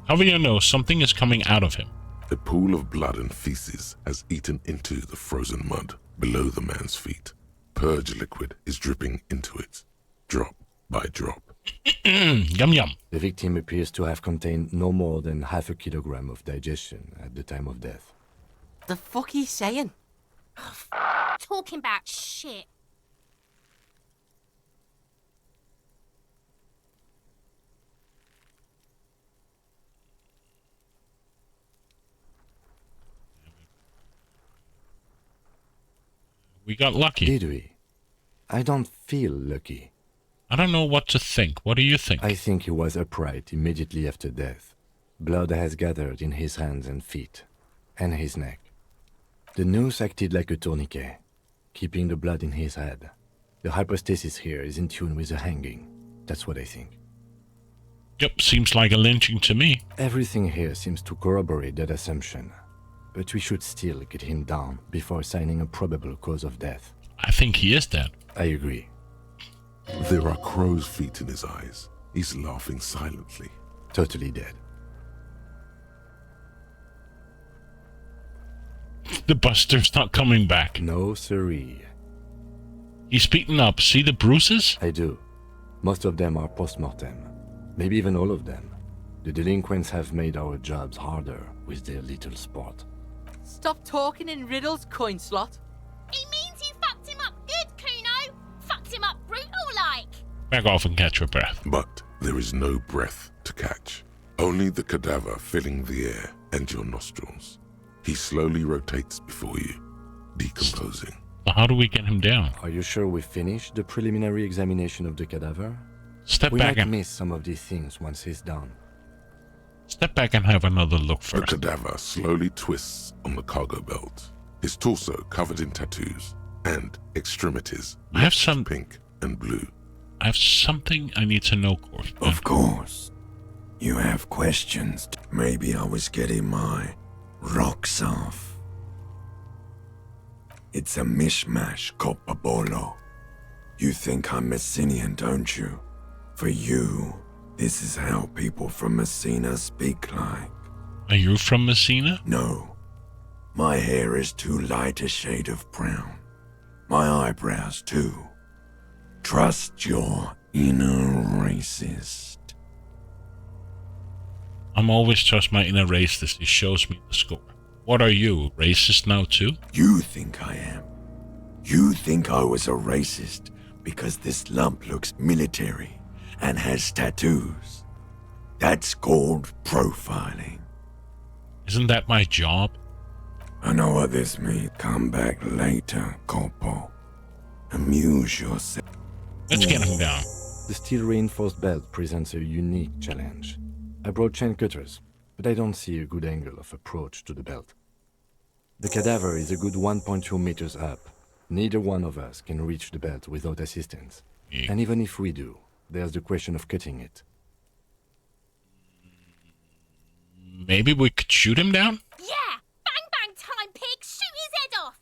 Cover your nose. Something is coming out of him. A pool of blood and feces has eaten into the frozen mud below the man's feet. Purge liquid is dripping into it, drop by drop. Yum yum. The victim appears to have contained no more than half a kilogram of digestion at the time of death. The fuck he's saying? Talking about shit. We got lucky. Did we? I don't feel lucky. I don't know what to think. What do you think? I think he was upright immediately after death. Blood has gathered in his hands and feet, and his neck. The noose acted like a tourniquet, keeping the blood in his head. The hypostasis here is in tune with the hanging. That's what I think. Yep, seems like a lynching to me. Everything here seems to corroborate that assumption. But we should still get him down before assigning a probable cause of death. I think he is dead. I agree. There are crow's feet in his eyes. He's laughing silently. Totally dead. The Buster's not coming back. No, siree. He's beaten up. See the bruises? I do. Most of them are post-mortem. Maybe even all of them. The delinquents have made our jobs harder with their little sport. Stop talking in riddles, coin slot. He means you fucked him up good, Kuno. Fucked him up brutal-like. Back off and catch your breath. But there is no breath to catch. Only the cadaver filling the air and your nostrils. He slowly rotates before you, decomposing. How do we get him down? Are you sure we finished the preliminary examination of the cadaver? Step we back might and miss some of these things once he's done. Step back and have another look The first. cadaver slowly twists on the cargo belt, his torso covered in tattoos, and extremities I have some pink and blue. I have something I need to know, Corey. Of course. You have questions. Maybe I was getting my rocks off. It's a mishmash, Coppabolo. You think I'm Messinian, don't you? For you, this is how people from Messina speak like. Are you from Messina? No. My hair is too light a shade of brown. My eyebrows, too. Trust your inner racist. I'm always trust my inner racist. It shows me the score. What are you, racist now too? You think I am. You think I was a racist because this lump looks military and has tattoos. That's called profiling. Isn't that my job? I know what this means. Come back later, Corpo. Amuse yourself. Let's get him down. The steel-reinforced belt presents a unique challenge. I brought chain cutters, but I don't see a good angle of approach to the belt. The cadaver is a good 1.2 meters up. Neither one of us can reach the belt without assistance. Yeah. And even if we do, there's the question of cutting it. Maybe we could shoot him down? Yeah! Bang bang time, pig! Shoot his head off!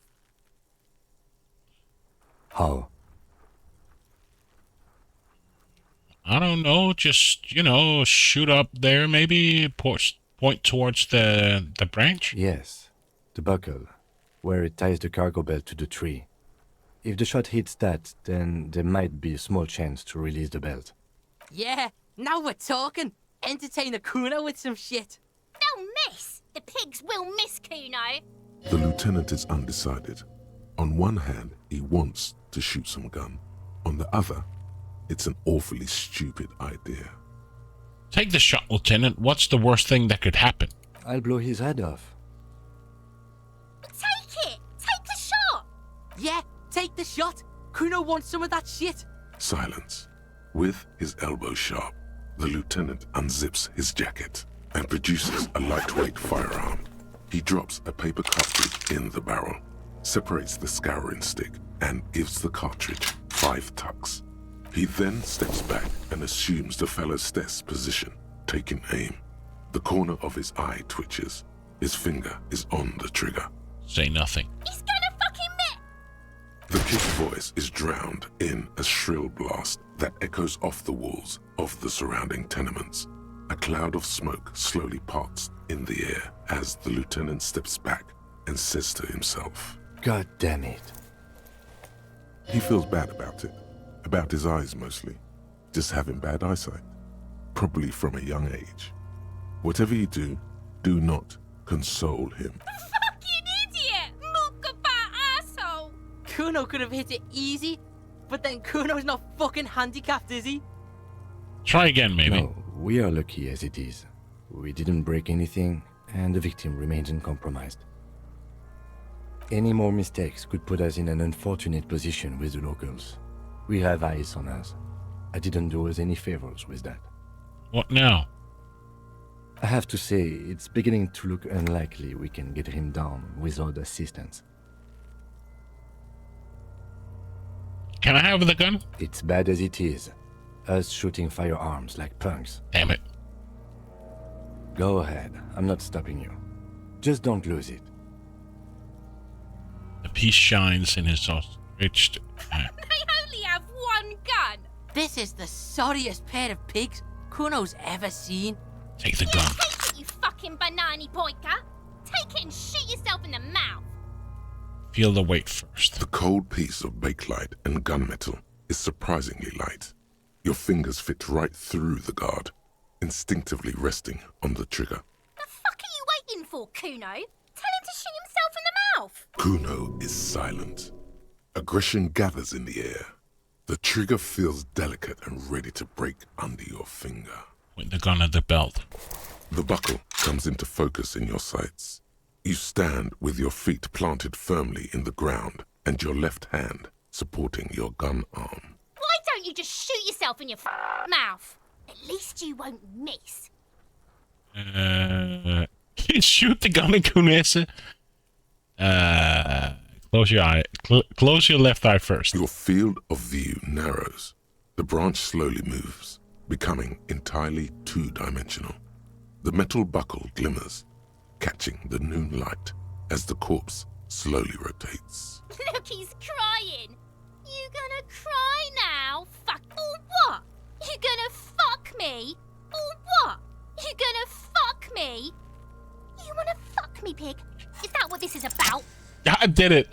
How? I don't know. Just, shoot up there, maybe point towards the branch? Yes, the buckle, where it ties the cargo belt to the tree. If the shot hits that, then there might be a small chance to release the belt. Yeah, now we're talking. Entertain the Kuno with some shit. They'll miss! The pigs will miss Kuno! The lieutenant is undecided. On one hand, he wants to shoot some gun. On the other, it's an awfully stupid idea. Take the shot, Lieutenant. What's the worst thing that could happen? I'll blow his head off. Take it! Take the shot! Yeah, take the shot. Kuno wants some of that shit. Silence. With his elbow sharp, the lieutenant unzips his jacket and produces a lightweight firearm. He drops a paper cartridge in the barrel, separates the scouring stick, and gives the cartridge 5 tucks. He then steps back and assumes the fellow's desk position, taking aim. The corner of his eye twitches. His finger is on the trigger. Say nothing. He's gonna fucking miss! The kid's voice is drowned in a shrill blast that echoes off the walls of the surrounding tenements. A cloud of smoke slowly parts in the air as the lieutenant steps back and says to himself, God damn it. He feels bad about it. About his eyes mostly. Just having bad eyesight. Probably from a young age. Whatever you do, do not console him. Fucking idiot! Mookabat asshole! Kuno could have hit it easy, but then Kuno's not fucking handicapped, is he? Try again, maybe. No, we are lucky as it is. We didn't break anything, and the victim remains uncompromised. Any more mistakes could put us in an unfortunate position with the locals. We have eyes on us. I didn't do us any favors with that. What now? I have to say, it's beginning to look unlikely we can get him down without assistance. Can I have the gun? It's bad as it is. Us shooting firearms like punks. Damn it. Go ahead. I'm not stopping you. Just don't lose it. The peace shines in his outstretched hand. They only have one gun! This is the sorriest pair of pigs Kuno's ever seen. Take the gun. Take it, you fucking banana pointer! Take it and shoot yourself in the mouth! Feel the weight first. The cold piece of bakelite and gunmetal is surprisingly light. Your fingers fit right through the guard, instinctively resting on the trigger. The fuck are you waiting for, Kuno? Tell him to shoot himself in the mouth! Kuno is silent. Aggression gathers in the air. The trigger feels delicate and ready to break under your finger. Point the gun at the belt. The buckle comes into focus in your sights. You stand with your feet planted firmly in the ground and your left hand supporting your gun arm. Why don't you just shoot yourself in your mouth? At least you won't miss. Shoot the gun at Kunese. Close your eye. Close your left eye first. Your field of view narrows. The branch slowly moves, becoming entirely two-dimensional. The metal buckle glimmers, catching the noon light as the corpse slowly rotates. Look, he's crying. You gonna cry now? Fuck. Or what? You gonna fuck me? Or what? You gonna fuck me? You wanna fuck me, pig? Is that what this is about? I did it.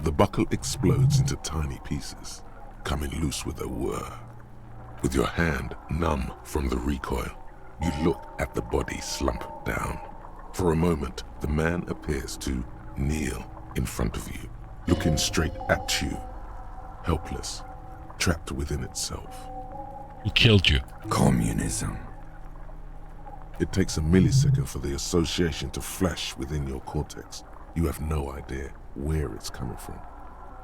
The buckle explodes into tiny pieces, coming loose with a whir. With your hand numb from the recoil, you look at the body slump down. For a moment, the man appears to kneel in front of you, looking straight at you, helpless, trapped within itself. Who killed you? Communism. It takes a millisecond for the association to flash within your cortex. You have no idea where it's coming from,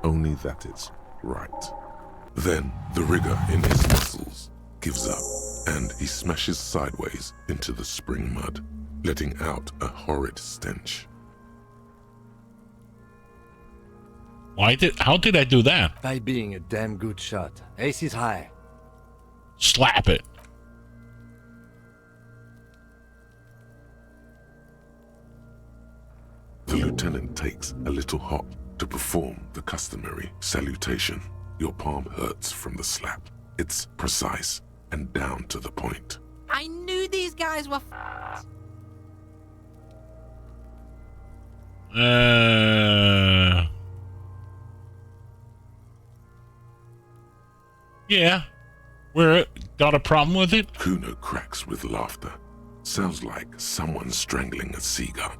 only that it's right. Then the rigor in his muscles gives up, and he smashes sideways into the spring mud. letting out a horrid stench. How did I do that? By being a damn good shot. Ace is high. Slap it. The lieutenant takes a little hop to perform the customary salutation. Your palm hurts from the slap. It's precise and down to the point. I knew these guys were f***ed. Yeah. We're got a problem with it? Kuno cracks with laughter. Sounds like someone strangling a seagull.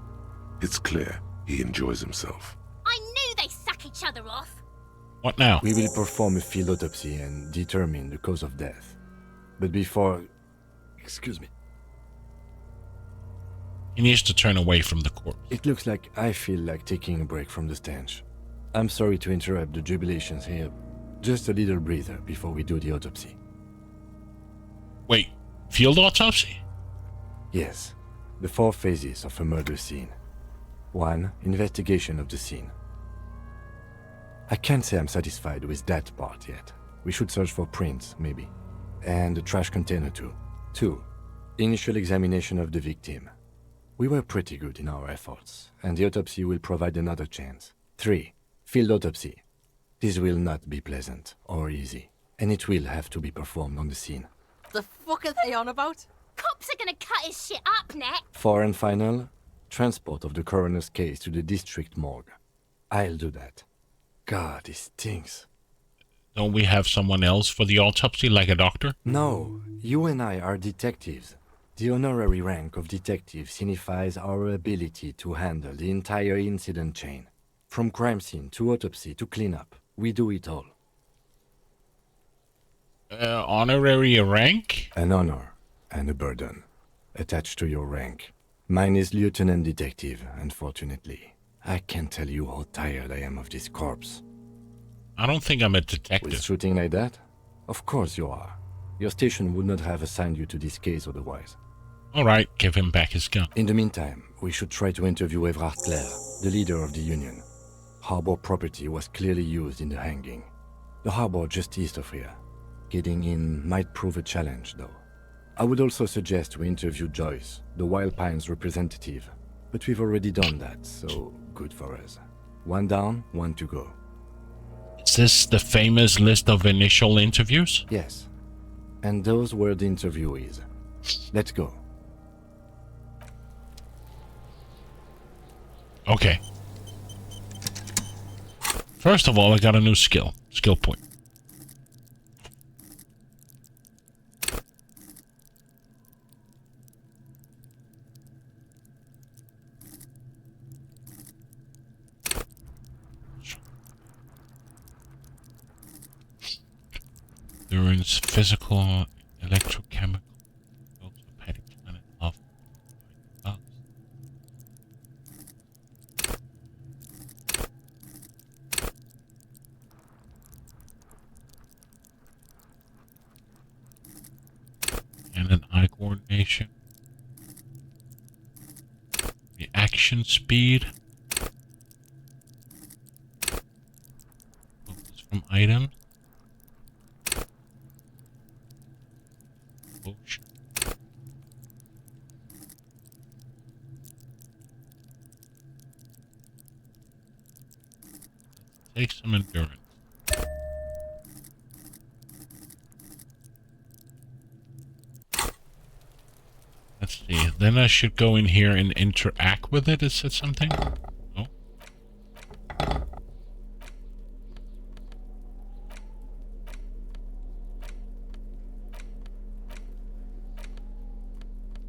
It's clear he enjoys himself. I knew they suck each other off. What now? We will perform a field autopsy and determine the cause of death. But before... Excuse me. He needs to turn away from the corpse. It looks like I feel like taking a break from the stench. I'm sorry to interrupt the jubilations here. Just a little breather before we do the autopsy. Wait, field autopsy? Yes. The 4 phases of a murder scene. 1. Investigation of the scene. I can't say I'm satisfied with that part yet. We should search for prints, maybe. And a trash container too. 2. Initial examination of the victim. We were pretty good in our efforts, and the autopsy will provide another chance. 3. Field autopsy. This will not be pleasant or easy, and it will have to be performed on the scene. The fuck are they on about? Cops are gonna cut his shit up next. 4 and final, transport of the coroner's case to the district morgue. I'll do that. God, this stinks. Don't we have someone else for the autopsy, like a doctor? No, you and I are detectives. The honorary rank of detective signifies our ability to handle the entire incident chain. From crime scene to autopsy to cleanup, we do it all. Honorary rank? An honor and a burden attached to your rank. Mine is Lieutenant Detective, unfortunately. I can't tell you how tired I am of this corpse. I don't think I'm a detective. With shooting like that? Of course you are. Your station would not have assigned you to this case otherwise. Alright, give him back his gun. In the meantime, we should try to interview Everard Clare, the leader of the Union. Harbor property was clearly used in the hanging. The harbor just east of here. Getting in might prove a challenge, though. I would also suggest we interview Joyce, the Wild Pines representative. But we've already done that, so good for us. 1 down, 1 to go. Is this the famous list of initial interviews? Yes. And those were the interviewees. Let's go. Okay. First of all, I got a new skill. Skill point. Endurance, physical, electrochemical, orthopedic, planet of bugs. And an eye coordination. Reaction speed. Focus from items. Motion. Take some endurance. Let's see. Then I should go in here and interact with it. Is it something? No.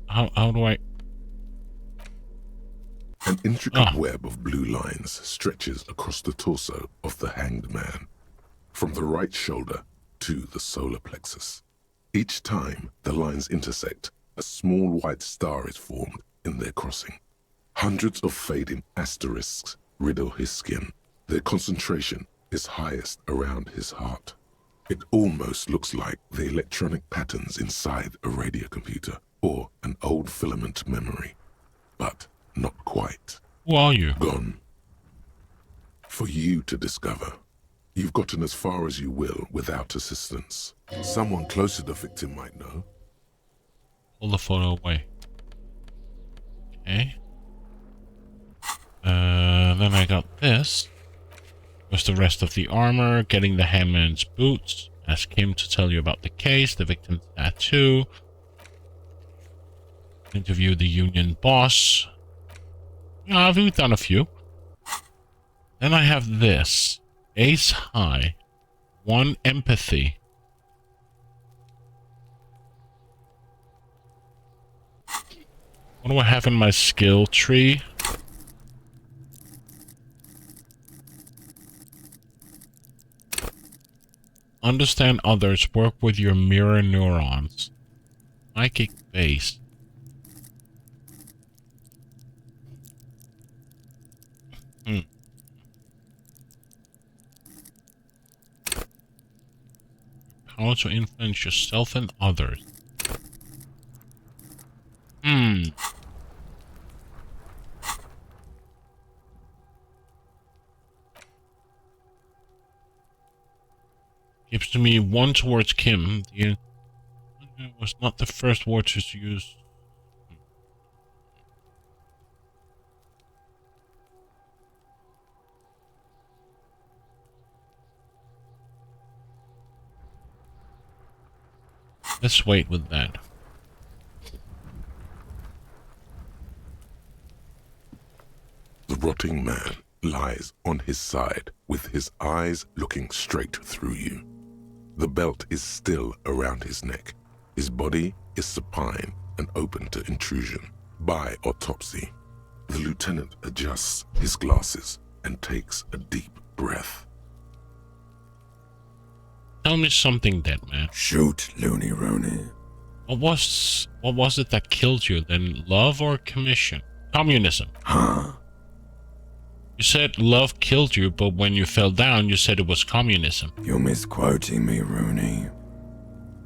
How do I? An intricate web of blue lines stretches across the torso of the hanged man, from the right shoulder to the solar plexus. Each time the lines intersect, a small white star is formed in their crossing. Hundreds of fading asterisks riddle his skin. Their concentration is highest around his heart. It almost looks like the electronic patterns inside a radio computer or an old filament memory. but not quite. Who are you? Gone. For you to discover. You've gotten as far as you will without assistance. Someone close to the victim might know. Pull the photo away. Okay. Then I got this. Was the rest of the armor, getting the hangman's boots. Ask him to tell you about the case, the victim's tattoo. Interview the union boss. Yeah, we've done a few. Then I have this. Ace high. 1 empathy. What do I have in my skill tree? Understand others. Work with your mirror neurons. Psychic base. Power to influence yourself and others. Gives to me 1 towards Kim. It was not the first word to use. Let's wait with that. The rotting man lies on his side with his eyes looking straight through you. The belt is still around his neck. His body is supine and open to intrusion. By autopsy, the lieutenant adjusts his glasses and takes a deep breath. Tell me something, dead man. Shoot, Looney Rooney. What was it that killed you then? Love or commission? Communism. Huh? You said love killed you, but when you fell down, you said it was communism. You're misquoting me, Rooney.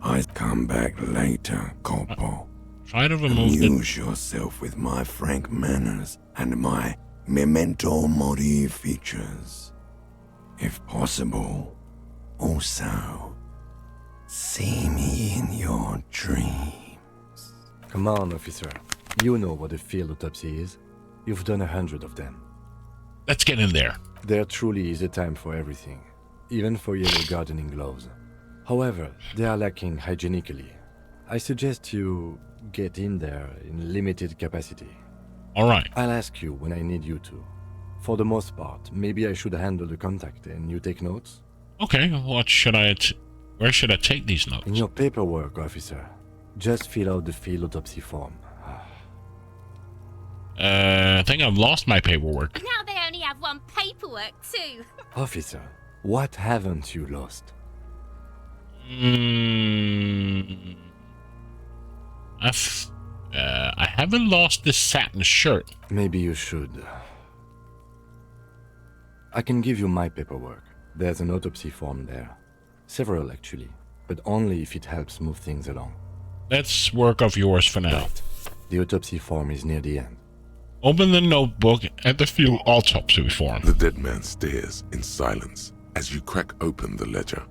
I'd come back later, Corporal. Try to remove Amuse yourself with my frank manners and my memento mori features. If possible, also, see me in your dreams. Come on, officer. You know what a field autopsy is. You've done 100 of them. Let's get in there. There truly is a time for everything, even for yellow gardening gloves. However, they are lacking hygienically. I suggest you get in there in limited capacity. All right. I'll ask you when I need you to. For the most part, maybe I should handle the contact and you take notes? Okay, what should where should I take these notes? In your paperwork, officer. Just fill out the field autopsy form. I think I've lost my paperwork. Now they only have 1 paperwork too. Officer, what haven't you lost? I haven't lost this satin shirt. Maybe you should. I can give you my paperwork. There's an autopsy form there. Several, actually, but only if it helps move things along. Let's work off yours for now. Right. The autopsy form is near the end. Open the notebook and the field autopsy form. The dead man stares in silence as you crack open the ledger.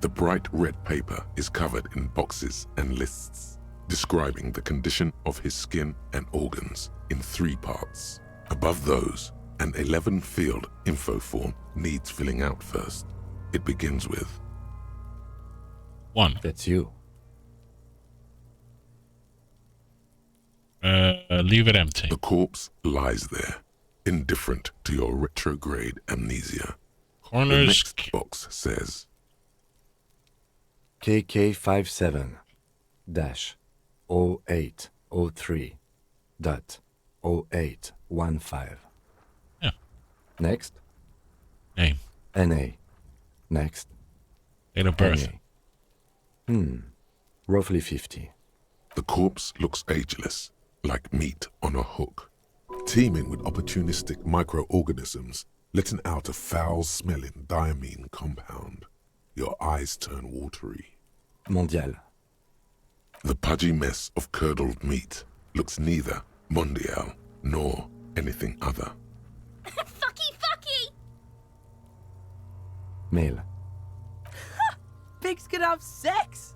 The bright red paper is covered in boxes and lists, describing the condition of his skin and organs in 3 parts. Above those, an 11-field info form needs filling out first. It begins with 1. That's you. Leave it empty. The corpse lies there, indifferent to your retrograde amnesia. Corners. The next box says KK57-0803.0815. Yeah. Next. Name. NA. Next. Date of birth. NA. Roughly 50. The corpse looks ageless, like meat on a hook, teeming with opportunistic microorganisms, letting out a foul-smelling diamine compound. Your eyes turn watery. Mondial. The pudgy mess of curdled meat looks neither mondial nor anything other. Fucky, fucky! Male. Pigs can have sex!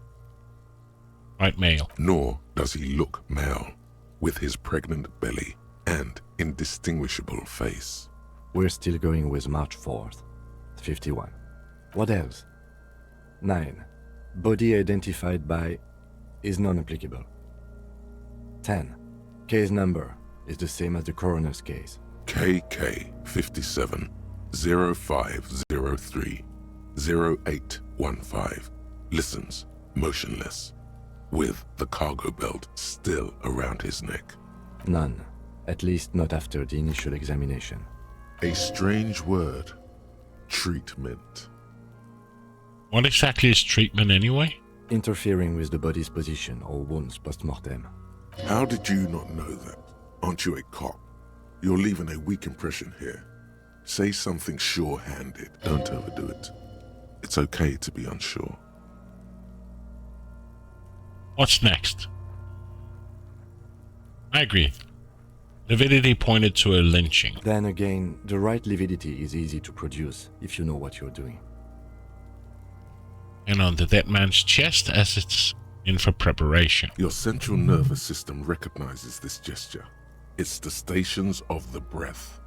Right, male. Nor does he look male, with his pregnant belly and indistinguishable face. We're still going with March 4th. 51. What else? 9. Body identified by is non-applicable. 10. Case number is the same as the coroner's case. KK 57 0503 0815 listens motionless, with the cargo belt still around his neck. None, at least not after the initial examination. A strange word. Treatment. What exactly is treatment anyway? Interfering with the body's position or wounds post-mortem. How did you not know that? Aren't you a cop? You're leaving a weak impression here. Say something sure-handed. Don't overdo it. It's okay to be unsure. What's next? I agree. Lividity pointed to a lynching. Then again, the right lividity is easy to produce if you know what you're doing. And on the dead man's chest as it's in for preparation. Your central nervous system recognizes this gesture. It's the stations of the breath.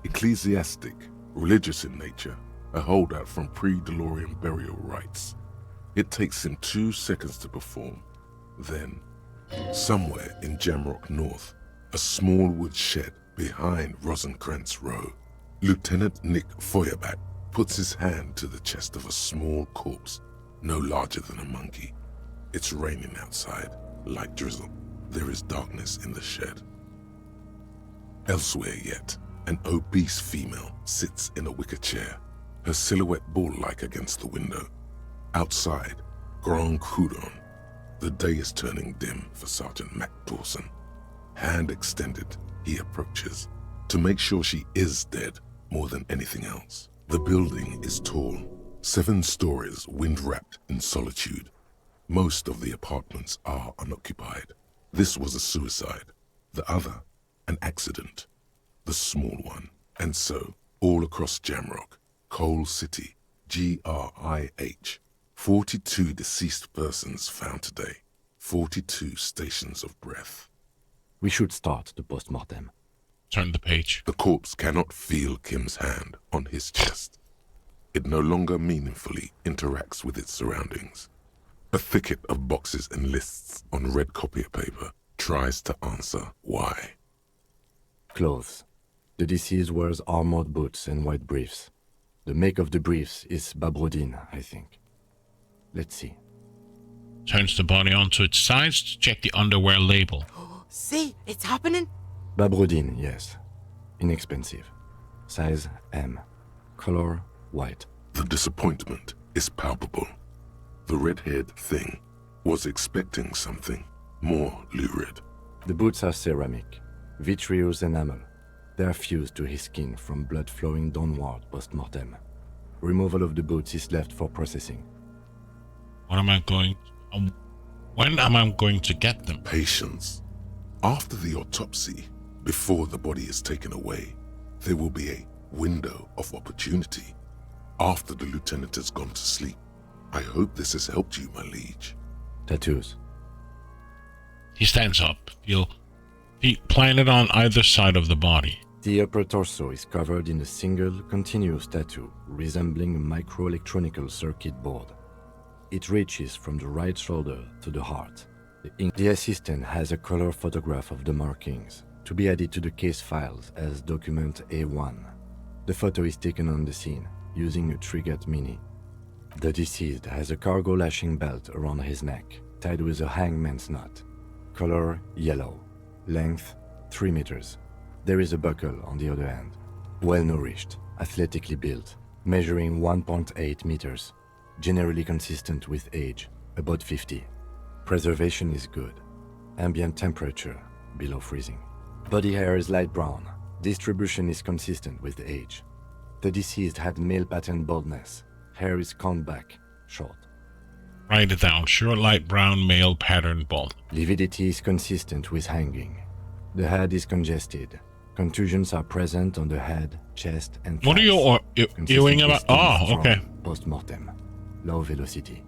Ecclesiastic, religious in nature, a holdout from pre-DeLorean burial rites. It takes him 2 seconds to perform. Then, somewhere in Jamrock North, a small wood shed behind Rosencrantz Row, Lieutenant Nick Feuerbat puts his hand to the chest of a small corpse, no larger than a monkey. It's raining outside, light drizzle. There is darkness in the shed. Elsewhere yet, an obese female sits in a wicker chair, her silhouette bull-like against the window. Outside, Grand Coudon. The day is turning dim for Sergeant Mac Dawson. Hand extended, he approaches, to make sure she is dead more than anything else. The building is tall, 7 stories wind-wrapped in solitude. Most of the apartments are unoccupied. This was a suicide. The other, an accident. The small one. And so, all across Jamrock, Coal City, GRIH, 42 deceased persons found today. 42 stations of breath. We should start the post-mortem. Turn the page. The corpse cannot feel Kim's hand on his chest. It no longer meaningfully interacts with its surroundings. A thicket of boxes and lists on red copier paper tries to answer why. Clothes. The deceased wears armored boots and white briefs. The make of the briefs is Babrodine, I think. Let's see. Turns the body onto its sides to check the underwear label. See, it's happening. Babrodine, yes. Inexpensive. Size M. Color white. The disappointment is palpable. The red-haired thing was expecting something more lurid. The boots are ceramic, vitreous enamel. They are fused to his skin from blood flowing downward post-mortem. Removal of the boots is left for processing. When am I going to get them? Patience. After the autopsy, before the body is taken away, there will be a window of opportunity. After the lieutenant has gone to sleep. I hope this has helped you, my liege. Tattoos. He stands up, feet planted on either side of the body. The upper torso is covered in a single, continuous tattoo resembling a microelectronical circuit board. It reaches from the right shoulder to the heart. The assistant has a color photograph of the markings to be added to the case files as document A1. The photo is taken on the scene using a Trigat Mini. The deceased has a cargo lashing belt around his neck, tied with a hangman's knot. Color yellow. Length 3 meters. There is a buckle on the other end. Well-nourished, athletically built, measuring 1.8 meters. Generally consistent with age, about 50. Preservation is good. Ambient temperature, below freezing. Body hair is light brown. Distribution is consistent with age. The deceased had male pattern baldness. Hair is combed back, short. Write it down. Short, light brown, male pattern bald. Lividity is consistent with hanging. The head is congested. Contusions are present on the head, chest, and thighs. What are you doing about? Oh, okay. Post-mortem. Low velocity.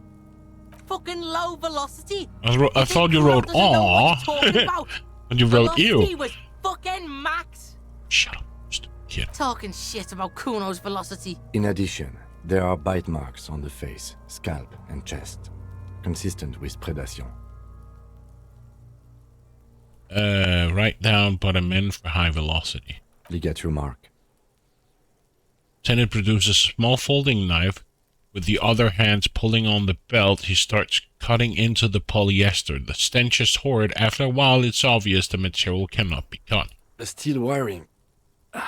Fucking low velocity. I thought you wrote aw. And you wrote velocity ew. was fucking max. Shut up, stupid kid. Talking shit about Kuno's velocity. In addition, there are bite marks on the face, scalp, and chest, consistent with predation. Write down, put him in for high velocity. Ligature mark. Lieutenant produces a small folding knife. With the other hands pulling on the belt, he starts cutting into the polyester. The stench is horrid. After a while, it's obvious the material cannot be cut. The steel wiring.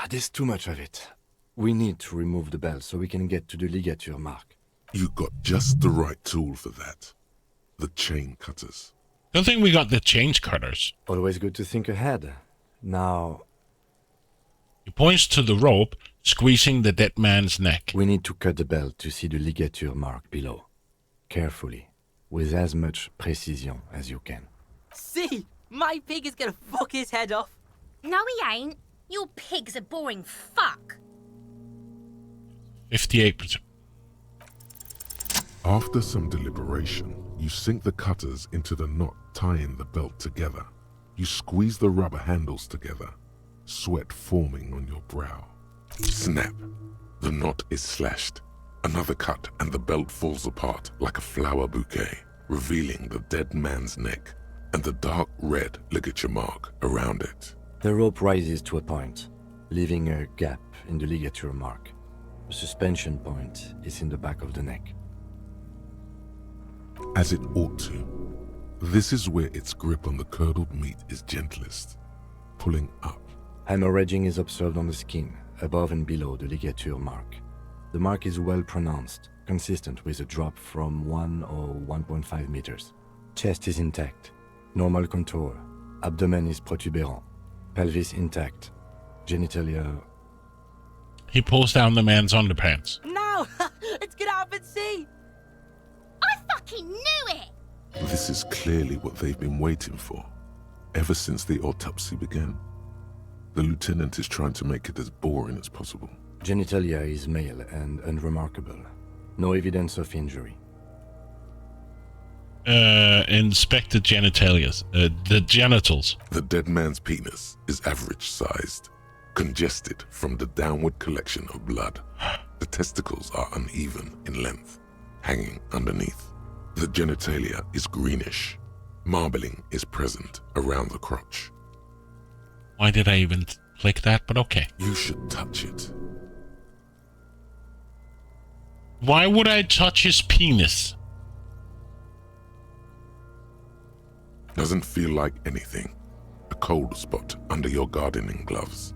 There's too much of it. We need to remove the belt so we can get to the ligature mark. You got just the right tool for that. The chain cutters. Don't think we got the change cutters. Always good to think ahead. Now... He points to the rope, squeezing the dead man's neck. We need to cut the belt to see the ligature mark below. Carefully, with as much precision as you can. See, my pig is gonna fuck his head off. No, he ain't. Your pig's a boring fuck. 58%. After some deliberation, you sink the cutters into the knot tying the belt together. You squeeze the rubber handles together, sweat forming on your brow. Snap! The knot is slashed. Another cut and the belt falls apart like a flower bouquet, revealing the dead man's neck and the dark red ligature mark around it. The rope rises to a point, leaving a gap in the ligature mark. The suspension point is in the back of the neck. As it ought to. This is where its grip on the curdled meat is gentlest, pulling up. Hemorrhaging is observed on the skin, above and below the ligature mark. The mark is well pronounced, consistent with a drop from 1 or 1.5 meters. Chest is intact, normal contour. Abdomen is protuberant, pelvis intact, genitalia... He pulls down the man's underpants. No! Let's get up and see! I fucking knew it! This is clearly what they've been waiting for, ever since the autopsy began. The lieutenant is trying to make it as boring as possible. Genitalia is male and unremarkable. No evidence of injury. Inspect the genitalias. The genitals. The dead man's penis is average-sized, congested from the downward collection of blood. The testicles are uneven in length, hanging underneath. The genitalia is greenish. Marbling is present around the crotch. Why did I even click that? But okay. You should touch it. Why would I touch his penis? Doesn't feel like anything. A cold spot under your gardening gloves.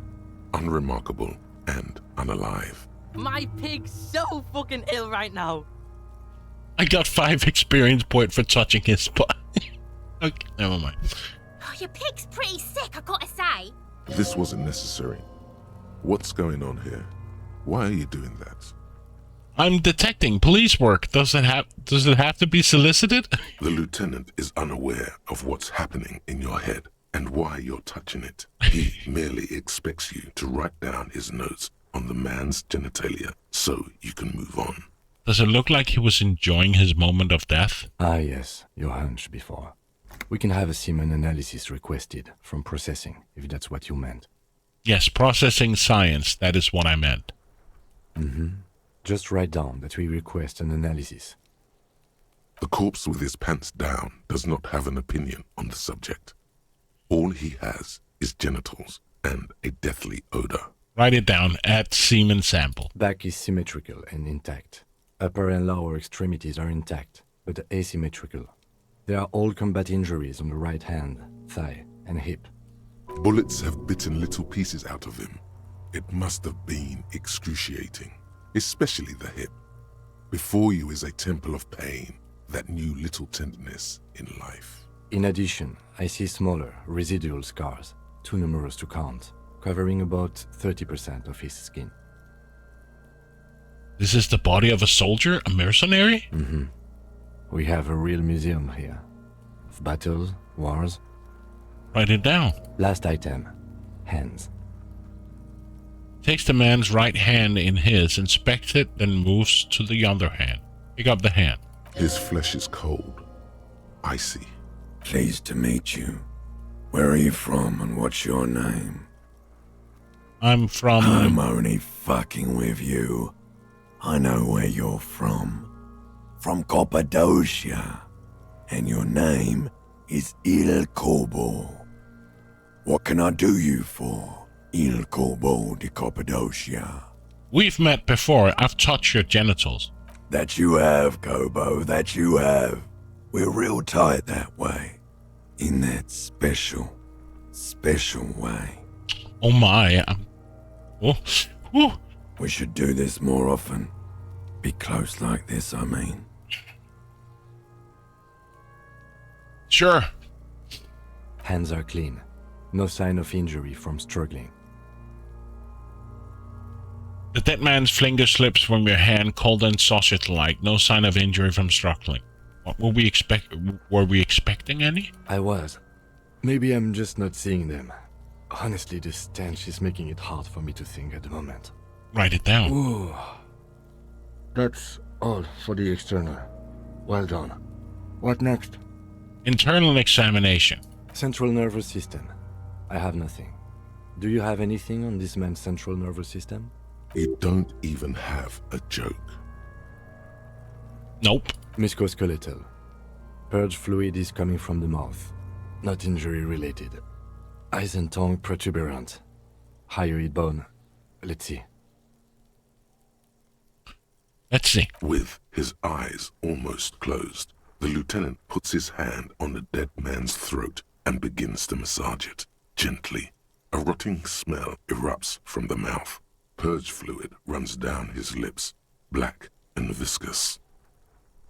Unremarkable and unalive. My pig's so fucking ill right now. I got 5 experience point for touching his butt. Okay, never mind. Oh, your pig's pretty sick, I gotta say. This wasn't necessary. What's going on here? Why are you doing that? I'm detecting police work. Does it have to be solicited? The lieutenant is unaware of what's happening in your head and why you're touching it. He merely expects you to write down his notes on the man's genitalia so you can move on. Does it look like he was enjoying his moment of death? Ah, yes, your hunch before. We can have a semen analysis requested from processing, if that's what you meant. Yes, processing science, that is what I meant. Just write down that we request an analysis. The corpse with his pants down does not have an opinion on the subject. All he has is genitals and a deathly odor. Write it down at semen sample. Back is symmetrical and intact. Upper and lower extremities are intact, but asymmetrical. There are all combat injuries on the right hand, thigh, and hip. Bullets have bitten little pieces out of him. It must have been excruciating, especially the hip. Before you is a temple of pain that knew little tenderness in life. In addition, I see smaller, residual scars, too numerous to count, covering about 30% of his skin. This is the body of a soldier? A mercenary? We have a real museum here. Of battles, wars, Write it down. Last item. Hands. Takes the man's right hand in his, inspects it, then moves to the other hand. Pick up the hand. His flesh is cold, icy. Pleased to meet you. Where are you from and what's your name? I'm from... I'm only fucking with you. I know where you're from. From Cappadocia. And your name is Il Corbo. What can I do you for, Il Corbo de Cappadocia? We've met before. I've touched your genitals. That you have, Kobo, that you have. We're real tight that way. In that special way. Oh my. We should do this more often. Be close like this, I mean. Sure. Hands are clean. No sign of injury from struggling. The dead man's finger slips from your hand, cold and sausage-like. No sign of injury from struggling. What were we expecting any? I was. Maybe I'm just not seeing them. Honestly, this stench is making it hard for me to think at the moment. Write it down. Ooh. That's all for the external. Well done. What next? Internal examination. Central nervous system. I have nothing. Do you have anything on this man's central nervous system? You don't even have a joke. Nope. Musculoskeletal. Purge fluid is coming from the mouth. Not injury related. Eyes and tongue protuberant. Hyoid bone. Let's see. Let's see. With his eyes almost closed, the lieutenant puts his hand on the dead man's throat and begins to massage it, gently. A rotting smell erupts from the mouth. Purge fluid runs down his lips, black and viscous.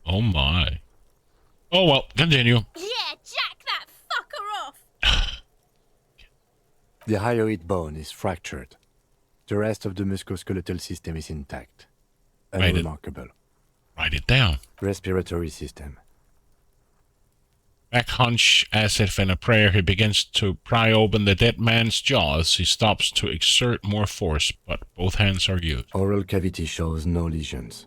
Oh my. Oh well, continue. Yeah, jack that fucker off! The hyoid bone is fractured. The rest of the musculoskeletal system is intact. Unremarkable. Write it down. Respiratory system. Back hunch as if in a prayer, he begins to pry open the dead man's jaws. He stops to exert more force, but both hands are used. Oral cavity shows no lesions.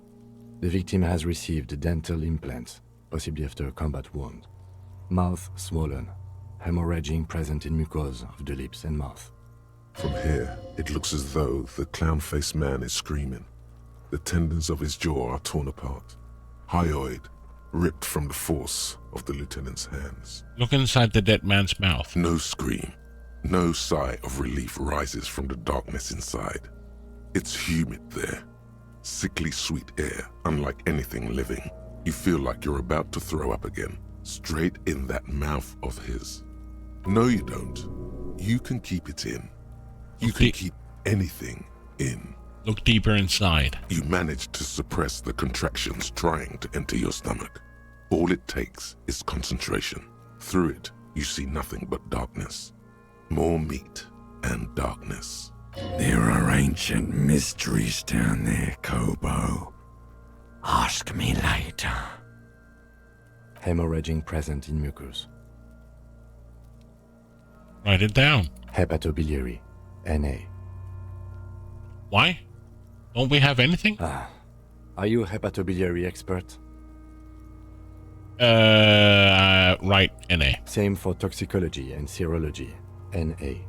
The victim has received dental implants, possibly after a combat wound. Mouth swollen. Hemorrhaging present in mucosa of the lips and mouth. From here, it looks as though the clown-faced man is screaming. The tendons of his jaw are torn apart. Hyoid ripped from the force of the lieutenant's hands. Look inside the dead man's mouth. No scream. No sigh of relief rises from the darkness inside. It's humid there. Sickly sweet air, unlike anything living. You feel like you're about to throw up again, straight in that mouth of his. No, you don't. You can keep it in. You can keep anything in. Look deeper inside. You manage to suppress the contractions trying to enter your stomach. All it takes is concentration. Through it, you see nothing but darkness. More meat and darkness. There are ancient mysteries down there, Kobo. Ask me later. Hemorrhaging present in mucus. Write it down. Hepatobiliary. NA. Why? Don't we have anything? Are you a hepatobiliary expert? Right, NA. Same for toxicology and serology. NA.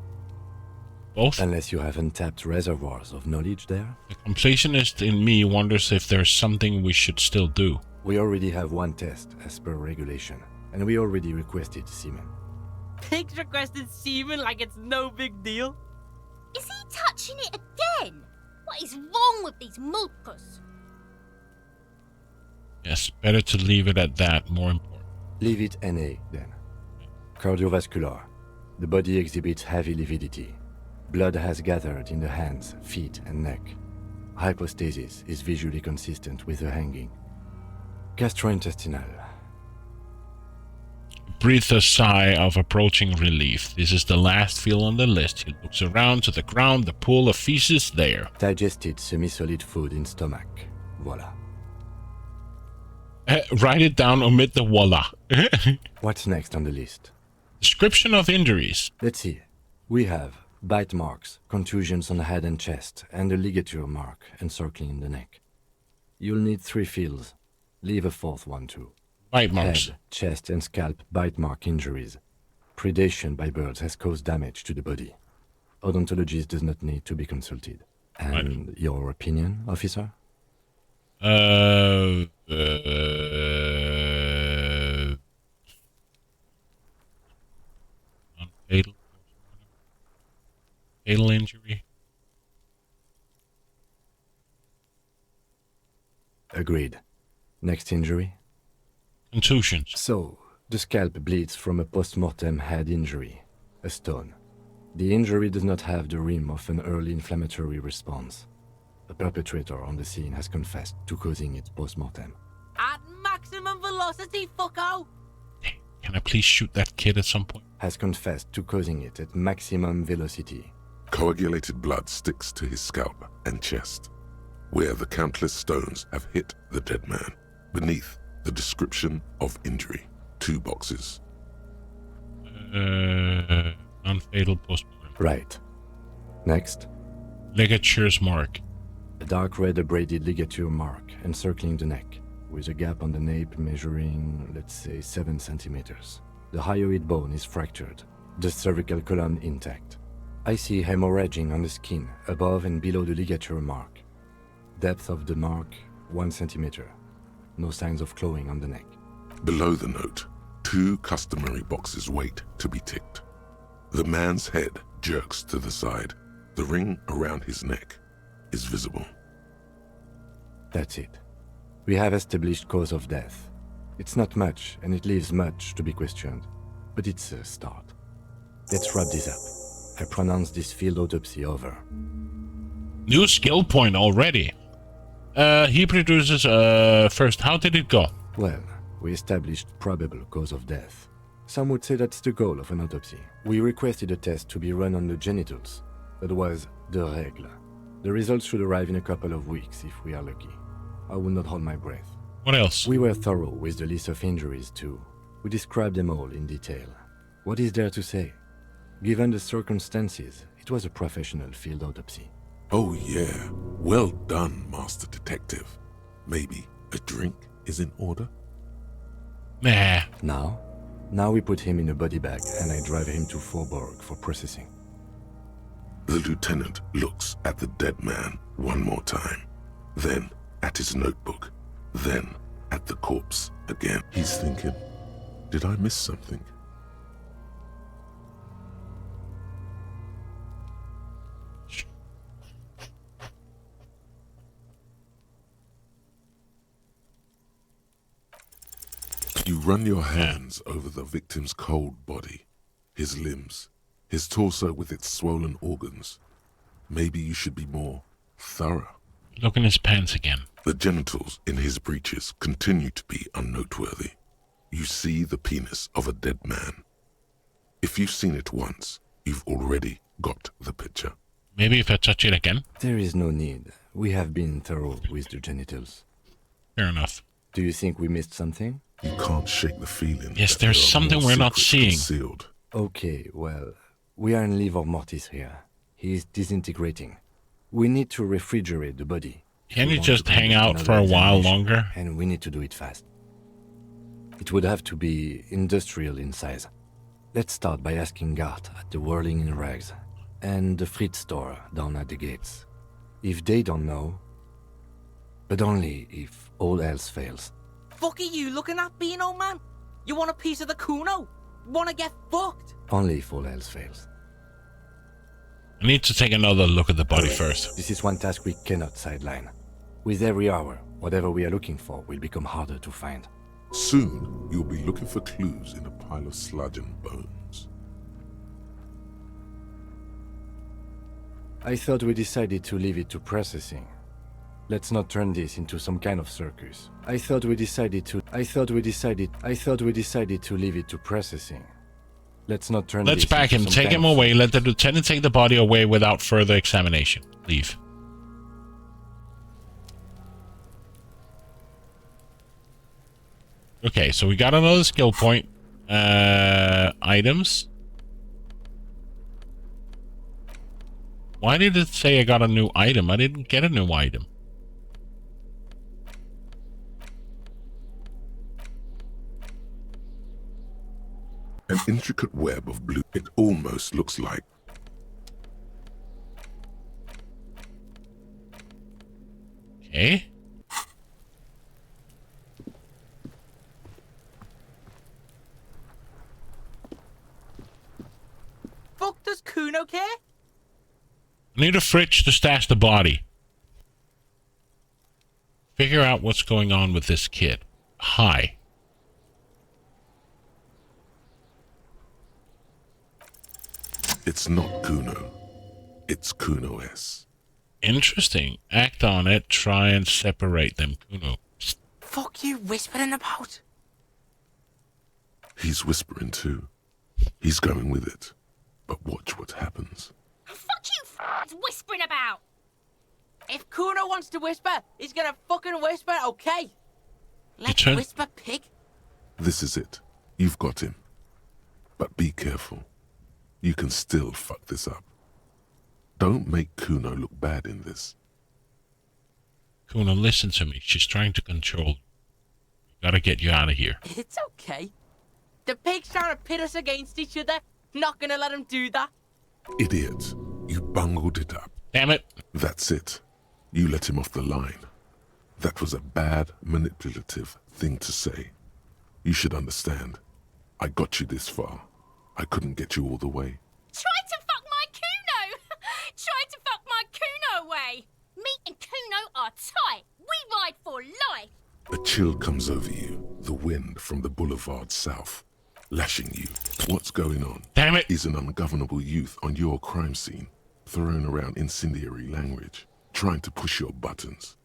Both? Unless you have untapped reservoirs of knowledge there. The completionist in me wonders if there's something we should still do. We already have one test as per regulation, and we already requested semen. Pigs requested semen like it's no big deal. Is he touching it again? What is wrong with these mulpus? Yes, better to leave it at that, more important. Leave it NA, then. Cardiovascular. The body exhibits heavy lividity. Blood has gathered in the hands, feet, and neck. Hypostasis is visually consistent with the hanging. Gastrointestinal. Breathes a sigh of approaching relief. This is the last field on the list. He looks around to the ground, the pool of feces there. Digested semi-solid food in stomach. Voila. Write it down, omit the voila. What's next on the list? Description of injuries. Let's see. We have bite marks, contusions on the head and chest, and a ligature mark encircling the neck. You'll need 3 fields. Leave a 4th one too. Bite marks. Head, chest, and scalp bite mark injuries. Predation by birds has caused damage to the body. Odontologist does not need to be consulted. And your opinion, officer? Fatal injury. Agreed. Next injury? Contusions. So, the scalp bleeds from a post-mortem head injury, a stone. The injury does not have the rim of an early inflammatory response. The perpetrator on the scene has confessed to causing it post-mortem. At maximum velocity, fucko! Can I please shoot that kid at some point? Has confessed to causing it at maximum velocity. Coagulated blood sticks to his scalp and chest, where the countless stones have hit the dead man. Beneath, the description of injury. 2 boxes. Non-fatal postmortem. Right. Next. Ligatures mark. A dark red abraded ligature mark encircling the neck, with a gap on the nape measuring, let's say, 7 centimeters. The hyoid bone is fractured, the cervical column intact. I see hemorrhaging on the skin, above and below the ligature mark. Depth of the mark, 1 centimeter. No signs of clawing on the neck. Below the note, 2 customary boxes wait to be ticked. The man's head jerks to the side. The ring around his neck is visible. That's it. We have established cause of death. It's not much, and it leaves much to be questioned. But it's a start. Let's wrap this up. I pronounce this field autopsy over. New skill point already. He produces, first, how did it go? Well, we established probable cause of death. Some would say that's the goal of an autopsy. We requested a test to be run on the genitals. That was the règle. The results should arrive in a couple of weeks if we are lucky. I will not hold my breath. What else? We were thorough with the list of injuries too. We described them all in detail. What is there to say? Given the circumstances, it was a professional field autopsy. Oh yeah, well done, Master Detective. Maybe a drink is in order? Nah. Now we put him in a body bag and I drive him to Forborg for processing. The lieutenant looks at the dead man one more time, then at his notebook, then at the corpse again. He's thinking, did I miss something? You run your hands over the victim's cold body, his limbs, his torso with its swollen organs. Maybe you should be more thorough. Look in his pants again. The genitals in his breeches continue to be unnoteworthy. You see the penis of a dead man. If you've seen it once, you've already got the picture. Maybe if I touch it again? There is no need. We have been thorough with the genitals. Fair enough. Do you think we missed something? You can't shake the feeling. Yes, there's something we're not seeing. Concealed. Okay, well, we are in livor mortis here. He is disintegrating. We need to refrigerate the body. Can you just hang out for a while longer? And we need to do it fast. It would have to be industrial in size. Let's start by asking Gart at the Whirling in Rags and the Fritz store down at the gates. If they don't know, but only if all else fails. Fuck are you looking at, Beano man? You want a piece of the Kuno? Wanna get fucked? Only if all else fails. I need to take another look at the body first. This is one task we cannot sideline. With every hour, whatever we are looking for will become harder to find. Soon, you'll be looking for clues in a pile of sludge and bones. I thought we decided to leave it to processing. Let's not turn this into some kind of circus. I thought we decided to leave it to processing. Let's not turn Let's this back into him, some take kind him of- away, let the lieutenant take the body away without further examination. Leave. Okay, so we got another skill point. items. Why did it say I got a new item? I didn't get a new item. An intricate web of blue. It almost looks like. Okay. Fuck does Kuno care? I need a fridge to stash the body. Figure out what's going on with this kid. Hi. It's not Kuno. It's Kuno S. Interesting. Act on it. Try and separate them. Kuno. Fuck you whispering about? He's whispering too. He's going with it. But watch what happens. Fuck you whispering about! If Kuno wants to whisper, he's gonna fucking whisper, okay? Let's whisper, pig. This is it. You've got him. But be careful. You can still fuck this up. Don't make Kuno look bad in this. Kuno, listen to me. She's trying to control you. Gotta get you out of here. It's okay. The pig's trying to pit us against each other. Not gonna let him do that. Idiot. You bungled it up. Damn it. That's it. You let him off the line. That was a bad, manipulative thing to say. You should understand. I got you this far. I couldn't get you all the way. Try to fuck my Kuno! Try to fuck my Kuno away! Me and Kuno are tight. We ride for life. A chill comes over you, the wind from the boulevard south, lashing you. What's going on? Damn it! Is an ungovernable youth on your crime scene, throwing around incendiary language, trying to push your buttons.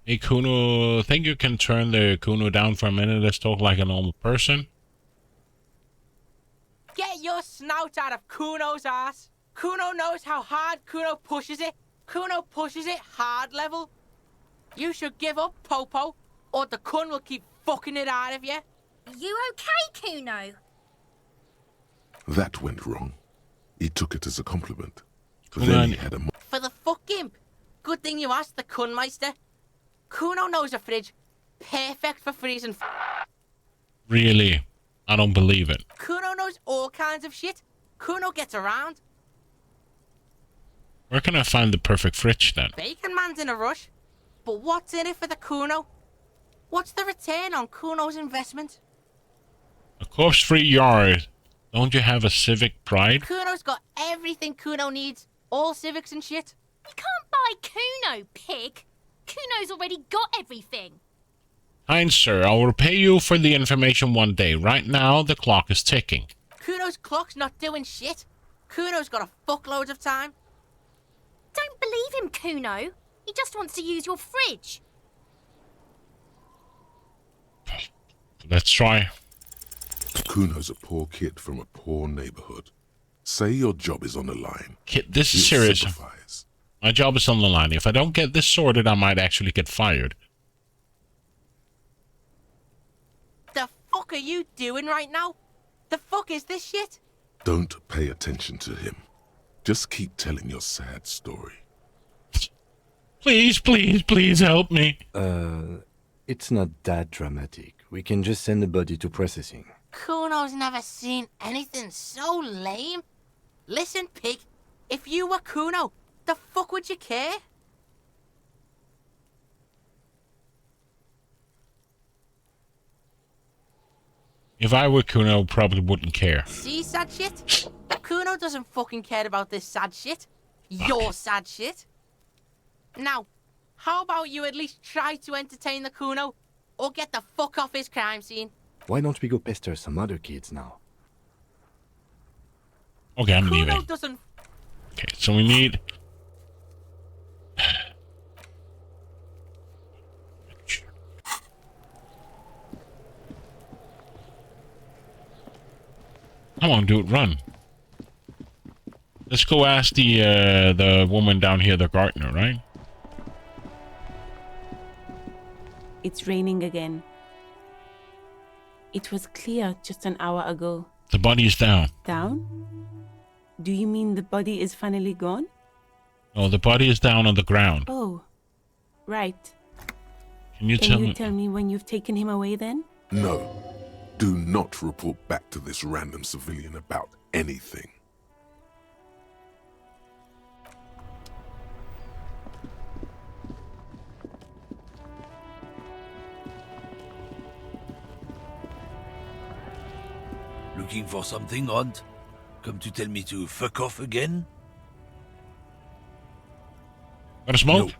Hey, Kuno, think you can turn the Kuno down for a minute? Let's talk like a normal person. Get your snout out of Kuno's ass. Kuno knows how hard Kuno pushes it. Kuno pushes it hard level. You should give up, Popo, or the Kun will keep fucking it out of you. You okay, Kuno? That went wrong. He took it as a compliment. Kuno, then he had a... For the fuck imp. Good thing you asked the Kunmeister. Kuno knows a fridge. Perfect for freezing Really? I don't believe it. Kuno knows all kinds of shit. Kuno gets around. Where can I find the perfect fridge then? Bacon Man's in a rush. But what's in it for the Kuno? What's the return on Kuno's investment? A corpse-free yard. Don't you have a civic pride? Kuno's got everything Kuno needs. All civics and shit. You can't buy Kuno, pig. Kuno's already got everything. Kind sir, I will repay you for the information one day. Right now, the clock is ticking. Kuno's clock's not doing shit. Kuno's got a fuckload of time. Don't believe him, Kuno. He just wants to use your fridge. Let's try. Kuno's a poor kid from a poor neighborhood. Say your job is on the line. Kid, this is He'll serious. sympathize. My job is on the line. If I don't get this sorted, I might actually get fired. The fuck are you doing right now? The fuck is this shit? Don't pay attention to him. Just keep telling your sad story. Please, please, please help me. It's not that dramatic. We can just send the body to processing. Kuno's never seen anything so lame. Listen, pig. If you were Kuno, the fuck would you care? If I were Kuno, probably wouldn't care. See sad shit? Kuno doesn't fucking care about this sad shit. Your sad shit. Now, how about you at least try to entertain the Kuno, or get the fuck off his crime scene? Why don't we go pester some other kids now? Okay, I'm Kuno leaving. doesn't... Okay, so we need... Come on, dude, run. Let's go ask the woman down here, the gardener, right? It's raining again. It was clear just an hour ago. The body is down. Down? Do you mean the body is finally gone? No, the body is down on the ground. Oh, right. Can you tell me when you've taken him away then? No. Do not report back to this random civilian about anything. Looking for something, Hunt? Come to tell me to fuck off again? Got a smoke? No.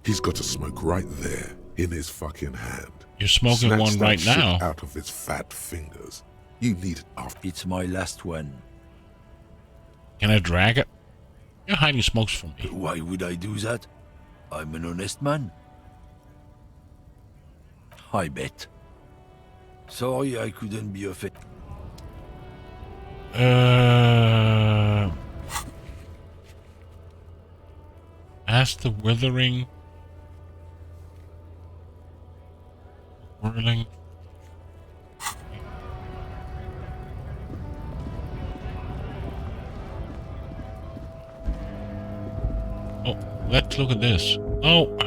He's got a smoke right there in his fucking hand. You're smoking Snatch one that right shit now. out of his fat fingers. You need it after. It's my last one. Can I drag it? You're hiding smokes from me. Why would I do that? I'm an honest man. I bet. Sorry I couldn't be of it. Ask the withering, whirling. Oh, let's look at this. Oh.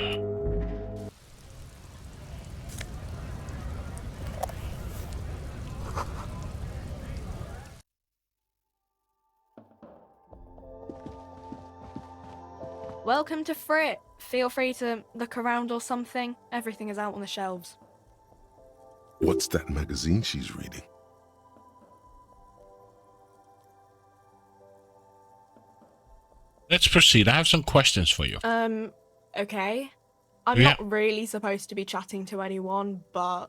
Welcome to Frit. Feel free to look around or something. Everything is out on the shelves. What's that magazine she's reading? Let's proceed. I have some questions for you. Okay. I'm Yeah. not really supposed to be chatting to anyone, but...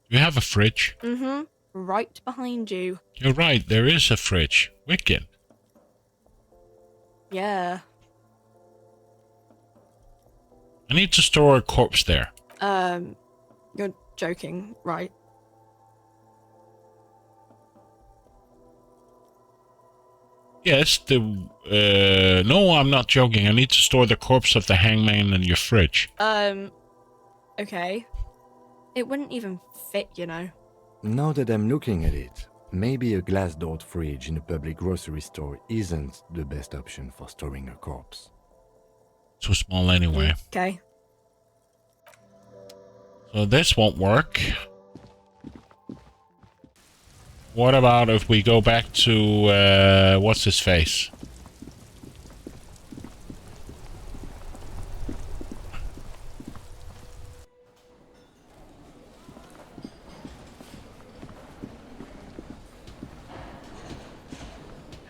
You have a fridge. Mm-hmm. Right behind you. You're right, there is a fridge. Wicked. Yeah. I need to store a corpse there. You're joking, right? Yes, no, I'm not joking. I need to store the corpse of the hangman in your fridge. Okay. It wouldn't even fit, you know. Now that I'm looking at it, maybe a glass-doored fridge in a public grocery store isn't the best option for storing a corpse. Too small anyway. Okay. So this won't work. What about if we go back to, what's his face?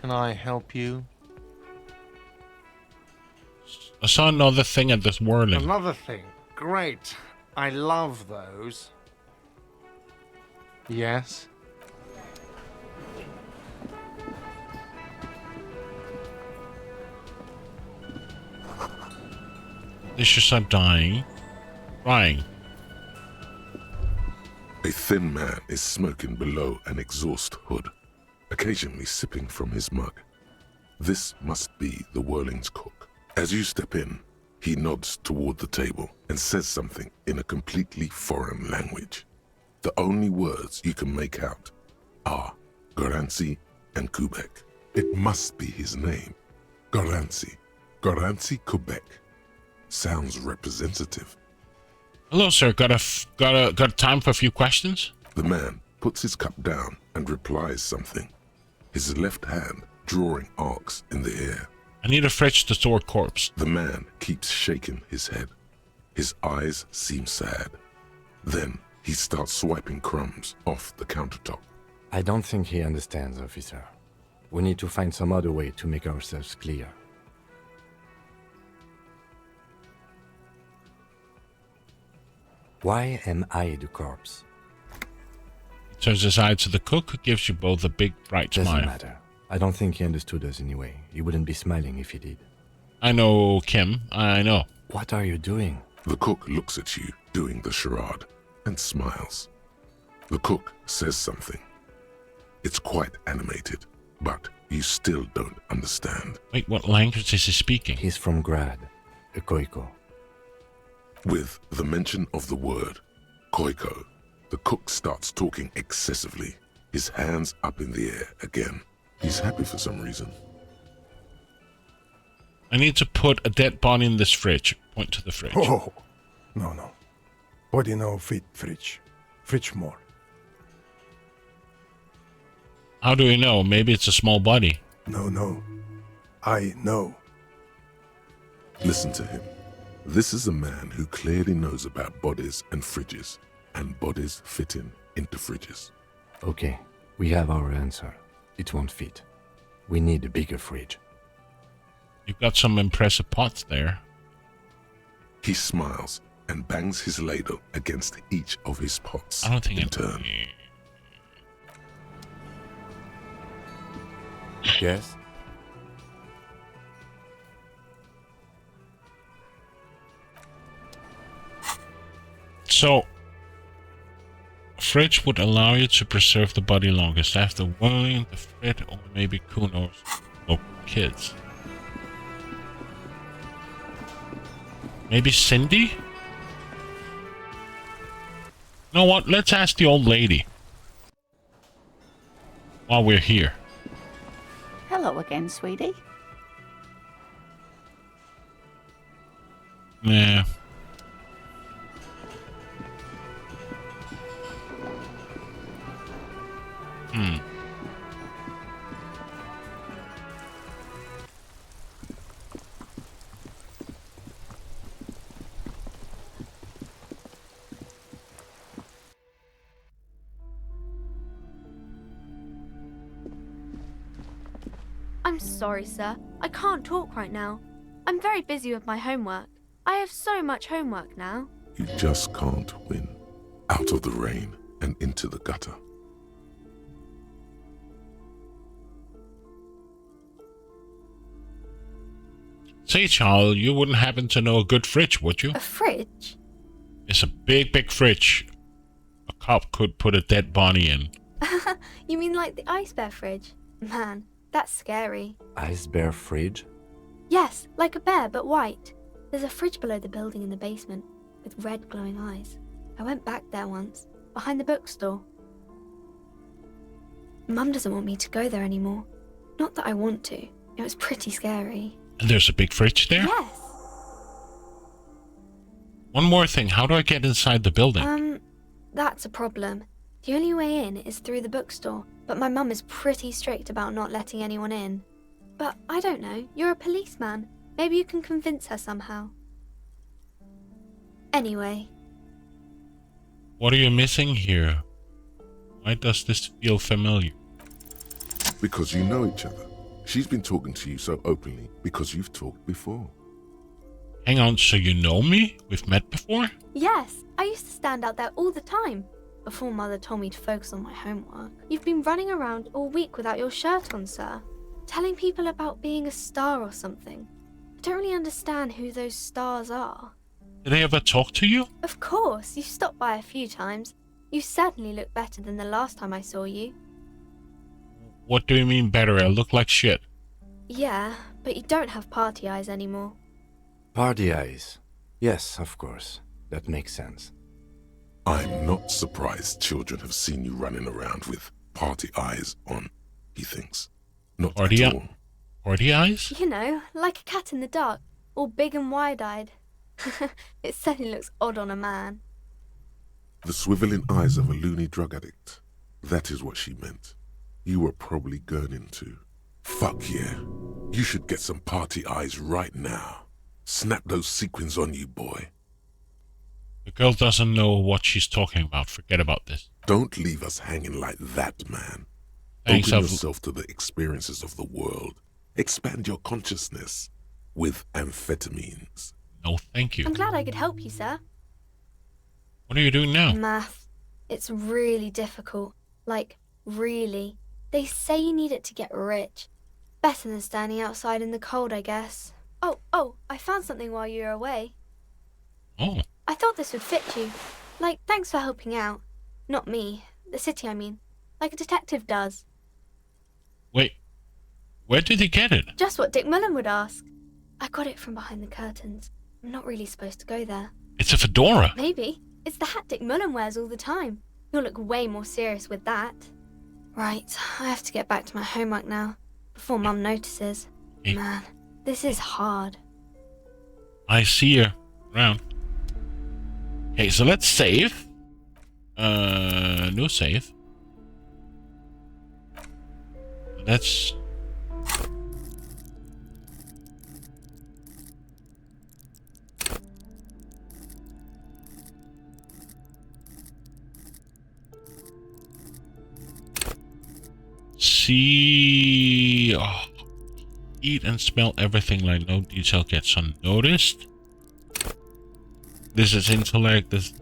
Can I help you? I saw another thing at this whirling. Another thing. Great. I love those. Yes? They should stop dying. Crying. A thin man is smoking below an exhaust hood, occasionally sipping from his mug. This must be the Whirling's cook. As you step in, he nods toward the table and says something in a completely foreign language. The only words you can make out are Garancy and Quebec. It must be his name. Garancy. Garancy Quebec. Sounds representative. Hello, sir. Got time for a few questions? The man puts his cup down and replies something, his left hand drawing arcs in the air. I need a fridge to store corpse. The man keeps shaking his head. His eyes seem sad. Then he starts swiping crumbs off the countertop. I don't think he understands, officer. We need to find some other way to make ourselves clear. Why am I the corpse? He turns his eye to the cook, who gives you both a big, bright Doesn't smile. matter. I don't think he understood us anyway. He wouldn't be smiling if he did. I know, Kim. I know. What are you doing? The cook looks at you doing the charade and smiles. The cook says something. It's quite animated, but you still don't understand. Wait, what language is he speaking? He's from Grad, a Koiko. With the mention of the word, Koiko, the cook starts talking excessively, his hands up in the air again. He's happy for some reason. I need to put a dead body in this fridge. Point to the fridge. Oh, no. Body no fit fridge. Fridge more. How do we know? Maybe it's a small body. No. I know. Listen to him. This is a man who clearly knows about bodies and fridges, and bodies fitting into fridges. Okay, we have our answer. It won't fit. We need a bigger fridge. You've got some impressive pots there. He smiles and bangs his ladle against each of his pots I don't think in turn. Yes? So, a fridge would allow you to preserve the body longest after William, the Fred, or maybe Kuno's or kids. Maybe Cindy? You know what? Let's ask the old lady. While we're here. Hello again, sweetie. Nah. I'm sorry, sir. I can't talk right now. I'm very busy with my homework. I have so much homework now. You just can't win. Out of the rain and into the gutter. Say, child, you wouldn't happen to know a good fridge, would you? A fridge? It's a big fridge. A cop could put a dead body in. You mean like the ice bear fridge? Man, that's scary. Ice bear fridge? Yes, like a bear, but white. There's a fridge below the building in the basement, with red glowing eyes. I went back there once, behind the bookstore. Mum doesn't want me to go there anymore. Not that I want to. It was pretty scary. And there's a big fridge there? Yes. One more thing, how do I get inside the building? That's a problem. The only way in is through the bookstore, but my mum is pretty strict about not letting anyone in. But I don't know, you're a policeman. Maybe you can convince her somehow. Anyway. What are you missing here? Why does this feel familiar? Because you know each other. She's been talking to you so openly because you've talked before. Hang on, so you know me? We've met before? Yes, I used to stand out there all the time, before Mother told me to focus on my homework. You've been running around all week without your shirt on, sir. Telling people about being a star or something. I don't really understand who those stars are. Did they ever talk to you? Of course, you stopped by a few times. You certainly look better than the last time I saw you. What do you mean better? I look like shit. Yeah, but you don't have party eyes anymore. Party eyes. Yes, of course. That makes sense. I'm not surprised children have seen you running around with party eyes on, he thinks. Not Party at all. Party eyes? You know, like a cat in the dark, all big and wide-eyed. It certainly looks odd on a man. The swiveling eyes of a loony drug addict. That is what she meant. You were probably gurning too. Fuck yeah. You should get some party eyes right now. Snap those sequins on you, boy. The girl doesn't know what she's talking about. Forget about this. Don't leave us hanging like that, man. Thanks, Open yourself to the experiences of the world. Expand your consciousness with amphetamines. No, thank you. I'm glad I could help you, sir. What are you doing now? Math. It's really difficult. Like, really. They say you need it to get rich. Better than standing outside in the cold, I guess. Oh, I found something while you were away. Oh. I thought this would fit you. Like, thanks for helping out. Not me. The city, I mean. Like a detective does. Wait. Where did he get it? Just what Dick Mullen would ask. I got it from behind the curtains. I'm not really supposed to go there. It's a fedora. Maybe. It's the hat Dick Mullen wears all the time. He'll look way more serious with that. Right, I have to get back to my homework now, before Mum notices. Man, this is hard. I see you around. Okay, so let's save. No save. Let's... see... Oh. Eat and smell everything like no detail gets unnoticed. This is intellect. This...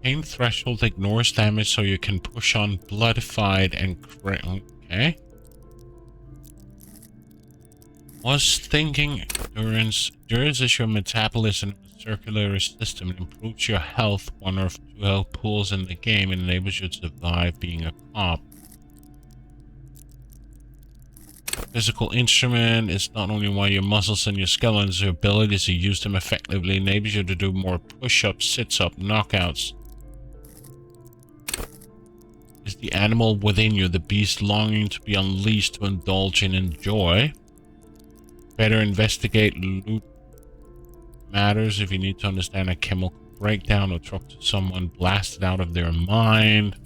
Pain threshold ignores damage so you can push on bloodified and okay. Was thinking endurance is your metabolism and circulatory system. It improves your health. One of 2 health pools in the game and enables you to survive being a cop. Physical instrument is not only why your muscles and your skeletons, your ability to use them effectively enables you to do more push-ups, sits-ups, knockouts. Is the animal within you, the beast longing to be unleashed to indulge and enjoy? Better investigate loot matters if you need to understand a chemical breakdown or talk to someone blasted out of their mind.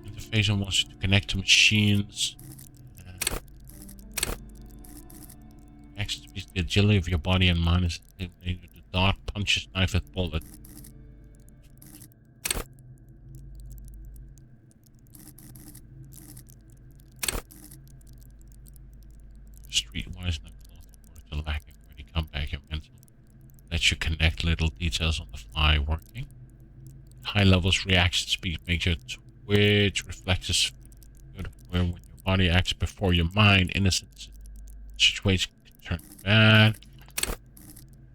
Interface wants you to connect to machines. Access to the agility of your body and mind is the dart, punches, knife with bullet. Streetwise, words are lacking where you come back your mental. Let you connect little details on the fly working. High levels reaction speed makes your twitch reflexes good, where when your body acts before your mind, innocent situations can turn bad.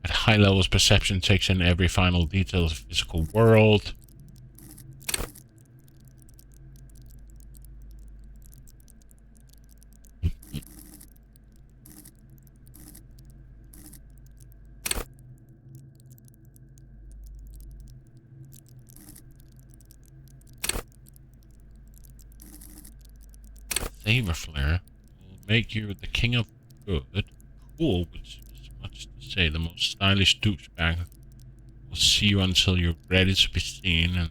At high levels, perception takes in every final detail of the physical world. Saber flare will make you the king of good. Cool, which is much to say. The most stylish douchebag will see you until you're ready to be seen and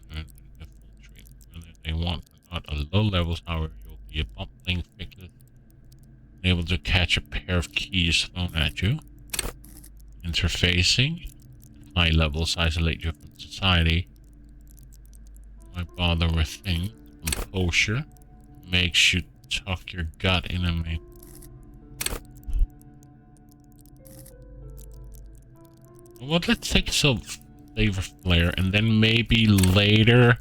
the full treatment. Whether they want or not, at low levels, however, you'll be a bumbling figure, able to catch a pair of keys thrown at you. Interfacing. High levels isolate you from society. Why bother with things? Composure makes you tuck your gut in a me. Well, let's take some flavor flare and then maybe later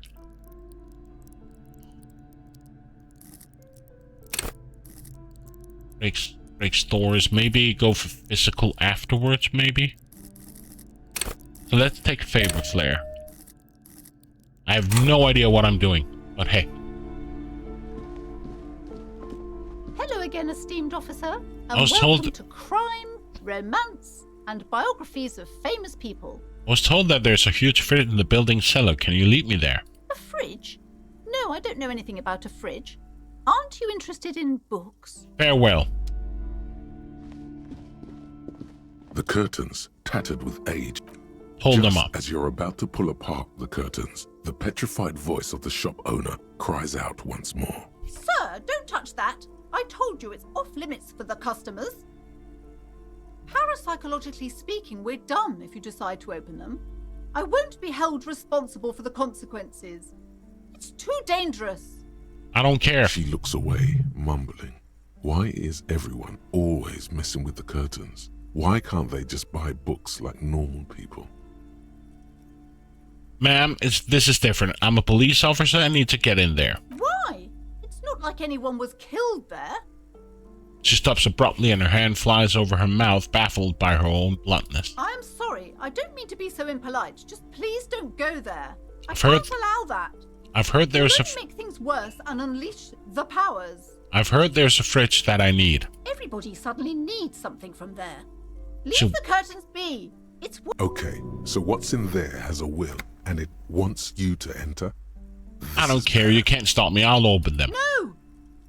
break stores, maybe go for physical afterwards, maybe. So let's take favor flare. I have no idea what I'm doing, but hey. Hello again, esteemed officer, and I was welcome told to crime, romance, and biographies of famous people. I was told that there's a huge fridge in the building cellar. Can you lead me there? A fridge? No, I don't know anything about a fridge. Aren't you interested in books? Farewell. The curtains, tattered with age. Hold Just them up. As you're about to pull apart the curtains, the petrified voice of the shop owner cries out once more. Sir, don't touch that. I told you it's off limits for the customers. Parapsychologically speaking, we're done if you decide to open them. I won't be held responsible for the consequences. It's too dangerous. I don't care. She looks away, mumbling. Why is everyone always messing with the curtains? Why can't they just buy books like normal people? Ma'am, this is different. I'm a police officer. I need to get in there. Why? It's not like anyone was killed there. She stops abruptly and her hand flies over her mouth, baffled by her own bluntness. I am sorry. I don't mean to be so impolite. Just please don't go there. I I've can't heard- allow that. I've heard there's It won't make things worse and unleash the powers. I've heard there's a fridge that I need. Everybody suddenly needs something from there. Leave So- the curtains be. It's Okay, so what's in there has a will, and it wants you to enter? I don't care. You can't stop me. I'll open them. No!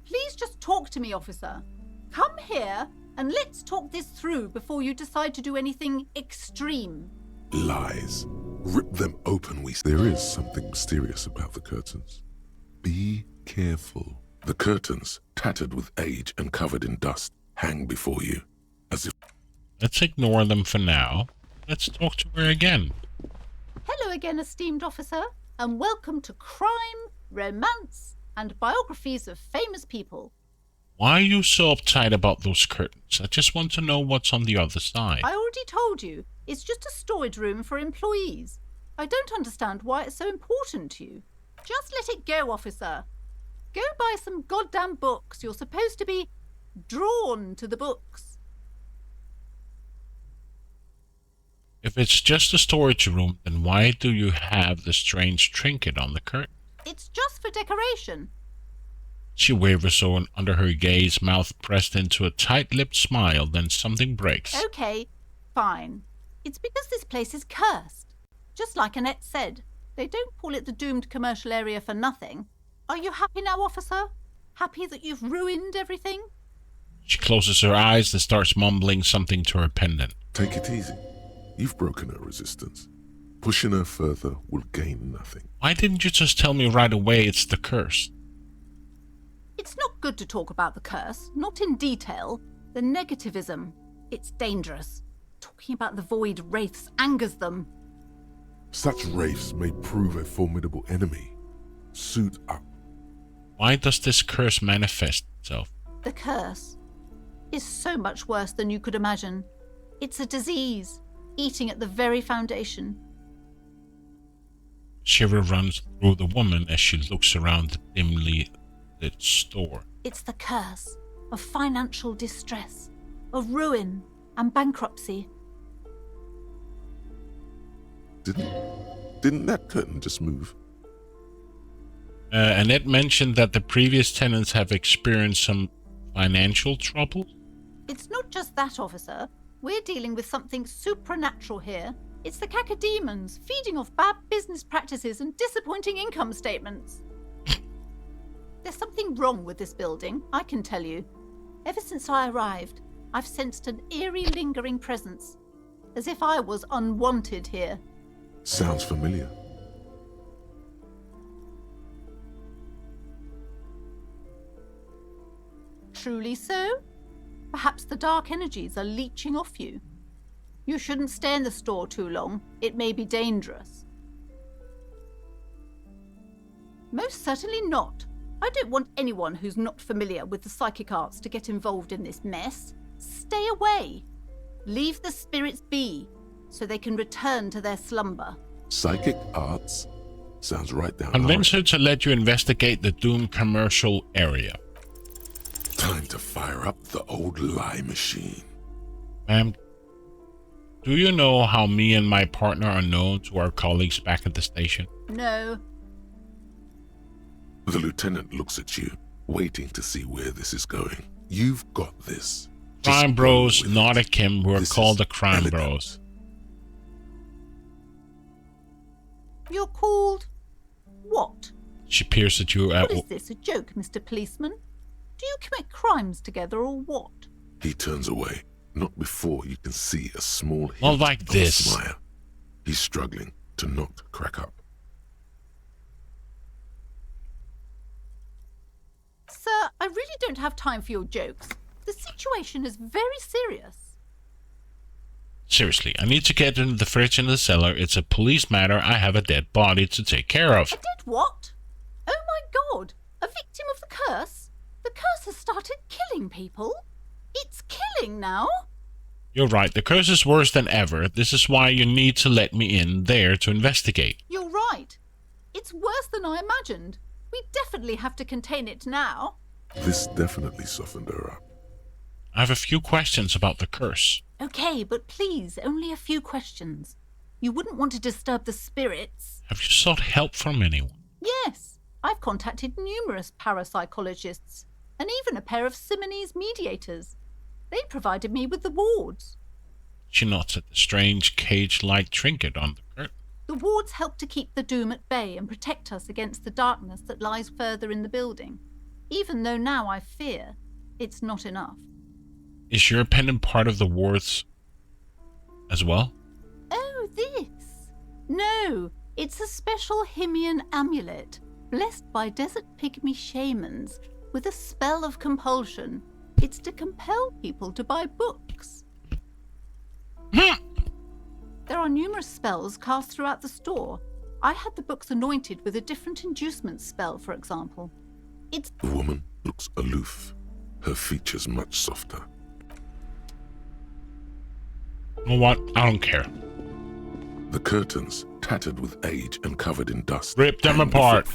Please just talk to me, officer. Come here and let's talk this through before you decide to do anything extreme. Lies. Rip them open, There is something mysterious about the curtains. Be careful. The curtains, tattered with age and covered in dust, hang before you, as if... Let's ignore them for now. Let's talk to her again. Hello again, esteemed officer, and welcome to Crime, Romance, and Biographies of Famous People. Why are you so uptight about those curtains? I just want to know what's on the other side. I already told you, it's just a storage room for employees. I don't understand why it's so important to you. Just let it go, officer. Go buy some goddamn books. You're supposed to be drawn to the books. If it's just a storage room, then why do you have the strange trinket on the curtain? It's just for decoration. She wavers under her gaze, mouth pressed into a tight-lipped smile, then something breaks. Okay, fine. It's because this place is cursed. Just like Annette said, they don't call it the doomed commercial area for nothing. Are you happy now, officer? Happy that you've ruined everything? She closes her eyes and starts mumbling something to her pendant. Take it easy. You've broken her resistance. Pushing her further will gain nothing. Why didn't you just tell me right away it's the curse? It's not good to talk about the curse, not in detail. The negativism, it's dangerous. Talking about the void wraiths angers them. Such wraiths may prove a formidable enemy. Suit up. Why does this curse manifest itself? The curse is so much worse than you could imagine. It's a disease, eating at the very foundation. Shiver runs through the woman as she looks around the dimly lit store. It's the curse of financial distress, of ruin and bankruptcy. Didn't that curtain just move? Annette mentioned that the previous tenants have experienced some financial trouble. It's not just that, officer. We're dealing with something supernatural here. It's the cacodemons feeding off bad business practices and disappointing income statements. There's something wrong with this building, I can tell you. Ever since I arrived, I've sensed an eerie lingering presence, as if I was unwanted here. Sounds familiar. Truly so? Perhaps the dark energies are leeching off you. You shouldn't stay in the store too long. It may be dangerous. Most certainly not. I don't want anyone who's not familiar with the psychic arts to get involved in this mess. Stay away. Leave the spirits be, so they can return to their slumber. Psychic arts? Sounds right down. Convince her to let you investigate the doomed commercial area. Time to fire up the old lie machine. Ma'am, do you know how me and my partner are known to our colleagues back at the station? No. The lieutenant looks at you, waiting to see where this is going. You've got this. Crime Bros, not a Kim. We're called the Crime Bros. You're called what? She peers at you What is this, a joke, Mr. Policeman? Do you commit crimes together or what? He turns away, not before you can see a small hint Not like of this. a smile. He's struggling to not crack up. Sir, I really don't have time for your jokes. The situation is very serious. Seriously, I need to get into the fridge in the cellar. It's a police matter. I have a dead body to take care of. A dead what? Oh my god! A victim of the curse? The curse has started killing people? It's killing now? You're right, the curse is worse than ever. This is why you need to let me in there to investigate. You're right. It's worse than I imagined. We definitely have to contain it now. This definitely softened her up. I have a few questions about the curse. Okay, but please, only a few questions. You wouldn't want to disturb the spirits. Have you sought help from anyone? Yes, I've contacted numerous parapsychologists, and even a pair of Simonese mediators. They provided me with the wards. She nods at the strange cage-like trinket on the curtain. The wards help to keep the doom at bay and protect us against the darkness that lies further in the building. Even though now I fear, it's not enough. Is your pendant part of the wards as well? Oh, this? No, it's a special Himian amulet, blessed by desert pygmy shamans, with a spell of compulsion. It's to compel people to buy books. There are numerous spells cast throughout the store. I had the books anointed with a different inducement spell, for example. It's... The woman looks aloof, her features much softer. You know what? I don't care. The curtains, tattered with age and covered in dust. Rip them apart.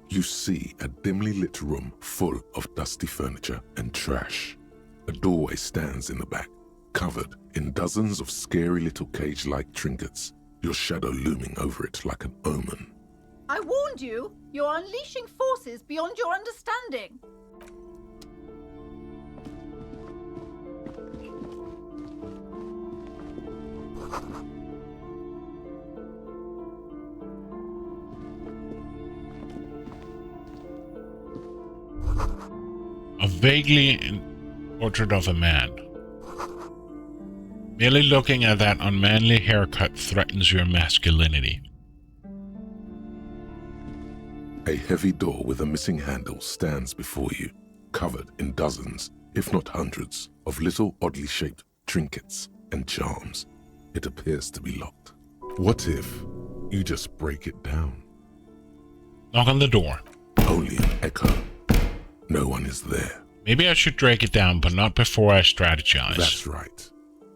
You see a dimly lit room full of dusty furniture and trash. A doorway stands in the back, covered in dozens of scary little cage-like trinkets, your shadow looming over it like an omen. I warned you! You're unleashing forces beyond your understanding! A vaguely portrait of a man. Merely looking at that unmanly haircut threatens your masculinity. A heavy door with a missing handle stands before you, covered in dozens, if not hundreds, of little oddly shaped trinkets and charms. It appears to be locked. What if you just break it down? Knock on the door. Only an echo. No one is there. Maybe I should break it down, but not before I strategize. That's right.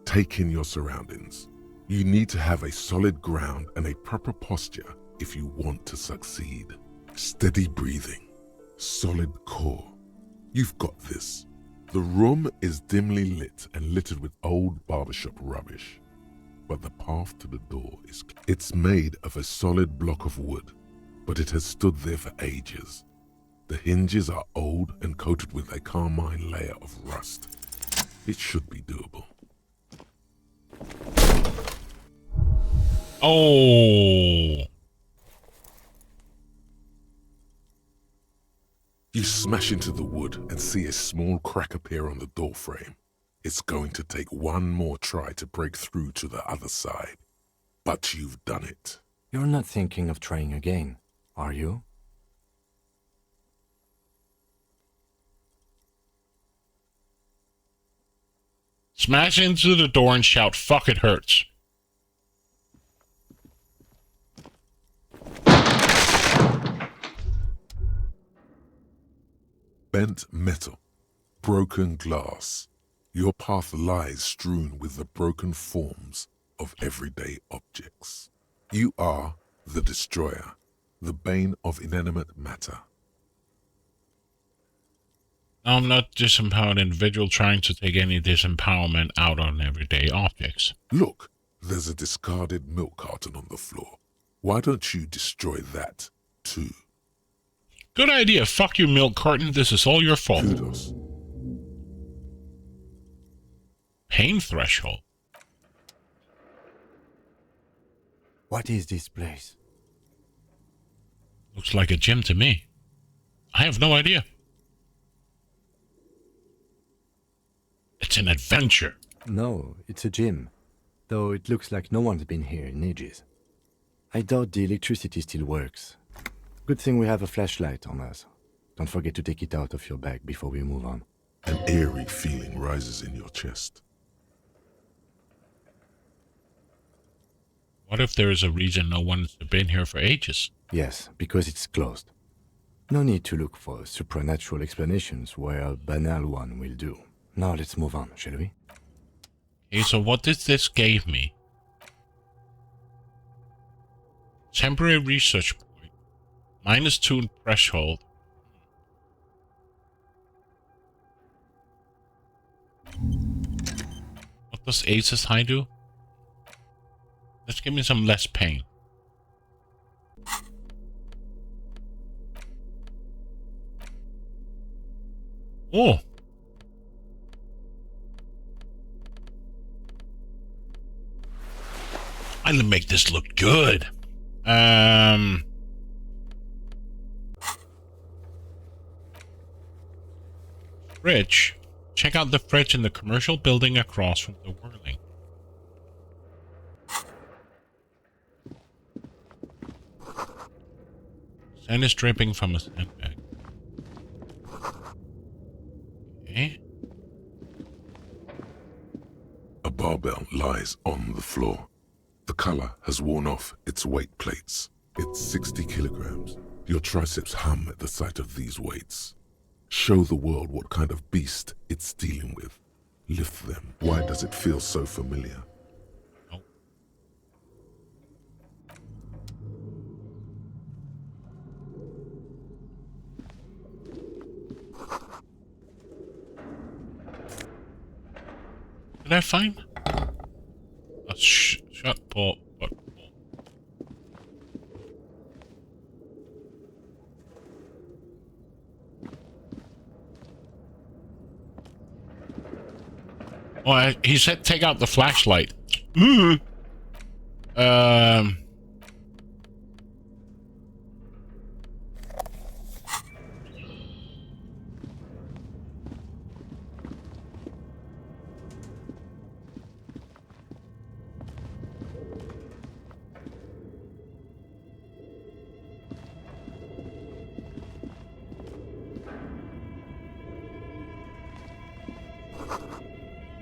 Take in your surroundings. You need to have a solid ground and a proper posture if you want to succeed. Steady breathing. Solid core. You've got this. The room is dimly lit and littered with old barbershop rubbish. But the path to the door is... It's made of a solid block of wood, but it has stood there for ages. The hinges are old and coated with a carmine layer of rust. It should be doable. Oh! You smash into the wood and see a small crack appear on the door frame. It's going to take one more try to break through to the other side. But you've done it. You're not thinking of trying again, are you? Smash into the door and shout, "Fuck, it hurts." Bent metal, broken glass. Your path lies strewn with the broken forms of everyday objects. You are the destroyer, the bane of inanimate matter. I'm not a disempowered individual trying to take any disempowerment out on everyday objects. Look, there's a discarded milk carton on the floor. Why don't you destroy that, too? Good idea. Fuck you, milk carton. This is all your fault. Kudos. Pain threshold. What is this place? Looks like a gym to me. I have no idea. It's an adventure. No, it's a gym. Though it looks like no one's been here in ages. I doubt the electricity still works. Good thing we have a flashlight on us. Don't forget to take it out of your bag before we move on. An eerie feeling rises in your chest. What if there is a reason no one's been here for ages? Yes, because it's closed. No need to look for supernatural explanations where a banal one will do. Now let's move on, shall we? Okay, so what did this give me? Temporary research point. -2 threshold. What does Ace's High do? Let's give me some less pain. Oh! I'll make this look good. Fridge. Check out the fridge in the commercial building across from the whirling. Sand is dripping from a sandbag. Okay. A barbell lies on the floor. The color has worn off its weight plates. It's 60 kilograms. Your triceps hum at the sight of these weights. Show the world what kind of beast it's dealing with. Lift them. Why does it feel so familiar? Oh. Did I find? Shut port. Oh, he said take out the flashlight.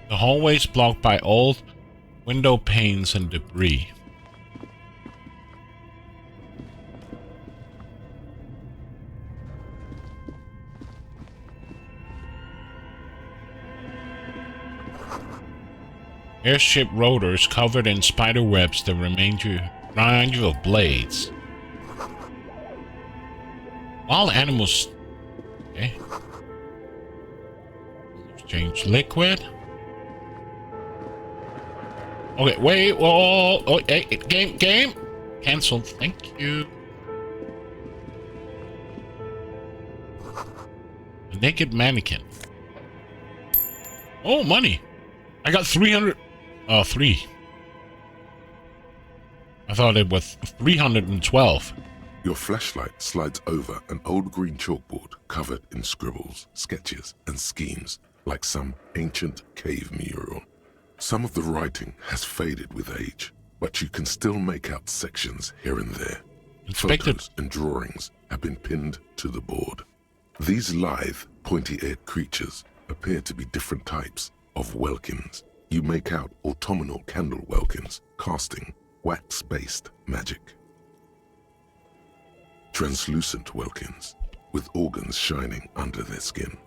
The hallway is blocked by old window panes and debris. Airship rotors covered in spider webs that remind you of blades. Wild animals. Okay. Exchange liquid. Okay, wait, whoa, oh, hey, game, cancelled, thank you. A naked mannequin. Oh, money. I got 300, 3. I thought it was 312. Your flashlight slides over an old green chalkboard covered in scribbles, sketches, and schemes like some ancient cave mural. Some of the writing has faded with age, but you can still make out sections here and there. Photos and drawings have been pinned to the board. These lithe, pointy-eared creatures appear to be different types of welkins. You make out autumnal candle welkins casting wax-based magic. Translucent welkins with organs shining under their skin,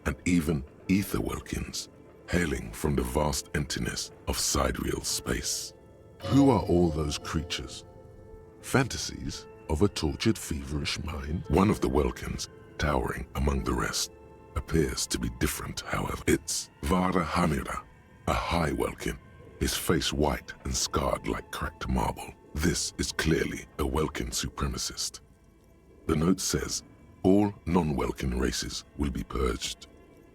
and even ether welkins hailing from the vast emptiness of sidereal space. Who are all those creatures? Fantasies of a tortured, feverish mind? One of the welkins, towering among the rest, appears to be different, however. It's Vara Hamira, a high welkin, his face white and scarred like cracked marble. This is clearly a welkin supremacist. The note says, all non-welkin races will be purged.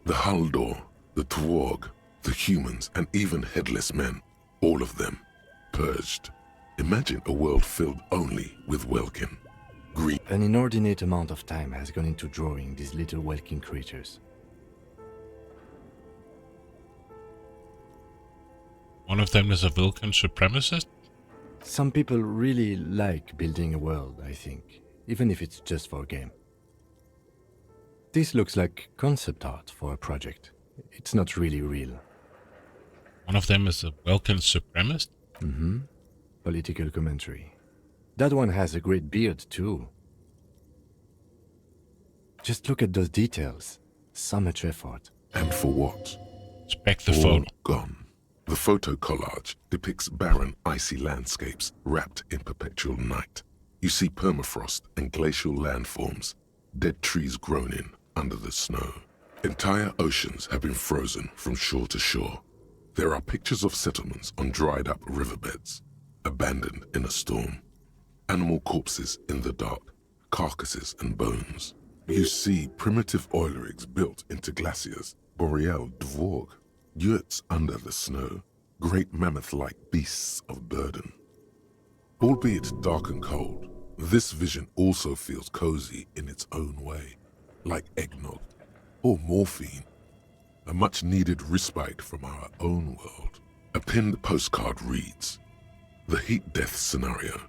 The Haldor, the Twarg, the humans, and even headless men, all of them, purged. Imagine a world filled only with welkin. Green. An inordinate amount of time has gone into drawing these little welkin creatures. One of them is a Vulcan supremacist? Some people really like building a world, I think, even if it's just for a game. This looks like concept art for a project. It's not really real. One of them is a Vulcan supremacist? Mm-hmm. Political commentary. That one has a great beard, too. Just look at those details. So much effort. And for what? Inspect the all photo. Gone. The photo collage depicts barren, icy landscapes wrapped in perpetual night. You see permafrost and glacial landforms, dead trees grown in under the snow. Entire oceans have been frozen from shore to shore. There are pictures of settlements on dried-up riverbeds, abandoned in a storm. Animal corpses in the dark, carcasses and bones. You see primitive oil rigs built into glaciers, boreal dvorg, yurts under the snow, great mammoth-like beasts of burden. Albeit dark and cold, this vision also feels cozy in its own way, like eggnog or morphine, a much-needed respite from our own world. A pinned postcard reads, "The heat death scenario,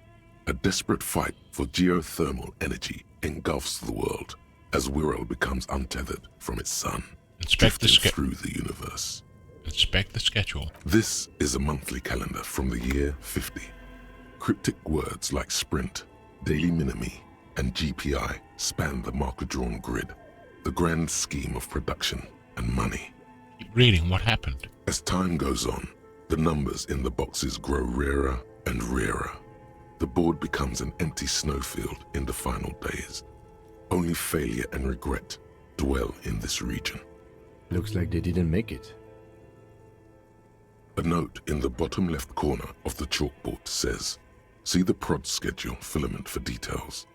a desperate fight for geothermal energy engulfs the world as Wirral becomes untethered from its sun, drifting through the universe." Inspect the schedule. This is a monthly calendar from the year 50. Cryptic words like sprint, daily minimi, and GPI span the marker-drawn grid, the grand scheme of production and money. Keep reading, what happened? As time goes on, the numbers in the boxes grow rarer and rarer. The board becomes an empty snowfield in the final days. Only failure and regret dwell in this region. Looks like they didn't make it. A note in the bottom left corner of the chalkboard says, "See the prod schedule filament for details."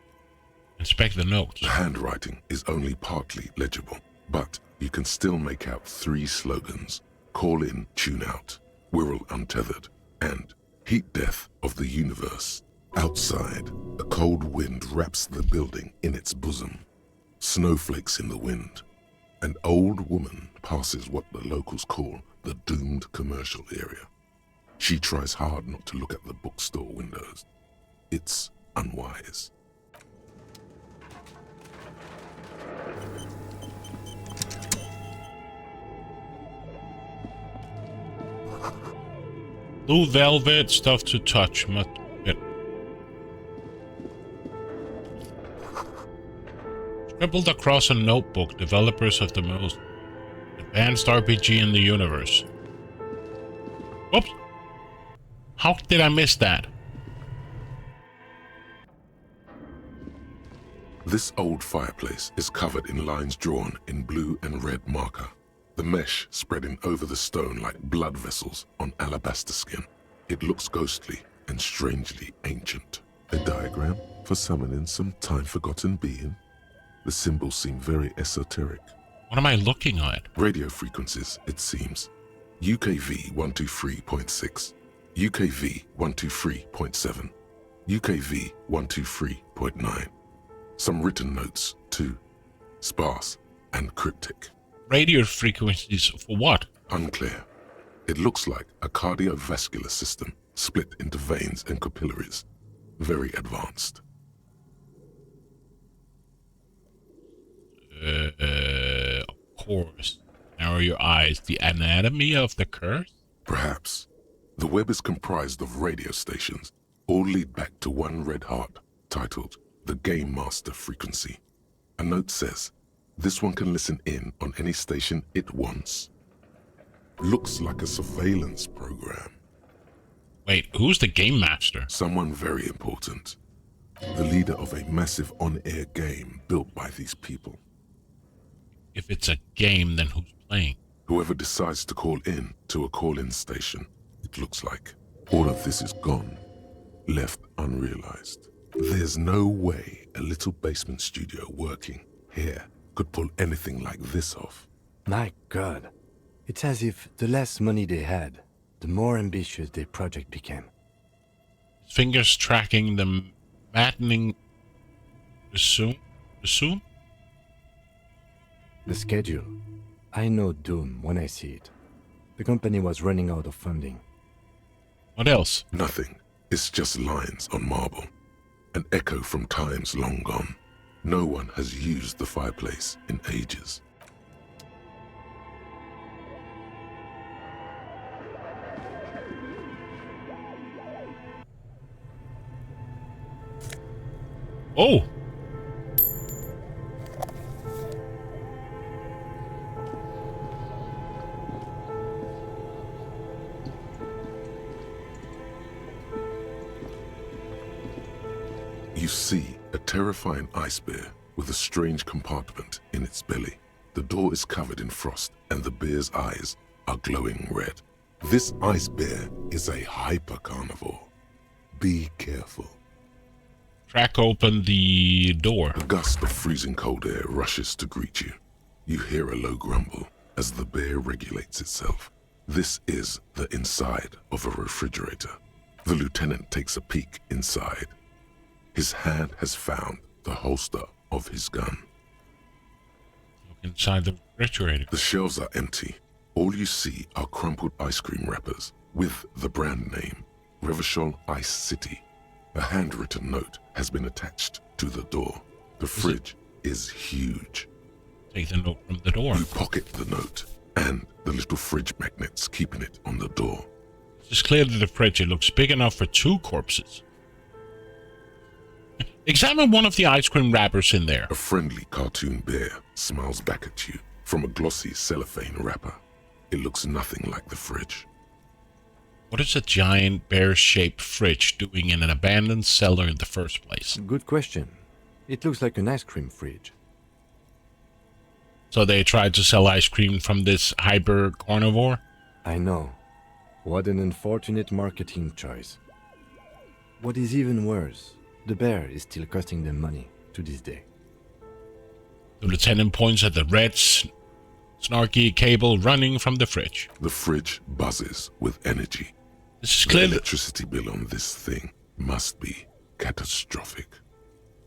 Inspect the notes. The handwriting is only partly legible, but you can still make out 3 slogans: "Call in, tune out," "Wirral untethered," and "Heat death of the universe." Outside, a cold wind wraps the building in its bosom. Snowflakes in the wind. An old woman passes what the locals call the doomed commercial area. She tries hard not to look at the bookstore windows. It's unwise. Blue velvet, stuff to touch. Scribbled across a notebook, developers of the most advanced RPG in the universe. Whoops. How did I miss that? This old fireplace is covered in lines drawn in blue and red marker, the mesh spreading over the stone like blood vessels on alabaster skin. It looks ghostly and strangely ancient. A diagram for summoning some time-forgotten being. The symbols seem very esoteric. What am I looking at? Radio frequencies, it seems. UKV 123.6, UKV 123.7, UKV 123.9. Some written notes, too. Sparse and cryptic. Radio frequencies for what? Unclear. It looks like a cardiovascular system split into veins and capillaries. Very advanced. Of course. Narrow your eyes. The anatomy of the curse? Perhaps. The web is comprised of radio stations, all lead back to one red heart, titled the Game Master Frequency. A note says, this one can listen in on any station it wants. Looks like a surveillance program. Wait, who's the Game Master? Someone very important. The leader of a massive on-air game built by these people. If it's a game, then who's playing? Whoever decides to call in to a call-in station, it looks like. All of this is gone, left unrealized. There's no way a little basement studio working here could pull anything like this off. My God. It's as if the less money they had, the more ambitious their project became. Fingers tracking the maddening... Elysium? The schedule. I know doom when I see it. The company was running out of funding. What else? Nothing. It's just lines on marble. An echo from times long gone. No one has used the fireplace in ages. Oh! see a terrifying ice bear with a strange compartment in its belly. The door is covered in frost and the bear's eyes are glowing red. This ice bear is a hyper-carnivore. Be careful. Crack open the door. A gust of freezing cold air rushes to greet you. You hear a low grumble as the bear regulates itself. This is the inside of a refrigerator. The lieutenant takes a peek inside. His hand has found the holster of his gun. Look inside the refrigerator. The shelves are empty. All you see are crumpled ice cream wrappers with the brand name, Revachol Ice City. A handwritten note has been attached to the door. The fridge is huge. Take the note from the door. You pocket the note and the little fridge magnets keeping it on the door. It's clearly the fridge. It looks big enough for 2 corpses. Examine one of the ice cream wrappers in there. A friendly cartoon bear smiles back at you from a glossy cellophane wrapper. It looks nothing like the fridge. What is a giant bear-shaped fridge doing in an abandoned cellar in the first place? Good question. It looks like an ice cream fridge. So they tried to sell ice cream from this hyper carnivore? I know. What an unfortunate marketing choice. What is even worse, the bear is still costing them money to this day. The lieutenant points at the red, snarky cable running from the fridge. The fridge buzzes with energy. This is clearly... The electricity bill on this thing must be catastrophic.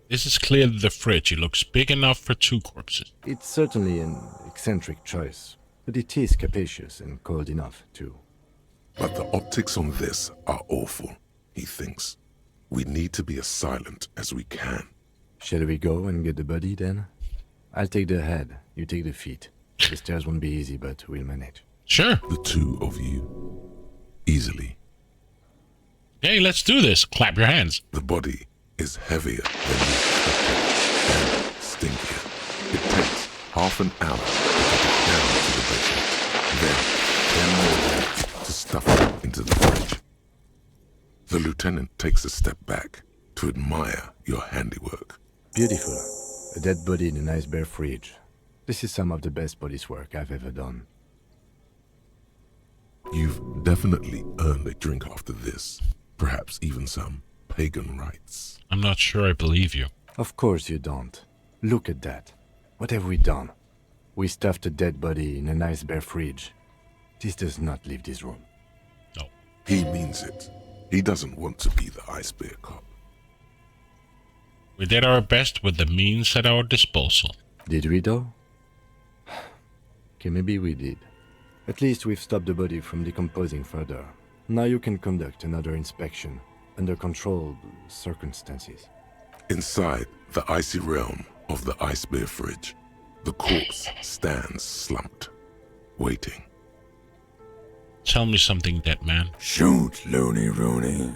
This is clearly the fridge. It looks big enough for 2 corpses. It's certainly an eccentric choice, but it is capacious and cold enough, too. But the optics on this are awful, he thinks. We need to be as silent as we can. Shall we go and get the body, then? I'll take the head, you take the feet. The stairs won't be easy, but we'll manage. Sure. The 2 of you. Easily. Okay, let's do this. Clap your hands. The body is heavier than you expected and stinkier. It takes half an hour to get it down to the basement. Then 10 more minutes to stuff it into the fridge. The lieutenant takes a step back to admire your handiwork. Beautiful. A dead body in a nice bare fridge. This is some of the best police work I've ever done. You've definitely earned a drink after this. Perhaps even some pagan rites. I'm not sure I believe you. Of course you don't. Look at that. What have we done? We stuffed a dead body in a nice bare fridge. This does not leave this room. No. He means it. He doesn't want to be the ice bear cop. We did our best with the means at our disposal. Did we though? Okay, maybe we did. At least we've stopped the body from decomposing further. Now you can conduct another inspection under controlled circumstances. Inside the icy realm of the ice bear fridge, the corpse stands slumped, waiting. Tell me something, dead man. Shoot, Looney Rooney.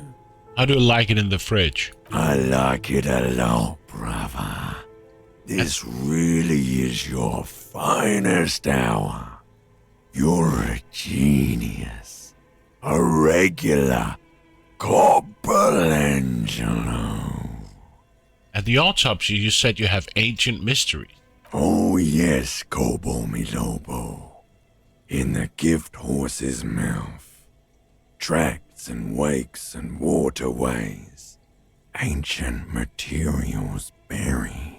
How do you like it in the fridge? I like it a lot, brother. This really is your finest hour. You're a genius. A regular Corporangelo. At the autopsy, you said you have ancient mysteries. Oh yes, Kobo mi Lobo. In the gift horse's mouth. Tracts and wakes and waterways. Ancient materials buried.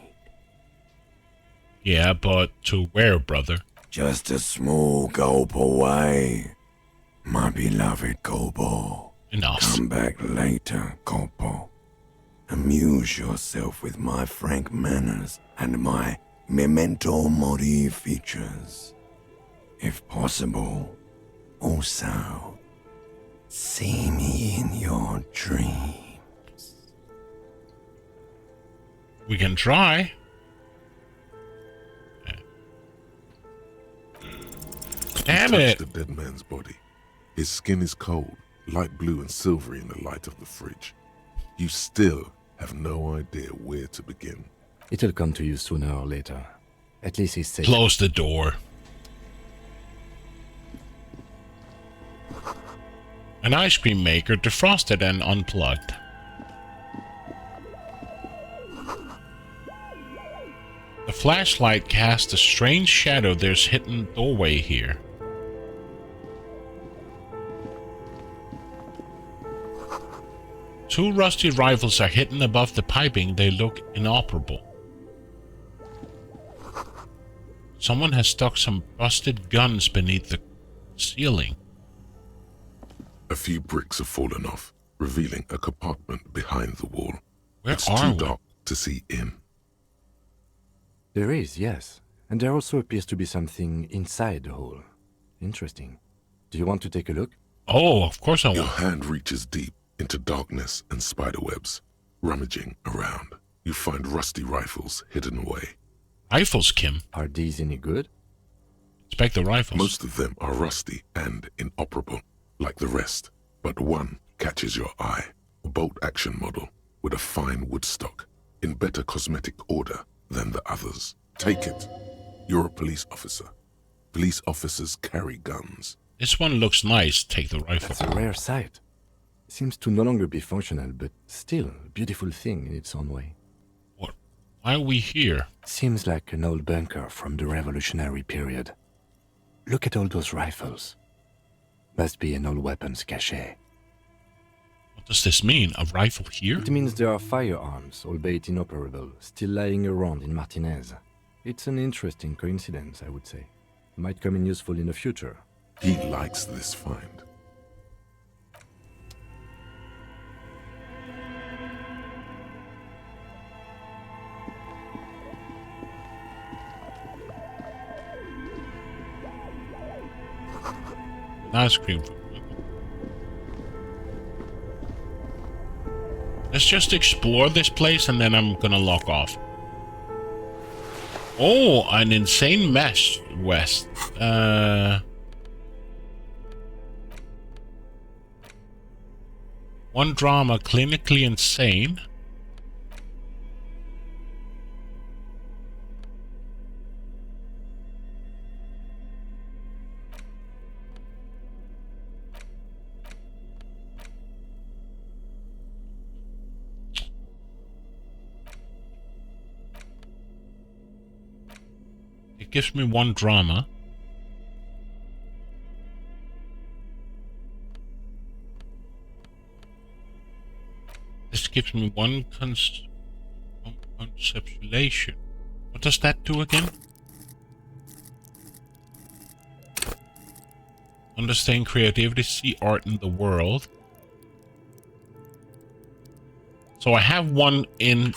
Yeah, but to where, brother? Just a small gulp away. My beloved Kobo. Enough. Come back later, Kobo. Amuse yourself with my frank manners and my memento mori features. If possible, also, see me in your dreams. We can try. Damn it! The dead man's body. His skin is cold, light blue and silvery in the light of the fridge. You still have no idea where to begin. It'll come to you sooner or later. At least he's safe. Close the door. An ice cream maker defrosted and unplugged. flashlight casts a strange shadow. There's hidden doorway here. Two rusty rifles are hidden above the piping. They look inoperable. Someone has stuck some busted guns beneath the ceiling. A few bricks have fallen off, revealing a compartment behind the wall. Where it's are too we? dark to see in. There is, yes. And there also appears to be something inside the hole. Interesting. Do you want to take a look? Oh, of course I want. Your hand reaches deep into darkness and spiderwebs. Rummaging around, you find rusty rifles hidden away. Rifles, Kim? Are these any good? Inspect the rifles. Most of them are rusty and inoperable, like the rest. But one catches your eye. A bolt-action model with a fine wood stock, in better cosmetic order than the others. Take it. You're a police officer. Police officers carry guns. This one looks nice. Take the rifle. That's a rare sight. Seems to no longer be functional, but still a beautiful thing in its own way. What? Why are we here? Seems like an old bunker from the Revolutionary period. Look at all those rifles. Must be an old weapons cache. What does this mean? A rifle here? It means there are firearms, albeit inoperable, still lying around in Martinez. It's an interesting coincidence, I would say. Might come in useful in the future. He likes this find. Ice cream. Let's just explore this place and then I'm gonna log off. Oh, an insane mess, West. One drama, clinically insane. It gives me one drama. This gives me one conceptualization. What does that do again? Understand creativity, see art in the world. So I have one in...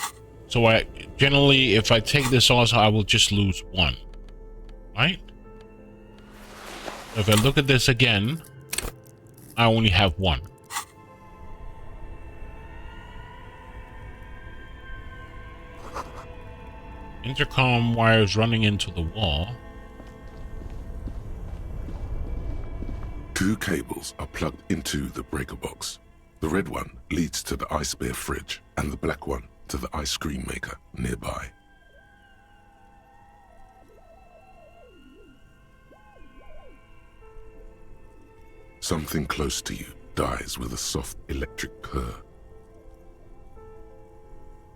So I generally, if I take this also, I will just lose one. Right? So if I look at this again, I only have one. Intercom wires running into the wall. Two cables are plugged into the breaker box. The red one leads to the ice bear fridge, and the black one to the ice cream maker nearby. Something close to you dies with a soft electric purr.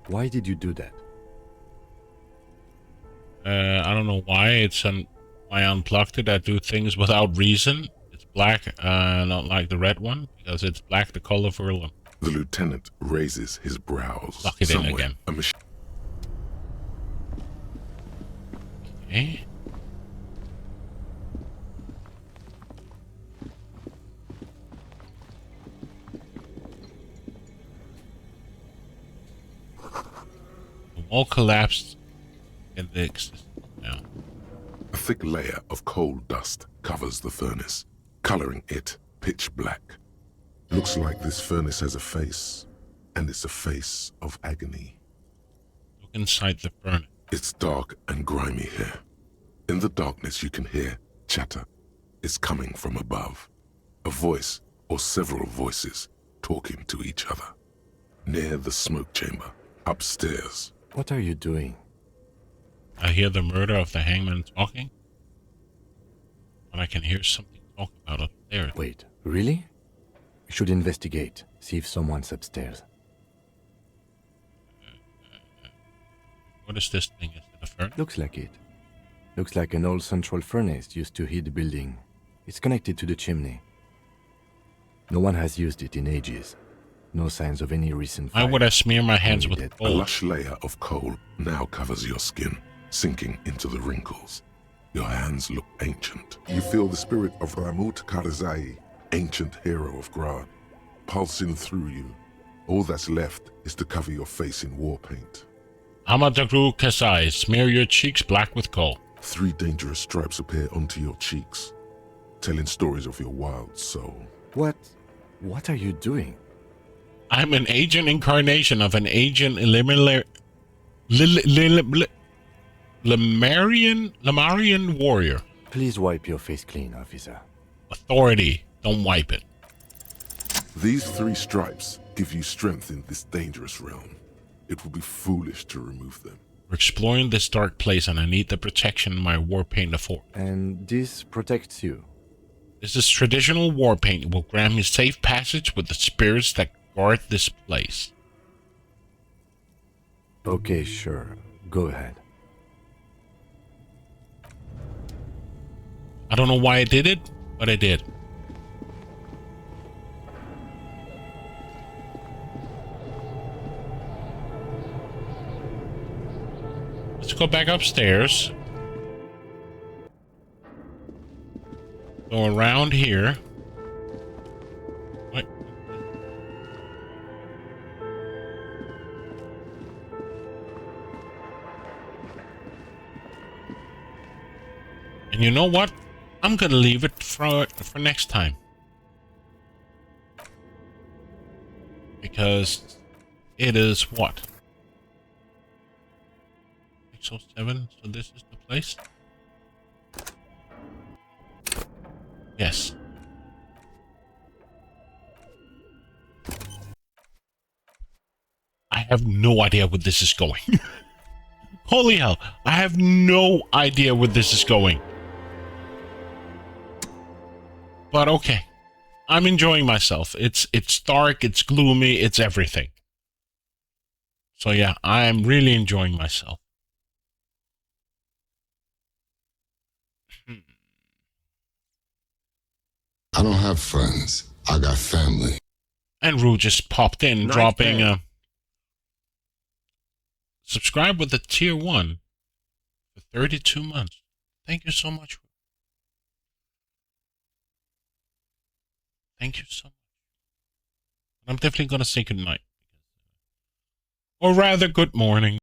Why did you do that? I don't know why. It's I unplugged it. I do things without reason. It's black, not like the red one, because it's black, the color for them. The lieutenant raises his brows. Lock it in Somewhere, again. a machine. Okay. The wall collapsed and it exists now. A thick layer of coal dust covers the furnace, coloring it pitch black. Looks like this furnace has a face, and it's a face of agony. Look inside the furnace. It's dark and grimy here. In the darkness you can hear chatter. It's coming from above. A voice or several voices talking to each other. Near the smoke chamber, upstairs. What are you doing? I hear the murder of the hangman talking. But I can hear something talk about upstairs. Wait, really? We should investigate, see if someone's upstairs. What is this thing? Is it Looks like it. Looks like an old central furnace used to heat the building. It's connected to the chimney. No one has used it in ages. No signs of any recent fire. I would have smeared my hands with A coal. lush layer of coal now covers your skin, sinking into the wrinkles. Your hands look ancient. You feel the spirit of Ramut Karzai, ancient hero of Grad, pulsing through you. All that's left is to cover your face in war paint. Amatagru Kasai, smear your cheeks black with coal. 3 dangerous stripes appear onto your cheeks, telling stories of your wild soul. What are you doing? I'm an agent incarnation of an agent Lemurian warrior. Please wipe your face clean, officer. Authority, don't wipe it. These 3 stripes give you strength in this dangerous realm. It would be foolish to remove them. We're exploring this dark place and I need the protection my war paint affords. And this protects you? This is traditional war paint. It will grant me safe passage with the spirits that guard this place. Okay, sure. Go ahead. I don't know why I did it, but I did. Let's go back upstairs. Go around here. What? And you know what? I'm gonna leave it for next time. Because it is what? 607, so this is the place? Yes. I have no idea where this is going. Holy hell, I have no idea where this is going. But okay. I'm enjoying myself. It's dark, it's gloomy, it's everything. So yeah, I'm really enjoying myself. I don't have friends. I got family. And Rue just popped in, Nice dropping day. subscribe with the tier 1 for 32 months. Thank you so much. Thank you so much. I'm definitely going to say good night. Or rather, good morning.